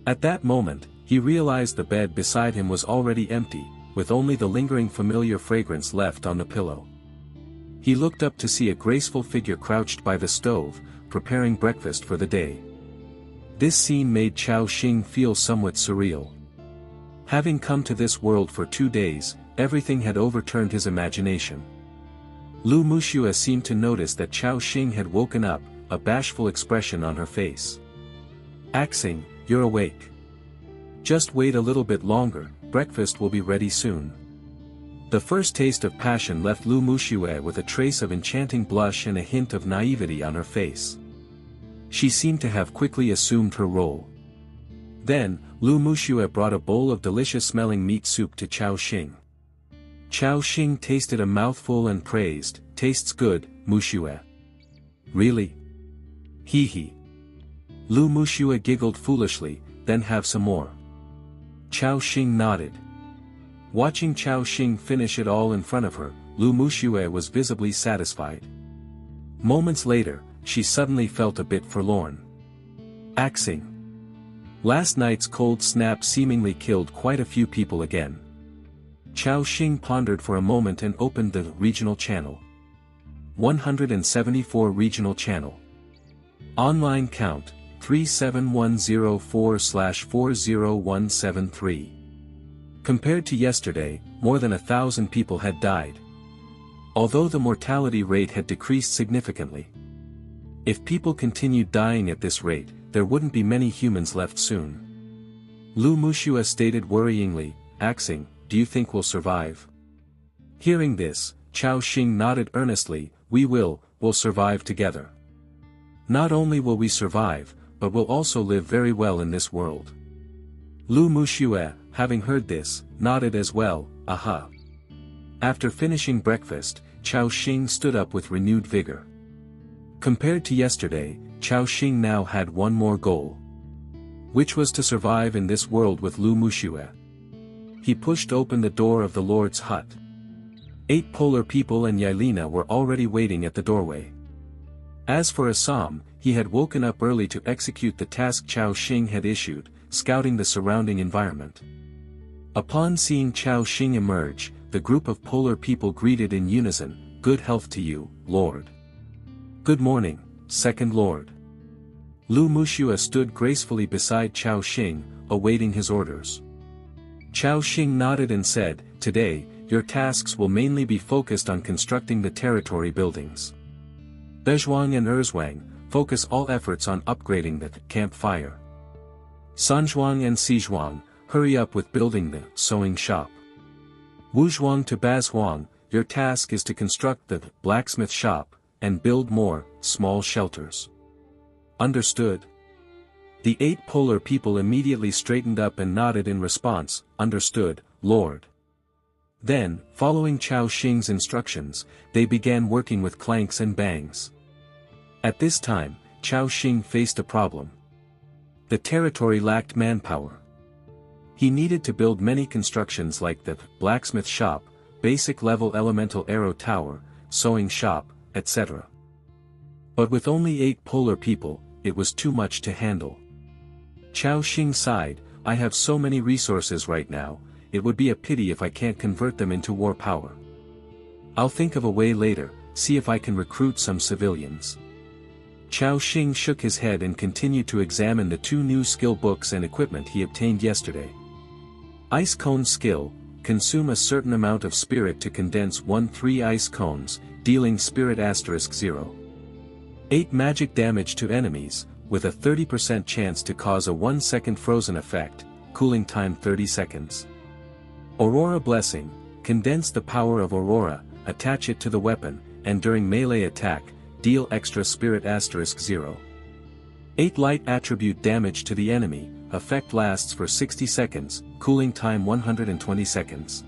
At that moment, he realized the bed beside him was already empty, with only the lingering familiar fragrance left on the pillow. He looked up to see a graceful figure crouched by the stove, preparing breakfast for the day. This scene made Chao Xing feel somewhat surreal. Having come to this world for 2 days, everything had overturned his imagination. Lu Muxue seemed to notice that Chao Xing had woken up, a bashful expression on her face. Axing, you're awake. Just wait a little bit longer, breakfast will be ready soon. The first taste of passion left Lu Muxue with a trace of enchanting blush and a hint of naivety on her face. She seemed to have quickly assumed her role. Then, Lu Muxue brought a bowl of delicious-smelling meat soup to Chao Xing. Chao Xing tasted a mouthful and praised, tastes good, Muxue. Really? Hee. Lu Muxue giggled foolishly, then have some more. Chao Xing nodded. Watching Chao Xing finish it all in front of her, Lu Muxue was visibly satisfied. Moments later, she suddenly felt a bit forlorn. Axing. Last night's cold snap seemingly killed quite a few people again. Chao Xing pondered for a moment and opened the regional channel. 174 regional channel. Online count, 37104/40173. Compared to yesterday, more than 1,000 people had died. Although the mortality rate had decreased significantly. If people continued dying at this rate, there wouldn't be many humans left soon. Lu Muxue stated worryingly, "Axing, do you think we'll survive?" Hearing this, Chao Xing nodded earnestly, we'll survive together. Not only will we survive, but we'll also live very well in this world." Lu Muxue, having heard this, nodded as well, aha. After finishing breakfast, Chao Xing stood up with renewed vigor. Compared to yesterday, Chao Xing now had one more goal. Which was to survive in this world with Lu Muxue. He pushed open the door of the Lord's hut. 8 polar people and Yelena were already waiting at the doorway. As for Assam, he had woken up early to execute the task Chao Xing had issued, scouting the surrounding environment. Upon seeing Chao Xing emerge, the group of polar people greeted in unison, "Good health to you, Lord." "Good morning, Second Lord." Lu Muxue stood gracefully beside Chao Xing, awaiting his orders. Chao Xing nodded and said, "Today, your tasks will mainly be focused on constructing the territory buildings. Bezhuang and Erzhuang, focus all efforts on upgrading the campfire. Sanzhuang and Sizhuang, hurry up with building the sewing shop. Wuzhuang to Bazhuang, your task is to construct the blacksmith shop, and build more small shelters." "Understood." The 8 polar people immediately straightened up and nodded in response, "Understood, Lord." Then, following Chao Xing's instructions, they began working with clanks and bangs. At this time, Chao Xing faced a problem. The territory lacked manpower. He needed to build many constructions like the blacksmith shop, basic level elemental arrow tower, sewing shop, etc. But with only 8 polar people, it was too much to handle. Chao Xing sighed, "I have so many resources right now, it would be a pity if I can't convert them into war power. I'll think of a way later, see if I can recruit some civilians." Chao Xing shook his head and continued to examine the 2 new skill books and equipment he obtained yesterday. Ice Cone Skill, consume a certain amount of spirit to condense 1-3 ice cones, dealing spirit *0. 8 magic damage to enemies, with a 30% chance to cause a 1-second frozen effect, cooling time 30 seconds. Aurora Blessing, condense the power of Aurora, attach it to the weapon, and during melee attack, deal extra spirit *0. 8 light attribute damage to the enemy, effect lasts for 60 seconds, cooling time 120 seconds.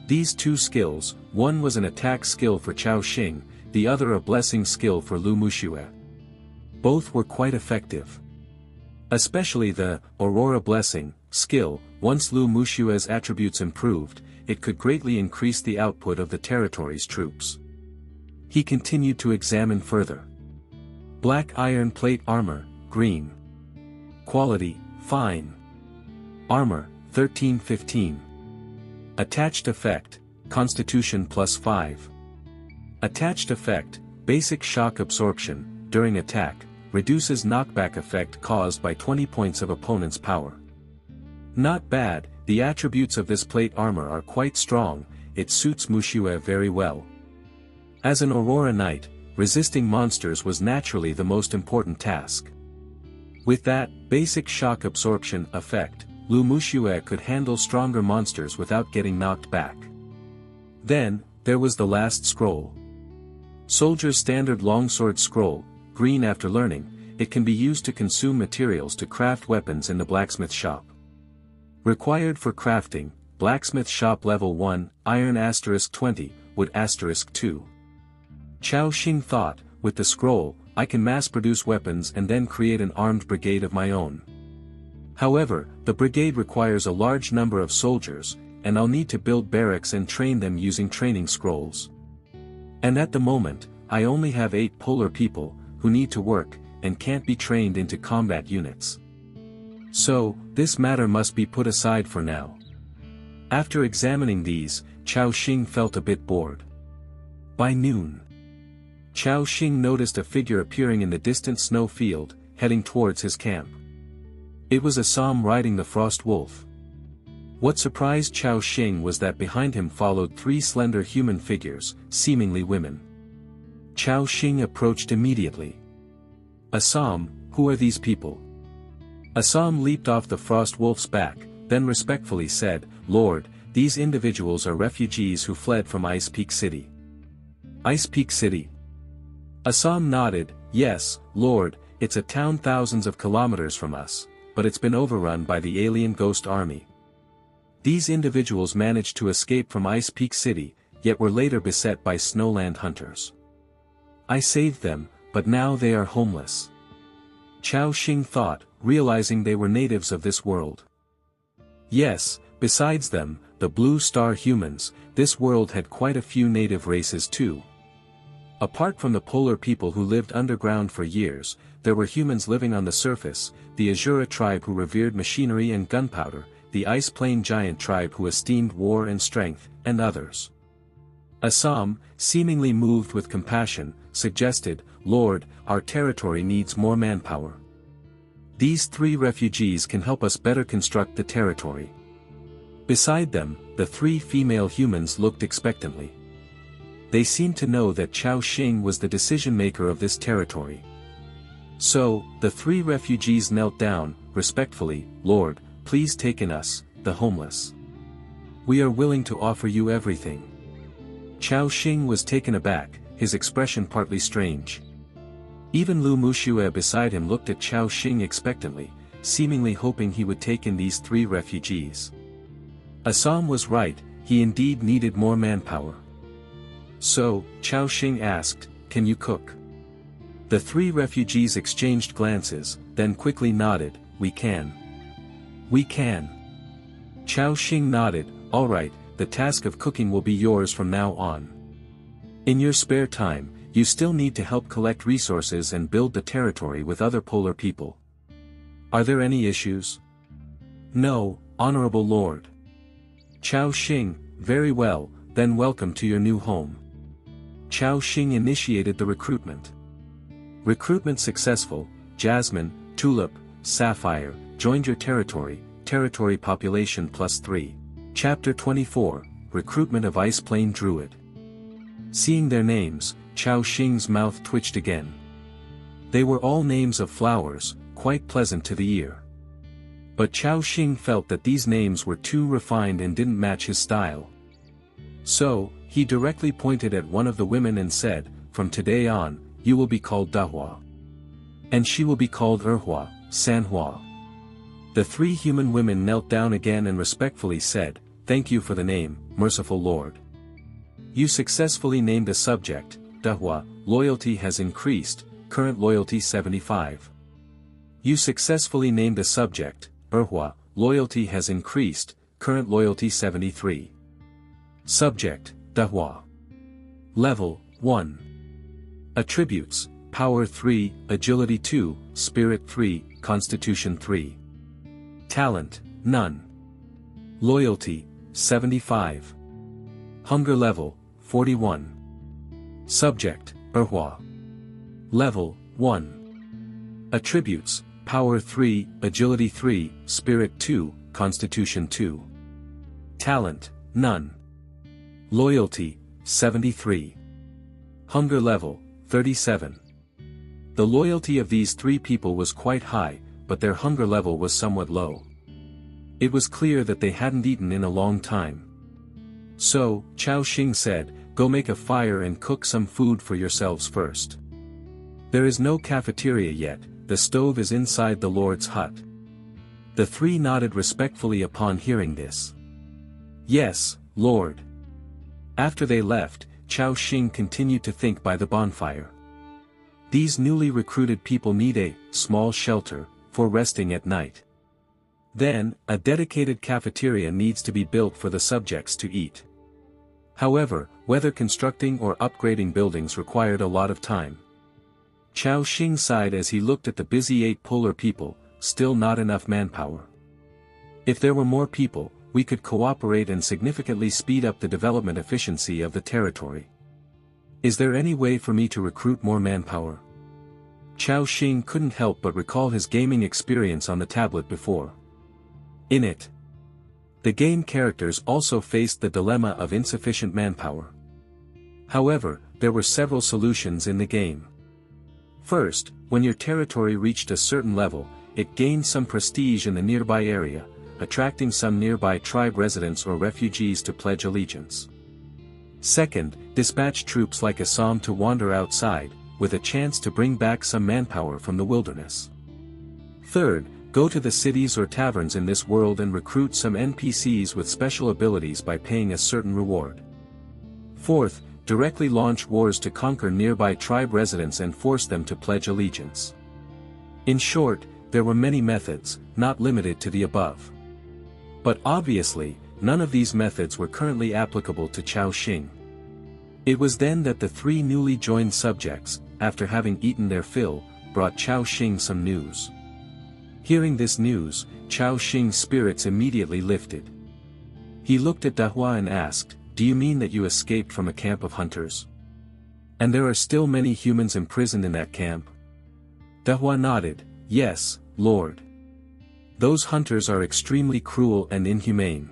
These 2 skills, one was an attack skill for Chao Xing, the other a blessing skill for Lu Muxue. Both were quite effective. Especially the Aurora Blessing skill, once Lu Muxue's attributes improved, it could greatly increase the output of the territory's troops. He continued to examine further. Black Iron Plate Armor, green. Quality, fine. Armor, 13-15. Attached effect, Constitution +5. Attached effect, Basic Shock Absorption, during attack, reduces knockback effect caused by 20 points of opponent's power. Not bad, the attributes of this plate armor are quite strong, it suits Muxue very well. As an Aurora Knight, resisting monsters was naturally the most important task. With that basic shock absorption effect, Lu Muxue could handle stronger monsters without getting knocked back. Then, there was the last scroll. Soldier's Standard Longsword Scroll, green. After learning, it can be used to consume materials to craft weapons in the blacksmith shop. Required for crafting, blacksmith shop level 1, iron *20, wood *2. Chao Xing thought, with the scroll, I can mass-produce weapons and then create an armed brigade of my own. However, the brigade requires a large number of soldiers, and I'll need to build barracks and train them using training scrolls. And at the moment, I only have 8 polar people, who need to work, and can't be trained into combat units. So, this matter must be put aside for now. After examining these, Chao Xing felt a bit bored. By noon, Chao Xing noticed a figure appearing in the distant snow field, heading towards his camp. It was Assam riding the frost wolf. What surprised Chao Xing was that behind him followed three slender human figures, seemingly women. Chao Xing approached immediately. Assam, who are these people? Assam leaped off the frost wolf's back, then respectfully said, Lord, these individuals are refugees who fled from Ice Peak City. Ice Peak City? Assam nodded, yes, Lord, it's a town thousands of kilometers from us, but it's been overrun by the alien ghost army. These individuals managed to escape from Ice Peak City, yet were later beset by Snowland hunters. I saved them, but now they are homeless. Chao Xing thought, realizing they were natives of this world. Yes, besides them, the Blue Star humans, this world had quite a few native races too. Apart from the polar people who lived underground for years, there were humans living on the surface, the Azura tribe who revered machinery and gunpowder, the Ice Plain giant tribe who esteemed war and strength, and others. Assam, seemingly moved with compassion, suggested, Lord, our territory needs more manpower. These three refugees can help us better construct the territory. Beside them, the three female humans looked expectantly. They seemed to know that Chao Xing was the decision-maker of this territory. So, the three refugees knelt down, respectfully, Lord, please take in us, the homeless. We are willing to offer you everything. Chao Xing was taken aback, his expression partly strange. Even Lu Muxue beside him looked at Chao Xing expectantly, seemingly hoping he would take in these three refugees. Assam was right, he indeed needed more manpower. So, Chao Xing asked, can you cook? The three refugees exchanged glances, then quickly nodded, we can. We can. Chao Xing nodded, all right, the task of cooking will be yours from now on. In your spare time, you still need to help collect resources and build the territory with other polar people. Are there any issues? No, Honorable Lord. Chao Xing, very well, then welcome to your new home. Chao Xing initiated the recruitment. Recruitment successful, Jasmine, Tulip, Sapphire, joined your territory, territory population +3. Chapter 24, Recruitment of Ice Plain Druid. Seeing their names, Chao Xing's mouth twitched again. They were all names of flowers, quite pleasant to the ear. But Chao Xing felt that these names were too refined and didn't match his style. So, he directly pointed at one of the women and said, from today on, you will be called Dahua. And she will be called Erhua, Sanhua. The three human women knelt down again and respectfully said, thank you for the name, merciful Lord. You successfully named a subject, Dahua, loyalty has increased, current loyalty 75. You successfully named a subject, Erhua, loyalty has increased, current loyalty 73. Subject, Dahua. Level, 1. Attributes, Power 3, Agility 2, Spirit 3, Constitution 3. Talent, none. Loyalty, 75. Hunger level, 41. Subject, Erhua. Level, 1. Attributes, Power 3, Agility 3, Spirit 2, Constitution 2. Talent, none. Loyalty, 73. Hunger level, 37. The loyalty of these three people was quite high, but their hunger level was somewhat low. It was clear that they hadn't eaten in a long time. So, Chao Xing said, go make a fire and cook some food for yourselves first. There is no cafeteria yet, the stove is inside the Lord's hut. The three nodded respectfully upon hearing this. Yes, Lord. After they left, Chao Xing continued to think by the bonfire. These newly recruited people need a small shelter for resting at night. Then, a dedicated cafeteria needs to be built for the subjects to eat. However, whether constructing or upgrading buildings required a lot of time. Chao Xing sighed as he looked at the busy 8 polar people, still not enough manpower. If there were more people, we could cooperate and significantly speed up the development efficiency of the territory. Is there any way for me to recruit more manpower? Chao Xing couldn't help but recall his gaming experience on the tablet before. In it, The game characters also faced the dilemma of insufficient manpower. However, there were several solutions in the game. First, when your territory reached a certain level, it gained some prestige in the nearby area, attracting some nearby tribe residents or refugees to pledge allegiance. Second, dispatch troops like Assam to wander outside, with a chance to bring back some manpower from the wilderness. Third, go to the cities or taverns in this world and recruit some NPCs with special abilities by paying a certain reward. Fourth, directly launch wars to conquer nearby tribe residents and force them to pledge allegiance. In short, there were many methods, not limited to the above. But obviously, none of these methods were currently applicable to Chao Xing. It was then that the three newly joined subjects, after having eaten their fill, brought Chao Xing some news. Hearing this news, Chao Xing's spirits immediately lifted. He looked at Dahua and asked, "Do you mean that you escaped from a camp of hunters? And there are still many humans imprisoned in that camp?" Dahua nodded, "Yes, Lord. Those hunters are extremely cruel and inhumane.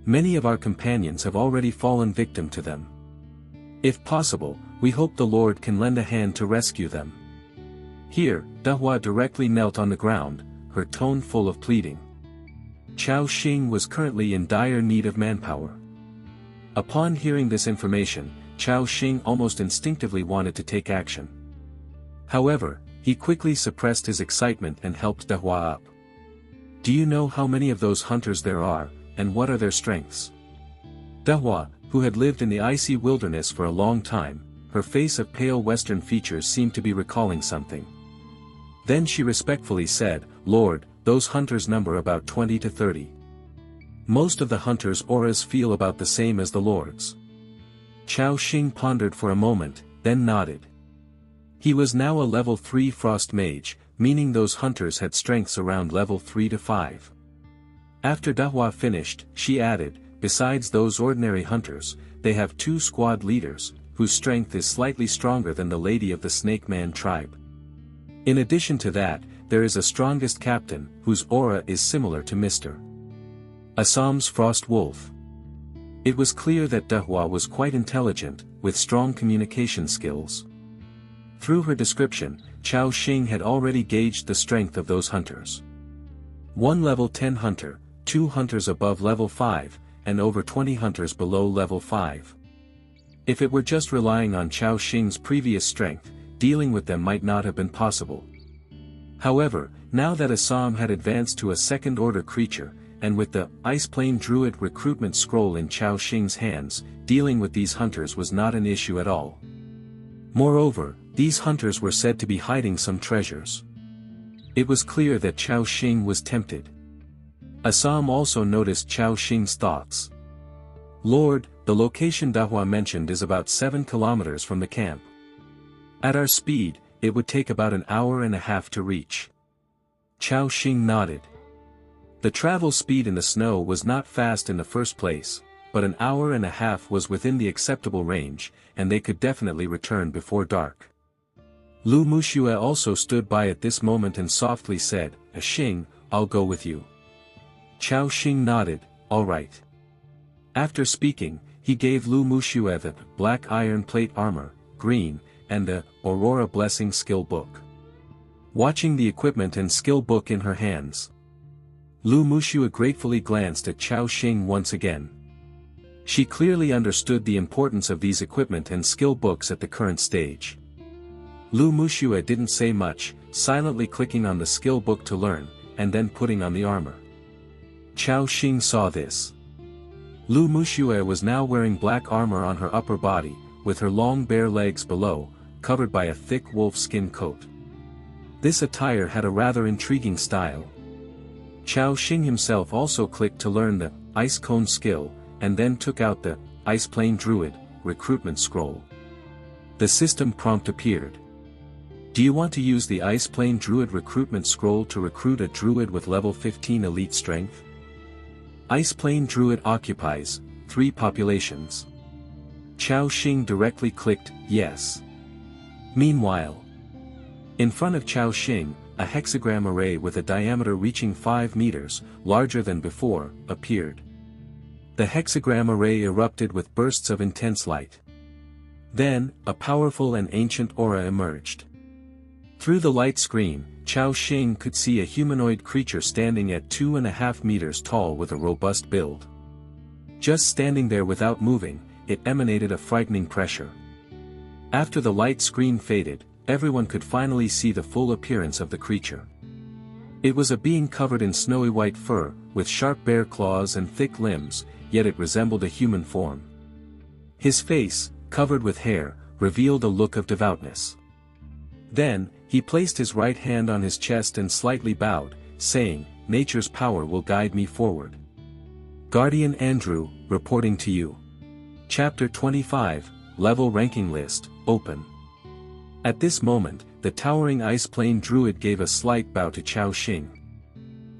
Many of our companions have already fallen victim to them. If possible, we hope the Lord can lend a hand to rescue them." Here, Dahua directly knelt on the ground, her tone full of pleading. Chao Xing was currently in dire need of manpower. Upon hearing this information, Chao Xing almost instinctively wanted to take action. However, he quickly suppressed his excitement and helped Dahua up. "Do you know how many of those hunters there are, and what are their strengths?" Dahua, who had lived in the icy wilderness for a long time, her face of pale western features seemed to be recalling something. Then she respectfully said, "Lord, those hunters number about 20 to 30. Most of the hunters' auras feel about the same as the Lord's." Chao Xing pondered for a moment, then nodded. He was now a level 3 frost mage, meaning those hunters had strengths around level 3 to 5. After Dahua finished, she added, "Besides those ordinary hunters, they have 2 squad leaders, whose strength is slightly stronger than the Lady of the Snake Man tribe. In addition to that, there is a strongest captain, whose aura is similar to Mr. Assam's Frost Wolf." It was clear that Dahua was quite intelligent, with strong communication skills. Through her description, Chao Xing had already gauged the strength of those hunters. 1 level 10 hunter, 2 hunters above level 5, and over 20 hunters below level 5. If it were just relying on Chao Xing's previous strength, dealing with them might not have been possible. However, now that Assam had advanced to a second-order creature, and with the Ice Plane Druid recruitment scroll in Chao Xing's hands, dealing with these hunters was not an issue at all. Moreover, these hunters were said to be hiding some treasures. It was clear that Chao Xing was tempted. Assam also noticed Chao Xing's thoughts. "Lord, the location Dahua mentioned is about 7 kilometers from the camp. At our speed, it would take about an hour and a half to reach." Chao Xing nodded. The travel speed in the snow was not fast in the first place, but an hour and a half was within the acceptable range, and they could definitely return before dark. Lu Muxue also stood by at this moment and softly said, "Xing, I'll go with you." Chao Xing nodded, "All right." After speaking, he gave Lu Muxue the black iron plate armor, green, and the Aurora Blessing skill book. Watching the equipment and skill book in her hands, Lu Muxue gratefully glanced at Chao Xing once again. She clearly understood the importance of these equipment and skill books at the current stage. Lu Muxue didn't say much, silently clicking on the skill book to learn, and then putting on the armor. Chao Xing saw this. Lu Muxue was now wearing black armor on her upper body, with her long bare legs below, covered by a thick wolf skin coat. This attire had a rather intriguing style. Chao Xing himself also clicked to learn the Ice Cone skill, and then took out the Ice Plane Druid recruitment scroll. The system prompt appeared. "Do you want to use the Ice Plane Druid recruitment scroll to recruit a druid with level 15 elite strength? Ice Plane Druid occupies 3 populations." Chao Xing directly clicked yes. Meanwhile, in front of Chao Xing, a hexagram array with a diameter reaching 5 meters, larger than before, appeared. The hexagram array erupted with bursts of intense light. Then, a powerful and ancient aura emerged. Through the light screen, Chao Xing could see a humanoid creature standing at 2.5 meters tall with a robust build. Just standing there without moving, it emanated a frightening pressure. After the light screen faded, everyone could finally see the full appearance of the creature. It was a being covered in snowy white fur, with sharp bare claws and thick limbs, yet it resembled a human form. His face, covered with hair, revealed a look of devoutness. Then, he placed his right hand on his chest and slightly bowed, saying, "Nature's power will guide me forward." Guardian Andrew, reporting to you. Chapter 25, Level Ranking List, Open. At this moment, the towering ice plane druid gave a slight bow to Chao Xing.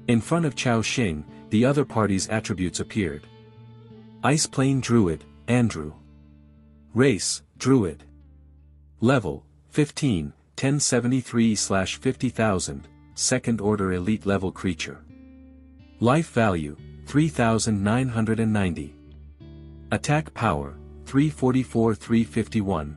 In front of Chao Xing, the other party's attributes appeared. Ice plane druid, Andrew. Race, druid. Level, 15, 1073/50,000, second order elite level creature. Life value, 3,990. Attack power, 344/351.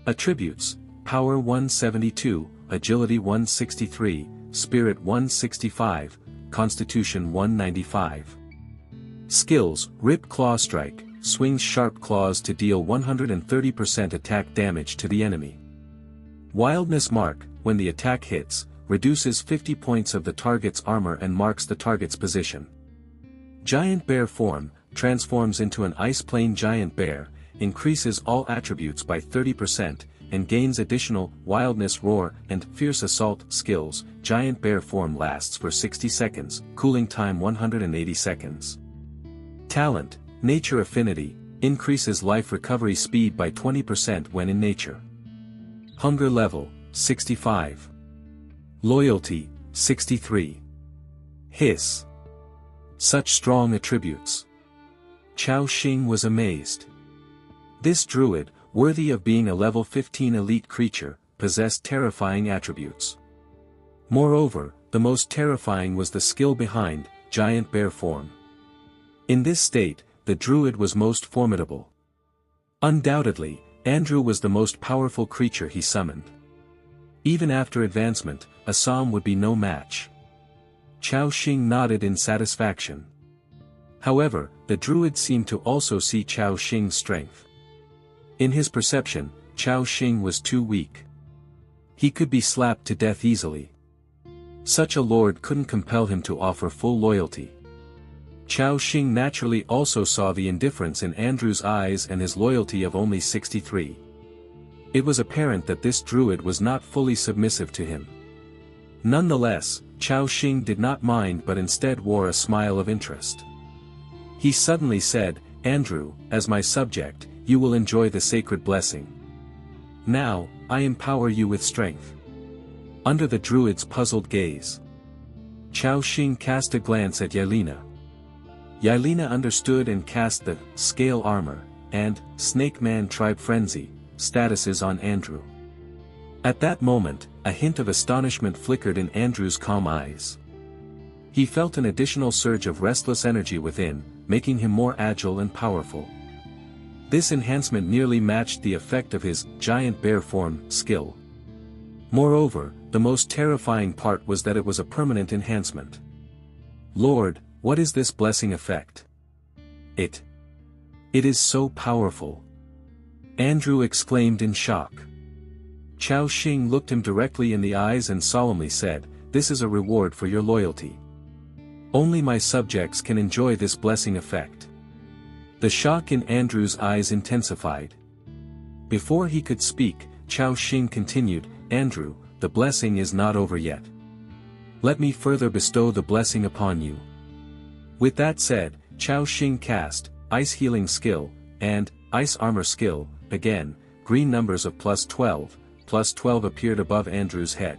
Attributes, power 172, agility 163, spirit 165, constitution 195. Skills, Rip Claw Strike, swings sharp claws to deal 130% attack damage to the enemy. Wildness Mark, when the attack hits, reduces 50 points of the target's armor and marks the target's position. Giant Bear Form, transforms into an ice plane giant bear, increases all attributes by 30%, and gains additional Wildness Roar and Fierce Assault skills. Giant Bear Form lasts for 60 seconds, cooling time 180 seconds. Talent, Nature Affinity, increases life recovery speed by 20% when in nature. Hunger level, 65. Loyalty, 63. Hiss. Such strong attributes. Chao Xing was amazed. This druid, worthy of being a level 15 elite creature, possessed terrifying attributes. Moreover, the most terrifying was the skill behind Giant Bear Form. In this state, the druid was most formidable. Undoubtedly, Andrew was the most powerful creature he summoned. Even after advancement, Assam would be no match. Chao Xing nodded in satisfaction. However, the druid seemed to also see Chao Xing's strength. In his perception, Chao Xing was too weak. He could be slapped to death easily. Such a lord couldn't compel him to offer full loyalty. Chao Xing naturally also saw the indifference in Andrew's eyes and his loyalty of only 63. It was apparent that this druid was not fully submissive to him. Nonetheless, Chao Xing did not mind but instead wore a smile of interest. He suddenly said, "Andrew, as my subject, you will enjoy the sacred blessing. Now, I empower you with strength." Under the druid's puzzled gaze, Chao Xing cast a glance at Yelena. Yelena understood and cast the Scale Armor and Snake Man Tribe Frenzy statuses on Andrew. At that moment, a hint of astonishment flickered in Andrew's calm eyes. He felt an additional surge of restless energy within, making him more agile and powerful. This enhancement nearly matched the effect of his Giant Bear Form skill. Moreover, the most terrifying part was that it was a permanent enhancement. "Lord, what is this blessing effect? It is so powerful," Andrew exclaimed in shock. Chao Xing looked him directly in the eyes and solemnly said, "This is a reward for your loyalty. Only my subjects can enjoy this blessing effect." The shock in Andrew's eyes intensified. Before he could speak, Chao Xing continued, "Andrew, the blessing is not over yet. Let me further bestow the blessing upon you." With that said, Chao Xing cast Ice Healing Skill and Ice Armor Skill. Again, green numbers of +12 appeared above Andrew's head.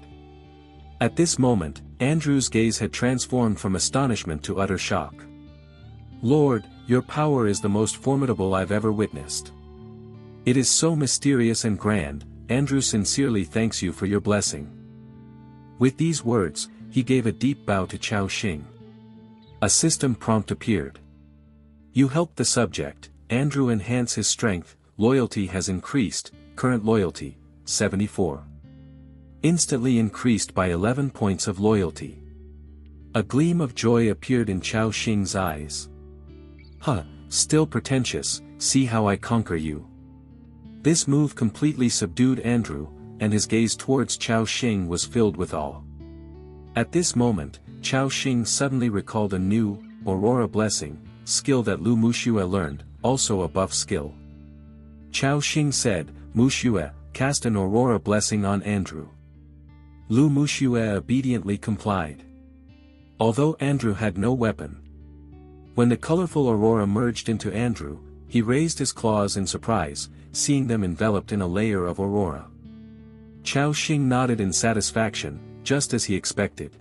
At this moment, Andrew's gaze had transformed from astonishment to utter shock. "Lord, your power is the most formidable I've ever witnessed. It is so mysterious and grand. Andrew sincerely thanks you for your blessing." With these words, he gave a deep bow to Chao Xing. A system prompt appeared. You helped the subject, Andrew enhance his strength, loyalty has increased, current loyalty, 74. Instantly increased by 11 points of loyalty. A gleam of joy appeared in Chao Xing's eyes. Huh, still pretentious, see how I conquer you. This move completely subdued Andrew, and his gaze towards Chao Xing was filled with awe. At this moment, Chao Xing suddenly recalled a new, Aurora Blessing, skill that Lu Muxue learned, also a buff skill. Chao Xing said, Muxue, cast an Aurora Blessing on Andrew. Lu Muxue obediently complied. Although Andrew had no weapon. When the colorful aurora merged into Andrew, he raised his claws in surprise, seeing them enveloped in a layer of aurora. Chao Xing nodded in satisfaction, just as he expected.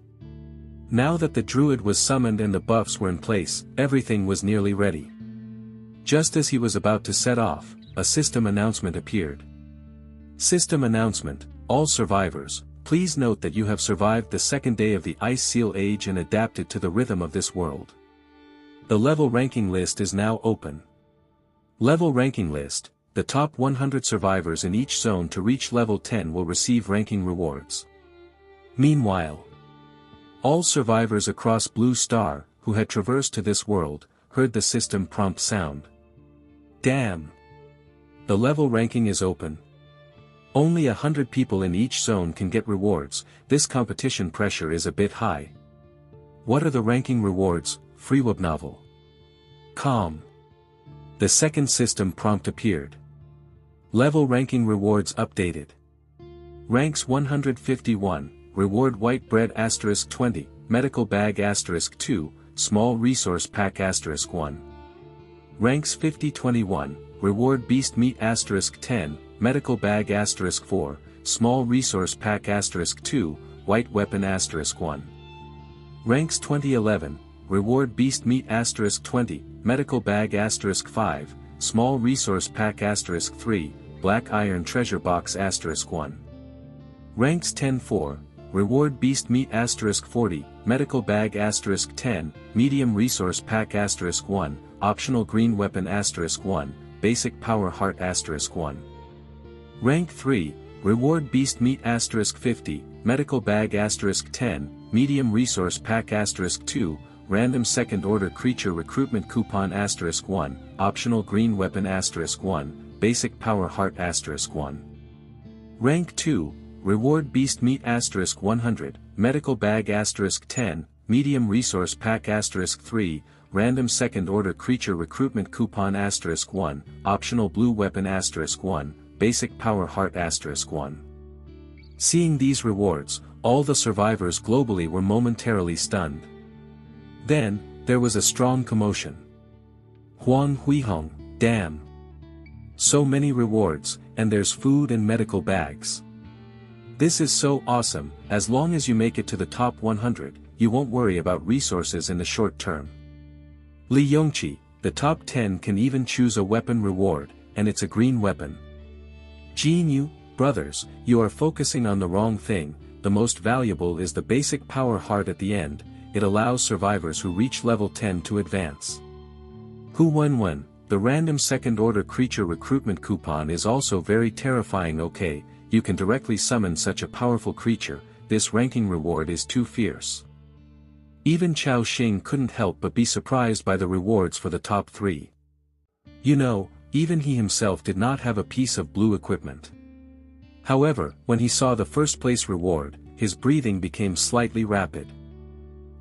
Now that the druid was summoned and the buffs were in place, everything was nearly ready. Just as he was about to set off, a system announcement appeared. System announcement, all survivors, please note that you have survived the second day of the Ice Seal Age and adapted to the rhythm of this world. The level ranking list is now open. Level ranking list, the top 100 survivors in each zone to reach level 10 will receive ranking rewards. Meanwhile, all survivors across Blue Star, who had traversed to this world, heard the system prompt sound. Damn! The level ranking is open. Only 100 people in each zone can get rewards, this competition pressure is a bit high. What are the ranking rewards, Freeweb novel? Calm. The second system prompt appeared. Level ranking rewards updated. Ranks 151, reward white bread * 20, medical bag * 2, small resource pack * 1. Ranks 50-21, reward beast meat * 10, medical bag * 4, small resource pack * 2, white weapon * 1. Ranks 2011, reward beast meat * 20, medical bag * 5, small resource pack * 3, black iron treasure box * 1. Ranks 10-4, reward beast meat * 40, medical bag * 10, medium resource pack * 1, optional green weapon * 1, basic power heart * 1. Rank 3, reward beast meat * 50, medical bag * 10, medium resource pack * 2, random second order creature recruitment coupon * 1, optional green weapon * 1, basic power heart * 1. Rank 2, reward beast meat * 100, medical bag * 10, medium resource pack * 3, random second order creature recruitment coupon * 1, optional blue weapon * 1, basic power heart * 1. Seeing these rewards, all the survivors globally were momentarily stunned. Then, there was a strong commotion. Huang Huihong, damn! So many rewards, and there's food and medical bags. This is so awesome, as long as you make it to the top 100, you won't worry about resources in the short term. Li Yongqi, the top 10 can even choose a weapon reward, and it's a green weapon. Jin Yu, brothers, you are focusing on the wrong thing, the most valuable is the basic power heart at the end, it allows survivors who reach level 10 to advance. Hu Wenwen, the random second order creature recruitment coupon is also very terrifying. Okay, you can directly summon such a powerful creature, this ranking reward is too fierce. Even Chao Xing couldn't help but be surprised by the rewards for the top 3. You know, even he himself did not have a piece of blue equipment. However, when he saw the first place reward, his breathing became slightly rapid.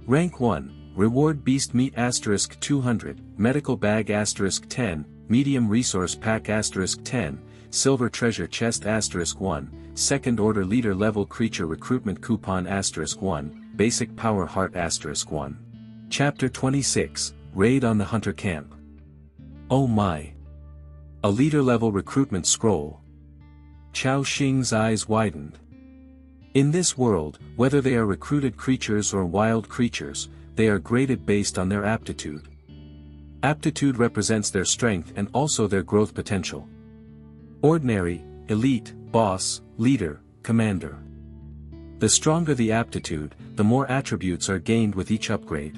Rank 1, reward beast meat * 200, medical bag * 10, medium resource pack * 10, silver treasure chest * 1, second order leader level creature recruitment coupon * 1, basic power heart * 1. Chapter 26, Raid on the Hunter Camp. Oh my! A leader level recruitment scroll. Chao Xing's eyes widened. In this world, whether they are recruited creatures or wild creatures, they are graded based on their aptitude. Aptitude represents their strength and also their growth potential. Ordinary, elite, boss, leader, commander. The stronger the aptitude, the more attributes are gained with each upgrade.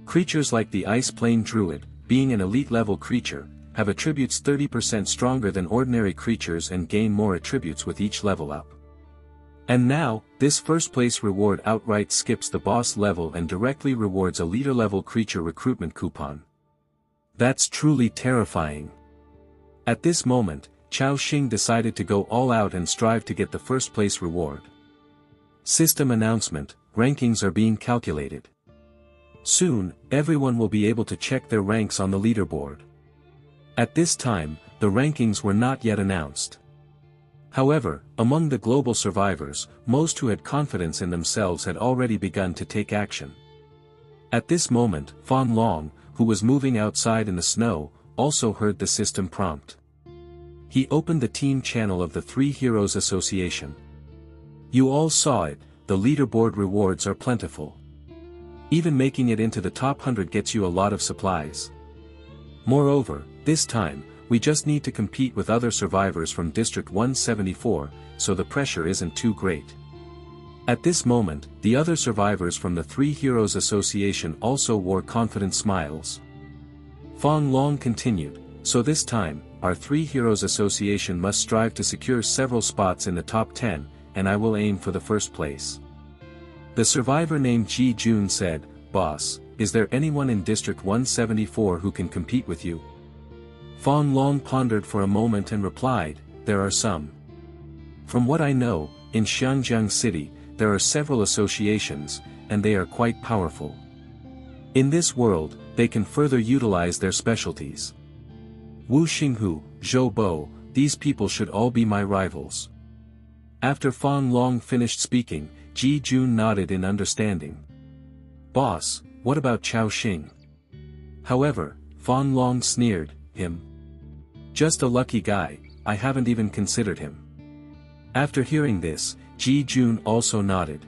Creatures like the Ice Plane Druid, being an elite-level creature, have attributes 30% stronger than ordinary creatures and gain more attributes with each level up. And now, this first-place reward outright skips the boss level and directly rewards a leader-level creature recruitment coupon. That's truly terrifying. At this moment, Chao Xing decided to go all out and strive to get the first-place reward. System announcement: rankings are being calculated. Soon, everyone will be able to check their ranks on the leaderboard. At this time, the rankings were not yet announced. However, among the global survivors, most who had confidence in themselves had already begun to take action. At this moment, Fan Long, who was moving outside in the snow, also heard the system prompt. He opened the team channel of the Three Heroes Association. You all saw it, the leaderboard rewards are plentiful. Even making it into the top 100 gets you a lot of supplies. Moreover, this time, we just need to compete with other survivors from District 174, so the pressure isn't too great. At this moment, the other survivors from the Three Heroes Association also wore confident smiles. Fan Long continued, so this time, our Three Heroes Association must strive to secure several spots in the top 10, and I will aim for the first place. The survivor named Ji Jun said, Boss, is there anyone in District 174 who can compete with you? Fan Long pondered for a moment and replied, there are some. From what I know, in Xianjiang City, there are several associations, and they are quite powerful. In this world, they can further utilize their specialties. Wu Xinghu, Zhou Bo, these people should all be my rivals. After Fan Long finished speaking, Ji Jun nodded in understanding. Boss, what about Chao Xing? However, Fan Long sneered, him? Just a lucky guy, I haven't even considered him. After hearing this, Ji Jun also nodded.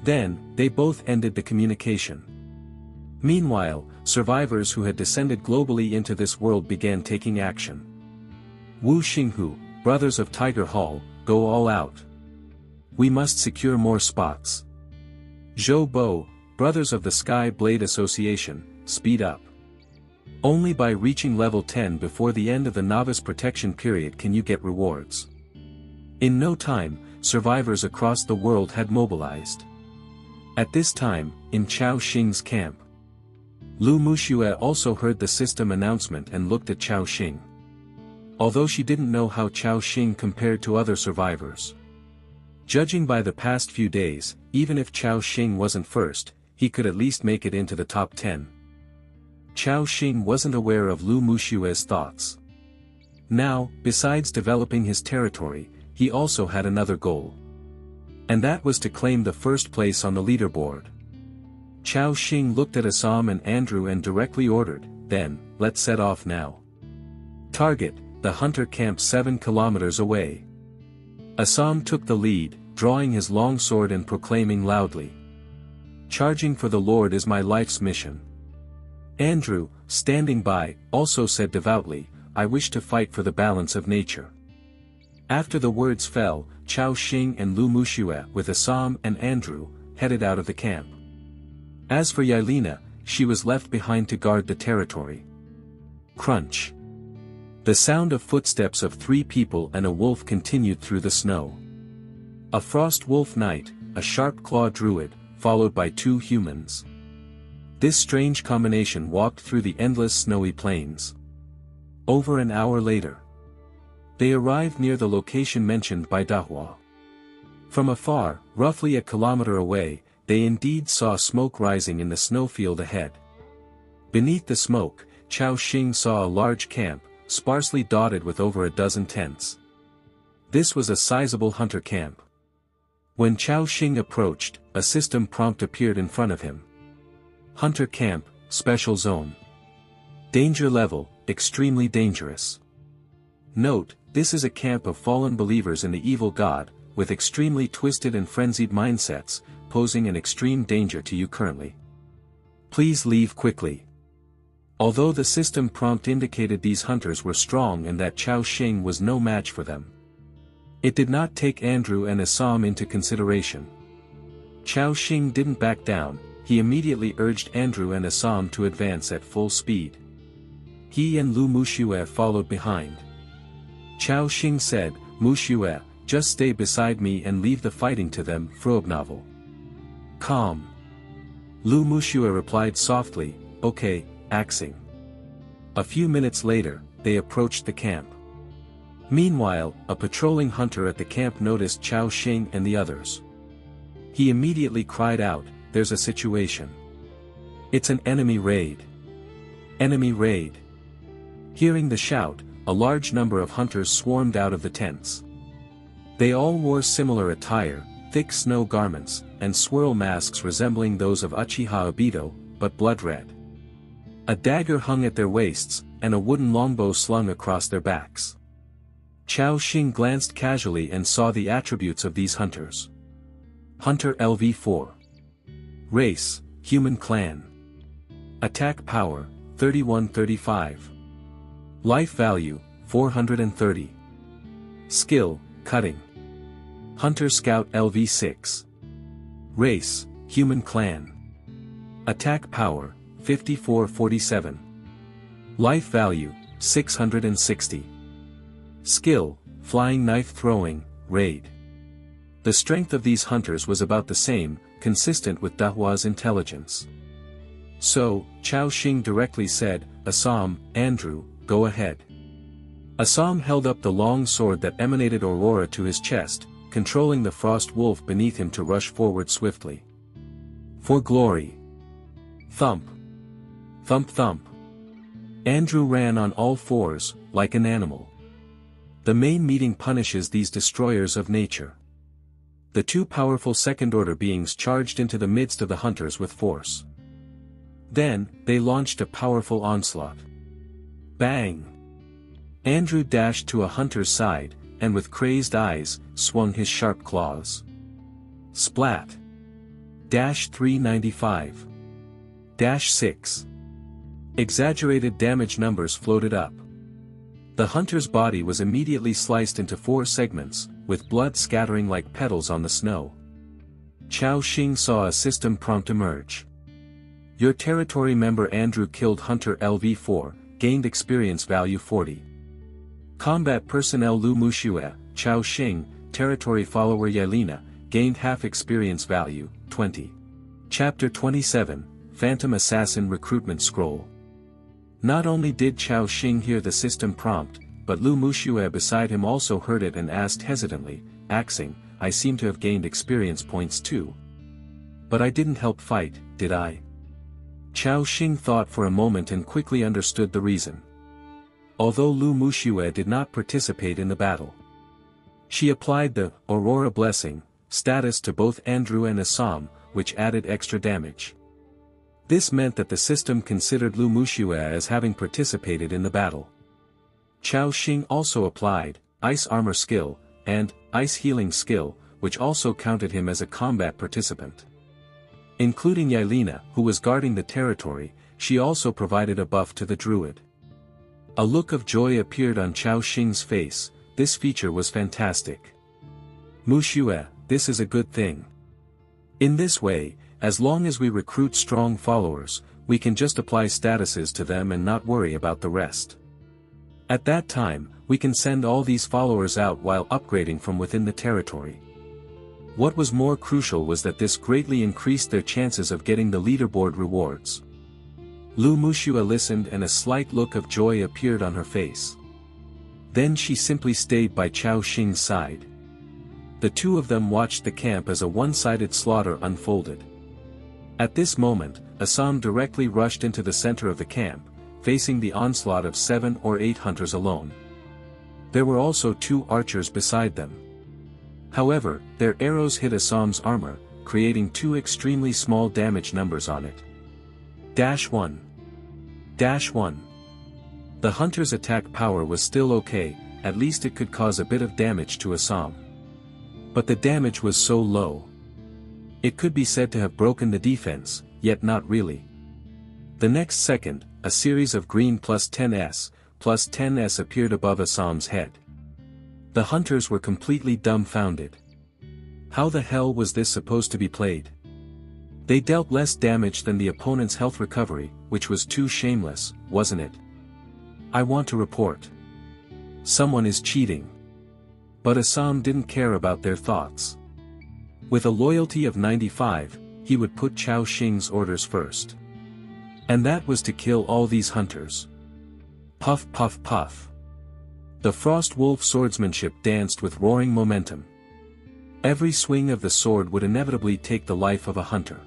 Then, they both ended the communication. Meanwhile, survivors who had descended globally into this world began taking action. Wu Xinghu, brothers of Tiger Hall, go all out. We must secure more spots. Zhou Bo, brothers of the Sky Blade Association, speed up. Only by reaching level 10 before the end of the novice protection period can you get rewards. In no time, survivors across the world had mobilized. At this time, in Chao Xing's camp, Lu Muxue also heard the system announcement and looked at Chao Xing. Although she didn't know how Chao Xing compared to other survivors. Judging by the past few days, even if Chao Xing wasn't first, he could at least make it into the top 10. Chao Xing wasn't aware of Lu Muxue's thoughts. Now, besides developing his territory, he also had another goal. And that was to claim the first place on the leaderboard. Chao Xing looked at Assam and Andrew and directly ordered, then, let's set off now. Target, the hunter camp 7 kilometers away. Assam took the lead, drawing his long sword and proclaiming loudly. Charging for the Lord is my life's mission. Andrew, standing by, also said devoutly, I wish to fight for the balance of nature. After the words fell, Chao Xing and Lu Muxue with Assam and Andrew, headed out of the camp. As for Yelena, she was left behind to guard the territory. Crunch. The sound of footsteps of 3 people and a wolf continued through the snow. A frost wolf knight, a sharp claw druid, followed by 2 humans. This strange combination walked through the endless snowy plains. Over an hour later, they arrived near the location mentioned by Dahua. From afar, roughly a kilometer away, they indeed saw smoke rising in the snowfield ahead. Beneath the smoke, Chao Xing saw a large camp, sparsely dotted with over a dozen tents. This was a sizable hunter camp. When Chao Xing approached, a system prompt appeared in front of him. Hunter Camp, Special Zone. Danger Level, Extremely Dangerous. Note, this is a camp of fallen believers in the evil god, with extremely twisted and frenzied mindsets, posing an extreme danger to you currently. Please leave quickly. Although the system prompt indicated these hunters were strong and that Chao Xing was no match for them. It did not take Andrew and Assam into consideration. Chao Xing didn't back down, he immediately urged Andrew and Assam to advance at full speed. He and Lu Muxue followed behind. Chao Xing said, "Muxue, just stay beside me and leave the fighting to them, Frobnovel." "Calm." Lu Muxue replied softly, "Okay, Axing." A few minutes later, they approached the camp. Meanwhile, a patrolling hunter at the camp noticed Chao Xing and the others. He immediately cried out, "There's a situation. It's an enemy raid. Enemy raid." Hearing the shout, a large number of hunters swarmed out of the tents. They all wore similar attire, thick snow garments, and swirl masks resembling those of Uchiha Obito, but blood-red. A dagger hung at their waists, and a wooden longbow slung across their backs. Chao Xing glanced casually and saw the attributes of these hunters. Hunter LV4. Race, Human Clan. Attack Power, 3135. Life Value, 430. Skill, Cutting. Hunter Scout LV6. Race, Human Clan. Attack Power, 5447. Life Value, 660. Skill, Flying Knife Throwing, Raid. The strength of these hunters was about the same, consistent with Dahua's intelligence. So, Chao Xing directly said, "Assam, Andrew, go ahead." Assam held up the long sword that emanated aurora to his chest, controlling the frost wolf beneath him to rush forward swiftly. For glory. Thump. Thump thump. Andrew ran on all fours, like an animal. The main meeting punishes these destroyers of nature. The two powerful second-order beings charged into the midst of the hunters with force. Then, they launched a powerful onslaught. Bang! Andrew dashed to a hunter's side, and with crazed eyes, swung his sharp claws. Splat! Dash 395. Dash 6. Exaggerated damage numbers floated up. The hunter's body was immediately sliced into 4 segments, with blood scattering like petals on the snow. Chao Xing saw a system prompt emerge. Your territory member Andrew killed Hunter LV4, gained experience value 40. Combat personnel Lu Muxue, Chao Xing, territory follower Yelena, gained half experience value, 20. Chapter 27, Phantom Assassin Recruitment Scroll. Not only did Chao Xing hear the system prompt, but Lu Muxue beside him also heard it and asked hesitantly, "Axing, I seem to have gained experience points too. But I didn't help fight, did I?" Chao Xing thought for a moment and quickly understood the reason. Although Lu Muxue did not participate in the battle, she applied the Aurora Blessing status to both Andrew and Assam, which added extra damage. This meant that the system considered Lu Muxue as having participated in the battle. Chao Xing also applied Ice Armor Skill and Ice Healing Skill, which also counted him as a combat participant. Including Yelena, who was guarding the territory, she also provided a buff to the druid. A look of joy appeared on Chao Xing's face. This feature was fantastic. "Muxue, this is a good thing. In this way, as long as we recruit strong followers, we can just apply statuses to them and not worry about the rest. At that time, we can send all these followers out while upgrading from within the territory." What was more crucial was that this greatly increased their chances of getting the leaderboard rewards. Lu Muxue listened and a slight look of joy appeared on her face. Then she simply stayed by Chao Xing's side. The two of them watched the camp as a one-sided slaughter unfolded. At this moment, Assam directly rushed into the center of the camp, facing the onslaught of 7 or 8 hunters alone. There were also 2 archers beside them. However, their arrows hit Assam's armor, creating 2 extremely small damage numbers on it. -1. -1. The hunter's attack power was still okay, at least it could cause a bit of damage to Assam. But the damage was so low. It could be said to have broken the defense, yet not really. The next second, a series of green +10s appeared above Assam's head. The hunters were completely dumbfounded. How the hell was this supposed to be played? They dealt less damage than the opponent's health recovery, which was too shameless, wasn't it? I want to report. Someone is cheating. But Assam didn't care about their thoughts. With a loyalty of 95, he would put Chao Xing's orders first. And that was to kill all these hunters. Puff puff puff. The Frost Wolf swordsmanship danced with roaring momentum. Every swing of the sword would inevitably take the life of a hunter.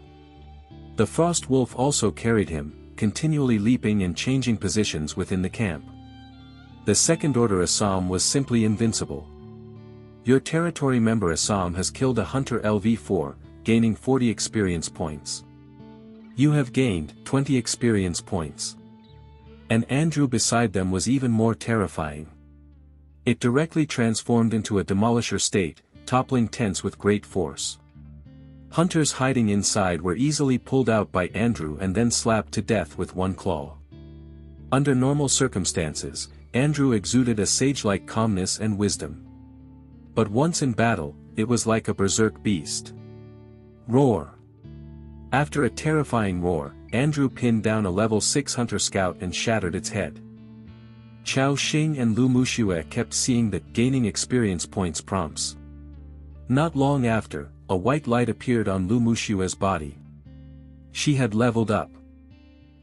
The Frost Wolf also carried him, continually leaping and changing positions within the camp. The second order Assam was simply invincible. Your territory member Assam has killed a hunter LV4, gaining 40 experience points. You have gained 20 experience points. And Andrew beside them was even more terrifying. It directly transformed into a demolisher state, toppling tents with great force. Hunters hiding inside were easily pulled out by Andrew and then slapped to death with one claw. Under normal circumstances, Andrew exuded a sage-like calmness and wisdom. But once in battle, it was like a berserk beast. Roar! After a terrifying roar, Andrew pinned down a level 6 hunter scout and shattered its head. Chao Xing and Lu Muxue kept seeing the gaining experience points prompts. Not long after, a white light appeared on Lu Muxue's body. She had leveled up.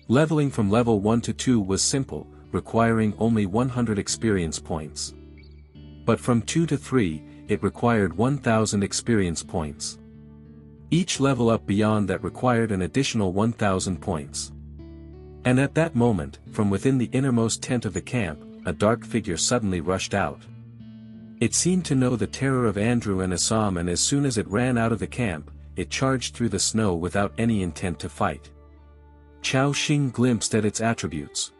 Leveling from level 1 to 2 was simple, requiring only 100 experience points. But from 2 to 3, it required 1000 experience points. Each level up beyond that required an additional 1000 points. And at that moment, from within the innermost tent of the camp, a dark figure suddenly rushed out. It seemed to know the terror of Andrew and Assam, and as soon as it ran out of the camp, it charged through the snow without any intent to fight. Chao Xing glimpsed at its attributes.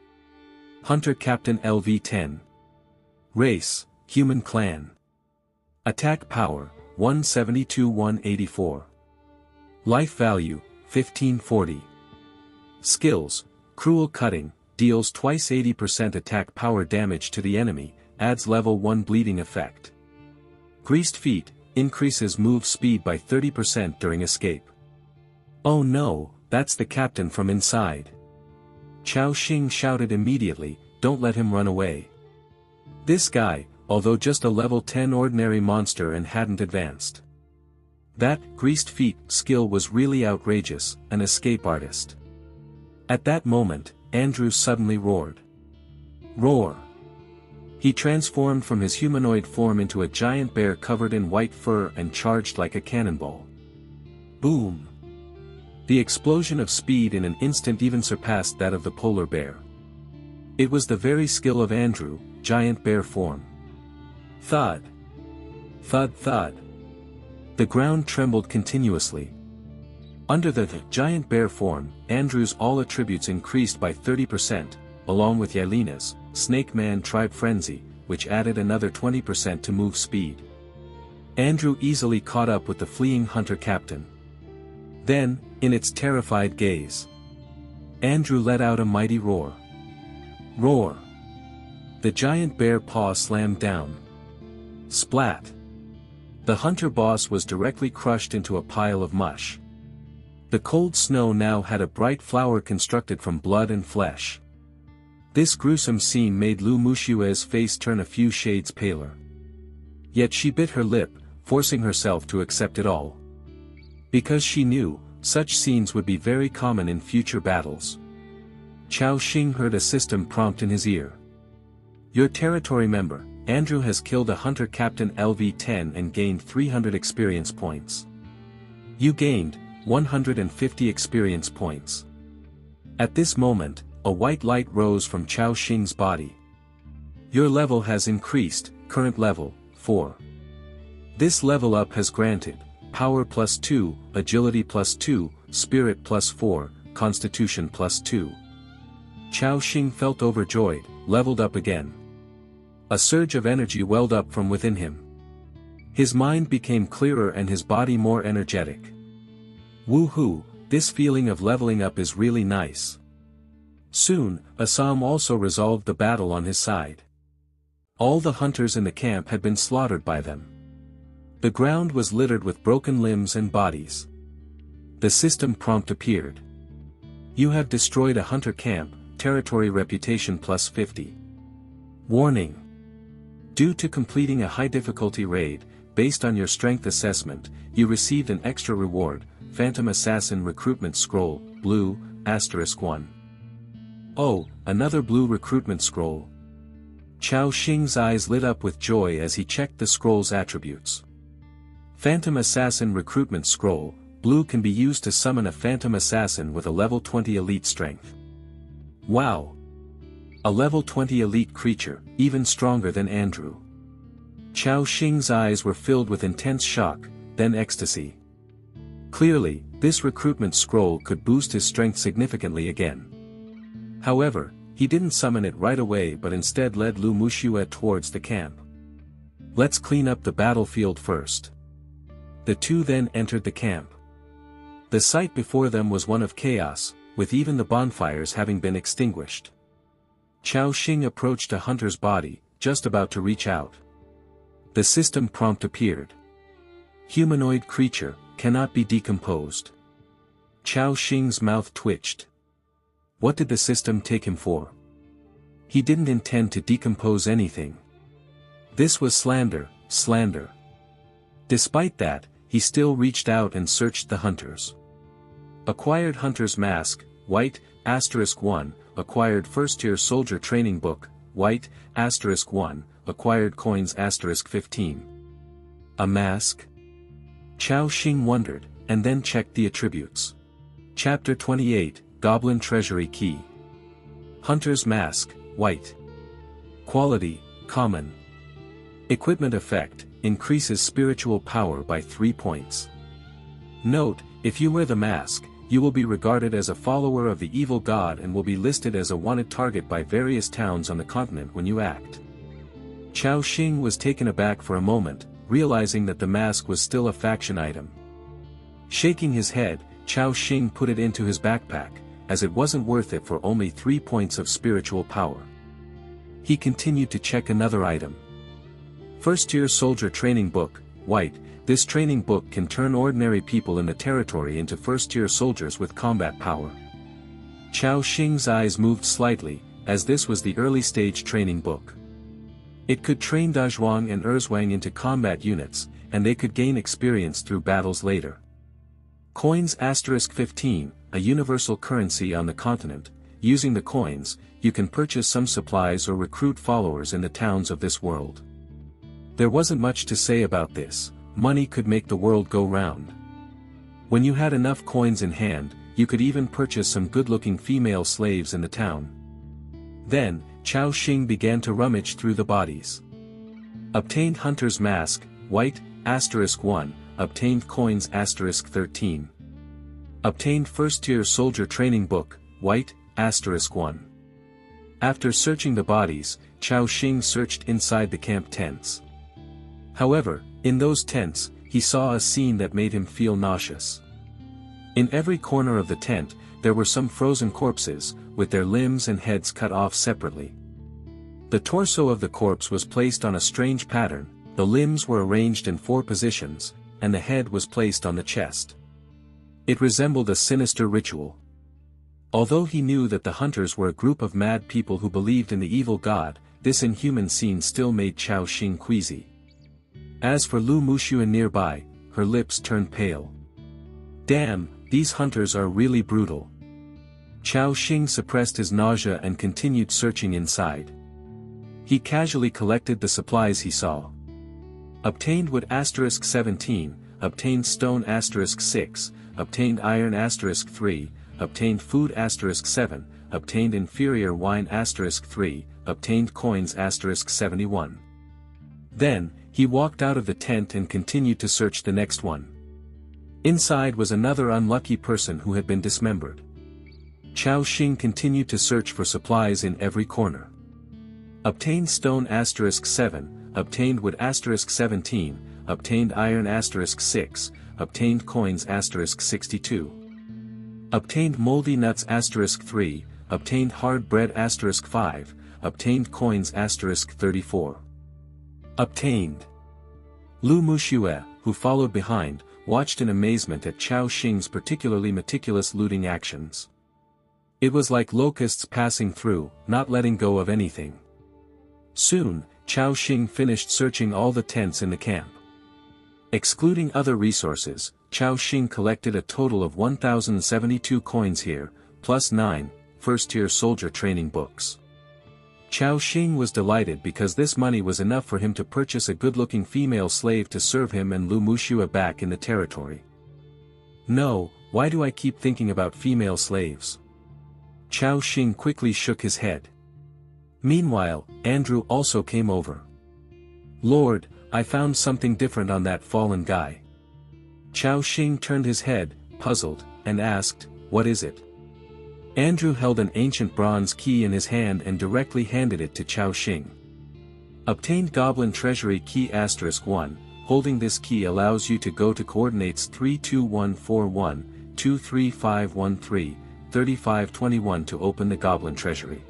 Hunter Captain LV10. Race, Human Clan. Attack Power, 172-184. Life Value, 1540. Skills, Cruel Cutting, deals twice 80% attack power damage to the enemy, adds level 1 bleeding effect. Greased Feet, increases move speed by 30% during escape. Oh no, that's the captain from inside. Chao Xing shouted immediately, don't let him run away. This guy, although just a level 10 ordinary monster and hadn't advanced. That Greased Feet skill was really outrageous, an escape artist. At that moment, Andrew suddenly roared. Roar! He transformed from his humanoid form into a giant bear covered in white fur and charged like a cannonball. Boom! The explosion of speed in an instant even surpassed that of the polar bear. It was the very skill of Andrew, giant bear form. Thud! Thud thud! The ground trembled continuously. Under the giant bear form, Andrew's all attributes increased by 30%, along with Yelena's Snake Man Tribe Frenzy, which added another 20% to move speed. Andrew easily caught up with the fleeing hunter captain. Then, in its terrified gaze, Andrew let out a mighty roar. Roar! The giant bear paw slammed down. Splat! The hunter boss was directly crushed into a pile of mush. The cold snow now had a bright flower constructed from blood and flesh. This gruesome scene made Lu Muxue's face turn a few shades paler. Yet she bit her lip, forcing herself to accept it all. Because she knew, such scenes would be very common in future battles. Chao Xing heard a system prompt in his ear. Your territory member, Andrew, has killed a hunter captain LV10 and gained 300 experience points. You gained 150 experience points. At this moment, a white light rose from Chao Xing's body. Your level has increased, current level, 4. This level up has granted, Power +2, Agility +2, Spirit +4, Constitution +2. Chao Xing felt overjoyed, leveled up again. A surge of energy welled up from within him. His mind became clearer and his body more energetic. Woohoo, this feeling of leveling up is really nice. Soon, Assam also resolved the battle on his side. All the hunters in the camp had been slaughtered by them. The ground was littered with broken limbs and bodies. The system prompt appeared. You have destroyed a hunter camp, territory reputation plus 50. Warning. Due to completing a high difficulty raid, based on your strength assessment, you received an extra reward, Phantom Assassin Recruitment Scroll, blue, *1. Oh, another blue recruitment scroll. Chao Xing's eyes lit up with joy as he checked the scroll's attributes. Phantom Assassin Recruitment Scroll, blue can be used to summon a Phantom Assassin with a level 20 elite strength. Wow! A level 20 elite creature, even stronger than Andrew. Chao Xing's eyes were filled with intense shock, then ecstasy. Clearly, this recruitment scroll could boost his strength significantly again. However, he didn't summon it right away but instead led Lu Muxue towards the camp. Let's clean up the battlefield first. The two then entered the camp. The sight before them was one of chaos, with even the bonfires having been extinguished. Chao Xing approached a hunter's body, just about to reach out. The system prompt appeared. Humanoid creature, cannot be decomposed. Chao Xing's mouth twitched. What did the system take him for? He didn't intend to decompose anything. This was slander, slander. Despite that, he still reached out and searched the hunters. Acquired hunter's mask, white, *1, acquired first-tier soldier training book, white, *1, acquired coins *15. A mask? Chao Xing wondered, and then checked the attributes. Chapter 28, Goblin Treasury Key. Hunter's Mask, white. Quality, common. Equipment effect, increases spiritual power by 3 points. Note, if you wear the mask, you will be regarded as a follower of the evil god and will be listed as a wanted target by various towns on the continent when you act. Chao Xing was taken aback for a moment, realizing that the mask was still a faction item. Shaking his head, Chao Xing put it into his backpack, as it wasn't worth it for only 3 points of spiritual power. He continued to check another item. First-tier soldier training book, white. This training book can turn ordinary people in the territory into first-tier soldiers with combat power. Chao Xing's eyes moved slightly, as this was the early-stage training book. It could train Dazhuang and Erzwang into combat units, and they could gain experience through battles later. Coins *15, a universal currency on the continent. Using the coins, you can purchase some supplies or recruit followers in the towns of this world. There wasn't much to say about this. Money could make the world go round. When you had enough coins in hand, you could even purchase some good-looking female slaves in the town. Then, Chao Xing began to rummage through the bodies. Obtained Hunter's Mask, white, *1, obtained coins *13. Obtained First-Tier Soldier Training Book, white, *1. After searching the bodies, Chao Xing searched inside the camp tents. However, in those tents, he saw a scene that made him feel nauseous. In every corner of the tent, there were some frozen corpses, with their limbs and heads cut off separately. The torso of the corpse was placed on a strange pattern, the limbs were arranged in 4 positions, and the head was placed on the chest. It resembled a sinister ritual. Although he knew that the hunters were a group of mad people who believed in the evil god, this inhuman scene still made Chao Xing queasy. As for Lu Muxue nearby, her lips turned pale. Damn, these hunters are really brutal. Chao Xing suppressed his nausea and continued searching inside. He casually collected the supplies he saw. Obtained wood *17, obtained stone *6, obtained iron *3, obtained food *7, obtained inferior wine *3, obtained coins *71. Then, he walked out of the tent and continued to search the next one. Inside was another unlucky person who had been dismembered. Chao Xing continued to search for supplies in every corner. Obtained stone *7, obtained wood *17, obtained iron *6, obtained coins *62. Obtained moldy nuts *3, obtained hard bread *5, obtained coins *34. Obtained. Lu Muxue, who followed behind, watched in amazement at Chao Xing's particularly meticulous looting actions. It was like locusts passing through, not letting go of anything. Soon, Chao Xing finished searching all the tents in the camp. Excluding other resources, Chao Xing collected a total of 1,072 coins here, plus 9 first-tier soldier training books. Chao Xing was delighted because this money was enough for him to purchase a good-looking female slave to serve him and Lu Muxue back in the territory. No, why do I keep thinking about female slaves? Chao Xing quickly shook his head. Meanwhile, Andrew also came over. Lord, I found something different on that fallen guy. Chao Xing turned his head, puzzled, and asked, what is it? Andrew held an ancient bronze key in his hand and directly handed it to Chao Xing. Obtained Goblin Treasury Key *1, holding this key allows you to go to coordinates 32141, 23513, 3521 to open the Goblin Treasury.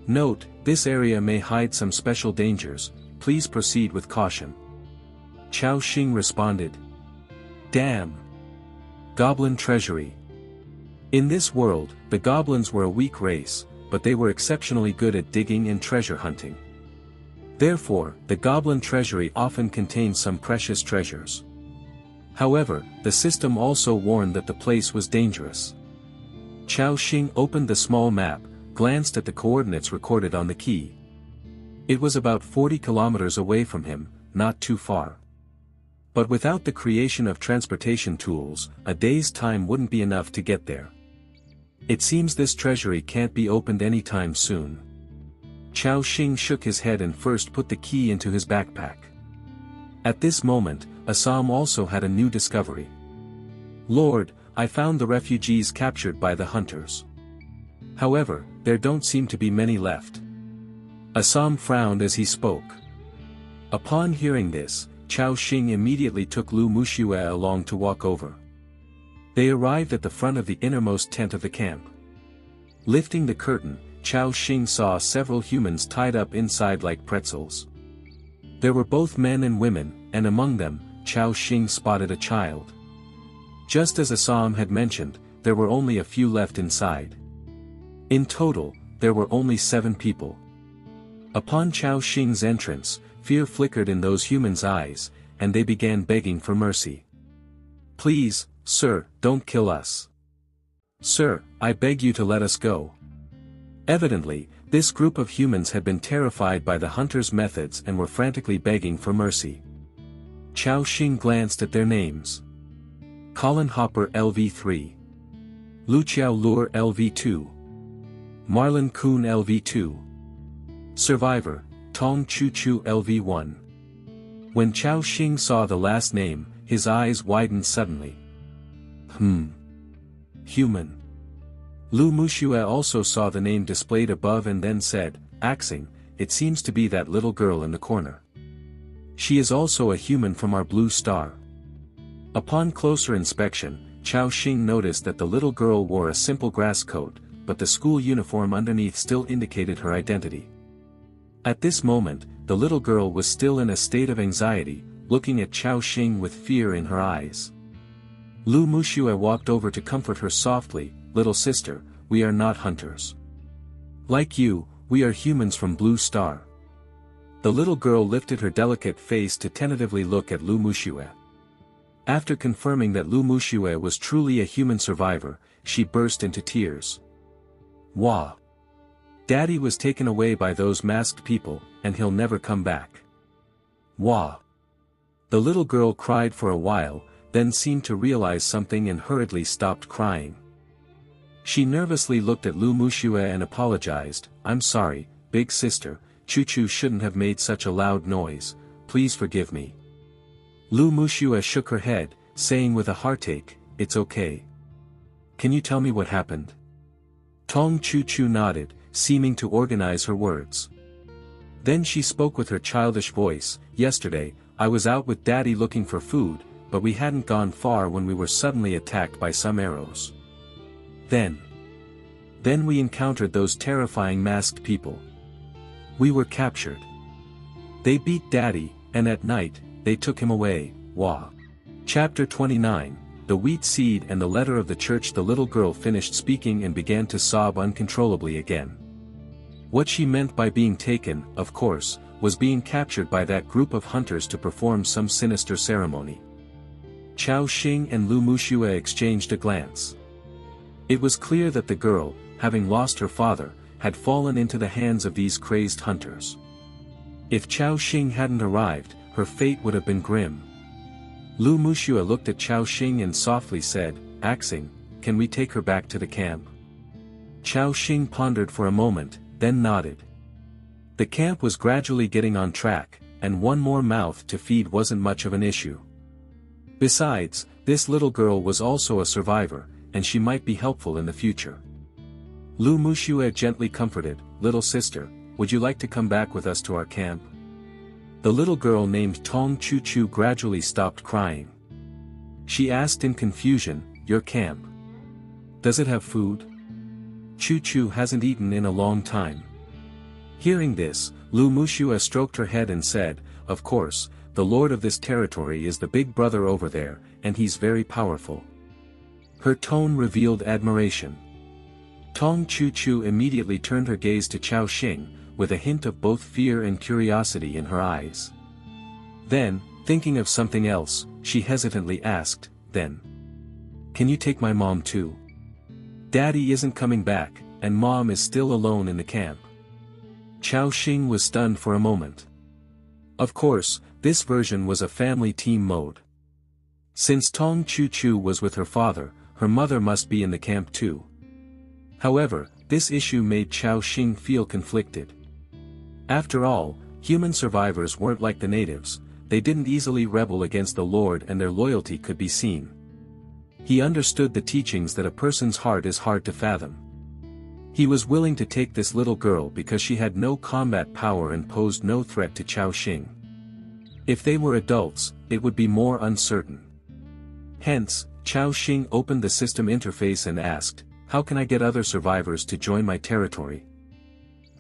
Note, this area may hide some special dangers, please proceed with caution. Chao Xing responded. Damn! Goblin Treasury. In this world, the goblins were a weak race, but they were exceptionally good at digging and treasure hunting. Therefore, the goblin treasury often contained some precious treasures. However, the system also warned that the place was dangerous. Chao Xing opened the small map, glanced at the coordinates recorded on the key. It was about 40 kilometers away from him, not too far. But without the creation of transportation tools, a day's time wouldn't be enough to get there. It seems this treasury can't be opened anytime soon. Chao Xing shook his head and first put the key into his backpack. At this moment, Assam also had a new discovery. Lord, I found the refugees captured by the hunters. However, there don't seem to be many left. Assam frowned as he spoke. Upon hearing this, Chao Xing immediately took Lu Muxue along to walk over. They arrived at the front of the innermost tent of the camp. Lifting the curtain, Chao Xing saw several humans tied up inside like pretzels. There were both men and women, and among them, Chao Xing spotted a child. Just as Assam had mentioned, there were only a few left inside. In total, there were only 7 people. Upon Chao Xing's entrance, fear flickered in those humans' eyes, and they began begging for mercy. Please, sir, don't kill us. Sir, I beg you to let us go. Evidently, this group of humans had been terrified by the hunters' methods and were frantically begging for mercy. Chao Xing glanced at their names. Colin Hopper LV3. Lu Xiao Lure LV2. Marlon Kuhn LV2. Survivor, Tong Chu Chu LV1. When Chao Xing saw the last name, his eyes widened suddenly. Human. Lu Muxue also saw the name displayed above and then said, Axing, it seems to be that little girl in the corner. She is also a human from our blue star. Upon closer inspection, Chao Xing noticed that the little girl wore a simple grass coat, but the school uniform underneath still indicated her identity. At this moment, the little girl was still in a state of anxiety, looking at Chao Xing with fear in her eyes. Lu Muxue walked over to comfort her softly, little sister, we are not hunters. Like you, we are humans from Blue Star. The little girl lifted her delicate face to tentatively look at Lu Muxue. After confirming that Lu Muxue was truly a human survivor, she burst into tears. Wah! Daddy was taken away by those masked people, and he'll never come back. Wah! The little girl cried for a while, then seemed to realize something and hurriedly stopped crying. She nervously looked at Lu Muxue and apologized, I'm sorry, big sister, Chu Chu shouldn't have made such a loud noise, please forgive me. Lu Muxue shook her head, saying with a heartache, it's okay. Can you tell me what happened? Tong Chu Chu nodded, seeming to organize her words. Then she spoke with her childish voice, yesterday, I was out with Daddy looking for food, but we hadn't gone far when we were suddenly attacked by some arrows. Then we encountered those terrifying masked people. We were captured. They beat Daddy, and at night, they took him away. Wah. Chapter 29, The Wheat Seed and the Letter of the Church. The little girl finished speaking and began to sob uncontrollably again. What she meant by being taken, of course, was being captured by that group of hunters to perform some sinister ceremony. Chao Xing and Lu Muxue exchanged a glance. It was clear that the girl, having lost her father, had fallen into the hands of these crazed hunters. If Chao Xing hadn't arrived, her fate would have been grim. Lu Muxue looked at Chao Xing and softly said, "Axing, can we take her back to the camp?" Chao Xing pondered for a moment, then nodded. The camp was gradually getting on track, and one more mouth to feed wasn't much of an issue. Besides, this little girl was also a survivor, and she might be helpful in the future. Lu Muxue gently comforted, "Little sister, would you like to come back with us to our camp?" The little girl named Tong Chu Chu gradually stopped crying. She asked in confusion, "Your camp? Does it have food? Chu Chu hasn't eaten in a long time." Hearing this, Lu Muxue stroked her head and said, "Of course, the lord of this territory is the big brother over there, and he's very powerful." Her tone revealed admiration. Tong Chu Chu immediately turned her gaze to Chao Xing, with a hint of both fear and curiosity in her eyes. Then, thinking of something else, she hesitantly asked, "Then, can you take my mom too? Daddy isn't coming back, and Mom is still alone in the camp." Chao Xing was stunned for a moment. Of course, this version was a family team mode. Since Tong Chu Chu was with her father, her mother must be in the camp too. However, this issue made Chao Xing feel conflicted. After all, human survivors weren't like the natives, they didn't easily rebel against the Lord and their loyalty could be seen. He understood the teachings that a person's heart is hard to fathom. He was willing to take this little girl because she had no combat power and posed no threat to Chao Xing. If they were adults, it would be more uncertain. Hence, Chao Xing opened the system interface and asked, "How can I get other survivors to join my territory?"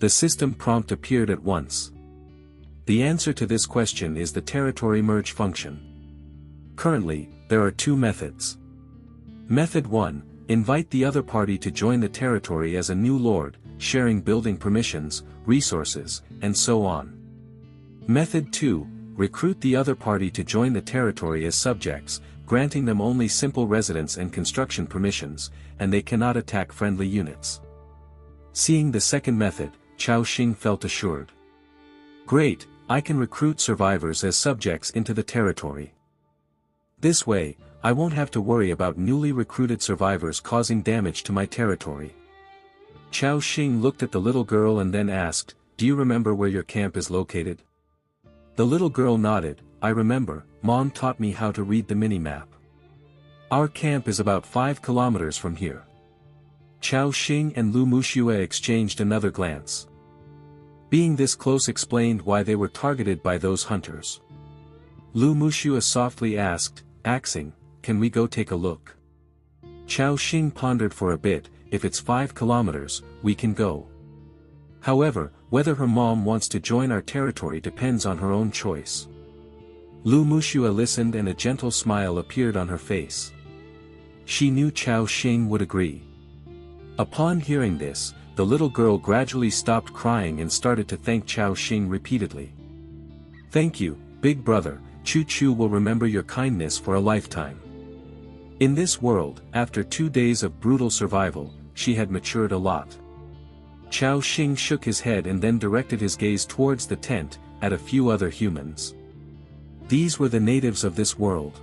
The system prompt appeared at once. The answer to this question is the territory merge function. Currently, there are two methods. Method 1, invite the other party to join the territory as a new lord, sharing building permissions, resources, and so on. Method 2, recruit the other party to join the territory as subjects, granting them only simple residence and construction permissions, and they cannot attack friendly units. Seeing the second method, Chao Xing felt assured. Great, I can recruit survivors as subjects into the territory. This way, I won't have to worry about newly recruited survivors causing damage to my territory. Chao Xing looked at the little girl and then asked, "Do you remember where your camp is located?" The little girl nodded, "I remember, Mom taught me how to read the mini-map. Our camp is about 5 kilometers from here." Chao Xing and Lu Muxue exchanged another glance. Being this close explained why they were targeted by those hunters. Lu Muxue softly asked, "Axing, can we go take a look?" Chao Xing pondered for a bit, "If it's 5 kilometers, we can go. However, whether her mom wants to join our territory depends on her own choice." Lu Muxue listened and a gentle smile appeared on her face. She knew Chao Xing would agree. Upon hearing this, the little girl gradually stopped crying and started to thank Chao Xing repeatedly. "Thank you, big brother, Chu Chu will remember your kindness for a lifetime." In this world, after 2 days of brutal survival, she had matured a lot. Chao Xing shook his head and then directed his gaze towards the tent, at a few other humans. These were the natives of this world.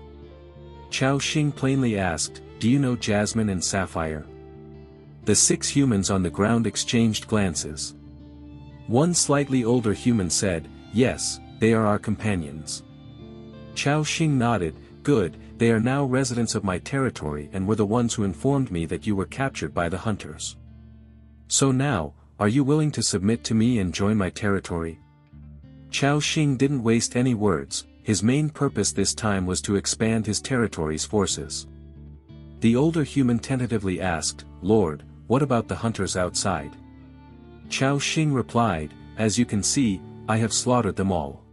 Chao Xing plainly asked, "Do you know Jasmine and Sapphire?" The 6 humans on the ground exchanged glances. One slightly older human said, "Yes, they are our companions." Chao Xing nodded, "Good, they are now residents of my territory and were the ones who informed me that you were captured by the hunters. So now, are you willing to submit to me and join my territory?" Chao Xing didn't waste any words, his main purpose this time was to expand his territory's forces. The older human tentatively asked, "Lord, what about the hunters outside?" Chao Xing replied, "As you can see, I have slaughtered them all.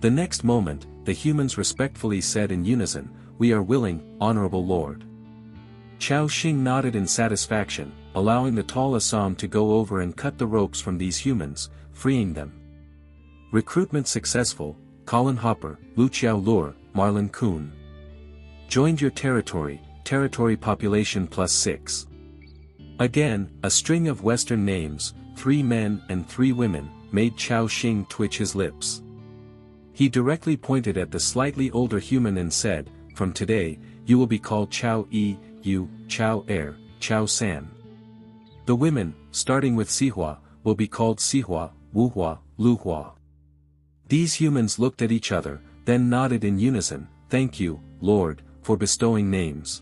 The next moment, the humans respectfully said in unison, "We are willing, Honorable Lord." Chao Xing nodded in satisfaction, allowing the tall Assam to go over and cut the ropes from these humans, freeing them. Recruitment successful, Colin Hopper, Lu Chiao Lur, Marlon Kuhn. Joined your territory, territory population +6. Again, a string of Western names, 3 men and 3 women, made Chao Xing twitch his lips. He directly pointed at the slightly older human and said, "From today, you will be called Chao Yi, Yu, Chao Er, Chao San. The women, starting with Sihua, will be called Sihua, Wuhua, Luhua." These humans looked at each other, then nodded in unison, "Thank you, Lord, for bestowing names."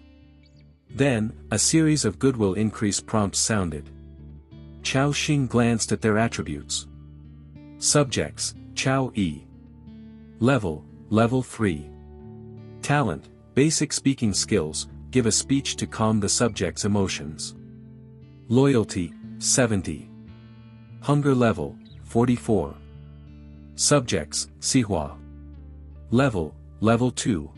Then, a series of goodwill increase prompts sounded. Chao Xing glanced at their attributes. Subjects, Chao Yi. Level 3. Talent, basic speaking skills, give a speech to calm the subject's emotions. Loyalty, 70. Hunger level, 44. Subjects, Sihua. Level 2.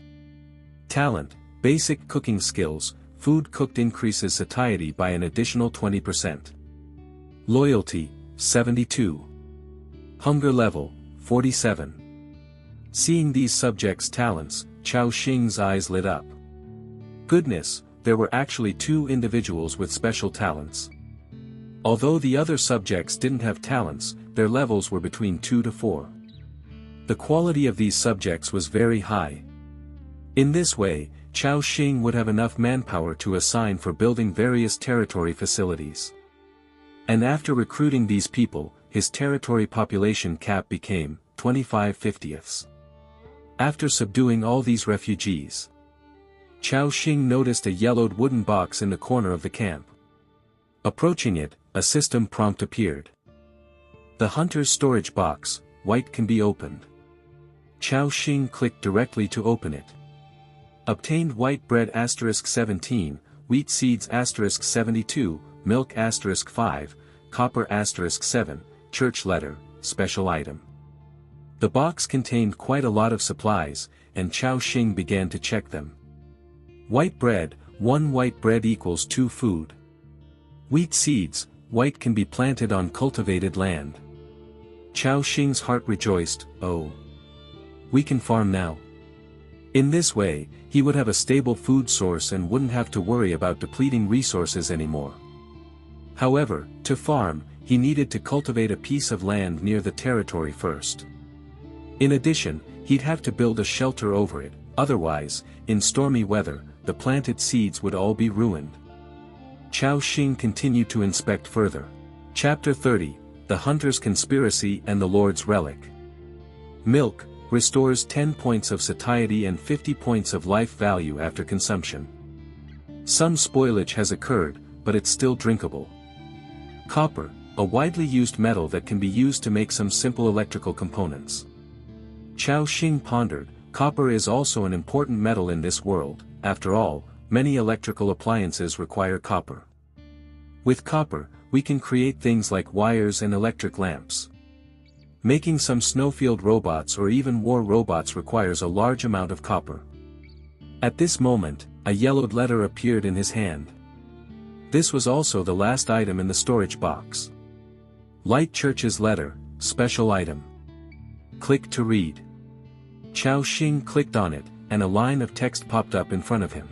Talent, basic cooking skills, food cooked increases satiety by an additional 20%. Loyalty, 72. Hunger level, 47. Seeing these subjects' talents, Chao Xing's eyes lit up. Goodness, there were actually 2 individuals with special talents. Although the other subjects didn't have talents, their levels were between 2 to 4. The quality of these subjects was very high. In this way, Chao Xing would have enough manpower to assign for building various territory facilities. And after recruiting these people, his territory population cap became 25/50ths. After subduing all these refugees, Chao Xing noticed a yellowed wooden box in the corner of the camp. Approaching it, a system prompt appeared. The hunter's storage box, white, can be opened. Chao Xing clicked directly to open it. Obtained white bread *17, wheat seeds *72, milk *5, copper *7, church letter, special item. The box contained quite a lot of supplies, and Chao Xing began to check them. White bread, 1 white bread equals 2 food. Wheat seeds, white, can be planted on cultivated land. Chao Xing's heart rejoiced, "Oh! We can farm now." In this way, he would have a stable food source and wouldn't have to worry about depleting resources anymore. However, to farm, he needed to cultivate a piece of land near the territory first. In addition, he'd have to build a shelter over it, otherwise, in stormy weather, the planted seeds would all be ruined. Chao Xing continued to inspect further. Chapter 30, The Hunter's Conspiracy and the Lord's Relic. Milk restores 10 points of satiety and 50 points of life value after consumption. Some spoilage has occurred, but it's still drinkable. Copper, a widely used metal that can be used to make some simple electrical components. Chao Xing pondered, copper is also an important metal in this world. After all, many electrical appliances require copper. With copper, we can create things like wires and electric lamps. Making some snowfield robots or even war robots requires a large amount of copper. At this moment, a yellowed letter appeared in his hand. This was also the last item in the storage box. Light Church's letter, special item. Click to read. Chao Xing clicked on it, and a line of text popped up in front of him.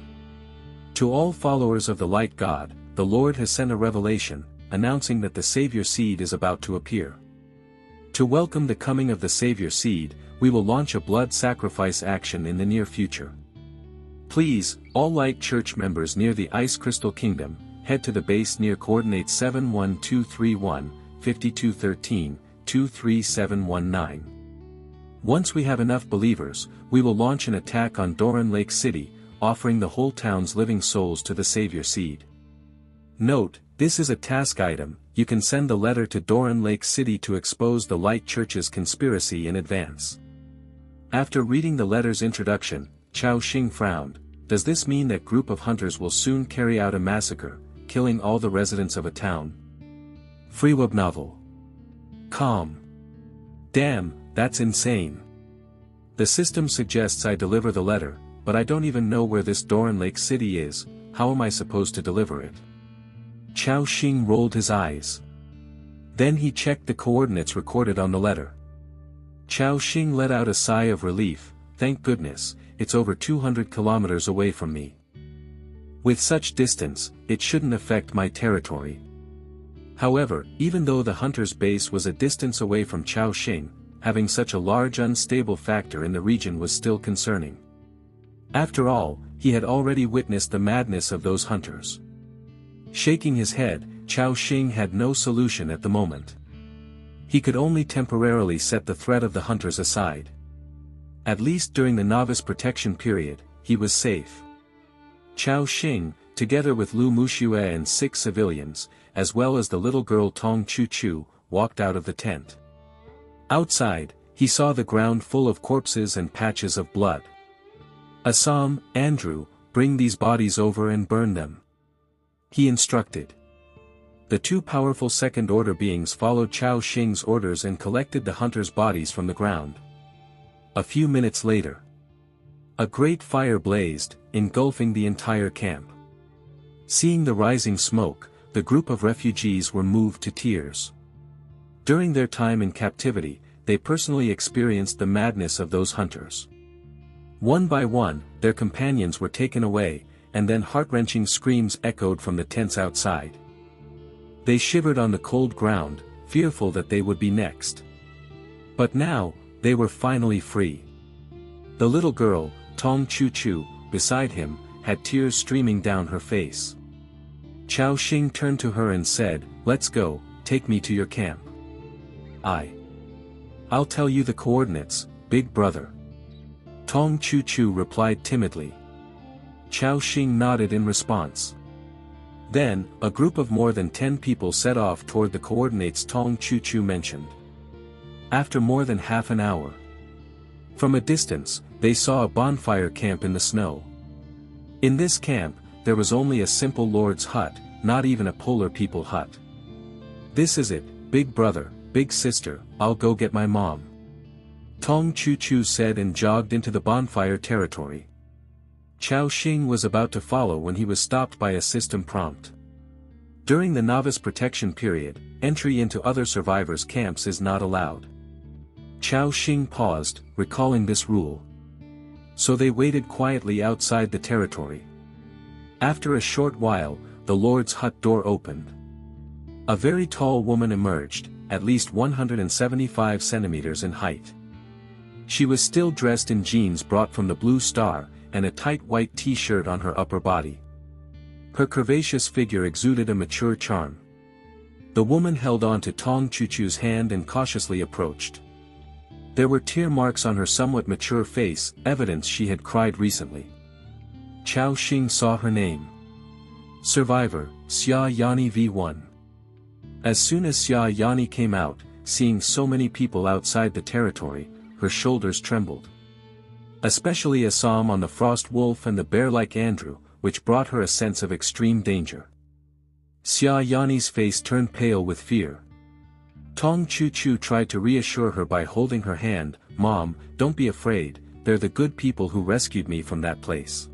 To all followers of the Light God, the Lord has sent a revelation, announcing that the Savior Seed is about to appear. To welcome the coming of the Savior Seed, we will launch a blood sacrifice action in the near future. Please, all Light Church members near the Ice Crystal Kingdom, head to the base near coordinates 71231, 5213, 23719. Once we have enough believers, we will launch an attack on Doran Lake City, offering the whole town's living souls to the Savior Seed. Note, this is a task item. You can send the letter to Doran Lake City to expose the Light Church's conspiracy in advance. After reading the letter's introduction, Chao Xing frowned. Does this mean that group of hunters will soon carry out a massacre, killing all the residents of a town? Freeweb novel. Calm. Damn, that's insane. The system suggests I deliver the letter, but I don't even know where this Doran Lake City is. How am I supposed to deliver it? Chao Xing rolled his eyes. Then he checked the coordinates recorded on the letter. Chao Xing let out a sigh of relief. Thank goodness, it's over 200 kilometers away from me. With such distance, it shouldn't affect my territory. However, even though the hunter's base was a distance away from Chao Xing, having such a large unstable factor in the region was still concerning. After all, he had already witnessed the madness of those hunters. Shaking his head, Chao Xing had no solution at the moment. He could only temporarily set the threat of the hunters aside. At least during the novice protection period, he was safe. Chao Xing, together with Lu Muxue and 6 civilians, as well as the little girl Tong Chu Chu, walked out of the tent. Outside, he saw the ground full of corpses and patches of blood. Assam, Andrew, bring these bodies over and burn them. He instructed. The 2 powerful second-order beings followed Chao Xing's orders and collected the hunters' bodies from the ground. A few minutes later, a great fire blazed, engulfing the entire camp. Seeing the rising smoke, the group of refugees were moved to tears. During their time in captivity, they personally experienced the madness of those hunters. One by one, their companions were taken away, and then heart-wrenching screams echoed from the tents outside. They shivered on the cold ground, fearful that they would be next. But now, they were finally free. The little girl, Tong Chu Chu, beside him, had tears streaming down her face. Chao Xing turned to her and said, "Let's go, take me to your camp." I'll tell you the coordinates, big brother. Tong Chu Chu replied timidly. Chao Xing nodded in response. Then, a group of more than 10 people set off toward the coordinates Tong Chu Chu mentioned. After more than half an hour, from a distance, they saw a bonfire camp in the snow. In this camp, there was only a simple lord's hut, not even a polar people hut. "This is it, big brother, big sister, I'll go get my mom," Tong Chu Chu said and jogged into the bonfire territory. Chao Xing was about to follow when he was stopped by a system prompt. During the novice protection period, entry into other survivors' camps is not allowed. Chao Xing paused, recalling this rule. So they waited quietly outside the territory. After a short while, the Lord's hut door opened. A very tall woman emerged, at least 175 centimeters in height. She was still dressed in jeans brought from the Blue Star, and a tight white t-shirt on her upper body. Her curvaceous figure exuded a mature charm. The woman held on to Tong Chu Chu's hand and cautiously approached. There were tear marks on her somewhat mature face, evidence she had cried recently. Chao Xing saw her name. Survivor, Xia Yani V1. As soon as Xia Yani came out, seeing so many people outside the territory, her shoulders trembled. Especially Assam on the frost wolf and the bear-like Andrew, which brought her a sense of extreme danger. Xia Yani's face turned pale with fear. Tong Chu Chu tried to reassure her by holding her hand. "Mom, don't be afraid, they're the good people who rescued me from that place.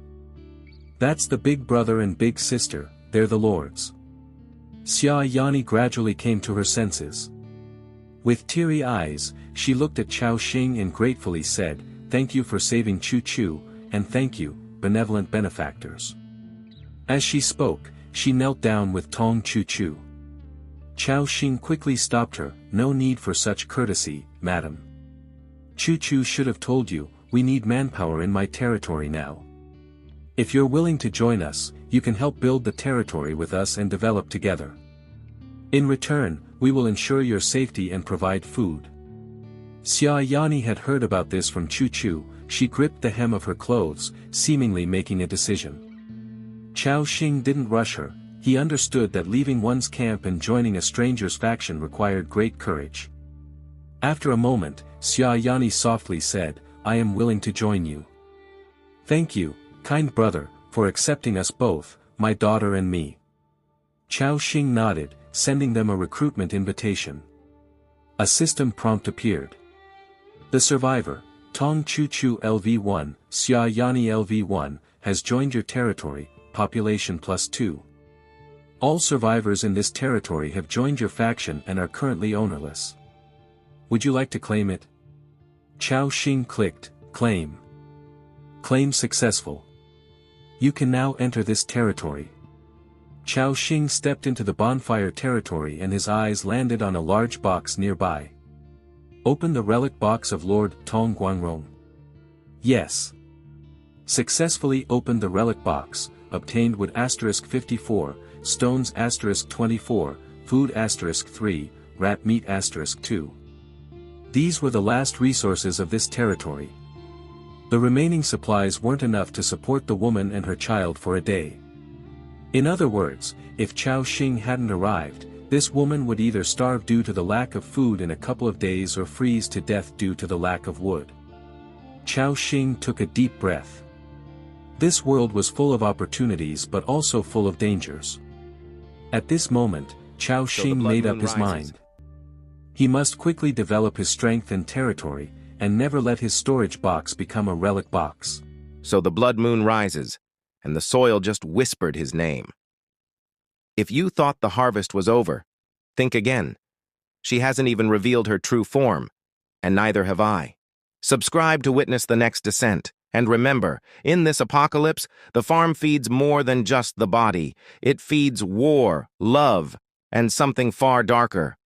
That's the big brother and big sister, they're the lords." Xia Yani gradually came to her senses. With teary eyes, she looked at Chao Xing and gratefully said, "Thank you for saving Chu Chu, and thank you, benevolent benefactors." As she spoke, she knelt down with Tong Chu Chu. Chao Xing quickly stopped her. "No need for such courtesy, madam. Chu Chu should have told you, we need manpower in my territory now. If you're willing to join us, you can help build the territory with us and develop together. In return, we will ensure your safety and provide food." Xia Yani had heard about this from Chu Chu. She gripped the hem of her clothes, seemingly making a decision. Chao Xing didn't rush her. He understood that leaving one's camp and joining a stranger's faction required great courage. After a moment, Xia Yani softly said, "I am willing to join you. Thank you, kind brother, for accepting us both, my daughter and me." Chao Xing nodded, sending them a recruitment invitation. A system prompt appeared. The survivor, Tong Chu Chu LV1, Xia Yani LV1, has joined your territory, population +2. All survivors in this territory have joined your faction and are currently ownerless. Would you like to claim it? Chao Xing clicked, claim. Claim successful. You can now enter this territory. Chao Xing stepped into the bonfire territory and his eyes landed on a large box nearby. Open the relic box of Lord Tong Guangrong. Yes. Successfully opened the relic box, obtained wood *54, stones *24, food *3, rat meat *2. These were the last resources of this territory. The remaining supplies weren't enough to support the woman and her child for a day. In other words, if Chao Xing hadn't arrived, this woman would either starve due to the lack of food in a couple of days or freeze to death due to the lack of wood. Chao Xing took a deep breath. This world was full of opportunities but also full of dangers. At this moment, Chao Xing made up his mind. He must quickly develop his strength and territory, and never let his storage box become a relic box. So the blood moon rises, and the soil just whispered his name. If you thought the harvest was over, think again. She hasn't even revealed her true form, and neither have I. Subscribe to witness the next descent, and remember, in this apocalypse, the farm feeds more than just the body. It feeds war, love, and something far darker.